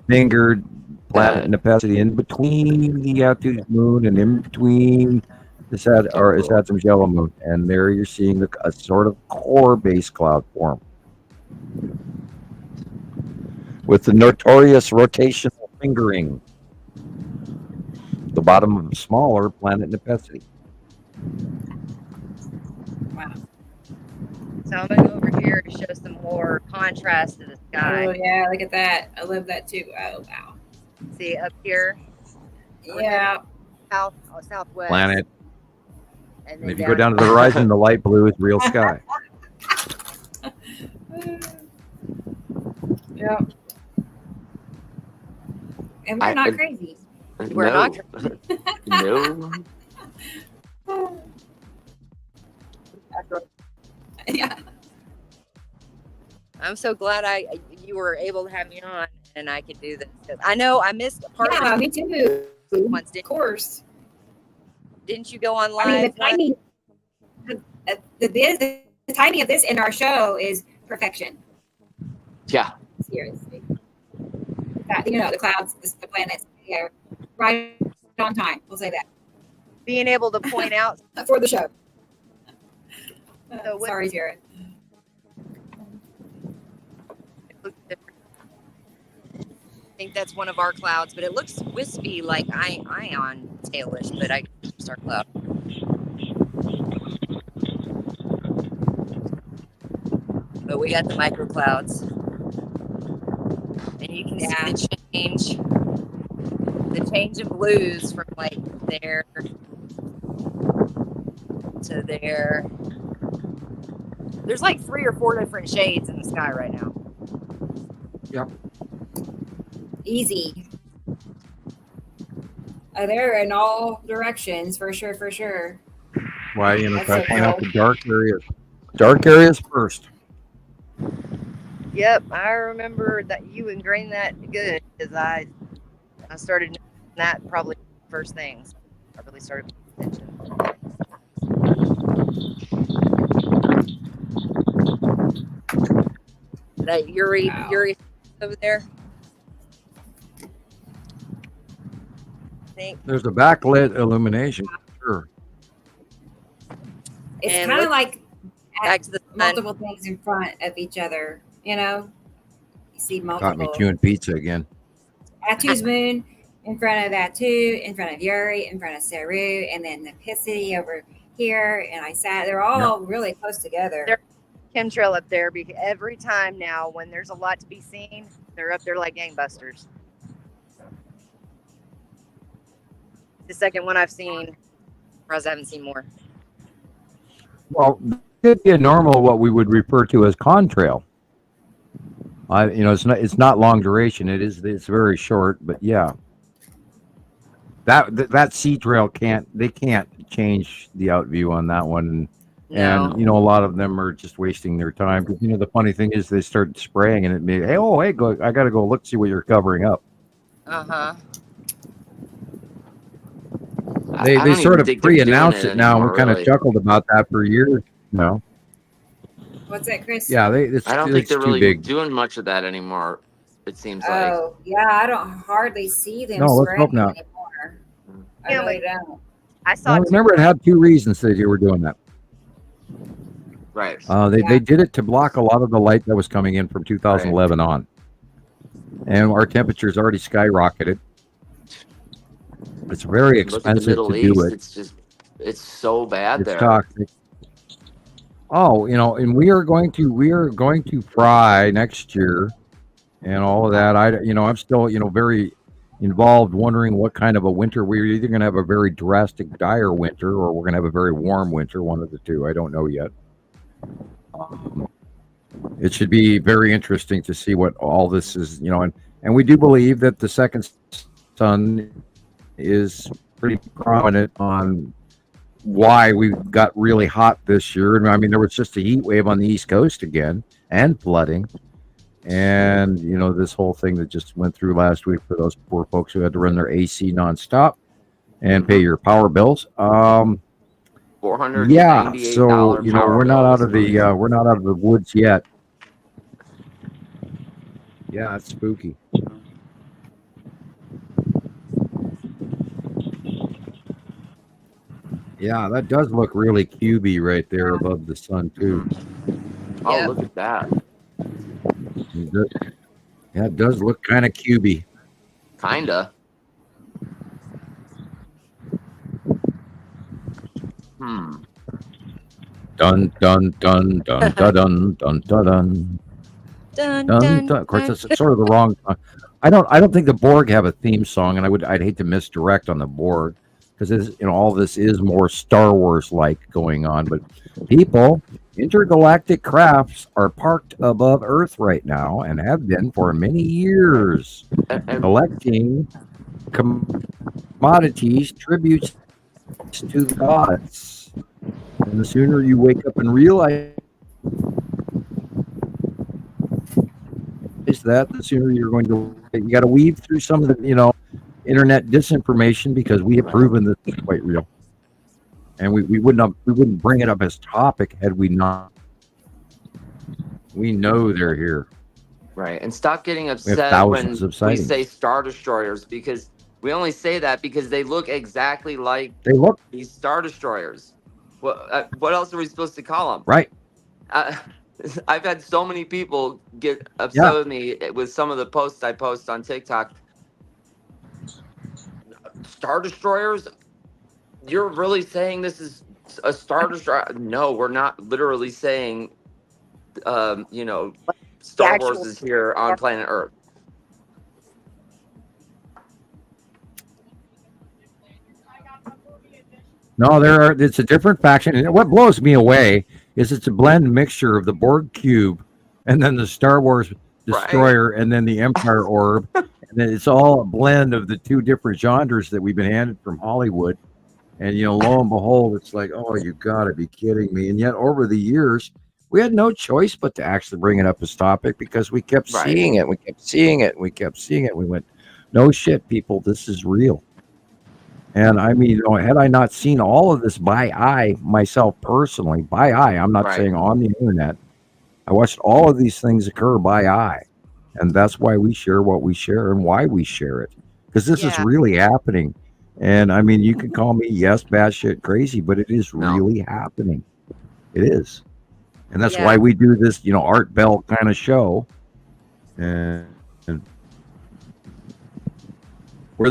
fingered planet Nepesity in between the Attu's moon and in between Saturn's yellow moon, and there you're seeing a sort of core base cloud form, with the notorious rotational fingering, the bottom of the smaller planet Nepesity. Wow. So I'm gonna go over here to show some more contrast to the sky. Oh yeah, look at that. I love that too. Oh wow. See up here? Yeah. Southwest. Planet. And if you go down to the horizon, the light blue is real sky. Yeah. And we're not crazy. We're not crazy. No. Yeah. I'm so glad you were able to have me on and I could do this. I know I missed a part of me too. Once, of course. Didn't you go on live? I mean, the timing of this in our show is perfection. Yeah. Seriously. The clouds, the planets, right on time. We'll say that. Being able to point out for the show. So sorry, Jared. It looks different. I think that's one of our clouds, but it looks wispy, like ion tailish, but I star cloud. but we got the microclouds. And you can see the change of blues from like there to there. There's like 3 or 4 different shades in the sky right now. Yep. Easy. Oh, they're in all directions for sure, for sure. Why, you know, That's try so to point out cool. the dark areas. Dark areas first. Yep, I remember that you ingrained that good because I started doing that probably first things. I really started paying attention. That Yuri over there. I think There's a backlit illumination. Sure. It's And kind of look like back to the sun. multiple things in front of each other. You know, you see Caught me multiple. chewing pizza again. Atu's moon in front of Atu, in front of Yuri, in front of Saru, and then the Pissy over here. And I sat. They're all really close together. They're chemtrail up there because every time now when there's a lot to be seen, they're up there like gangbusters. The second one I've seen, whereas I haven't seen more. Well, it could be a normal, what we would refer to as contrail. You know, it's not long duration. It's very short, but yeah. That sea trail can't change the out view on that one. No. And you know, a lot of them are just wasting their time. Because you know, the funny thing is they start spraying and it may, hey, go, I gotta go look, see what you're covering up. Uh-huh. They sort of pre-announce it now. Anymore, We kind of chuckled about that for years. You know. What's that, Chris? Yeah, I don't think they're too really big. doing much of that anymore. It seems like. Oh, yeah, I don't hardly see them No, let's spraying hope not. anymore. I Yeah, really but don't. I saw Now, remember, it had 2 reasons that you were doing that. Right. They did it to block a lot of the light that was coming in from 2011 on, and our temperatures already skyrocketed. It's very Look at the expensive Middle to East. do it. It's so bad It's there. toxic. Oh, you know, and we are going to fry next year, and all of that. I'm still, very involved, wondering what kind of a winter. We're either going to have a very drastic, dire winter, or we're going to have a very warm winter. One of the two. I don't know yet. It should be very interesting to see what all this is, and we do believe that the second sun is pretty prominent on why we got really hot this year. And I mean, there was just a heat wave on the East Coast again, and flooding, and this whole thing that just went through last week for those poor folks who had to run their AC nonstop and pay your power bills. $498 Yeah, so power we're not bill out is of the nice. we're not out of the woods yet. Yeah, it's spooky. Yeah, that does look really cubey right there above the sun too. Oh, Yep. look at that. Yeah, it does look kind of cubey. Kinda. Hmm. Dun dun dun dun dun dun dun dun dun Dun, dun dun. Of course, that's sort of the wrong. I don't think the Borg have a theme song, and I'd hate to misdirect on the Borg, because all this is more Star Wars like going on. But people, intergalactic crafts are parked above Earth right now and have been for many years, And collecting commodities, tributes to the gods. And the sooner you wake up and realize that, the sooner you're going to. You got to weave through some of the internet disinformation, because we have proven this is quite real, and we wouldn't bring it up as topic had we not. We know they're here. right, and stop getting We have upset when thousands of we sightings. say Star Destroyers, because we only say that because they look exactly like They look these Star Destroyers. What else are we supposed to call them? right. I've had so many people get upset with me with some of the posts I post on TikTok. Star Destroyers? You're really saying this is a Star Destroyer? No, we're not literally saying Star Wars is here on planet Earth. No, it's a different faction. And what blows me away is it's a blend mixture of the Borg cube and then the Star Wars destroyer and then the Empire orb. And then it's all a blend of the two different genres that we've been handed from Hollywood. And, lo and behold, it's like, oh, you got to be kidding me. And yet over the years, we had no choice but to actually bring it up as topic because we kept seeing it. We kept seeing it. We kept seeing it. We went, no shit, people, this is real. And I mean, had I not seen all of this by eye myself personally, by eye, I'm not saying on the internet, I watched all of these things occur by eye. And that's why we share what we share and why we share it. Because this is really happening. And I mean, you can call me, batshit crazy, but it is really happening. It is. And that's why we do this, Art Bell kind of show. And we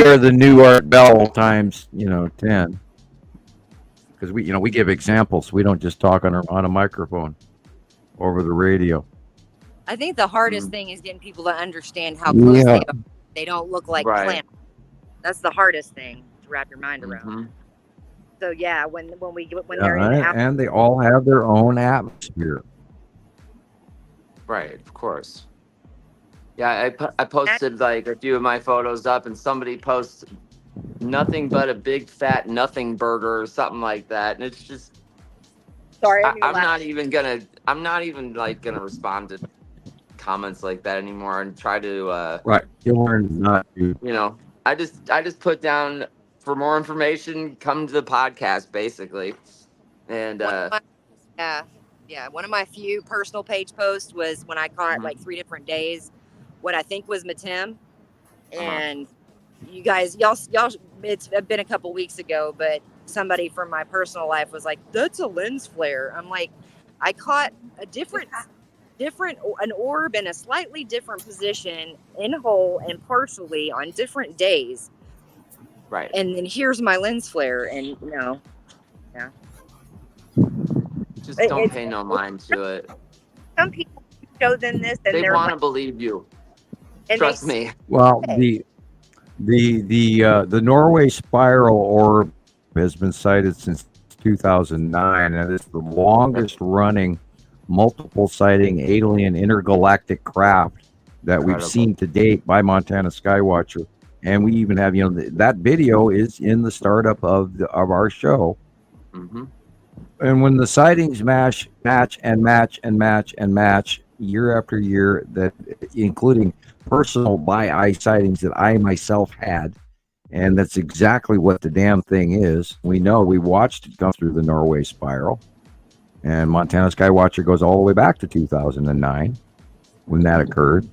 are the new Art Bell times 10, because we give examples. We don't just talk on a microphone over the radio. I think the hardest thing is getting people to understand how close they are. They don't look like planets. That's the hardest thing to wrap your mind around. So when they're in and they all have their own atmosphere. Right, of course. Yeah, I posted like a few of my photos up, and somebody posts nothing but a big fat nothing burger or something like that, and it's just. Sorry, I'm not even gonna respond to comments like that anymore and try to. You'll learn not to. I just put down for more information. Come to the podcast, basically, and one of my few personal page posts was when I caught like 3 different days what I think was Matem, and you guys, y'all, it's been a couple weeks ago, but somebody from my personal life was like, "That's a lens flare." I'm like, I caught a an orb in a slightly different position in whole and partially on different days. Right. And then here's my lens flare, and just don't pay no mind to it. Some people show them this, and they want to believe you. Trust me. Well, the Norway spiral orb has been sighted since 2009, and it's the longest running multiple sighting alien intergalactic craft that we've seen to date by Montana Skywatcher. And we even have, that video is in the startup of our show. And when the sightings match year after year, that including personal by eye sightings that I myself had, and that's exactly what the damn thing is. We watched it come through the Norway spiral, and Montana Skywatcher goes all the way back to 2009 when that occurred.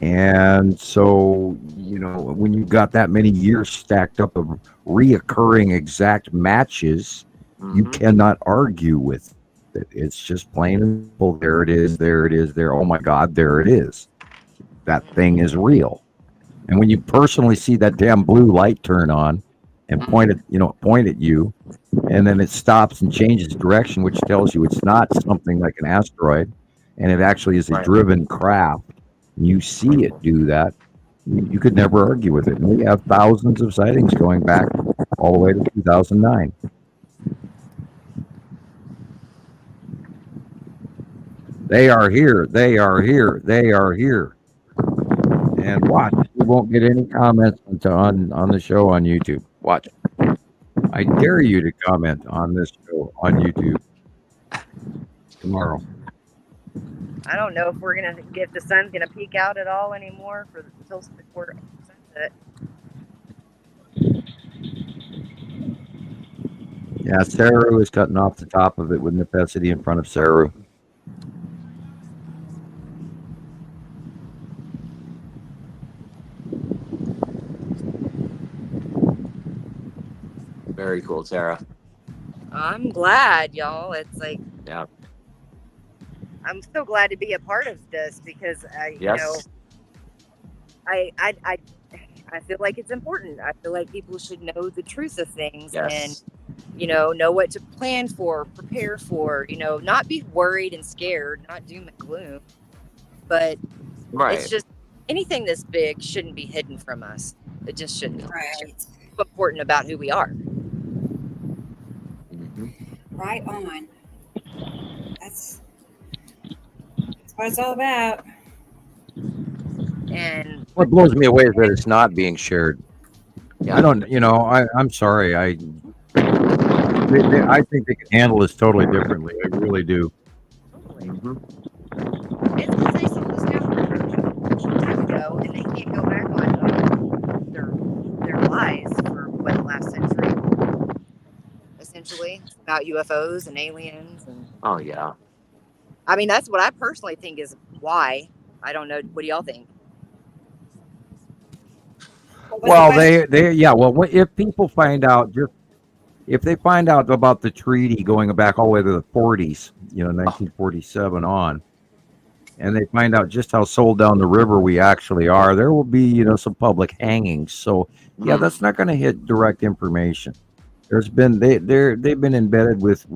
And so, when you've got that many years stacked up of reoccurring exact matches, you cannot argue with it. It's just plain and simple. There it is. Oh my God, there it is. That thing is real. And when you personally see that damn blue light turn on and point at you, and then it stops and changes direction, which tells you it's not something like an asteroid, and it actually is a driven craft, and you see it do that, you could never argue with it. And we have thousands of sightings going back all the way to 2009. They are here. And watch, you won't get any comments on the show on YouTube. Watch. I dare you to comment on this show on YouTube tomorrow. I don't know if the sun's gonna peek out at all anymore until before sunset. Yeah, Saru is cutting off the top of it with Necessity in front of Saru. Very cool, Sarah. I'm glad, y'all. It's like, I'm so glad to be a part of this because I feel like it's important. I feel like people should know the truth of things, and know what to plan for, prepare for, not be worried and scared, not doom and gloom. But it's just anything this big shouldn't be hidden from us. It just shouldn't. Right. It's important about who we are. Mm-hmm. Right on. That's what it's all about. And what blows me away is that it's not being shared. I don't, I'm sorry. I think they can handle this totally differently. I really do. totally. It's because they sold us down time ago, and they can't go back on their lies for the last century. Essentially, about UFOs and aliens. And Oh yeah. I mean, that's what I personally think is why. I don't know. What do y'all think? Well, if people find out, if they find out about the treaty going back all the way to the 40s, 1947 on, and they find out just how sold down the river we actually are, there will be, some public hangings. So, yeah, that's not going to hit direct information. There's been they've been embedded with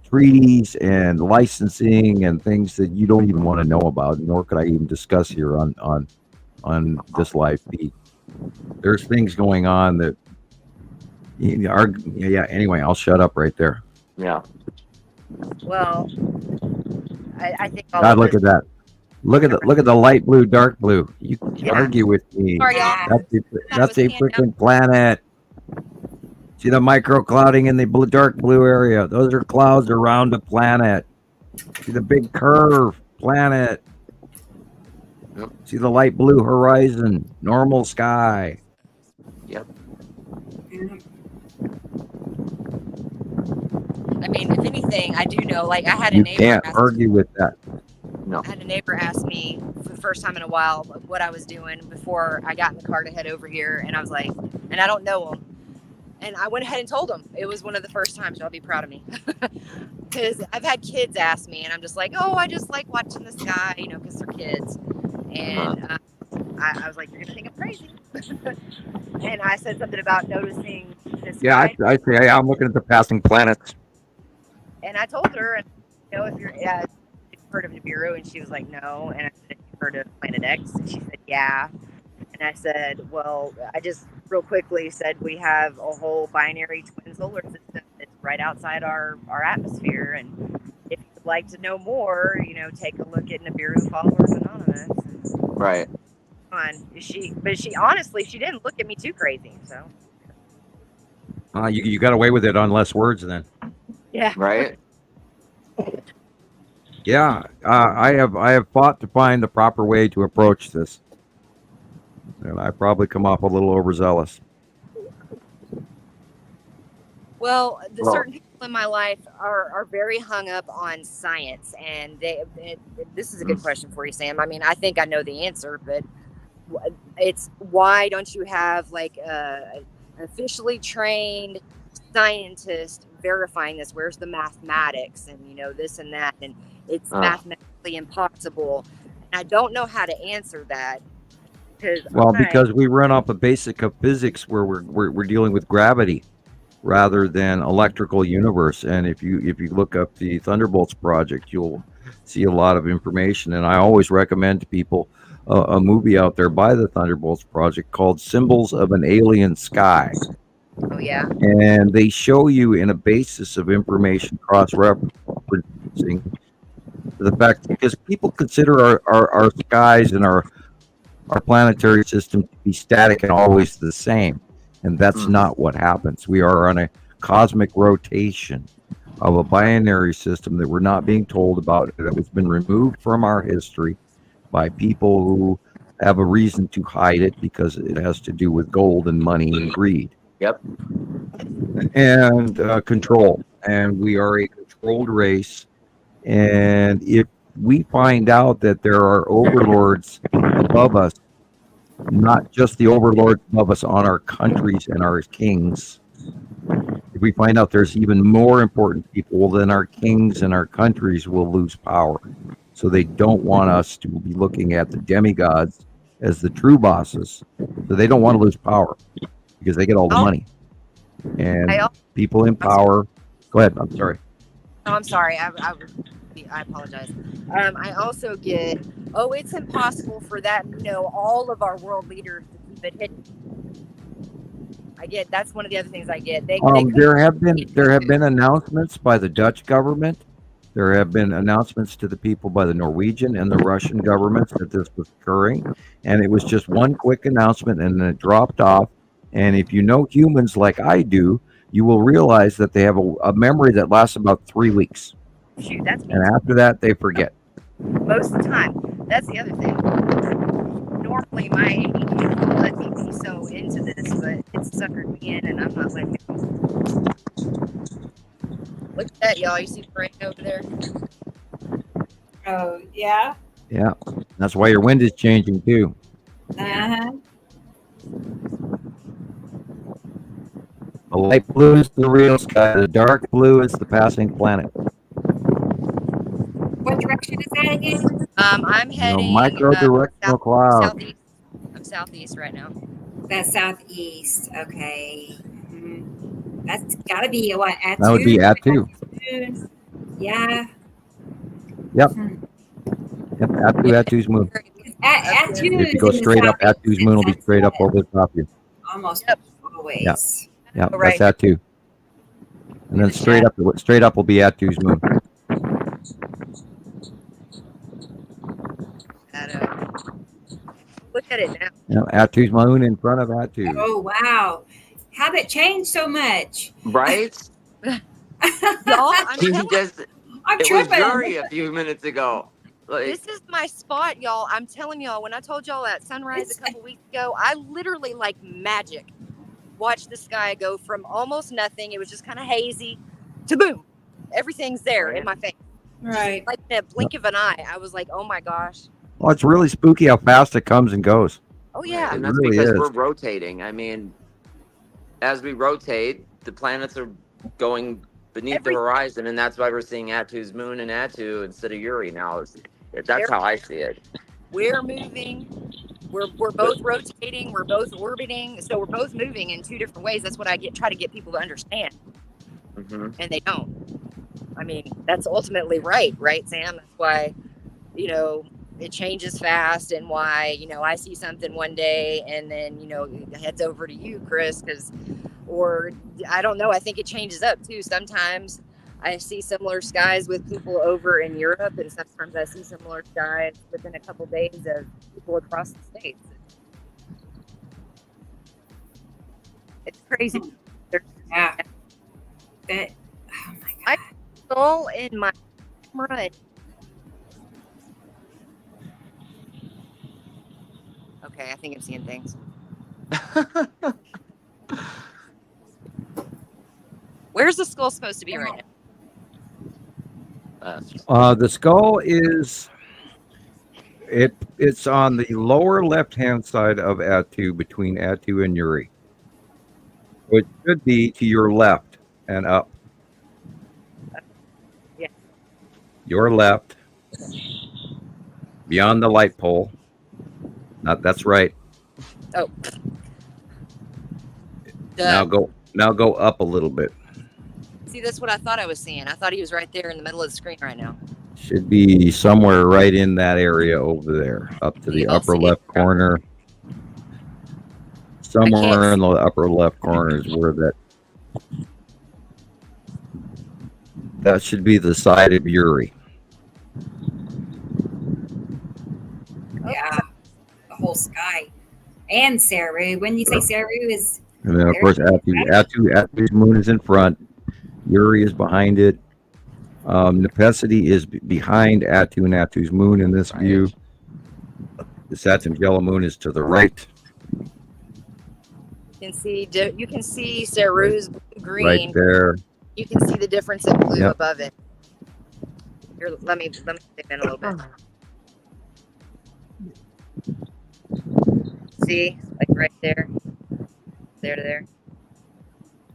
treaties and licensing and things that you don't even want to know about, nor could I even discuss here on this live feed. There's things going on that are, anyway, I'll shut up right there. Yeah. Well, I think God, look at that. Look at the light blue, dark blue. You can argue with me. Sorry, y'all. That's a freaking planet. See the microclouding in the dark blue area? Those are clouds around a planet. See the big curve, planet. Yep. See the light blue horizon, normal sky. Yep. I mean, if anything, I do know. Like, I had a You neighbor. can't argue with that. No. I had a neighbor ask me for the first time in a while what I was doing before I got in the car to head over here, and I was like, and I don't know him. And I went ahead and told him. It was one of the first times. Y'all be proud of me. Because I've had kids ask me, and I'm just like, oh, I just like watching the sky, because they're kids. And I was like, you're going to think I'm crazy. And I said something about noticing the sky. Yeah, I say I'm looking at the passing planets. And I told her, if you're heard of Nibiru, and she was like, no. And I said, have you heard of Planet X? And she said, yeah. And I said, well, I just real quickly said we have a whole binary twin solar system that's right outside our atmosphere. And if you'd like to know more, take a look at Nibiru Followers Anonymous. Right. But she honestly, she didn't look at me too crazy. So. You got away with it on less words then. Yeah. Right. Yeah, I have fought to find the proper way to approach this. And I probably come off a little overzealous. Well, certain people in my life are very hung up on science, and this is a good question for you, Sam. I mean, I think I know the answer, but it's why don't you have like an officially trained scientist verifying this? Where's the mathematics and this and that, and it's mathematically impossible. And I don't know how to answer that. Because we run off a basic of physics where we're dealing with gravity rather than electrical universe. And if you look up the Thunderbolts project, you'll see a lot of information. And I always recommend to people a movie out there by the Thunderbolts project called Symbols of an Alien Sky. Oh yeah. And they show you in a basis of information cross-referencing the fact, because people consider our skies and our planetary system to be static and always the same. And that's not what happens. We are on a cosmic rotation of a binary system that we're not being told about, that has been removed from our history by people who have a reason to hide it because it has to do with gold and money and greed. Yep. And control. And we are a controlled race. And if we find out that there are overlords above us, not just the overlords above us on our countries and our kings, if we find out there's even more important people than our kings and our countries, will lose power. So they don't want us to be looking at the demigods as the true bosses. So they don't want to lose power because they get all the money. And I al- people in power. Go ahead. I'm sorry. No, I'm sorry. I apologize. I also get, oh, it's impossible for that, all of our world leaders to keep it hidden. That's one of the other things I get. There have been announcements by the Dutch government. There have been announcements to the people by the Norwegian and the Russian governments that this was occurring, and it was just one quick announcement, and then it dropped off. And if you know humans like I do, you will realize that they have a memory that lasts about 3 weeks, Shoot, that's me. and after that, they forget. Most of the time. That's the other thing. Normally, my ADD won't let me be so into this, but it's suckered me in, and I'm not letting go. Look at that, y'all. You see the rain over there? Oh, yeah. Yeah, that's why your wind is changing too. Uh-huh. The light blue is the real sky. The dark blue is the passing planet. What direction is that again? I'm heading Micro-directional cloud. southeast. I'm southeast right now. That's southeast. Okay. That's got to be what? At That would be at 2. Yeah. Yep. Yep. At 2's moon. At 2. If you go straight up, at 2's moon will be straight up over the top of you. Almost always. Yep. Yep. Right. That's at 2. And then straight up will be at 2's moon. Look at it now. Yep. At 2's moon in front of at 2. Oh, wow. How'd it change so much? Right? Y'all, I'm It was tripping. Yuri a few minutes ago. Like, this is my spot, y'all. I'm telling y'all, when I told y'all at sunrise a couple weeks ago, I literally, like magic, watched the sky go from almost nothing. It was just kind of hazy to boom. Everything's there in my face. Right. Like in a blink of an eye. I was like, oh my gosh. Well, it's really spooky how fast it comes and goes. Oh, yeah. and that's really because is. we're rotating. I mean, as we rotate, the planets are going beneath the horizon, and that's why we're seeing Attu's moon and Attu instead of Yuri now. That's how I see it. We're moving. We're both rotating. We're both orbiting. So we're both moving in 2 different ways. That's what I try to get people to understand. Mm-hmm. And they don't. I mean, that's ultimately right, Sam? That's why, it changes fast, and why, I see something one day and then, it heads over to you, Chris, or I don't know. I think it changes up too. Sometimes I see similar skies with people over in Europe, and sometimes I see similar skies within a couple days of people across the states. It's crazy. Yeah. That, oh my God. I stole in my camera. Okay, I think I'm seeing things. Where's the skull supposed to be right now? The skull is it's on the lower left-hand side of Attu, between Attu and Yuri. So it should be to your left and up. Yeah. Your left, beyond the light pole. That's right. Oh. Now go up a little bit. See, that's what I thought I was seeing. I thought he was right there in the middle of the screen right now. Should be somewhere right in that area over there, up to the upper left corner. Somewhere in the upper left corner is where that should be the side of Yuri. Yeah. The whole sky. And Saru. When you say Saru is... And then, of course, Attu's moon is in front. Yuri is behind it. Nepacity is behind Attu and Attu's moon in this view. The Saturn's yellow moon is to the right. You can see Saru's green. Right there. You can see the difference in blue above it. Here, let me zoom in a little bit. See, like right there, there to there.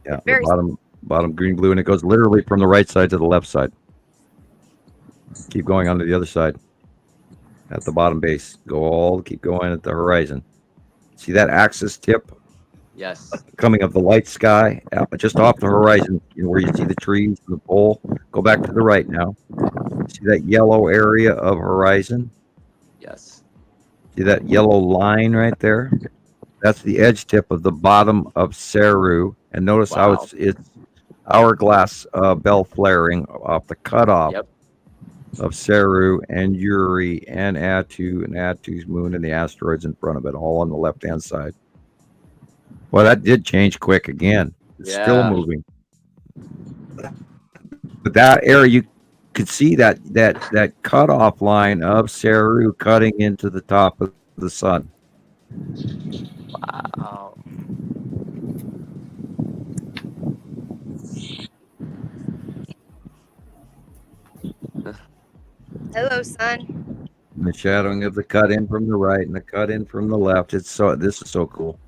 Yeah, the bottom green blue, and it goes literally from the right side to the left side. Keep going on to the other side. At the bottom base, keep going at the horizon. See that axis tip Yes. coming up the light sky, just off the horizon, where you see the trees and the pole. Go back to the right now. See that yellow area of horizon? Yes. See that yellow line right there? That's the edge tip of the bottom of Saru. And notice how Wow. it's hourglass bell flaring off the cutoff Yep. of Saru and Uri and Atu and Atu's moon and the asteroids in front of it, all on the left-hand side. Well, that did change quick again. It's still Yeah. moving. But that area, you could see that cutoff line of Saru cutting into the top of the sun. Wow. Hello, sun. And the shadowing of the cut in from the right and the cut in from the left. This is so cool.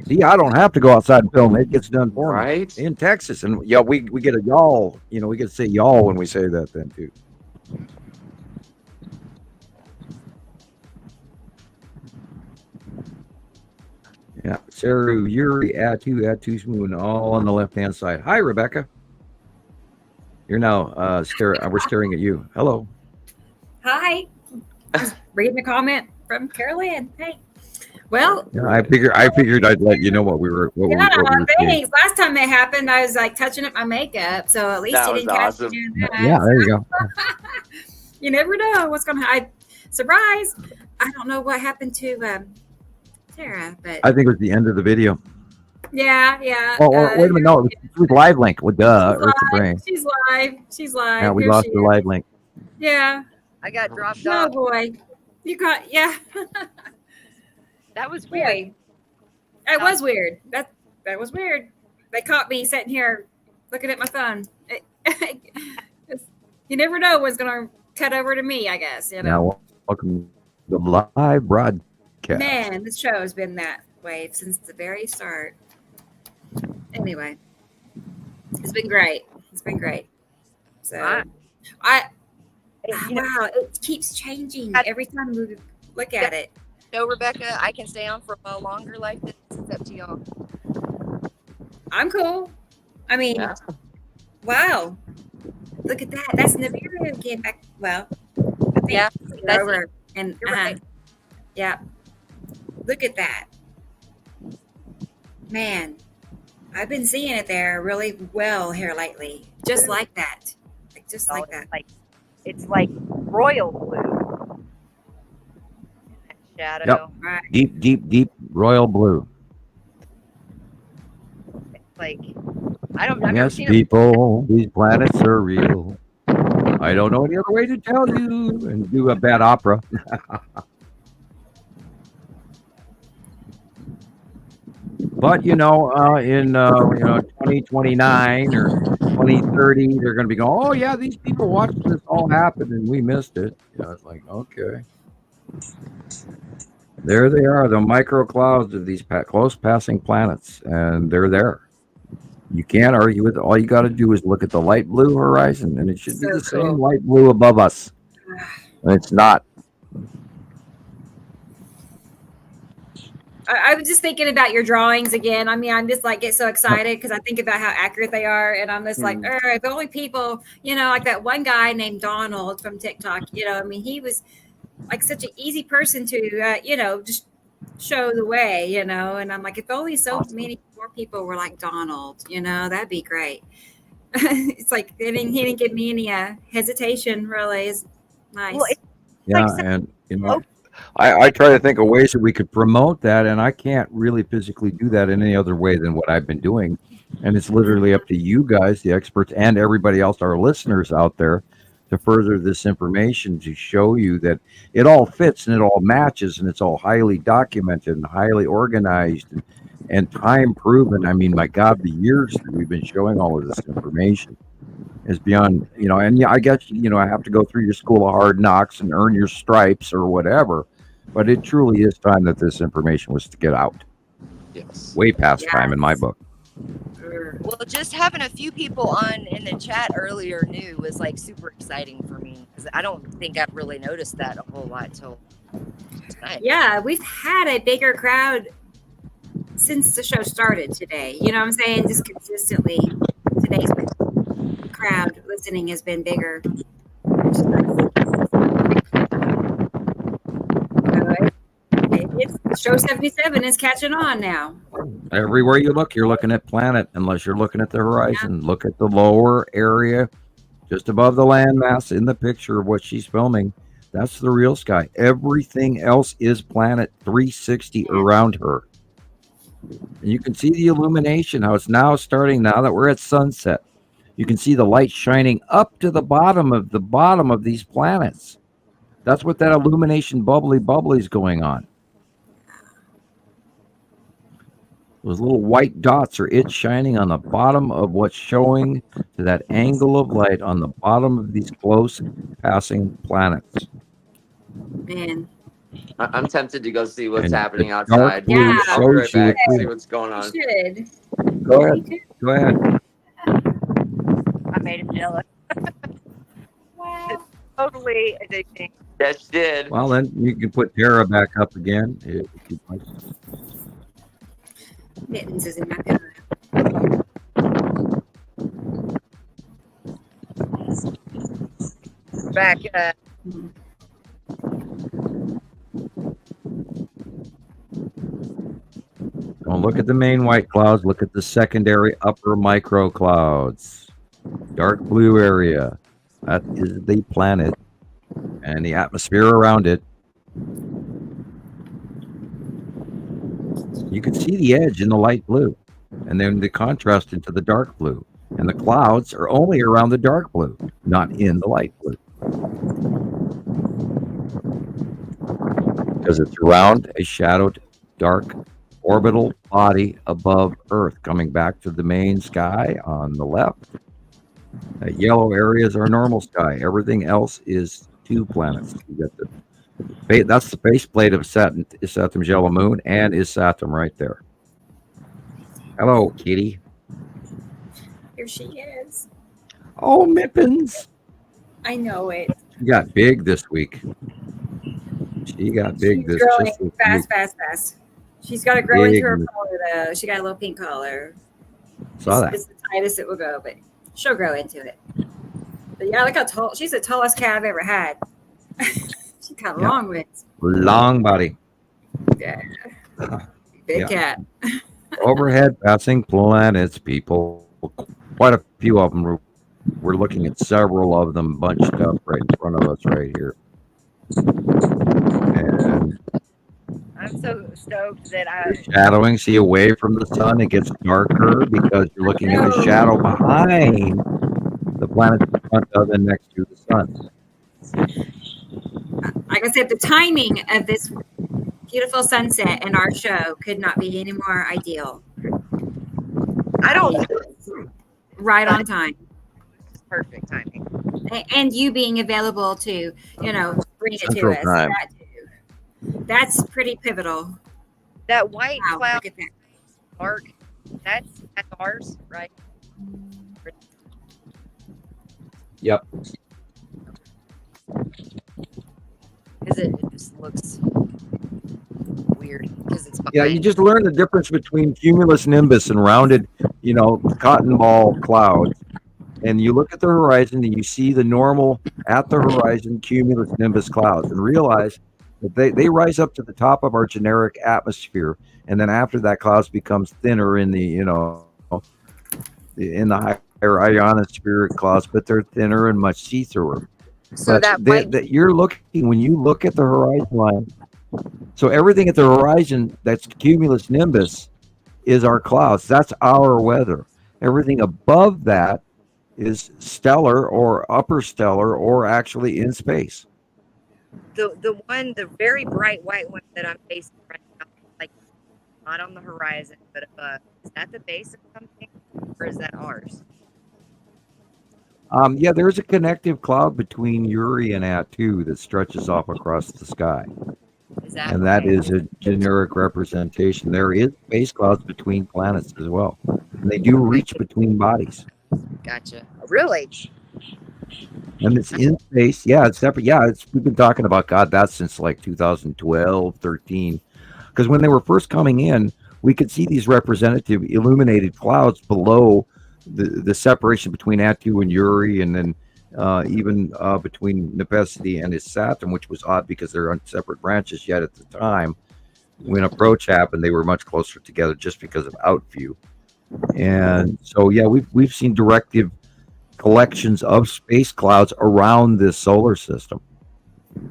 See, I don't have to go outside and film. It gets done for me. Right? In Texas. And yeah, we get a y'all, we get to say y'all when we say that then too. Yeah, Saru, Uri, Atu's moon, all on the left-hand side. Hi, Rebecca. You're now we're staring at you. Hello. Hi. Just reading a comment from Carolyn. Hey. Well, Yeah, I figured I'd let you know what we were seeing. thanks. Last time that happened, I was like touching up my makeup, so at least That you was didn't catch awesome. me doing that. Yeah, there you go. You never know what's going to happen. Surprise! I don't know what happened to Tara, but I think it was the end of the video. yeah. Oh, wait a minute. No, it was live link. Well, duh. Earth to brain. She's live. Yeah, we Here lost she the is. live link. Yeah. I got dropped Oh off. boy, you got That was weird. boy. It was weird. That was weird. They caught me sitting here looking at my phone. You never know what's going to cut over to me, I guess. Now, welcome to the live broadcast. Man, this show has been that way since the very start. Anyway, it's been great. So, wow, it keeps changing every time we look at it. No, Rebecca, I can stay on for a longer life than this. It's up to y'all. I'm cool. I mean, Yeah. wow. Look at that. That's Nibiru again. Back. Well, I think Yeah, you're that's over. And You're right. yeah. Look at that. Man, I've been seeing it there really well here lately. Just like that. Just like that. It's like royal blue. Shadow. Yep. Right. Deep royal blue. It's like I've never Yes, seen people, these planets are real. I don't know any other way to tell you. And do a bad opera. But in 2029 or 2030, they're going to be going, oh yeah, these people watched this all happen and we missed it. Yeah, it's like, okay. There they are, the microclouds of these close passing planets, and they're there. You can't argue with it. All you got to do is look at the light blue horizon, and it should be the same light blue above us. And it's not. I was just thinking about your drawings again. I mean, I'm just like get so excited because I think about how accurate they are, and I'm just like, if only people, like that one guy named Donald from TikTok. I mean, he was like such an easy person to, just show the way, and I'm like, if only so many more people were like Donald, that'd be great. It's like he didn't give me any hesitation. Really, is nice. Well, Yeah, and I try to think of ways that we could promote that, and I can't really physically do that in any other way than what I've been doing. And it's literally up to you guys, the experts, and everybody else, our listeners out there, to further this information to show you that it all fits and it all matches and it's all highly documented and highly organized and time proven. I mean, my God, the years that we've been showing all of this information is beyond, and I guess, I have to go through your school of hard knocks and earn your stripes or whatever, but it truly is time that this information was to get out. Yes. Way past time in my book. Well, just having a few people on in the chat earlier knew was like super exciting for me because I don't think I've really noticed that a whole lot till tonight. Yeah, we've had a bigger crowd since the show started today. You know what I'm saying? Just consistently, today's crowd listening has been bigger. It's show 77 is catching on now. Everywhere you look, you're looking at planet, unless you're looking at the horizon. Look at the lower area, just above the landmass in the picture of what she's filming. That's the real sky. Everything else is planet 360 around her. And you can see the illumination, how it's now starting now that we're at sunset. You can see the light shining up to the bottom of these planets. That's what that illumination bubbly is going on. Those little white dots are it shining on the bottom of what's showing to that angle of light on the bottom of these close passing planets. Man. I'm tempted to go see what's And happening the outside. dark blue I'll be right shows you back the and see what's going on. You should. Go ahead. Go ahead. I made him jealous. It's totally addicting. Yes, you did. Well, then you can put Tara back up again. If you'd like. Mittens is in my car. Back. Don't look at the main white clouds. Look at the secondary upper micro clouds. Dark blue area. That is the planet and the atmosphere around it. You can see the edge in the light blue, and then the contrast into the dark blue. And the clouds are only around the dark blue, not in the light blue. Because it's around a shadowed, dark, orbital body above Earth, coming back to the main sky on the left. That yellow area is our normal sky. Everything else is two planets. You got that's the faceplate of Saturn's yellow moon, and is Saturn right there. Hello, kitty. Here she is. Oh, Mippins. I know it. She got big this week. She got big She's this growing week. fast. She's got to grow Big into her color, though. She got a little pink color. Saw that. It's the tightest it will go, but she'll grow into it. But yeah, look how tall. She's the tallest cat I've ever had. She got long wings. Long body. Yeah. Big cat. Overhead passing planets, people. Quite a few of them. We're looking at several of them bunched up right in front of us right here. And I'm so stoked that I shadowing, see away from the sun, it gets darker because you're looking at the shadow behind the planet in front of and next to the sun. Like I said, the timing of this beautiful sunset and our show could not be any more ideal. I don't Right on time. perfect timing. And you being available to, bring it Central to us. time. That's pretty pivotal. That white Wow, cloud look at that. arc, that's ours, right? Yep. Because it just looks weird because it's behind. Yeah, you just learn the difference between cumulus nimbus and rounded, cotton ball clouds. And you look at the horizon and you see the normal at the horizon cumulus nimbus clouds and realize that they rise up to the top of our generic atmosphere. And then after that, clouds becomes thinner in the, in the higher ionospheric clouds, but they're thinner and much see-througher. So But that you're looking, when you look at the horizon line, so everything at the horizon that's cumulus nimbus is our clouds. That's our weather. Everything above that is stellar or upper stellar or actually in space. the very bright white one that I'm facing right now, like not on the horizon, but above, is that the base of something, or is that ours? Yeah, there's a connective cloud between Uri and Atu that stretches off across the sky. And that is a generic representation. There is space clouds between planets as well. and they do reach between bodies. Gotcha. Really? And it's in space. Yeah, it's separate. Yeah, we've been talking about that since like 2012, 13. Because when they were first coming in, we could see these representative illuminated clouds below the separation between Atu and Uri, and then even between Nepesity and his Saturn, which was odd because they're on separate branches. Yet at the time, when approach happened, they were much closer together just because of outview. And so, yeah, we've seen directive collections of space clouds around this solar system.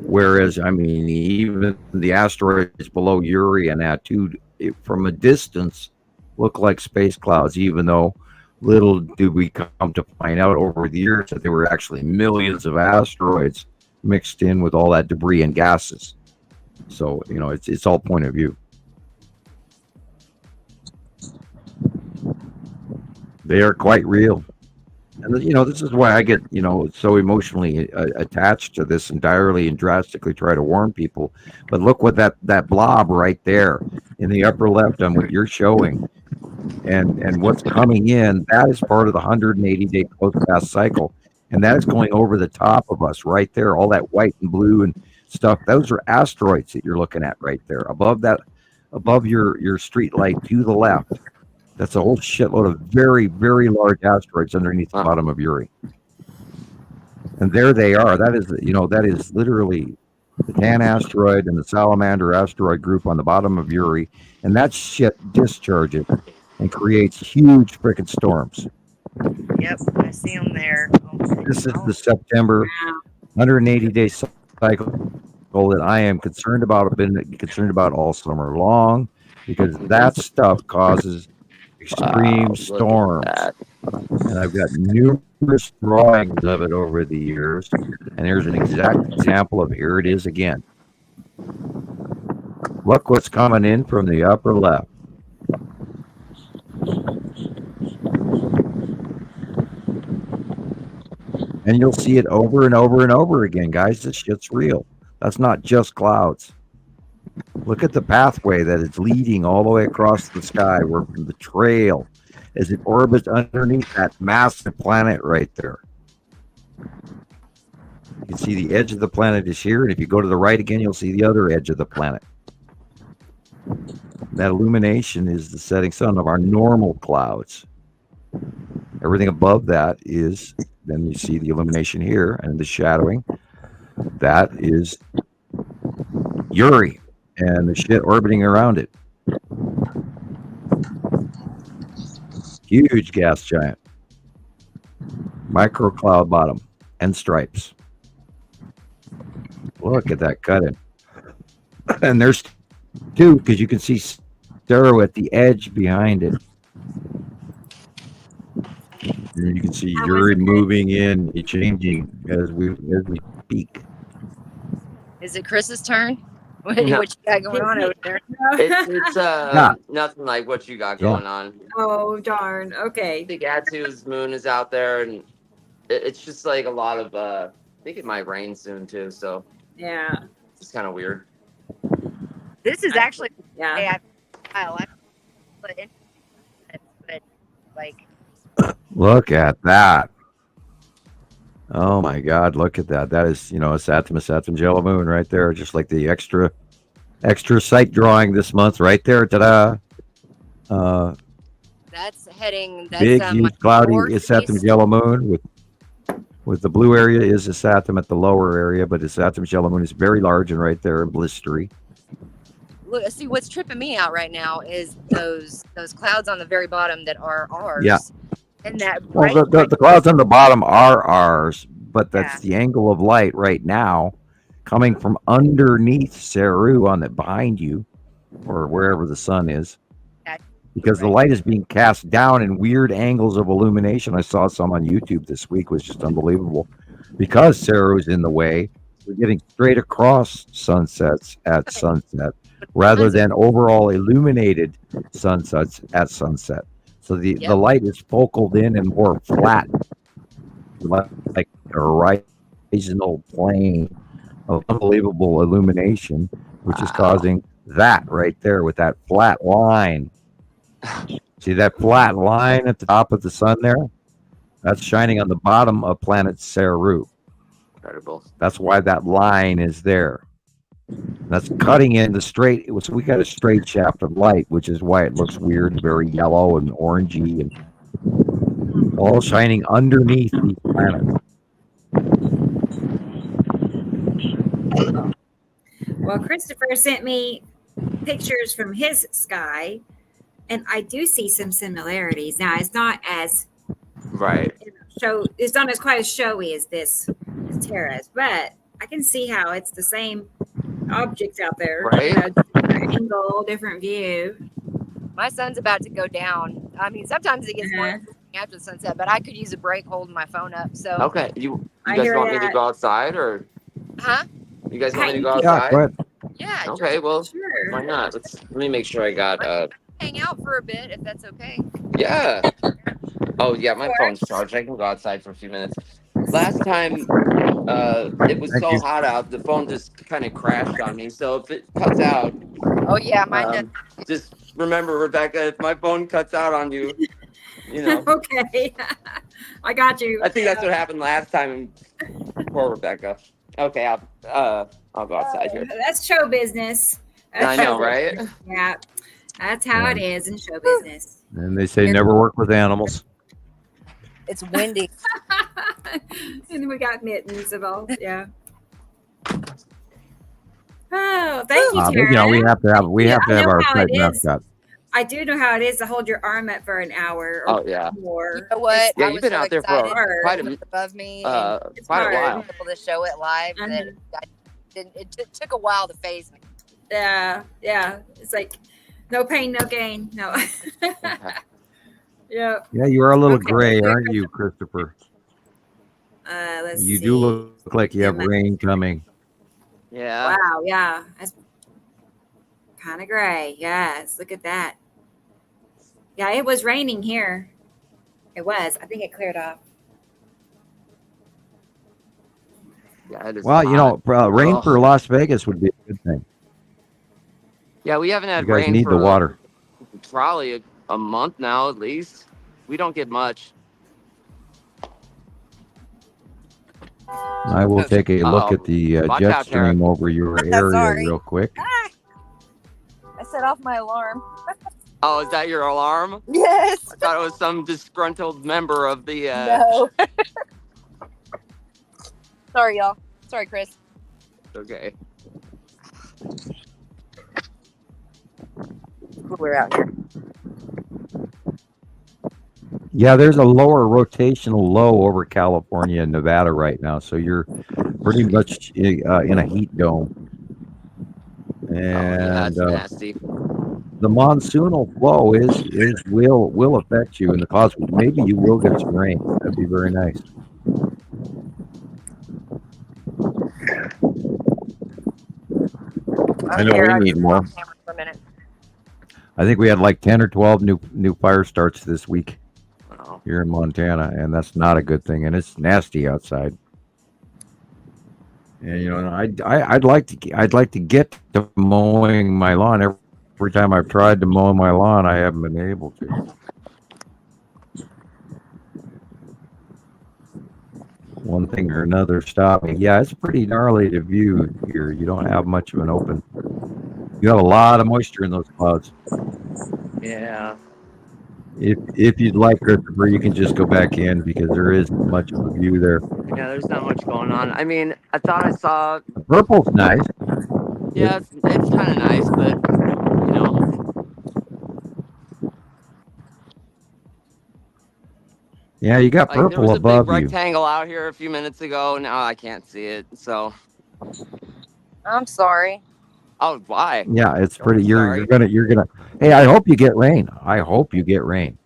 Whereas, I mean, even the asteroids below Uri and Atu, from a distance, look like space clouds, even though little do we come to find out over the years that there were actually millions of asteroids mixed in with all that debris and gases. So, you know, it's all point of view. They are quite real. And, you know, this is why I get, you know, so emotionally attached to this entirely and drastically try to warn people. But look what that blob right there in the upper left on what you're showing and what's coming in, that is part of the 180-day close-pass cycle. And that is going over the top of us right there, all that white and blue and stuff. Those are asteroids that you're looking at right there. Above your street light to the left. That's a whole shitload of very, very large asteroids underneath the bottom of Uri. And there they are. That is literally the Tan asteroid and the Salamander asteroid group on the bottom of Uri. And that shit discharges and creates huge frickin' storms. Yep, I see them there. This is the September 180-day cycle that I am concerned about. I've been concerned about all summer long because that stuff causes extreme storms. And I've got numerous drawings of it over the years. And there's an exact example of here it is again. Look what's coming in from the upper left. And you'll see it over and over and over again, guys. This shit's real. That's not just clouds. Look at the pathway that it's leading all the way across the sky, where the trail as it orbits underneath that massive planet right there. You can see the edge of the planet is here, and if you go to the right again, you'll see the other edge of the planet. That illumination is the setting sun of our normal clouds. Everything above that is, then you see the illumination here and the shadowing. That is Uri and the shit orbiting around it. Huge gas giant. Micro cloud bottom and stripes. Look at that cut in. And there's two, because you can see Starro at the edge behind it. And you can see Uri moving in, changing as we speak. Is it Chris's turn? What you got going on over there? It's nothing like what you got going on. Oh, darn. Okay. I think Atu's moon is out there, and it's just like a lot of, I think it might rain soon too, so. Yeah. It's kind of weird. This is actually, yeah. But like. Look at that. Oh my God, look at that. That is, a Saturn Jello moon right there, just like the extra site drawing this month right there. Ta-da. That's heading. That's big, huge, cloudy Saturn Jello moon with the blue area is a Saturn at the lower area, but the Saturn Jello moon is very large and right there and blistery. Look, see what's tripping me out right now is those clouds on the very bottom that are ours. Yeah. And that the clouds on the bottom are ours, but that's the angle of light right now coming from underneath Saru on the behind you or wherever the sun is, because the light is being cast down in weird angles of illumination. I saw some on YouTube this week, was just unbelievable. Because Saru is in the way, we're getting straight across sunsets at sunset rather than overall illuminated sunsets at sunset. So the light is focaled in and more flat, like a horizontal plane of unbelievable illumination, which is causing that right there with that flat line. See that flat line at the top of the sun there? That's shining on the bottom of planet Saru. Incredible. That's why that line is there. That's cutting in the straight. So we got a straight shaft of light, which is why it looks weird, very yellow and orangey, and all shining underneath these planets. Well, Christopher sent me pictures from his sky, and I do see some similarities. Now, it's not as Right. it's not as quite as showy as this Terra's, but I can see how it's the same objects out there. Right. Different angle, different view. My sun's about to go down. I mean, sometimes it gets more interesting after sunset, but I could use a break holding my phone up. So Okay. You I guys hear want me to that. go outside, or huh? you guys want me to go Yeah, outside? go ahead. Yeah. Okay. Well, Sure. why not? Let me make sure I got. Hang out for a bit if that's okay. Yeah. Oh yeah, my phone's charged. I can go outside for a few minutes. Last time, it was Thank so you. hot out, the phone just kind of crashed on me. So if it cuts out, Oh yeah, mine does. just remember, Rebecca, if my phone cuts out on you, you know. Okay. I got you. I think that's what happened last time. Poor Rebecca. Okay, I'll go outside here. That's show business. I know, right? Yeah. That's how it is in show business. And they say never work with animals. It's windy. And we got mittens of all. Yeah. Oh, thank you, But, Tara. we have to have know our how pet it is. mascot. I do know how it is to hold your arm up for an hour or Oh yeah. more. You know what? Yeah, I you've was been so out there excited for quite it a was above me and quite hard. a while. able to show it live. That it took a while to phase me. Yeah. It's like no pain, no gain. No. Yeah. Yeah, you are a little Okay. gray, aren't you, Christopher? Let's You see. do look like you have Yeah, rain coming. Yeah. Wow. Yeah. That's kind of gray. Yes. Look at that. Yeah, it was raining here. It was. I think it cleared off. Yeah, it is Well, hot. rain Oh. for Las Vegas would be a good thing. Yeah, we haven't You had guys rain need for the water. probably a month now at least. We don't get much. I will take a look at the Watch jet out, Tara. stream over your area Sorry. real quick. I set off my alarm. Oh, is that your alarm? Yes. I thought it was some disgruntled member of the. No. Sorry, y'all. Sorry, Chris. Okay. We're out here. Yeah, there's a lower rotational low over California and Nevada right now, so you're pretty much in a heat dome. Yeah, And that's nasty. the monsoonal flow will affect you in the cause. Maybe you will get some rain. That'd be very nice. I know we need more. For a minute. I think we had like 10 or 12 new fire starts this week Wow. here in Montana, and that's not a good thing. And it's nasty outside. And I'd like to get to mowing my lawn. Every time I've tried to mow my lawn, I haven't been able to. One thing or another stopping. Yeah, it's pretty gnarly to view here. You don't have much of an open. You have a lot of moisture in those clouds. Yeah. If you'd like, Christopher, you can just go back in because there isn't much of a view there. Yeah, there's not much going on. I mean, I thought I saw. The purple's nice. Yeah, it's kind of nice, but you know. Yeah, you got Like, there purple was a above big you. rectangle out here a few minutes ago. Now I can't see it. So. I'm sorry. Oh, why? Yeah, it's pretty. Sorry. You're gonna. Hey, I hope you get rain. I hope you get rain.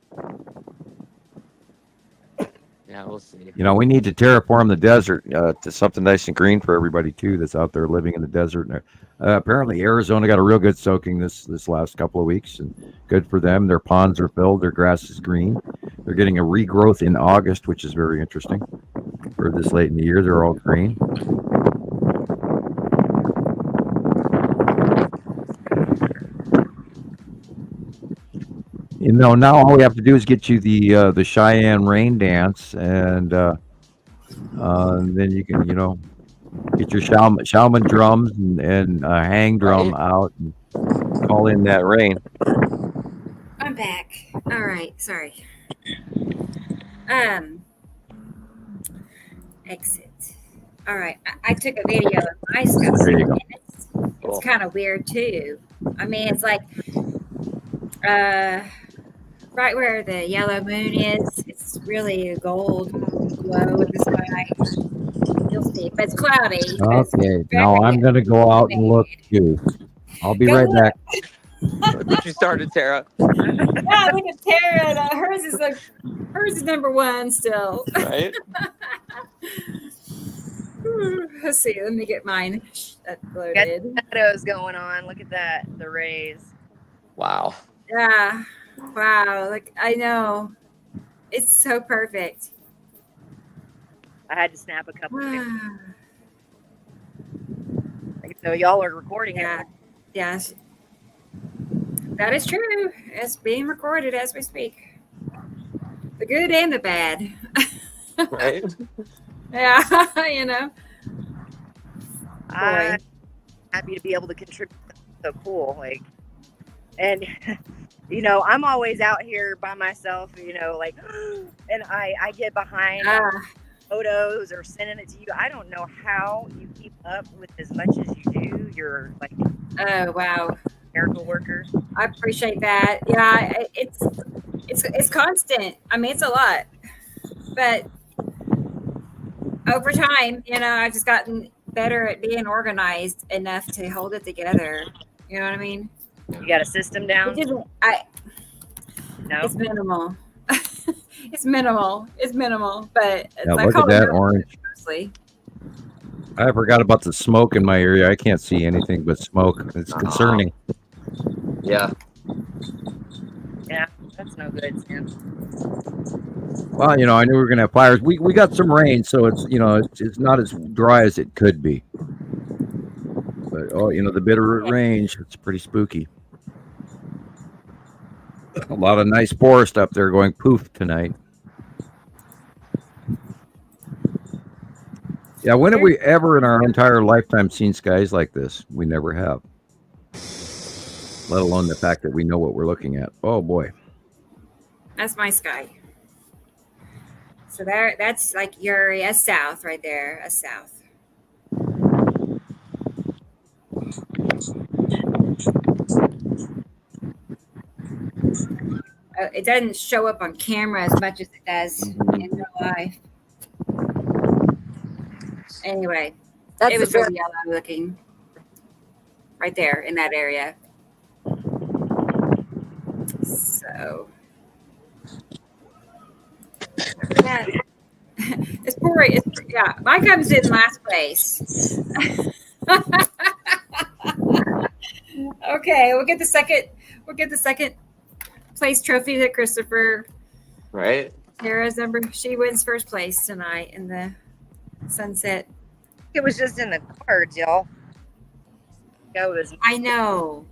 Yeah, we'll see. We need to terraform the desert to something nice and green for everybody too that's out there living in the desert. And, apparently, Arizona got a real good soaking this last couple of weeks, and good for them. Their ponds are filled. Their grass is green. They're getting a regrowth in August, which is very interesting. For this late in the year, they're all green. You know, now all we have to do is get you the Cheyenne rain dance, and then you can, get your Shaman drums and hang drum out and call in that rain. I'm back. All right. Sorry. Exit. All right. I took a video of my stuff. There you go. It's kind of weird too. I mean, it's like right where the yellow moon is. It's really a gold glow in the sky. You'll see, but it's cloudy. Okay, now I'm going to go out and look too. I'll be right back. You started, Tara. Yeah, look at Tara. Hers is number one still. Right? Let's see. Let me get mine Got loaded. shadows going on. Look at that. The rays. Wow. Yeah. Wow. Like I know. It's so perfect. I had to snap a couple of pictures. So y'all are recording Yeah. it. Yes. That is true. It's being recorded as we speak. The good and the bad. Right? Yeah, you know. I'm happy to be able to contribute. So cool. Like, and I'm always out here by myself, and I get behind photos or sending it to you. I don't know how you keep up with as much as you do. You're like, oh wow, miracle worker. I appreciate that. Yeah, it's constant. I mean, it's a lot, but over time, I've just gotten better at being organized enough to hold it together. You know what I mean? You got a system down? No. It's minimal. It's minimal, but Yeah, look at that orange. Mostly. I forgot about the smoke in my area. I can't see anything but smoke. It's concerning. Yeah. Yeah, that's no good, Sam. Well, I knew we were gonna have fires. We got some rain, so it's not as dry as it could be. But the Bitterroot Range, it's pretty spooky. A lot of nice forest up there going poof tonight. Yeah, when have we ever in our entire lifetime seen skies like this? We never have. Let alone the fact that we know what we're looking at. Oh boy. That's my sky. So that's like your south right there, a south. It doesn't show up on camera as much as it does in real life. Anyway, it was really yellow looking right there in that area. So, yeah, mine comes in last place. Okay, we'll get the second place trophy that Christoper. Right. Tara's number. She wins first place tonight in the sunset. It was just in the cards, y'all. I know.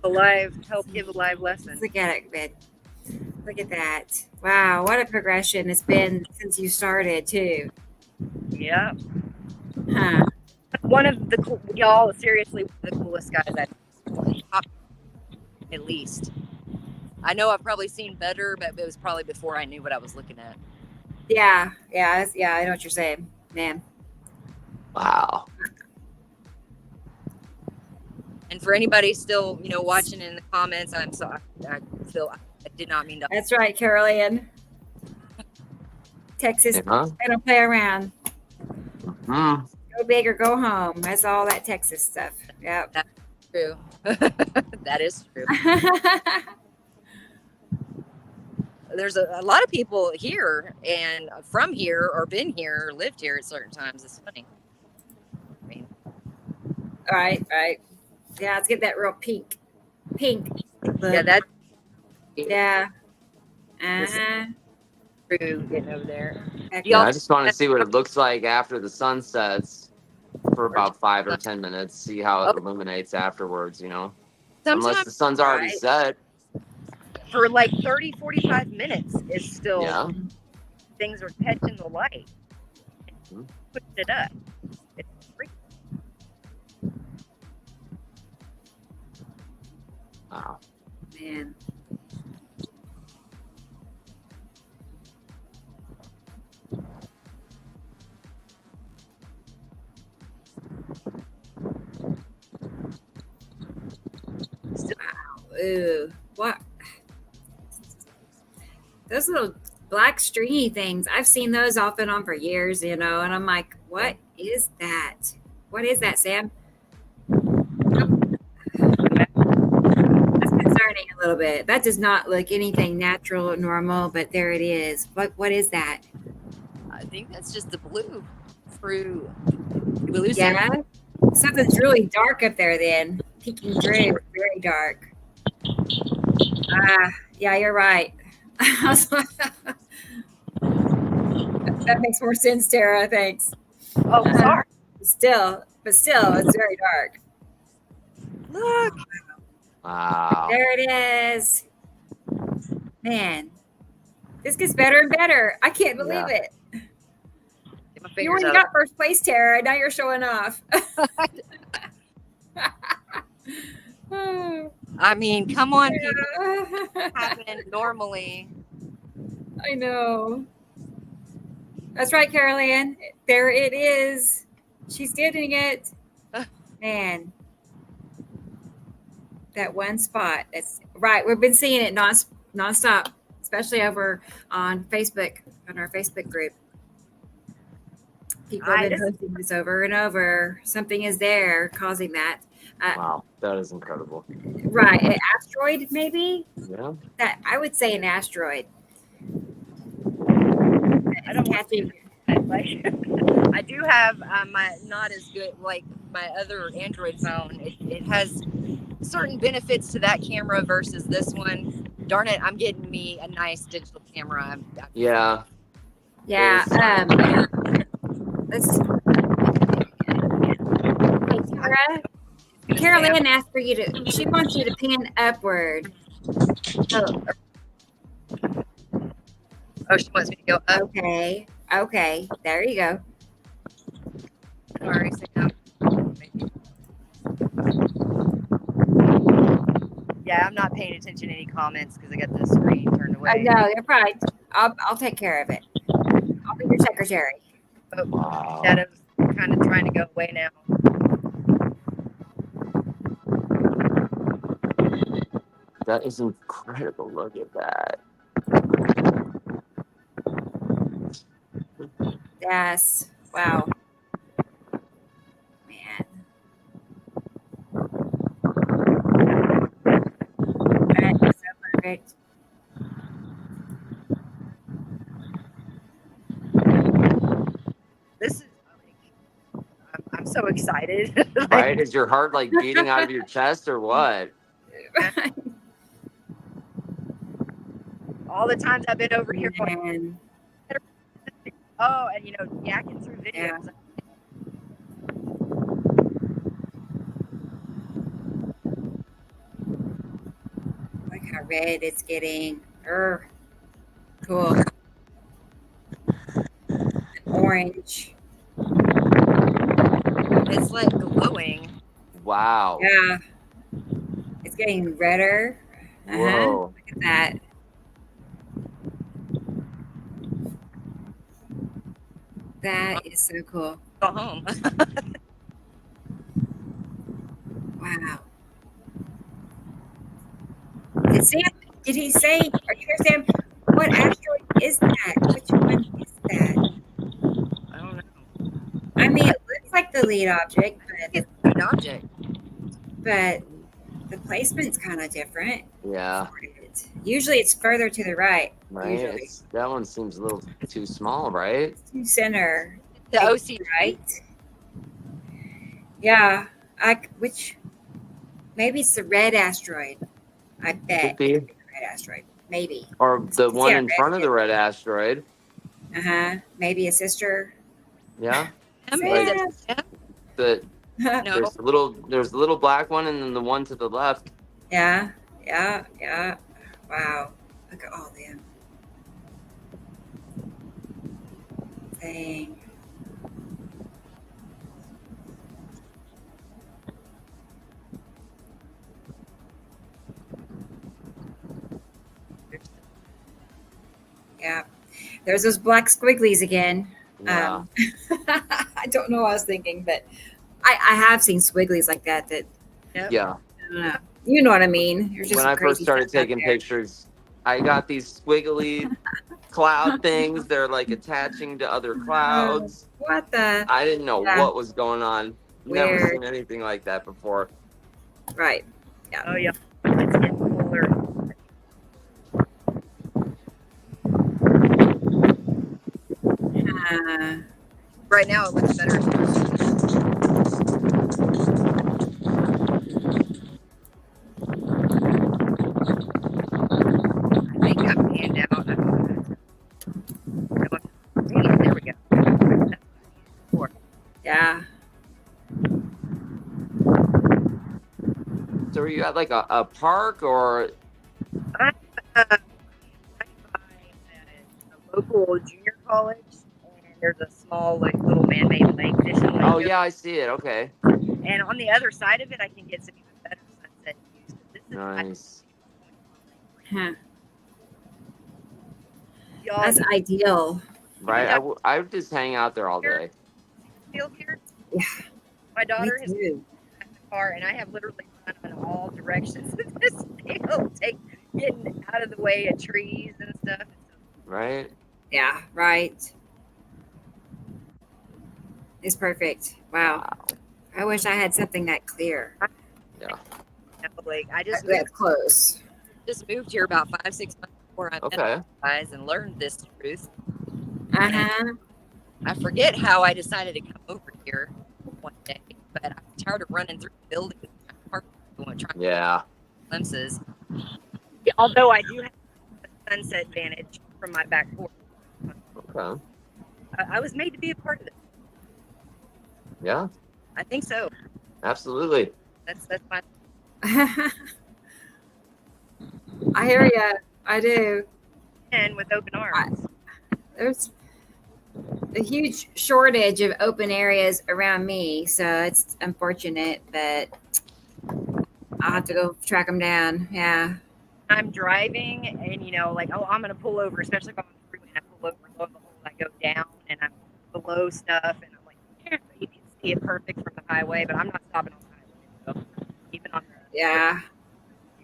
Give a live lesson. Look at it, Ben. Look at that. Wow, what a progression it's been since you started too. Yeah. Huh. One of the y'all, seriously, one of the coolest guys at least. I know I've probably seen better, but it was probably before I knew what I was looking at. Yeah, I know what you're saying, man. Wow. And for anybody still, watching in the comments, I'm sorry. I did not mean to. That's right, Carol Ann. Texas, they don't play around. Mm. Go big or go home. That's all that Texas stuff. Yep. That's true. That is true. There's a lot of people here and from here or been here or lived here at certain times. It's funny. I mean, right. Yeah, let's get that real pink. Yeah, that. Yeah. Uh-huh. True, getting over there. Yeah, I just want to see what it looks like after the sun sets for about 5 or 10 minutes. See how it illuminates afterwards. Unless the sun's already set. for like 30, 45 minutes is still, Yeah. things are catching the light. Mhm. Pushing it up. It's freaky. Wow. Man. Wow. Ooh. What? Those little black stringy things, I've seen those off and on for years, and I'm like, what is that? What is that, Sam? That's concerning a little bit. That does not look anything natural or normal, but there it is. What is that? I think that's just the blue through blue. Yeah. Something's really dark up there then. Peeking through. Very dark. Yeah, you're right. That makes more sense, Tara. Thanks. Oh, sorry. Still, it's very dark. Look. Wow. There it is. Man, this gets better and better. I can't believe it. Get my You fingers already out. got first place, Tara. Now you're showing off. I mean, come on, people. Yeah. Happen normally. I know. That's right, Carolyn. There it is. She's getting it. Man. That one spot. That's right. We've been seeing it nonstop, especially over on Facebook, on our Facebook group. People have been posting this over and over. Something is there causing that. Wow, that is incredible. Right. An asteroid, maybe? Yeah. That I would say an asteroid. I don't want to. Like, I do have my not as good like my other Android phone. It has certain benefits to that camera versus this one. Darn it, I'm getting me a nice digital camera. Yeah. Yeah. Let's. Hey, Tara. Carolyn asked for you to. She wants you to pan upward. Oh, she wants me to go up. Okay. Okay. There you go. Sorry, Sam. Yeah, I'm not paying attention to any comments because I got the screen turned away. No, you're right. I'll take care of it. I'll be your secretary. Wow. That is kind of trying to go away now. That is incredible. Look at that. Yes. Wow. Man. That is so perfect. This is I'm so excited. Right? Is your heart like beating out of your chest or what? All the times I've been over here going, Man. oh, and yakking through videos. Yeah. Look how red it's getting. Cool. Orange. It's like glowing. Wow. Yeah. It's getting redder. Whoa. Look at that. That is so cool. Go home. Wow. Did he say, are you here, Sam? What asteroid is that? Which one is that? I don't know. I mean, it looks like the lead object, It's an object. but the placement's kind of different. Yeah. Usually it's further to the right. Right. Usually. That one seems a little too small, right? To center. The OC, right? Yeah. Maybe it's the red asteroid. I bet. Could be. It's the red asteroid. Maybe. Or the one in red front of the red asteroid. Maybe a sister. Yeah. Sam. The No. there's the little black one and then the one to the left. Yeah. Wow. Look at all them. Dang. Yeah. There's those black squigglies again. Yeah. I don't know what I was thinking, but I have seen squigglies like that. Yeah. I don't know. You know what I mean? There's just When some I first crazy started stuff out taking there. pictures, I got these squiggly cloud things. They're like attaching to other clouds. What the? I didn't know Yeah. what was going on. Never Weird. seen anything like that before. Right. Yeah. Oh yeah, it's getting cooler. Right now it looks better. I think I'm panned out. There we go. Yeah. So are you at like a park or? I'm by a local junior college, and there's a small like little man-made lake, fishing lake. Oh yeah, I see it. Okay. And on the other side of it, I can get some even better sunset views. This is Nice. Huh. y'all That's ideal. Right. I would just hang out there all day. field here. Yeah. My daughter Me has too. in the car, and I have literally run in all directions of this field, getting out of the way of trees and stuff. Right. Yeah. Right. It's perfect. Wow. I wish I had something that clear. Yeah. Like I just That's close. Moved here about 5-6 months before I met Okay. you guys and learned this truth. Uh-huh. I forget how I decided to come over here one day, but I'm tired of running through the building trying to Yeah. glimpses. although I do have a sunset vantage from my back porch. Okay. I was made to be a part of it. Yeah. I think so. Absolutely. That's my. I hear ya. I do. And with open arms. There's a huge shortage of open areas around me, so it's unfortunate, but I'll have to go track them down. Yeah. I'm driving, and like, oh, I'm gonna pull over, especially if I'm on the freeway and I pull over, and lo and behold, I go down and I'm below stuff, and I'm like, you can see it perfect from the highway, but I'm not stopping on the highway. So even on the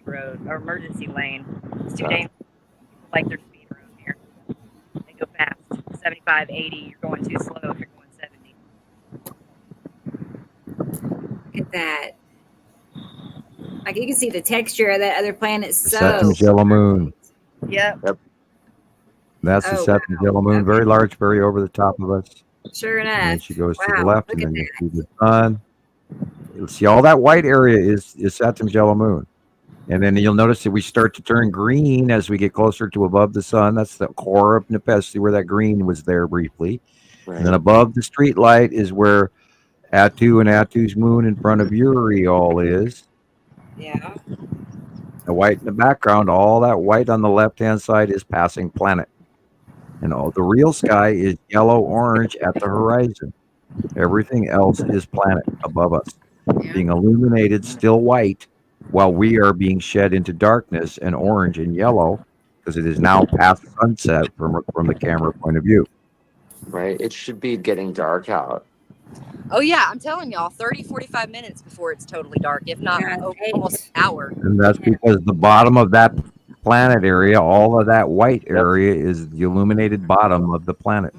road or emergency lane, it's too dangerous. People like their speed around here. They go fast, 75, 80. You're going too slow if you're going 70. Look at that. Like you can see the texture of that other planet. So Saturn's yellow moon. Yep. That's the Oh, Saturn's yellow moon. Very large, very over the top of us. Sure enough. And then she goes to the Wow, left, look and then at you see the sun. You'll see all that white area is Saturn's yellow moon. And then you'll notice that we start to turn green as we get closer to above the sun. That's the core of Nepesi, where that green was there briefly. Right. And then above the street light is where Attu and Attu's moon in front of Uri all is. Yeah. The white in the background, all that white on the left-hand side is passing planet. And all the real sky is yellow-orange at the horizon. Everything else is planet above us, being illuminated still white, while we are being shed into darkness and orange and yellow, because it is now past sunset from the camera point of view. Right. It should be getting dark out. Oh yeah, I'm telling y'all, 30-45 minutes before it's totally dark, if not almost an hour. And that's because the bottom of that planet area, all of that white area is the illuminated bottom of the planet.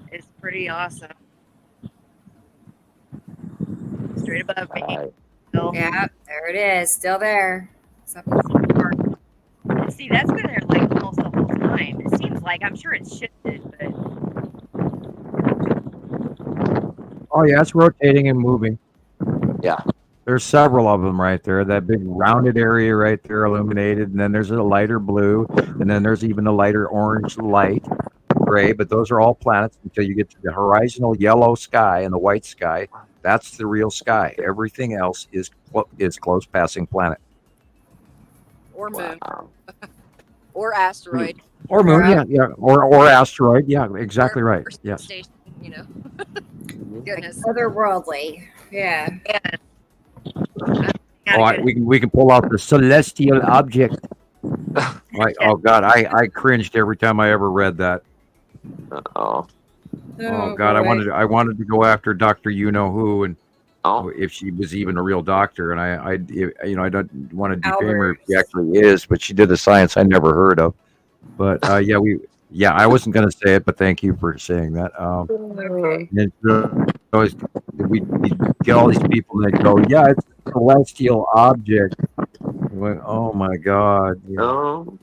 It's pretty awesome. Straight above me. Still. Yeah, there it is. Still there. See, that's been there like almost the whole time. It seems like, I'm sure it's shifted, but Oh yeah, it's rotating and moving. Yeah. There's several of them right there. That big rounded area right there illuminated, and then there's a lighter blue, and then there's even a lighter orange light gray, but those are all planets until you get to the horizontal yellow sky and the white sky. That's the real sky. Everything else is close passing planet Or moon. Wow. Or asteroid. or moon. Yeah, or asteroid. Yeah, exactly right. Or Yes. station, you know. Goodness. Otherworldly. Yeah. We can pull out the celestial object. Like, oh God, I cringed every time I ever read that. Oh. Oh God, boy. I wanted to go after Doctor You Know Who and Oh. if she was even a real doctor, and I don't want to defame her if she Albert. actually is, but she did a science I never heard of. But I wasn't going to say it, but thank you for saying that. Okay. And so we get all these people and they go, yeah, it's a celestial object. I went, oh my God, you know, Oh.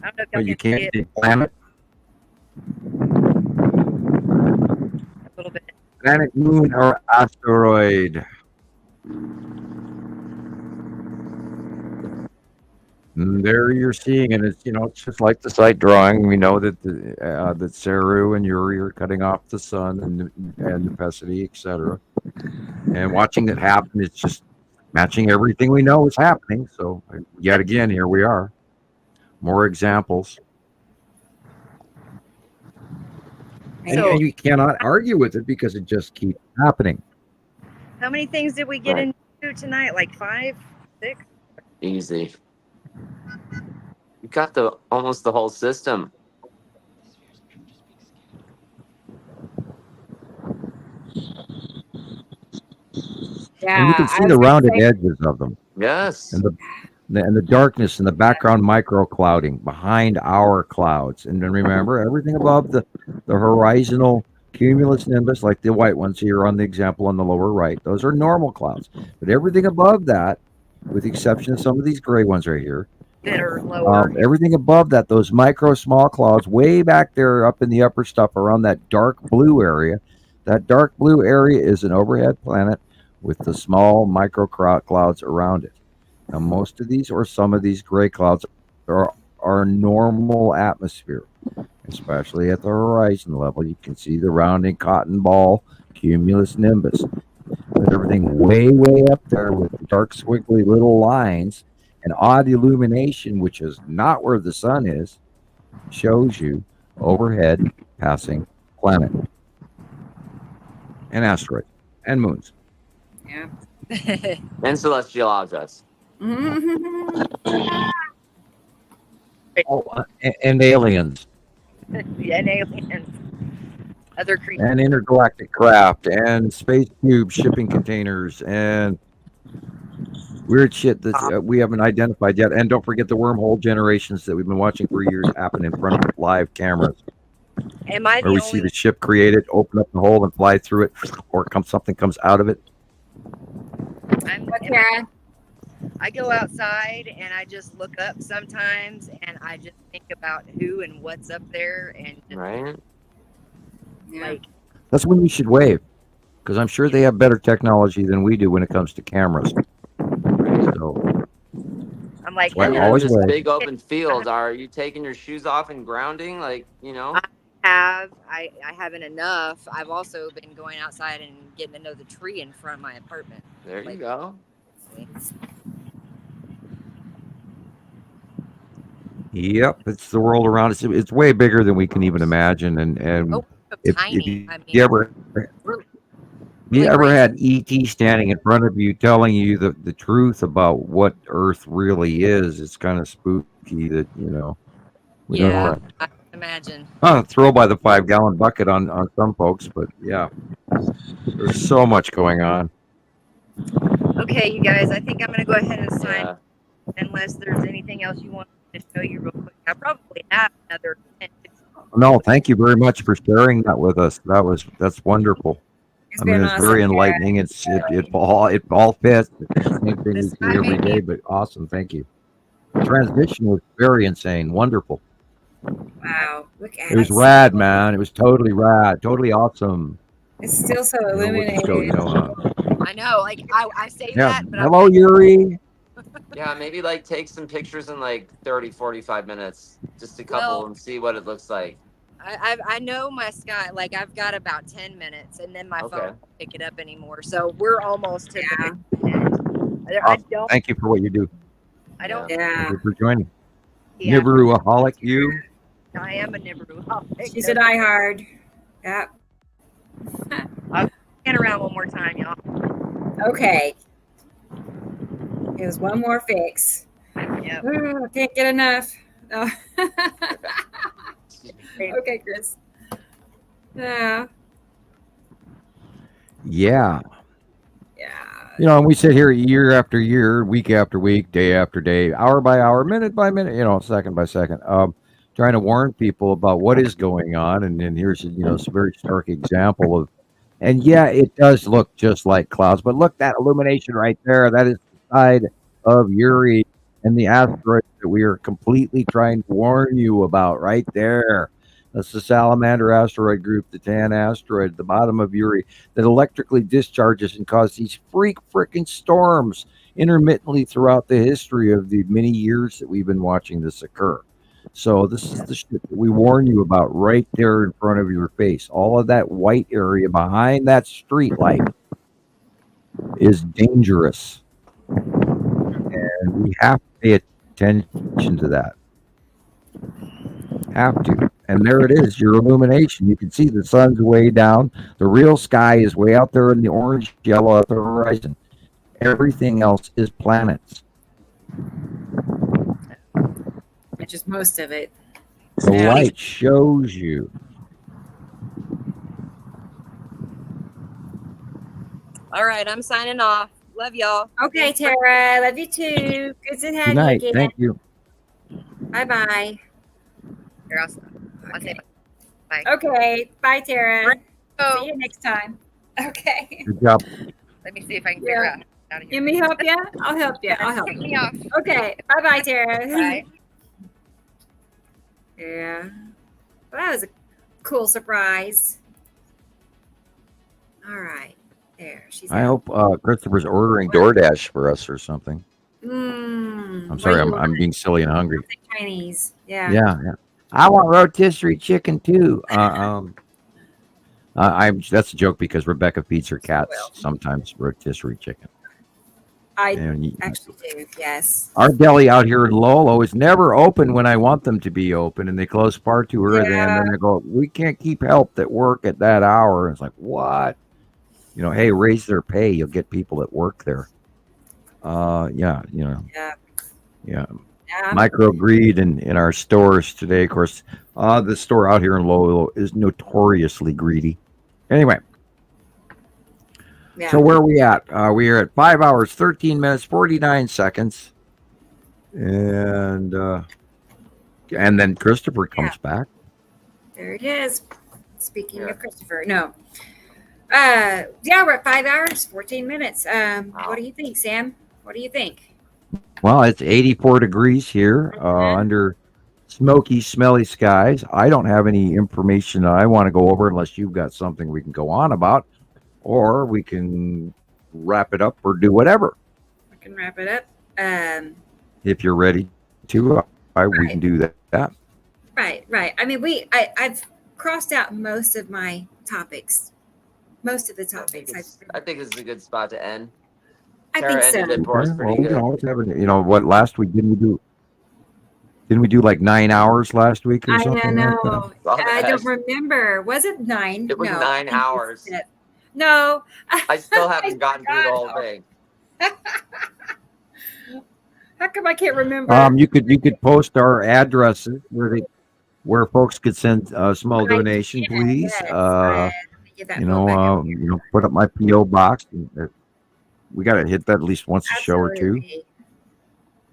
I don't know if but y'all you can see can't it say planet, a little bit. planet, moon, or asteroid. And there you're seeing it. It's just like the site drawing. We know that that Saru and Yuri are cutting off the sun and the Pesity, etc. And watching it happen, it's just matching everything we know is happening. So yet again, here we are. More examples. And you cannot argue with it because it just keeps happening. How many things did we get Right. into tonight? Like 5, 6? Easy. You got almost the whole system. Yeah. And you can I see was the gonna rounded say- edges of them. Yes. And the darkness and the background micro clouding behind our clouds. And then remember, everything above the horizontal cumulus nimbus, like the white ones here on the example on the lower right, those are normal clouds. But everything above that, with the exception of some of these gray ones right here, That are lower. everything above that, those micro small clouds way back there up in the upper stuff around that dark blue area, that dark blue area is an overhead planet with the small micro clouds around it. Now, most of these or some of these gray clouds are normal atmosphere, especially at the horizon level. You can see the rounding cotton ball cumulus nimbus. But everything way, way up there with dark, squiggly little lines and odd illumination, which is not where the sun is, shows you overhead passing planet and asteroids and moons. Yeah. And celestial objects. Oh, and aliens And aliens. Other creatures. and intergalactic craft and space cubes, shipping containers, and weird shit that we haven't identified yet. And don't forget the wormhole generations that we've been watching for years happen in front of live cameras, Am I the where we only see the ship created, open up the hole, and fly through it, or something comes out of it. Yeah. I go outside and I just look up sometimes and I just think about who and what's up there and just, Right? like That's when you should wave, because I'm sure they have better technology than we do when it comes to cameras. So I'm like, Well, When hello, you're in always this wave. big open field, are you taking your shoes off and grounding? Like, I haven't enough. I've also been going outside and getting to know the tree in front of my apartment. there you Like, go. yep, it's the world around us. It's way bigger than we can even imagine. And Oh, if tiny. I mean, you ever had ET standing in front of you telling you the truth about what Earth really is, it's kind of spooky that, we don't yeah, know. I can imagine. Throw by the 5-gallon bucket on some folks, but yeah, there's so much going on. Okay, you guys, I think I'm going to go ahead and sign Yeah. unless there's anything else you want me to show you real quick. I probably have another 10, 15. No, thank you very much for sharing that with us. That's wonderful. It's I mean, been it's awesome. very enlightening. It all fits. It's the same thing we This see guy every made day, me- but awesome. Thank you. The transition was very insane. Wonderful. Wow. Look at It was it. rad, man. It was totally rad. Totally awesome. It's still so We'll illuminated. just go, I know, like I say yeah. that, but Hello, I'm like, Yuri. Yeah, maybe take some pictures in 30, 45 minutes. Just a couple Well- and see what it looks like. I know my sky, like I've got about 10 minutes and then my Okay. phone won't pick it up anymore. So we're almost to Yeah. the end. I Awesome. don't, Thank you for what you do. I don't, Yeah. Thank you for joining. yeah, Nibiruaholic, you. I am a Nibiru. She's a diehard. Yeah. I'll get around one more time, y'all. Okay. Here's one more fix. Yep. Ooh, I can't get enough. Oh. Okay, Chris. Yeah. Yeah. Yeah. You know, and we sit here year after year, week after week, day after day, hour by hour, minute by minute, you know, second by second, trying to warn people about what is going on. And then here's, you know, a very stark example of, and yeah, it does look just like clouds, but look, that illumination right there, that is the side of Uri and the asteroid that we are completely trying to warn you about right there. That's the Salamander asteroid group, the Tan asteroid at the bottom of Uri that electrically discharges and causes these freaking storms intermittently throughout the history of the many years that we've been watching this occur. So this is the shit that we warn you about right there in front of your face. All of that white area behind that street light is dangerous. And we have to pay attention to that. Have to. And there it is, your illumination. You can see the sun's way down. The real sky is way out there in the orange yellow at the horizon. Everything else is planets. Which is most of it. The light shows you. All right, I'm signing off. Love y'all. Okay, Tara. Love you too. Good to have Good night. you again. Thank you. Bye-bye. Here, I'll say bye. Okay. Bye, Tara. Oh, See you next time. Okay. Good job. let me see if I can figure out how to You me help you? I'll help you. I'll help Take you. me off. Okay. Bye-bye, Tara. Bye. Yeah. Well, that was a cool surprise. All right. There. She's I out. hope Christopher's ordering DoorDash for us or something. I'm sorry, I'm being silly and hungry. Chinese. Yeah. Yeah. I want rotisserie chicken too. That's a joke because Rebecca feeds her cats sometimes rotisserie chicken. I And actually do. Yes. our deli out here in Lolo is never open when I want them to be open, and they close far too early. Yeah. And then they go, "We can't keep help at work at that hour." And it's like, what? You know, hey, raise their pay. You'll get people that work there. Yeah. Yeah. Yeah. Yeah. Micro greed in our stores today. Of course, the store out here in Lowell is notoriously greedy. Anyway, Yeah. so where are we at? We are at 5 hours, 13 minutes, 49 seconds. And then Christopher comes back. There it is. Speaking of Christopher, no. Yeah, we're at 5 hours, 14 minutes. What do you think, Sam? What do you think? Well, it's 84 degrees here under smoky, smelly skies. I don't have any information that I want to go over unless you've got something we can go on about, or we can wrap it up or do whatever. I can wrap it up. If you're ready to, we can do that. Right. I mean, I've crossed out most of my topics. Most of the topics. I think this is a good spot to end. I Tara think so. ended it for us Okay, pretty well, we good. can always have it. You know what? Last week didn't we do like 9 hours last week or I something? know. Like Well, I don't that's- remember. Was it 9? It was No, 9 I think hours. it's 10. No. I still haven't gotten through the whole forgot. thing. How come I can't remember? that? You could post our addresses where folks could send a small Right, donation, yes, please. yes. Let me get that You phone back up. know, put up my PO box. We got to hit that at least once a show or two.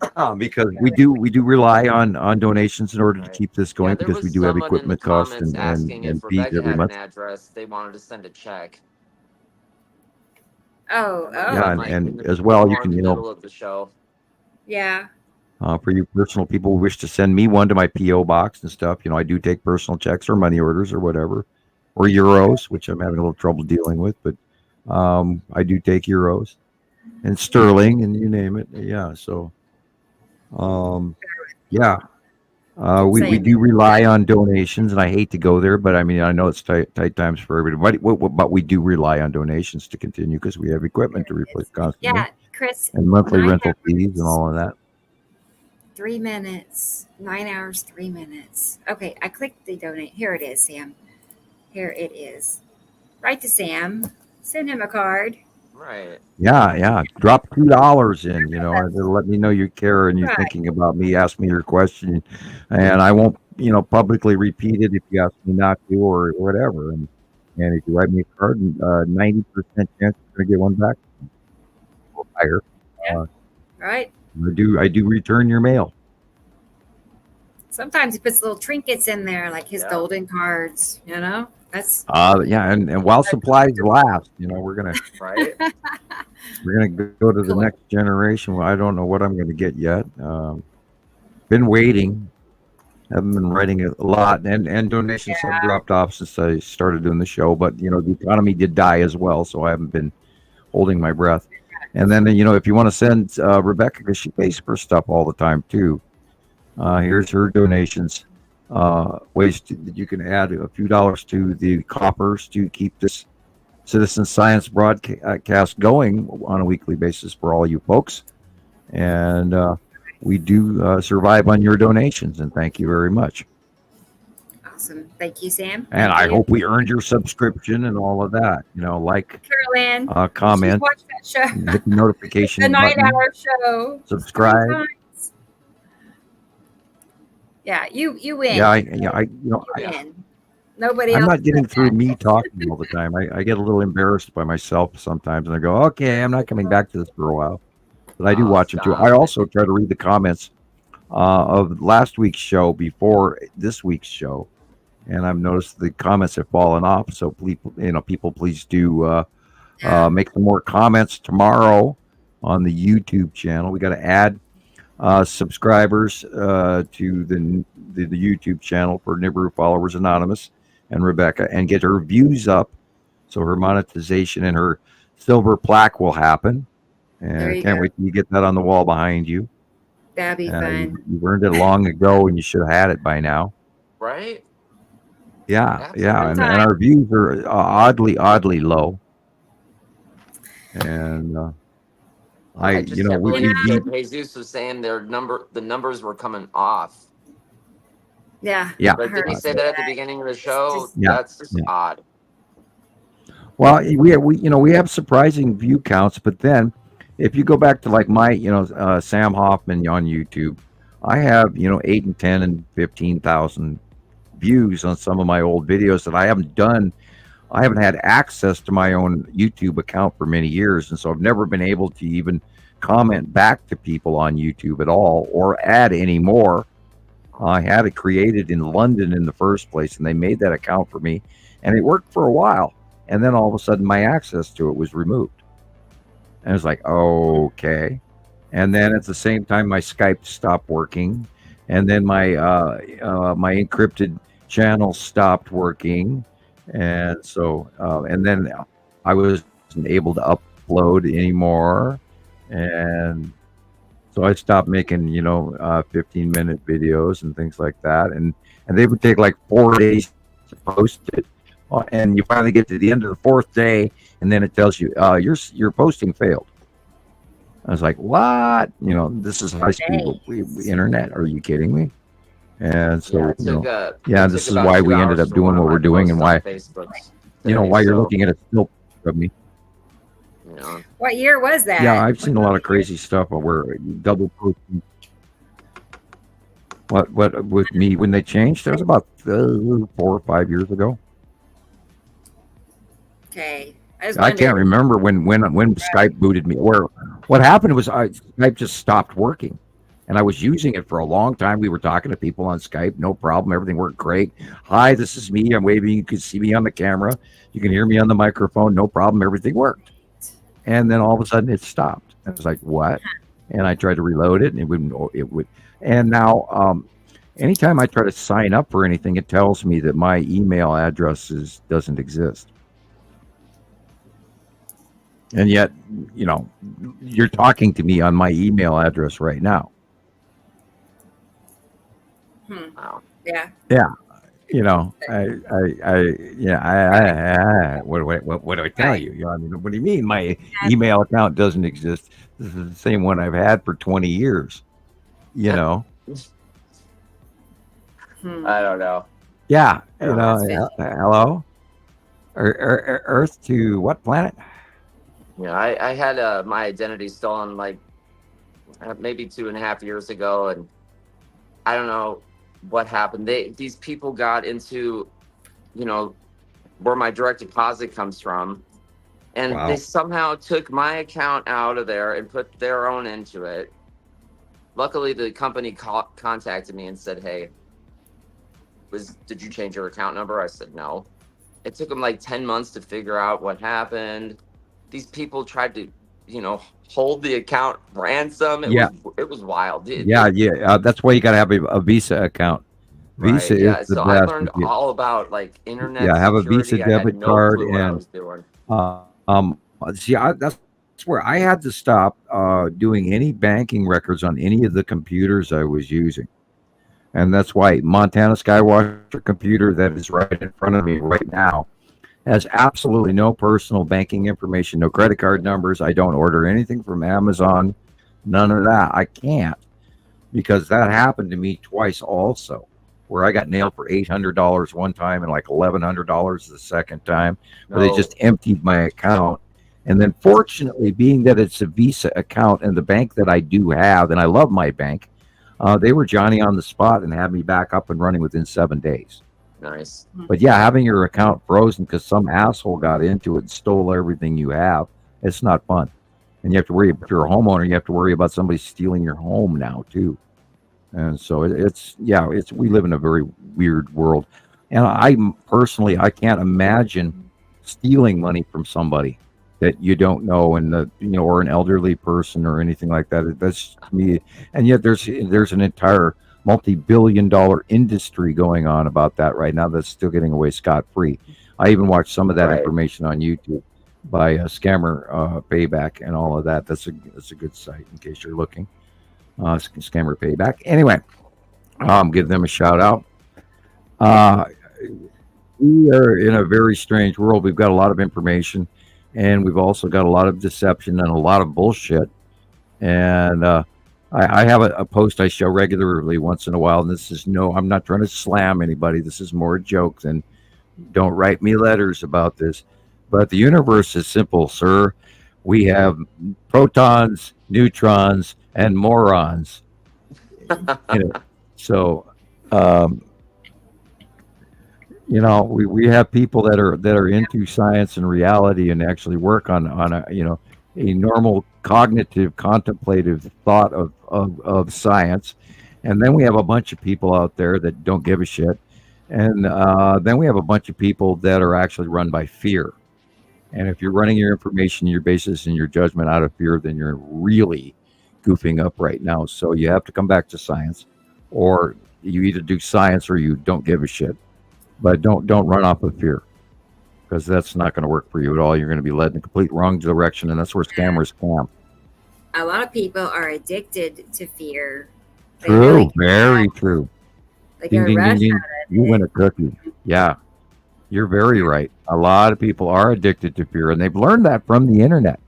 Absolutely. Because we do rely on donations in order to keep this going, there because we was do have someone in the equipment costs comments and asking if fees Rebecca every had month. an address. They wanted to send a check. Oh. Yeah, Like, and in the- as well, you more in can, the you middle know, of the show. Yeah. for you personal people who wish to send me one to my PO box and stuff, you know, I do take personal checks or money orders or whatever, or euros, which I'm having a little trouble dealing with, but I do take euros and sterling and you name it. Yeah, so yeah. We do rely on donations, and I hate to go there, but I mean, I know it's tight times for everybody, but we do rely on donations to continue because we have equipment to replace constantly. Yeah, Chris. And monthly 9 rental fees hours, and all of that. 3 minutes. 9 hours, 3 minutes. Okay, I clicked the donate. Here it is, Sam. Here it is. Write to Sam. Send him a card. Right. Yeah. Drop $2 in, to let me know you care and you're Right. thinking about me. Ask me your question, and I won't, publicly repeat it if you ask me not to or whatever. And if you write me a card, 90% chance you're gonna get one back. Or higher. Right. I do return your mail. Sometimes he puts little trinkets in there, like his golden cards. That's And while supplies last, we're gonna Right. go to the next generation. Well, I don't know what I'm gonna get yet. Been waiting. Haven't been writing a lot, and donations have dropped off since I started doing the show. But the economy did die as well, so I haven't been holding my breath. And then if you want to send Rebecca, because she pays for stuff all the time too. Here's her donations. Ways that you can add a few dollars to the coffers to keep this citizen science broadcast going on a weekly basis for all you folks. And we do survive on your donations, and thank you very much. awesome. Thank you, Sam. And Thank I you. hope we eurned your subscription and all of that. Like, Carol Ann. comment, Watch that show. hit the notification The button, 9-hour show. subscribe. Sometimes. Yeah, you win. Yeah, You win. Nobody I'm else not getting does through that. me talking all the time. I get a little embarrassed by myself sometimes, and I go, okay, I'm not coming back to this for a while. But I do watch them too. stop. I also try to read the comments of last week's show before this week's show, and I've noticed the comments have fallen off. So please, people, please do make some more comments tomorrow on the YouTube channel. We got to add subscribers to the YouTube channel for Nibiru Followers Anonymous and Rebecca, and get her views up, so her monetization and her silver plaque will happen. And There I you can't go. wait till you get that on the wall behind you. That'd be fun. You earned it long ago, and you should have had it by now. Right? Yeah, Absolutely. and our views are oddly low. And I just can't we believe that Jesus was saying the numbers were coming off. Yeah. Yeah. I Like, did heard he say that at the beginning of the show? Yeah. That's just odd. Well, we have surprising view counts, but then if you go back to like my Sam Hofman on YouTube, I have 8 and 10 and 15,000 views on some of my old videos that I haven't done. I haven't had access to my own YouTube account for many years, and so I've never been able to even comment back to people on YouTube at all or add any more. I had it created in London in the first place, and they made that account for me, and it worked for a while. And then all of a sudden, my access to it was removed. And it was like, okay. And then at the same time, my Skype stopped working, and then my my encrypted channel stopped working, and so and then I wasn't able to upload anymore, and so I stopped making 15-minute videos and things like that, and they would take like 4 days to post it. And you finally get to the end of the fourth day, and then it tells you your posting failed. I was like, what? This is high speed internet. Are you kidding me? And so this is why we ended up doing what we're doing, and why why you're looking at it still of me. What year was that? Yeah, I've seen a lot of crazy stuff where double posting. What with me when they changed? That was about 4 or 5 years ago. Okay. I can't remember when Skype booted me. Or what happened was Skype just stopped working, and I was using it for a long time. We were talking to people on Skype, no problem. Everything worked great. Hi, this is me. I'm waving. You can see me on the camera. You can hear me on the microphone. No problem. Everything worked. And then all of a sudden it stopped. I was like, what? And I tried to reload it, and it would. And now, anytime I try to sign up for anything, it tells me that my email address doesn't exist. And yet, you're talking to me on my email address right now. Wow. Yeah. Yeah. You know, what do I tell Right. you? You know, I mean, what do you mean my email account doesn't exist? This is the same one I've had for 20 years. You know? I don't know. Yeah. Yeah. You know, hello? Earth to what planet? Yeah, I had my identity stolen like maybe 2.5 years ago, and I don't know what happened. These people got into, you know, where my direct deposit comes from, and Wow. they somehow took my account out of there and put their own into it. Luckily, the company contacted me and said, "Hey, did you change your account number?" I said, "No." It took them like 10 months to figure out what happened. These people tried to, you know, hold the account ransom. It was wild. That's why you got to have a Visa account. Visa Right. Yeah. is the So I best. learned all about like internet Have a security. Visa I had debit no card, clue what I and was doing. that's where I had to stop doing any banking records on any of the computers I was using. And that's why Montana Skywatcher computer that is right in front of me right now has absolutely no personal banking information, no credit card numbers. I don't order anything from Amazon, none of that. I can't, because that happened to me twice also, where I got nailed for $800 one time and like $1,100 the second time, where they just emptied my account. And then fortunately, being that it's a Visa account and the bank that I do have, and I love my bank, they were Johnny on the spot and had me back up and running within 7 days. Nice. But yeah, having your account frozen because some asshole got into it and stole everything you have, it's not fun. And you have to worry, if you're a homeowner, you have to worry about somebody stealing your home now too. And so we live in a very weird world. And I personally, I can't imagine stealing money from somebody that you don't know, and or an elderly person or anything like that. That's me. And yet there's an entire multi-billion-dollar industry going on about that right now that's still getting away scot-free. I even watched some of that information on YouTube by Scammer Payback and all of that. That's a good site in case you're looking. Scammer Payback. Anyway, give them a shout out. We are in a very strange world. We've got a lot of information, and we've also got a lot of deception and a lot of bullshit. And I have a post I show regularly once in a while, and this is I'm not trying to slam anybody. This is more a joke than don't write me letters about this. But the universe is simple, sir. We have protons, neutrons, and morons. So, we have people that are into science and reality and actually work on a normal cognitive, contemplative thought of science. And then we have a bunch of people out there that don't give a shit. And then we have a bunch of people that are actually run by fear. And if you're running your information, your basis, and your judgment out of fear, then you're really goofing up right now. So you have to come back to science, or you either do science or you don't give a shit. But don't run off of fear, because that's not going to work for you at all. You're going to be led in the complete wrong direction, and that's where scammers scam. A lot of people are addicted to fear. True, very true. Like ding, ding, ding, ding. You win a cookie. Yeah, you're very right. A lot of people are addicted to fear, and they've learned that from the internet,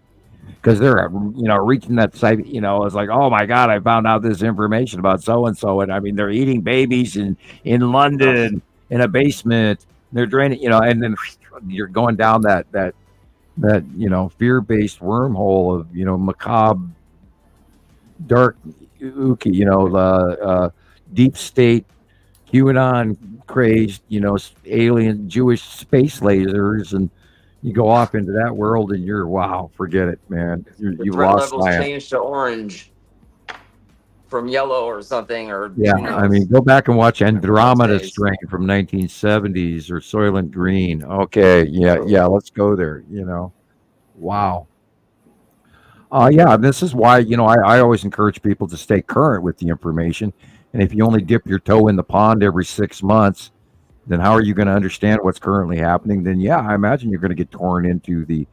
because they're reaching that site. It's like, oh my God, I found out this information about so and so, and I mean they're eating babies in London in a basement. They're draining, and then you're going down that fear-based wormhole of macabre, dark, deep state, QAnon crazed, alien Jewish space lasers, and you go off into that world, and forget it, man. You've lost levels changed to orange from yellow or something, or I mean, go back and watch Andromeda Strain from 1970s or Soylent Green. Okay, let's go there. Wow. This is why I always encourage people to stay current with the information. And if you only dip your toe in the pond every 6 months, then how are you going to understand what's currently happening? Then I imagine you're going to get torn into the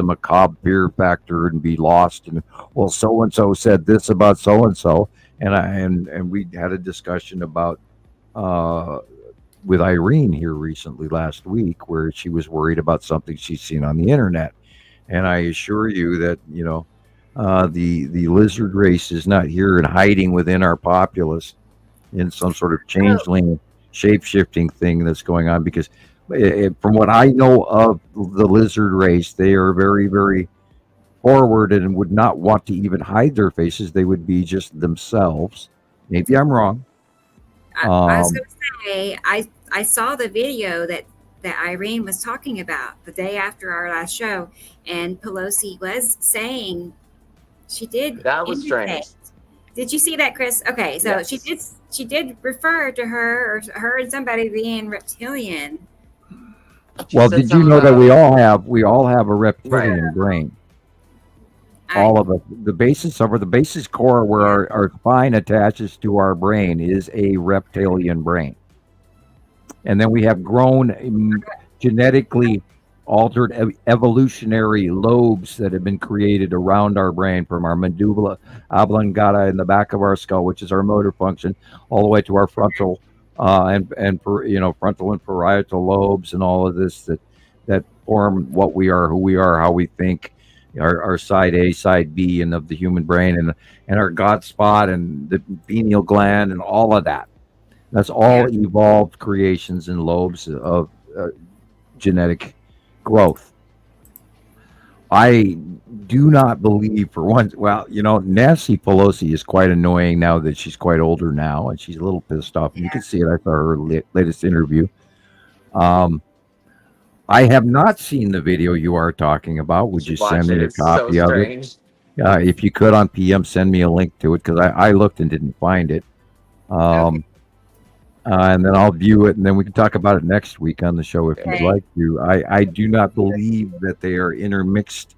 macabre fear factor and be lost. And well, so and so said this about so and so, and we had a discussion about uh, with Irene here recently last week, where she was worried about something she's seen on the internet. And I assure you that, the lizard race is not here and hiding within our populace in some sort of changeling, shape shifting thing that's going on. Because from what I know of the lizard race, they are very, very forward and would not want to even hide their faces. They would be just themselves. Maybe I'm wrong. I was going to say, I saw the video that Irene was talking about the day after our last show, and Pelosi was saying she did. That was strange. Did you see that, Chris? Okay, so yes. She did refer to her and somebody being reptilian. Well, did you know that we all have a reptilian brain? All of it. The basis core where our spine attaches to our brain is a reptilian brain. And then we have grown genetically altered evolutionary lobes that have been created around our brain, from our medulla oblongata in the back of our skull, which is our motor function, all the way to our frontal frontal and parietal lobes, and all of this that form what we are, who we are, how we think, our side A, side B, and of the human brain, and our God spot and the pineal gland and all of that. That's all evolved creations and lobes of genetic growth. I do not believe for once. Well, Nancy Pelosi is quite annoying now that she's quite older now, and she's a little pissed off. And you can see it. I saw her latest interview. I have not seen the video you are talking about. Would you send me a copy of it? If you could on PM, send me a link to it, because I looked and didn't find it. And then I'll view it, and then we can talk about it next week on the show if you'd like to. I do not believe that they are intermixed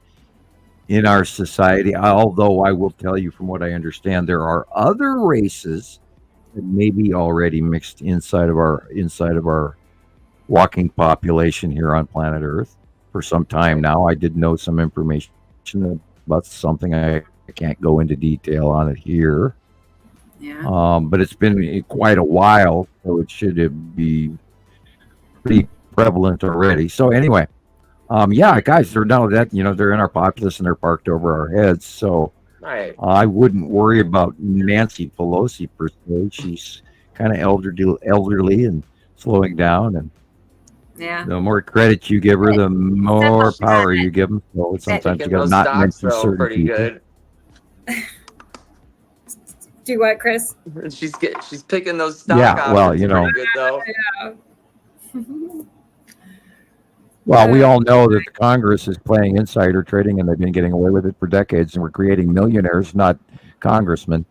in our society, although I will tell you, from what I understand, there are other races that may be already mixed inside of our walking population here on planet Earth for some time now. I did know some information about something. I can't go into detail on it here. But it's been quite a while, so it should be pretty prevalent already. So anyway, guys, they're now that they're in our populace and they're parked over our heads. So I wouldn't worry about Nancy Pelosi per se. She's kind of elderly and slowing down, and the more credit you give her, the more power you give them. So sometimes you got to not mention certain people. Good. Do what, Chris? She's picking those stock options. Well, good though. Well, we all know that the Congress is playing insider trading, and they've been getting away with it for decades, and we're creating millionaires, not congressmen,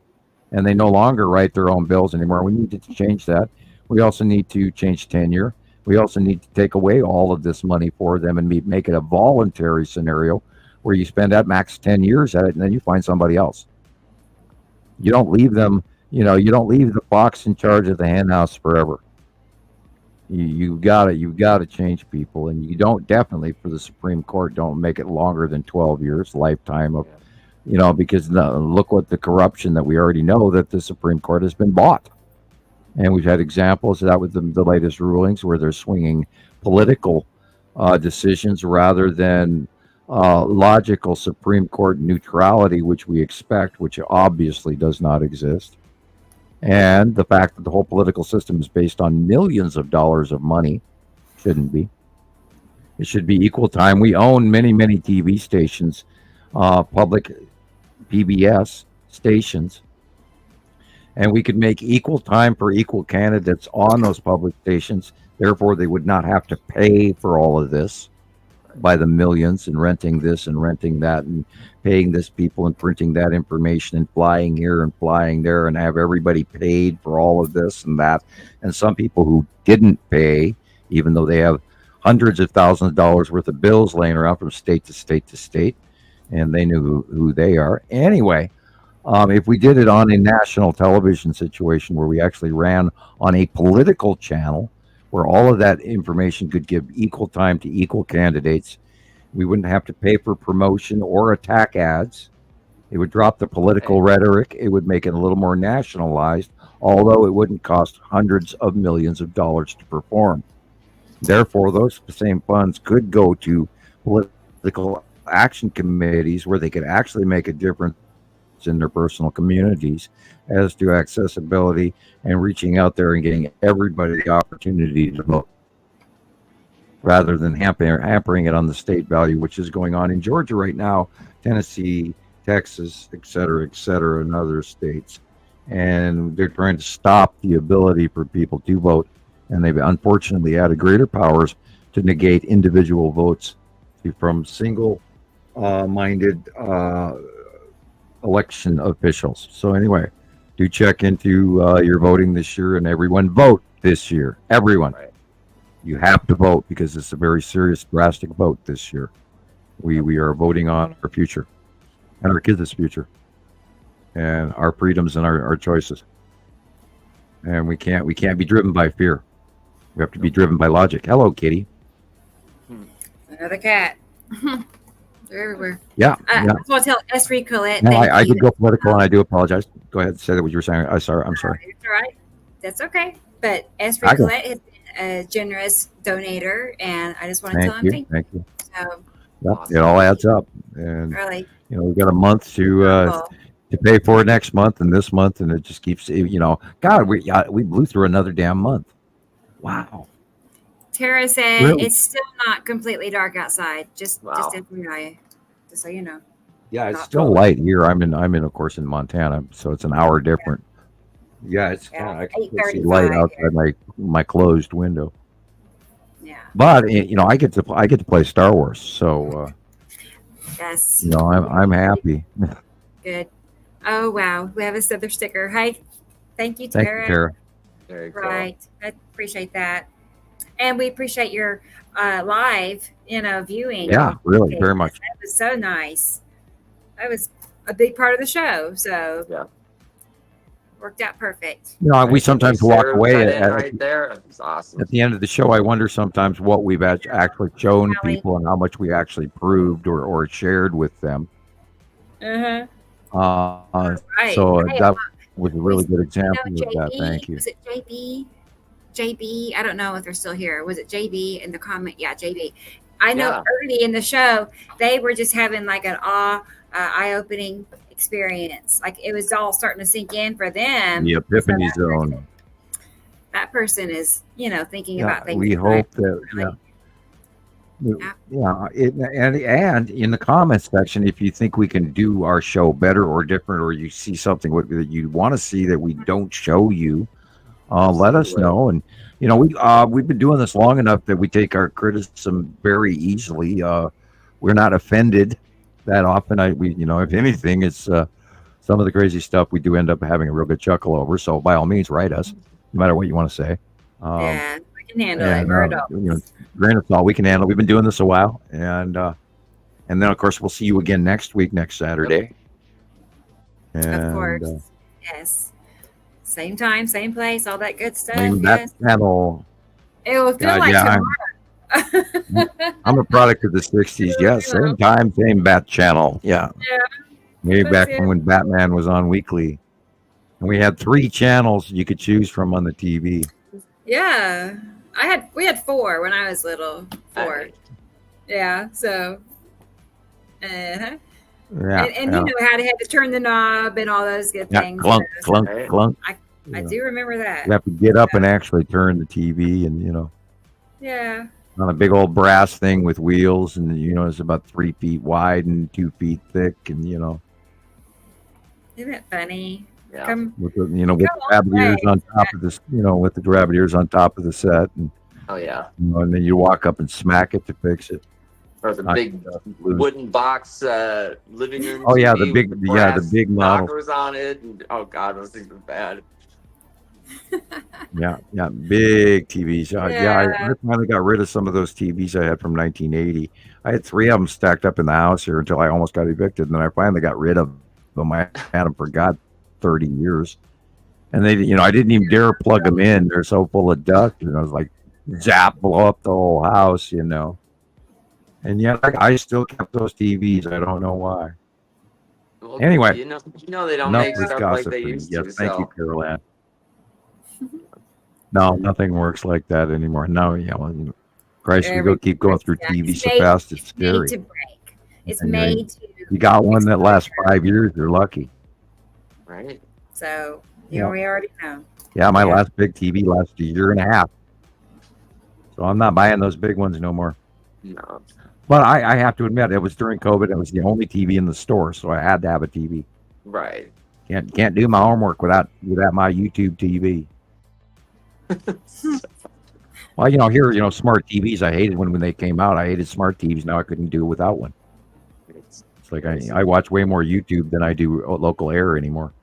and they no longer write their own bills anymore. We need to change that. We also need to change tenure. We also need to take away all of this money for them and make it a voluntary scenario where you spend at max 10 years at it, and then you find somebody else. You don't leave them, you don't leave the fox in charge of the hen house forever. You've got to change people, and you don't, definitely for the Supreme Court, don't make it longer than 12 years, lifetime of, because look what the corruption that we already know that the Supreme Court has been bought. And we've had examples of that with the latest rulings where they're swinging political decisions rather than logical Supreme Court neutrality, which we expect, which obviously does not exist. And the fact that the whole political system is based on millions of dollars of money shouldn't be. It should be equal time. We own many, many TV stations, public PBS stations, and we could make equal time for equal candidates on those public stations. Therefore, they would not have to pay for all of this by the millions, and renting this and renting that and paying this people and printing that information and flying here and flying there, and have everybody paid for all of this and that. And some people who didn't pay, even though they have hundreds of thousands of dollars worth of bills laying around from state to state to state, and they knew who they are. Anyway, if we did it on a national television situation where we actually ran on a political channel, where all of that information could give equal time to equal candidates, we wouldn't have to pay for promotion or attack ads. It would drop the political rhetoric. It would make it a little more nationalized, although it wouldn't cost hundreds of millions of dollars to perform. Therefore, those same funds could go to political action committees where they could actually make a difference in their personal communities as to accessibility and reaching out there and getting everybody the opportunity to vote, rather than hampering it on the state value, which is going on in Georgia right now, Tennessee, Texas, et cetera, and other states. And they're trying to stop the ability for people to vote. And they've unfortunately added greater powers to negate individual votes from single-minded election officials. So anyway, do check into your voting this year, and everyone vote this year. Everyone. You have to vote because it's a very serious, drastic vote this year. We are voting on our future and our kids' future and our freedoms and our choices. And we can't be driven by fear. We have to be driven by logic. Hello, Kitty. Another cat. They're everywhere. Yeah. I just want to tell Esri Colette. No, I did go political, and I do apologize. Go ahead and say that what you were saying. I'm sorry. It's all right. That's okay. But Esri Colette has been a generous donator, and I just want to tell him thank you. So, it all adds up. And really, we've got a month to pay for it next month and this month, and it just keeps, God, we blew through another damn month. Wow. Tara said it's still not completely dark outside. Just FYI, just so you know. Yeah, it's still light here. I'm in, of course, in Montana, so it's an hour different. Yeah, it's I can see light outside my closed window. Yeah. But I get to play Star Wars, so yes. I'm happy. Good. Oh wow, we have a Souther sticker. Hi, thank you, Tara. Thank you, Tara. Very cool. Right, I appreciate that, and we appreciate your live, viewing. Yeah, really, very much. That was so nice. That was a big part of the show. So yeah. Worked out perfect. We sometimes walk away right there. It's awesome. At the end of the show. I wonder sometimes what we've actually shown people and how much we actually proved or shared with them. Right. So that was a really good example of that. Thank you. Was it JB? I don't know if they're still here. Was it JB in the comment? Yeah, JB. I know early in the show they were just having like an eye-opening experience. Like it was all starting to sink in for them. The epiphany zone. That person is, thinking about things. We hope that. And in the comments section, if you think we can do our show better or different, or you see something that you want to see that we don't show you, let us know. And we've been doing this long enough that we take our criticism very easily. We're not offended that often. If anything, it's some of the crazy stuff we do end up having a real good chuckle over. So by all means, write us, no matter what you want to say. We can handle it. We're adults. Grain of salt, we can handle. We've been doing this a while, and then of course we'll see you again next Saturday. And, of course, yes. Same time, same place, all that good stuff. That channel. It will feel like tomorrow. I'm a product of the '60s. Yeah, same time, same bat channel. Yeah. Maybe back when Batman was on weekly, and we had 3 channels you could choose from on the TV. Yeah, we had 4 when I was little. 4. Yeah. So. Yeah, and you know how to have to turn the knob and all those good things. Clunk, clunk, clunk. I do remember that. You have to get up and actually turn the TV, and Yeah. on a big old brass thing with wheels, and it's about 3 feet wide and 2 feet thick, and Isn't it funny? Yeah. with the rabbit ears on top of this, with the rabbit ears on top of the set, and and then you walk up and smack it to fix it. Or the big wooden box living room. Oh yeah, TV the big model. Knockers on it, and oh god, those things were bad. Yeah, big TVs. I finally got rid of some of those TVs I had from 1980. I had 3 of them stacked up in the house here until I almost got evicted, and then I finally got rid of them. I had them for 30 years, and they, I didn't even dare plug them in. They're so full of dust, and I was like, zap, blow up the whole house, And yet I still kept those TVs. I don't know why. Well, Anyway, you know they don't enough make with stuff like gossip. they And used yes, to. thank you, So Carol Ann. No, nothing works like that anymore. No, Christ, we keep going through TV so fast, it's made scary. to break. It's And made to. you got one that lasts explode. 5 years, you're lucky. right. So Yeah. we already know. Yeah, my last big TV lasted a year and a half. So I'm not buying those big ones no more. No. But I have to admit, it was during COVID. It was the only TV in the store, so I had to have a TV. Right. Can't do my homework without my YouTube TV. Well, here, smart TVs. I hated when they came out. I hated smart TVs. Now I couldn't do it without one. It's like I watch way more YouTube than I do local air anymore,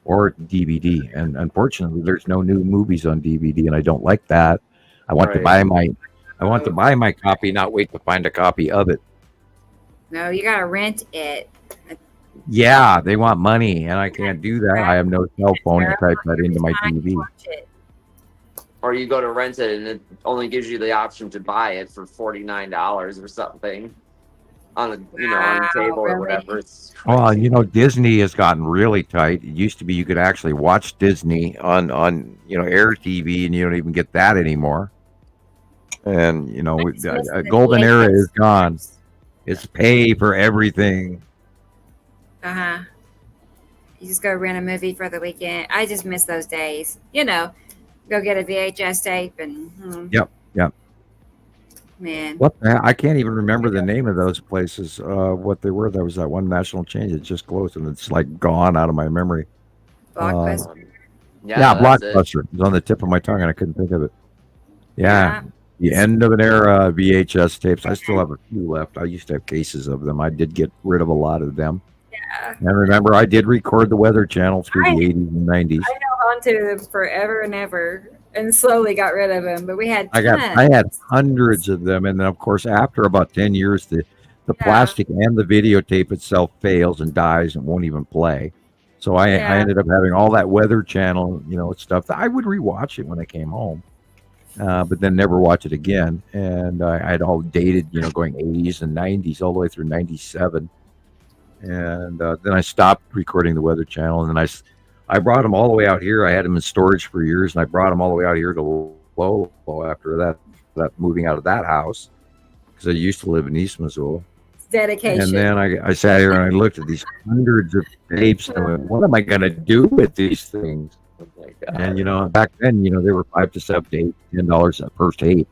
or DVD. And unfortunately, there's no new movies on DVD, and I don't like that. I want to buy my copy, not wait to find a copy of it. No, you gotta rent it. Yeah, they want money, and I can't do that. I have no cell phone to type that into my TV. Or you go to rent it and it only gives you the option to buy it for $49 or something on the on the table or whatever. It's crazy. Well, Disney has gotten really tight. It used to be you could actually watch Disney on Air TV, and you don't even get that anymore. And golden era is gone. It's pay for everything. You just go rent a movie for the weekend. I just miss those days. Go get a VHS tape and. Yep. Man. What? I can't even remember the name of those places. What they were. There was that one national chain. It just closed, and it's like gone out of my memory. Blockbuster. Yeah, Blockbuster. It was on the tip of my tongue, and I couldn't think of it. Yeah. The end of an era VHS tapes. I still have a few left. I used to have cases of them. I did get rid of a lot of them. Yeah. And remember, I did record the Weather Channel through the 80s and 90s. I held on to them forever and ever, and slowly got rid of them. But we had tons. I had hundreds of them, and then of course after about 10 years, the plastic and the videotape itself fails and dies and won't even play. So I ended up having all that Weather Channel, stuff that I would rewatch it when I came home. But then never watch it again. And I had all dated, going 80s and 90s all the way through 97. And then I stopped recording the Weather Channel. And then I brought them all the way out here. I had them in storage for years, and I brought them all the way out here to Lolo after that moving out of that house, because I used to live in East Missoula. Dedication. And then I sat here and I looked at these hundreds of tapes, and I went, what am I going to do with these things? And back then, they were $5 to $7 to $10 per tape,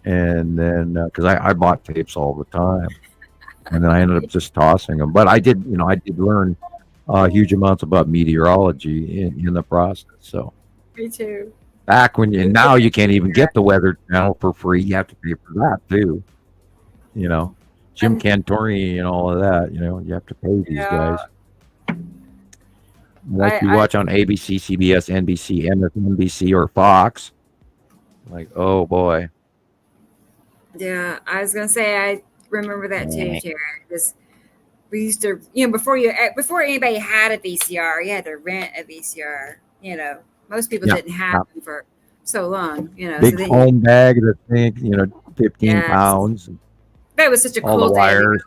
and then because I bought tapes all the time, and then I ended up just tossing them. But I did learn huge amounts about meteorology in the process. So me too. Back when now you can't even get the Weather Channel for free. You have to pay for that too. Jim Cantori and all of that. You have to pay these guys. Like you watch on ABC, CBS, NBC, MSNBC, or Fox. Like, oh boy. Yeah, I was gonna say I remember that too, Jared. Because we used to, before anybody had a VCR, you had to rent a VCR. Most people didn't have them for so long. Big foam bag that think 15 pounds. That was such a all cool the day. wires.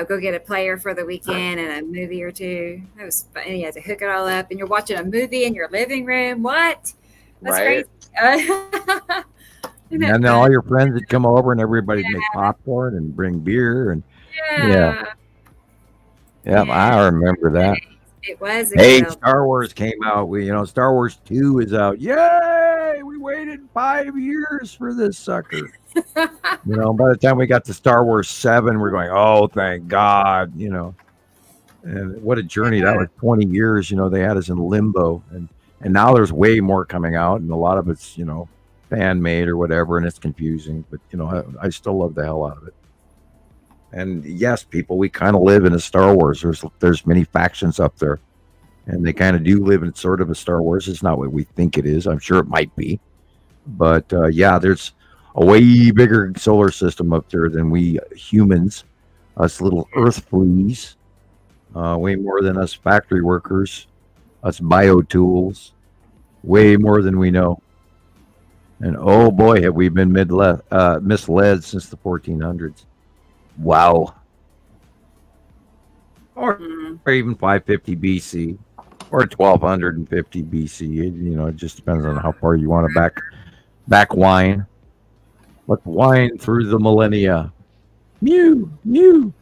Go get a player for the weekend and a movie or two. That was fun. And you had to hook it all up, and you're watching a movie in your living room. What? That's crazy. And then all your friends would come over, and everybody'd make popcorn and bring beer, and I remember that. It was. Star Wars came out. Star Wars 2 is out. Yay! We waited 5 years for this sucker. By the time we got to Star Wars 7, we're going, oh, thank God, And what a journey. That was 20 years, they had us in limbo. And now there's way more coming out, and a lot of it's, fan-made or whatever, and it's confusing. But, I still love the hell out of it. And yes, people, we kind of live in a Star Wars. There's many factions up there, and they kind of do live in sort of a Star Wars. It's not what we think it is. I'm sure it might be. But, there's a way bigger solar system up there than we humans, us little Earth fleas, way more than us factory workers, us biotools, way more than we know. And oh boy, have we been misled since the 1400s. Wow. or Mm. even 550 BC, or 1250 BC. It just depends on how far you want to back wine. Let's wine through the millennia. Mew, mew.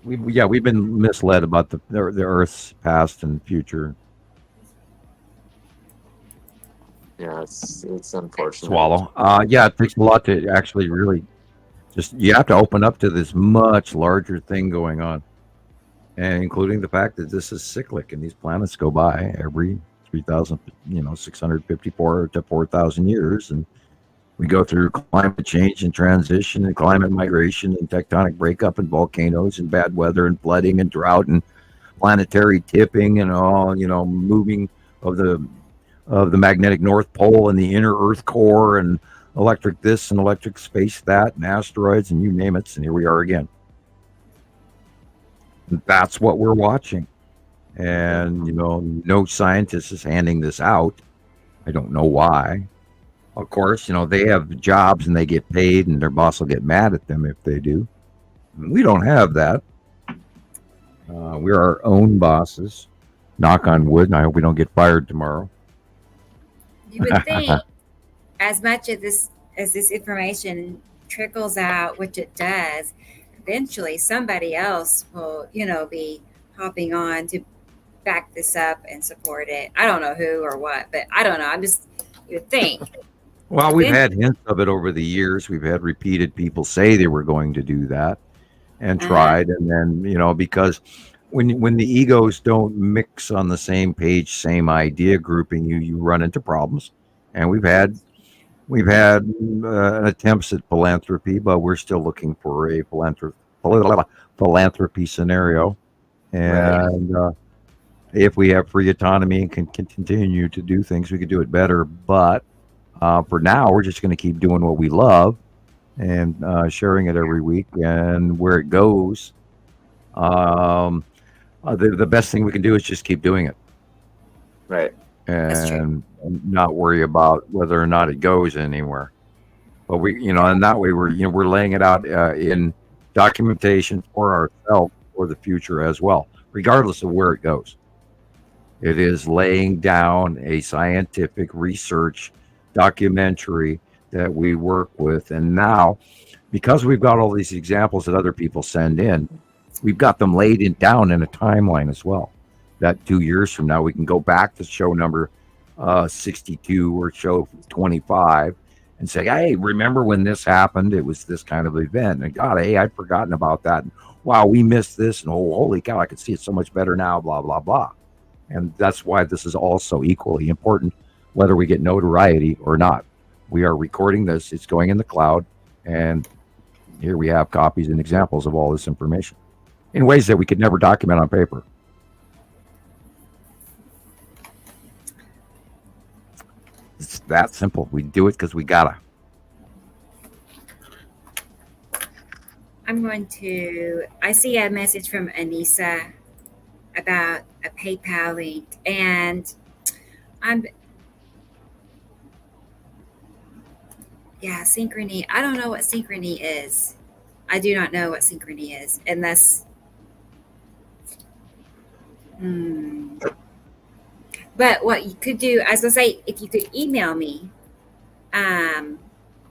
We've been misled about the Earth's past and future. Yeah, it's unfortunate. Swallow. It takes a lot to actually really you have to open up to this much larger thing going on, and including the fact that this is cyclic and these planets go by every 3,000, 654 to 4,000 years, and we go through climate change and transition and climate migration and tectonic breakup and volcanoes and bad weather and flooding and drought and planetary tipping and all, moving of the magnetic North Pole and the inner Earth core and electric this and electric space that and asteroids and you name it. And here we are again. And that's what we're watching. And, no scientist is handing this out. I don't know why. Of course, they have jobs and they get paid and their boss will get mad at them if they do. We don't have that. We're our own bosses. Knock on wood, and I hope we don't get fired tomorrow. You would think as much as this information trickles out, which it does, eventually somebody else will, be hopping on to back this up and support it. I don't know who or what, but I don't know. You would think. Well, we've had hints of it over the years. We've had repeated people say they were going to do that and tried. And then, because when the egos don't mix on the same page, same idea grouping, you run into problems. And we've had attempts at philanthropy, but we're still looking for a philanthropy scenario. And if we have free autonomy and can continue to do things, we could do it better. But for now, we're just going to keep doing what we love and sharing it every week. And where it goes, the best thing we can do is just keep doing it. Right. And not worry about whether or not it goes anywhere. But and that way we're laying it out in documentation for ourselves for the future as well, regardless of where it goes. It is laying down a scientific research documentary that we work with. And now, because we've got all these examples that other people send in, we've got them laid down in a timeline as well. That 2 years from now, we can go back to show number 62 or show 25 and say, hey, remember when this happened? It was this kind of event. And God, hey, I'd forgotten about that. And, wow, we missed this. And oh, holy cow, I can see it so much better now, blah, blah, blah. And that's why this is also equally important, whether we get notoriety or not. We are recording this. It's going in the cloud. And here we have copies and examples of all this information in ways that we could never document on paper. It's that simple. We do it because we gotta. I see a message from Anissa about a PayPal link, and synchrony. I don't know what synchrony is. I do not know what synchrony is, and that's But what you could do, as I say, if you could email me,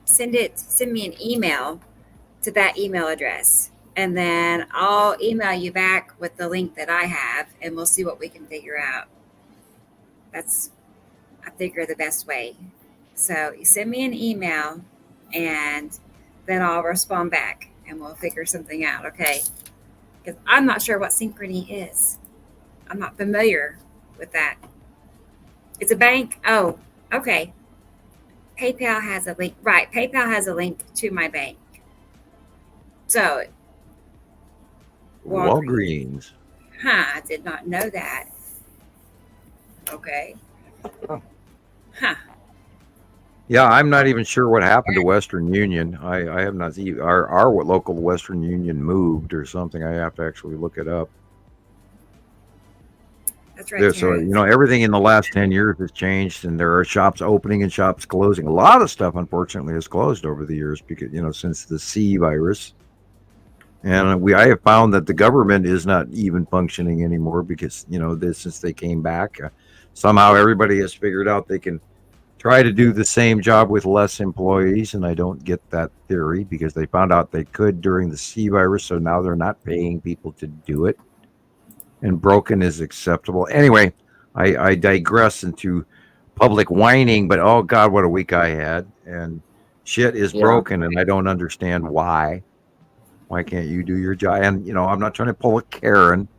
send me an email to that email address, and then I'll email you back with the link that I have, and we'll see what we can figure out. That's, I figure, the best way. So you send me an email, and then I'll respond back, and we'll figure something out, okay? Because I'm not sure what synchrony is. I'm not familiar with that. It's a bank. Oh, okay. PayPal has a link. Right. PayPal has a link to my bank. So Walgreens. I did not know that. Okay. Huh. Yeah, I'm not even sure what happened to Western Union. I have not seen our local Western Union moved or something. I have to actually look it up. That's right. So, everything in the last 10 years has changed, and there are shops opening and shops closing. A lot of stuff, unfortunately, has closed over the years because, since the C virus. And I have found that the government is not even functioning anymore because, since they came back, somehow everybody has figured out they can try to do the same job with less employees. And I don't get that theory because they found out they could during the C virus. So now they're not paying people to do it. And broken is acceptable. Anyway, I digress into public whining, but oh God, what a week I had. And shit is broken and I don't understand why. Why can't you do your job? And, I'm not trying to pull a Karen,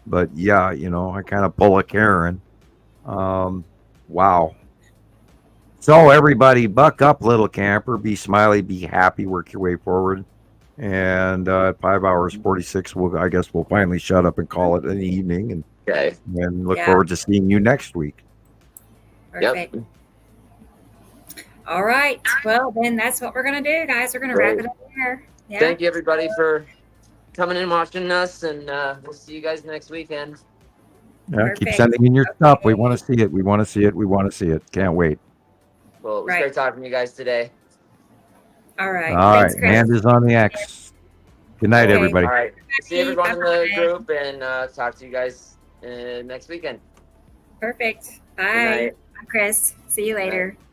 but yeah, I kind of pull a Karen. Wow. So everybody buck up, little camper, be smiley, be happy, work your way forward. And 5 hours, 46, I guess we'll finally shut up and call it an evening and look forward to seeing you next week. Perfect. Yep. All right. Well, then that's what we're going to do, guys. We're going to wrap it up here. Yeah. Thank you, everybody, for coming and watching us, and we'll see you guys next weekend. Yeah, keep sending in your stuff. We want to see it. We want to see it. We want to see it. Can't wait. Well, it was great talking to you guys today. All right. All right. Hand is on the X. Good night, everybody. All right. See everyone in the group, and talk to you guys next weekend. Perfect. Bye. Bye, Chris. See you later. Bye.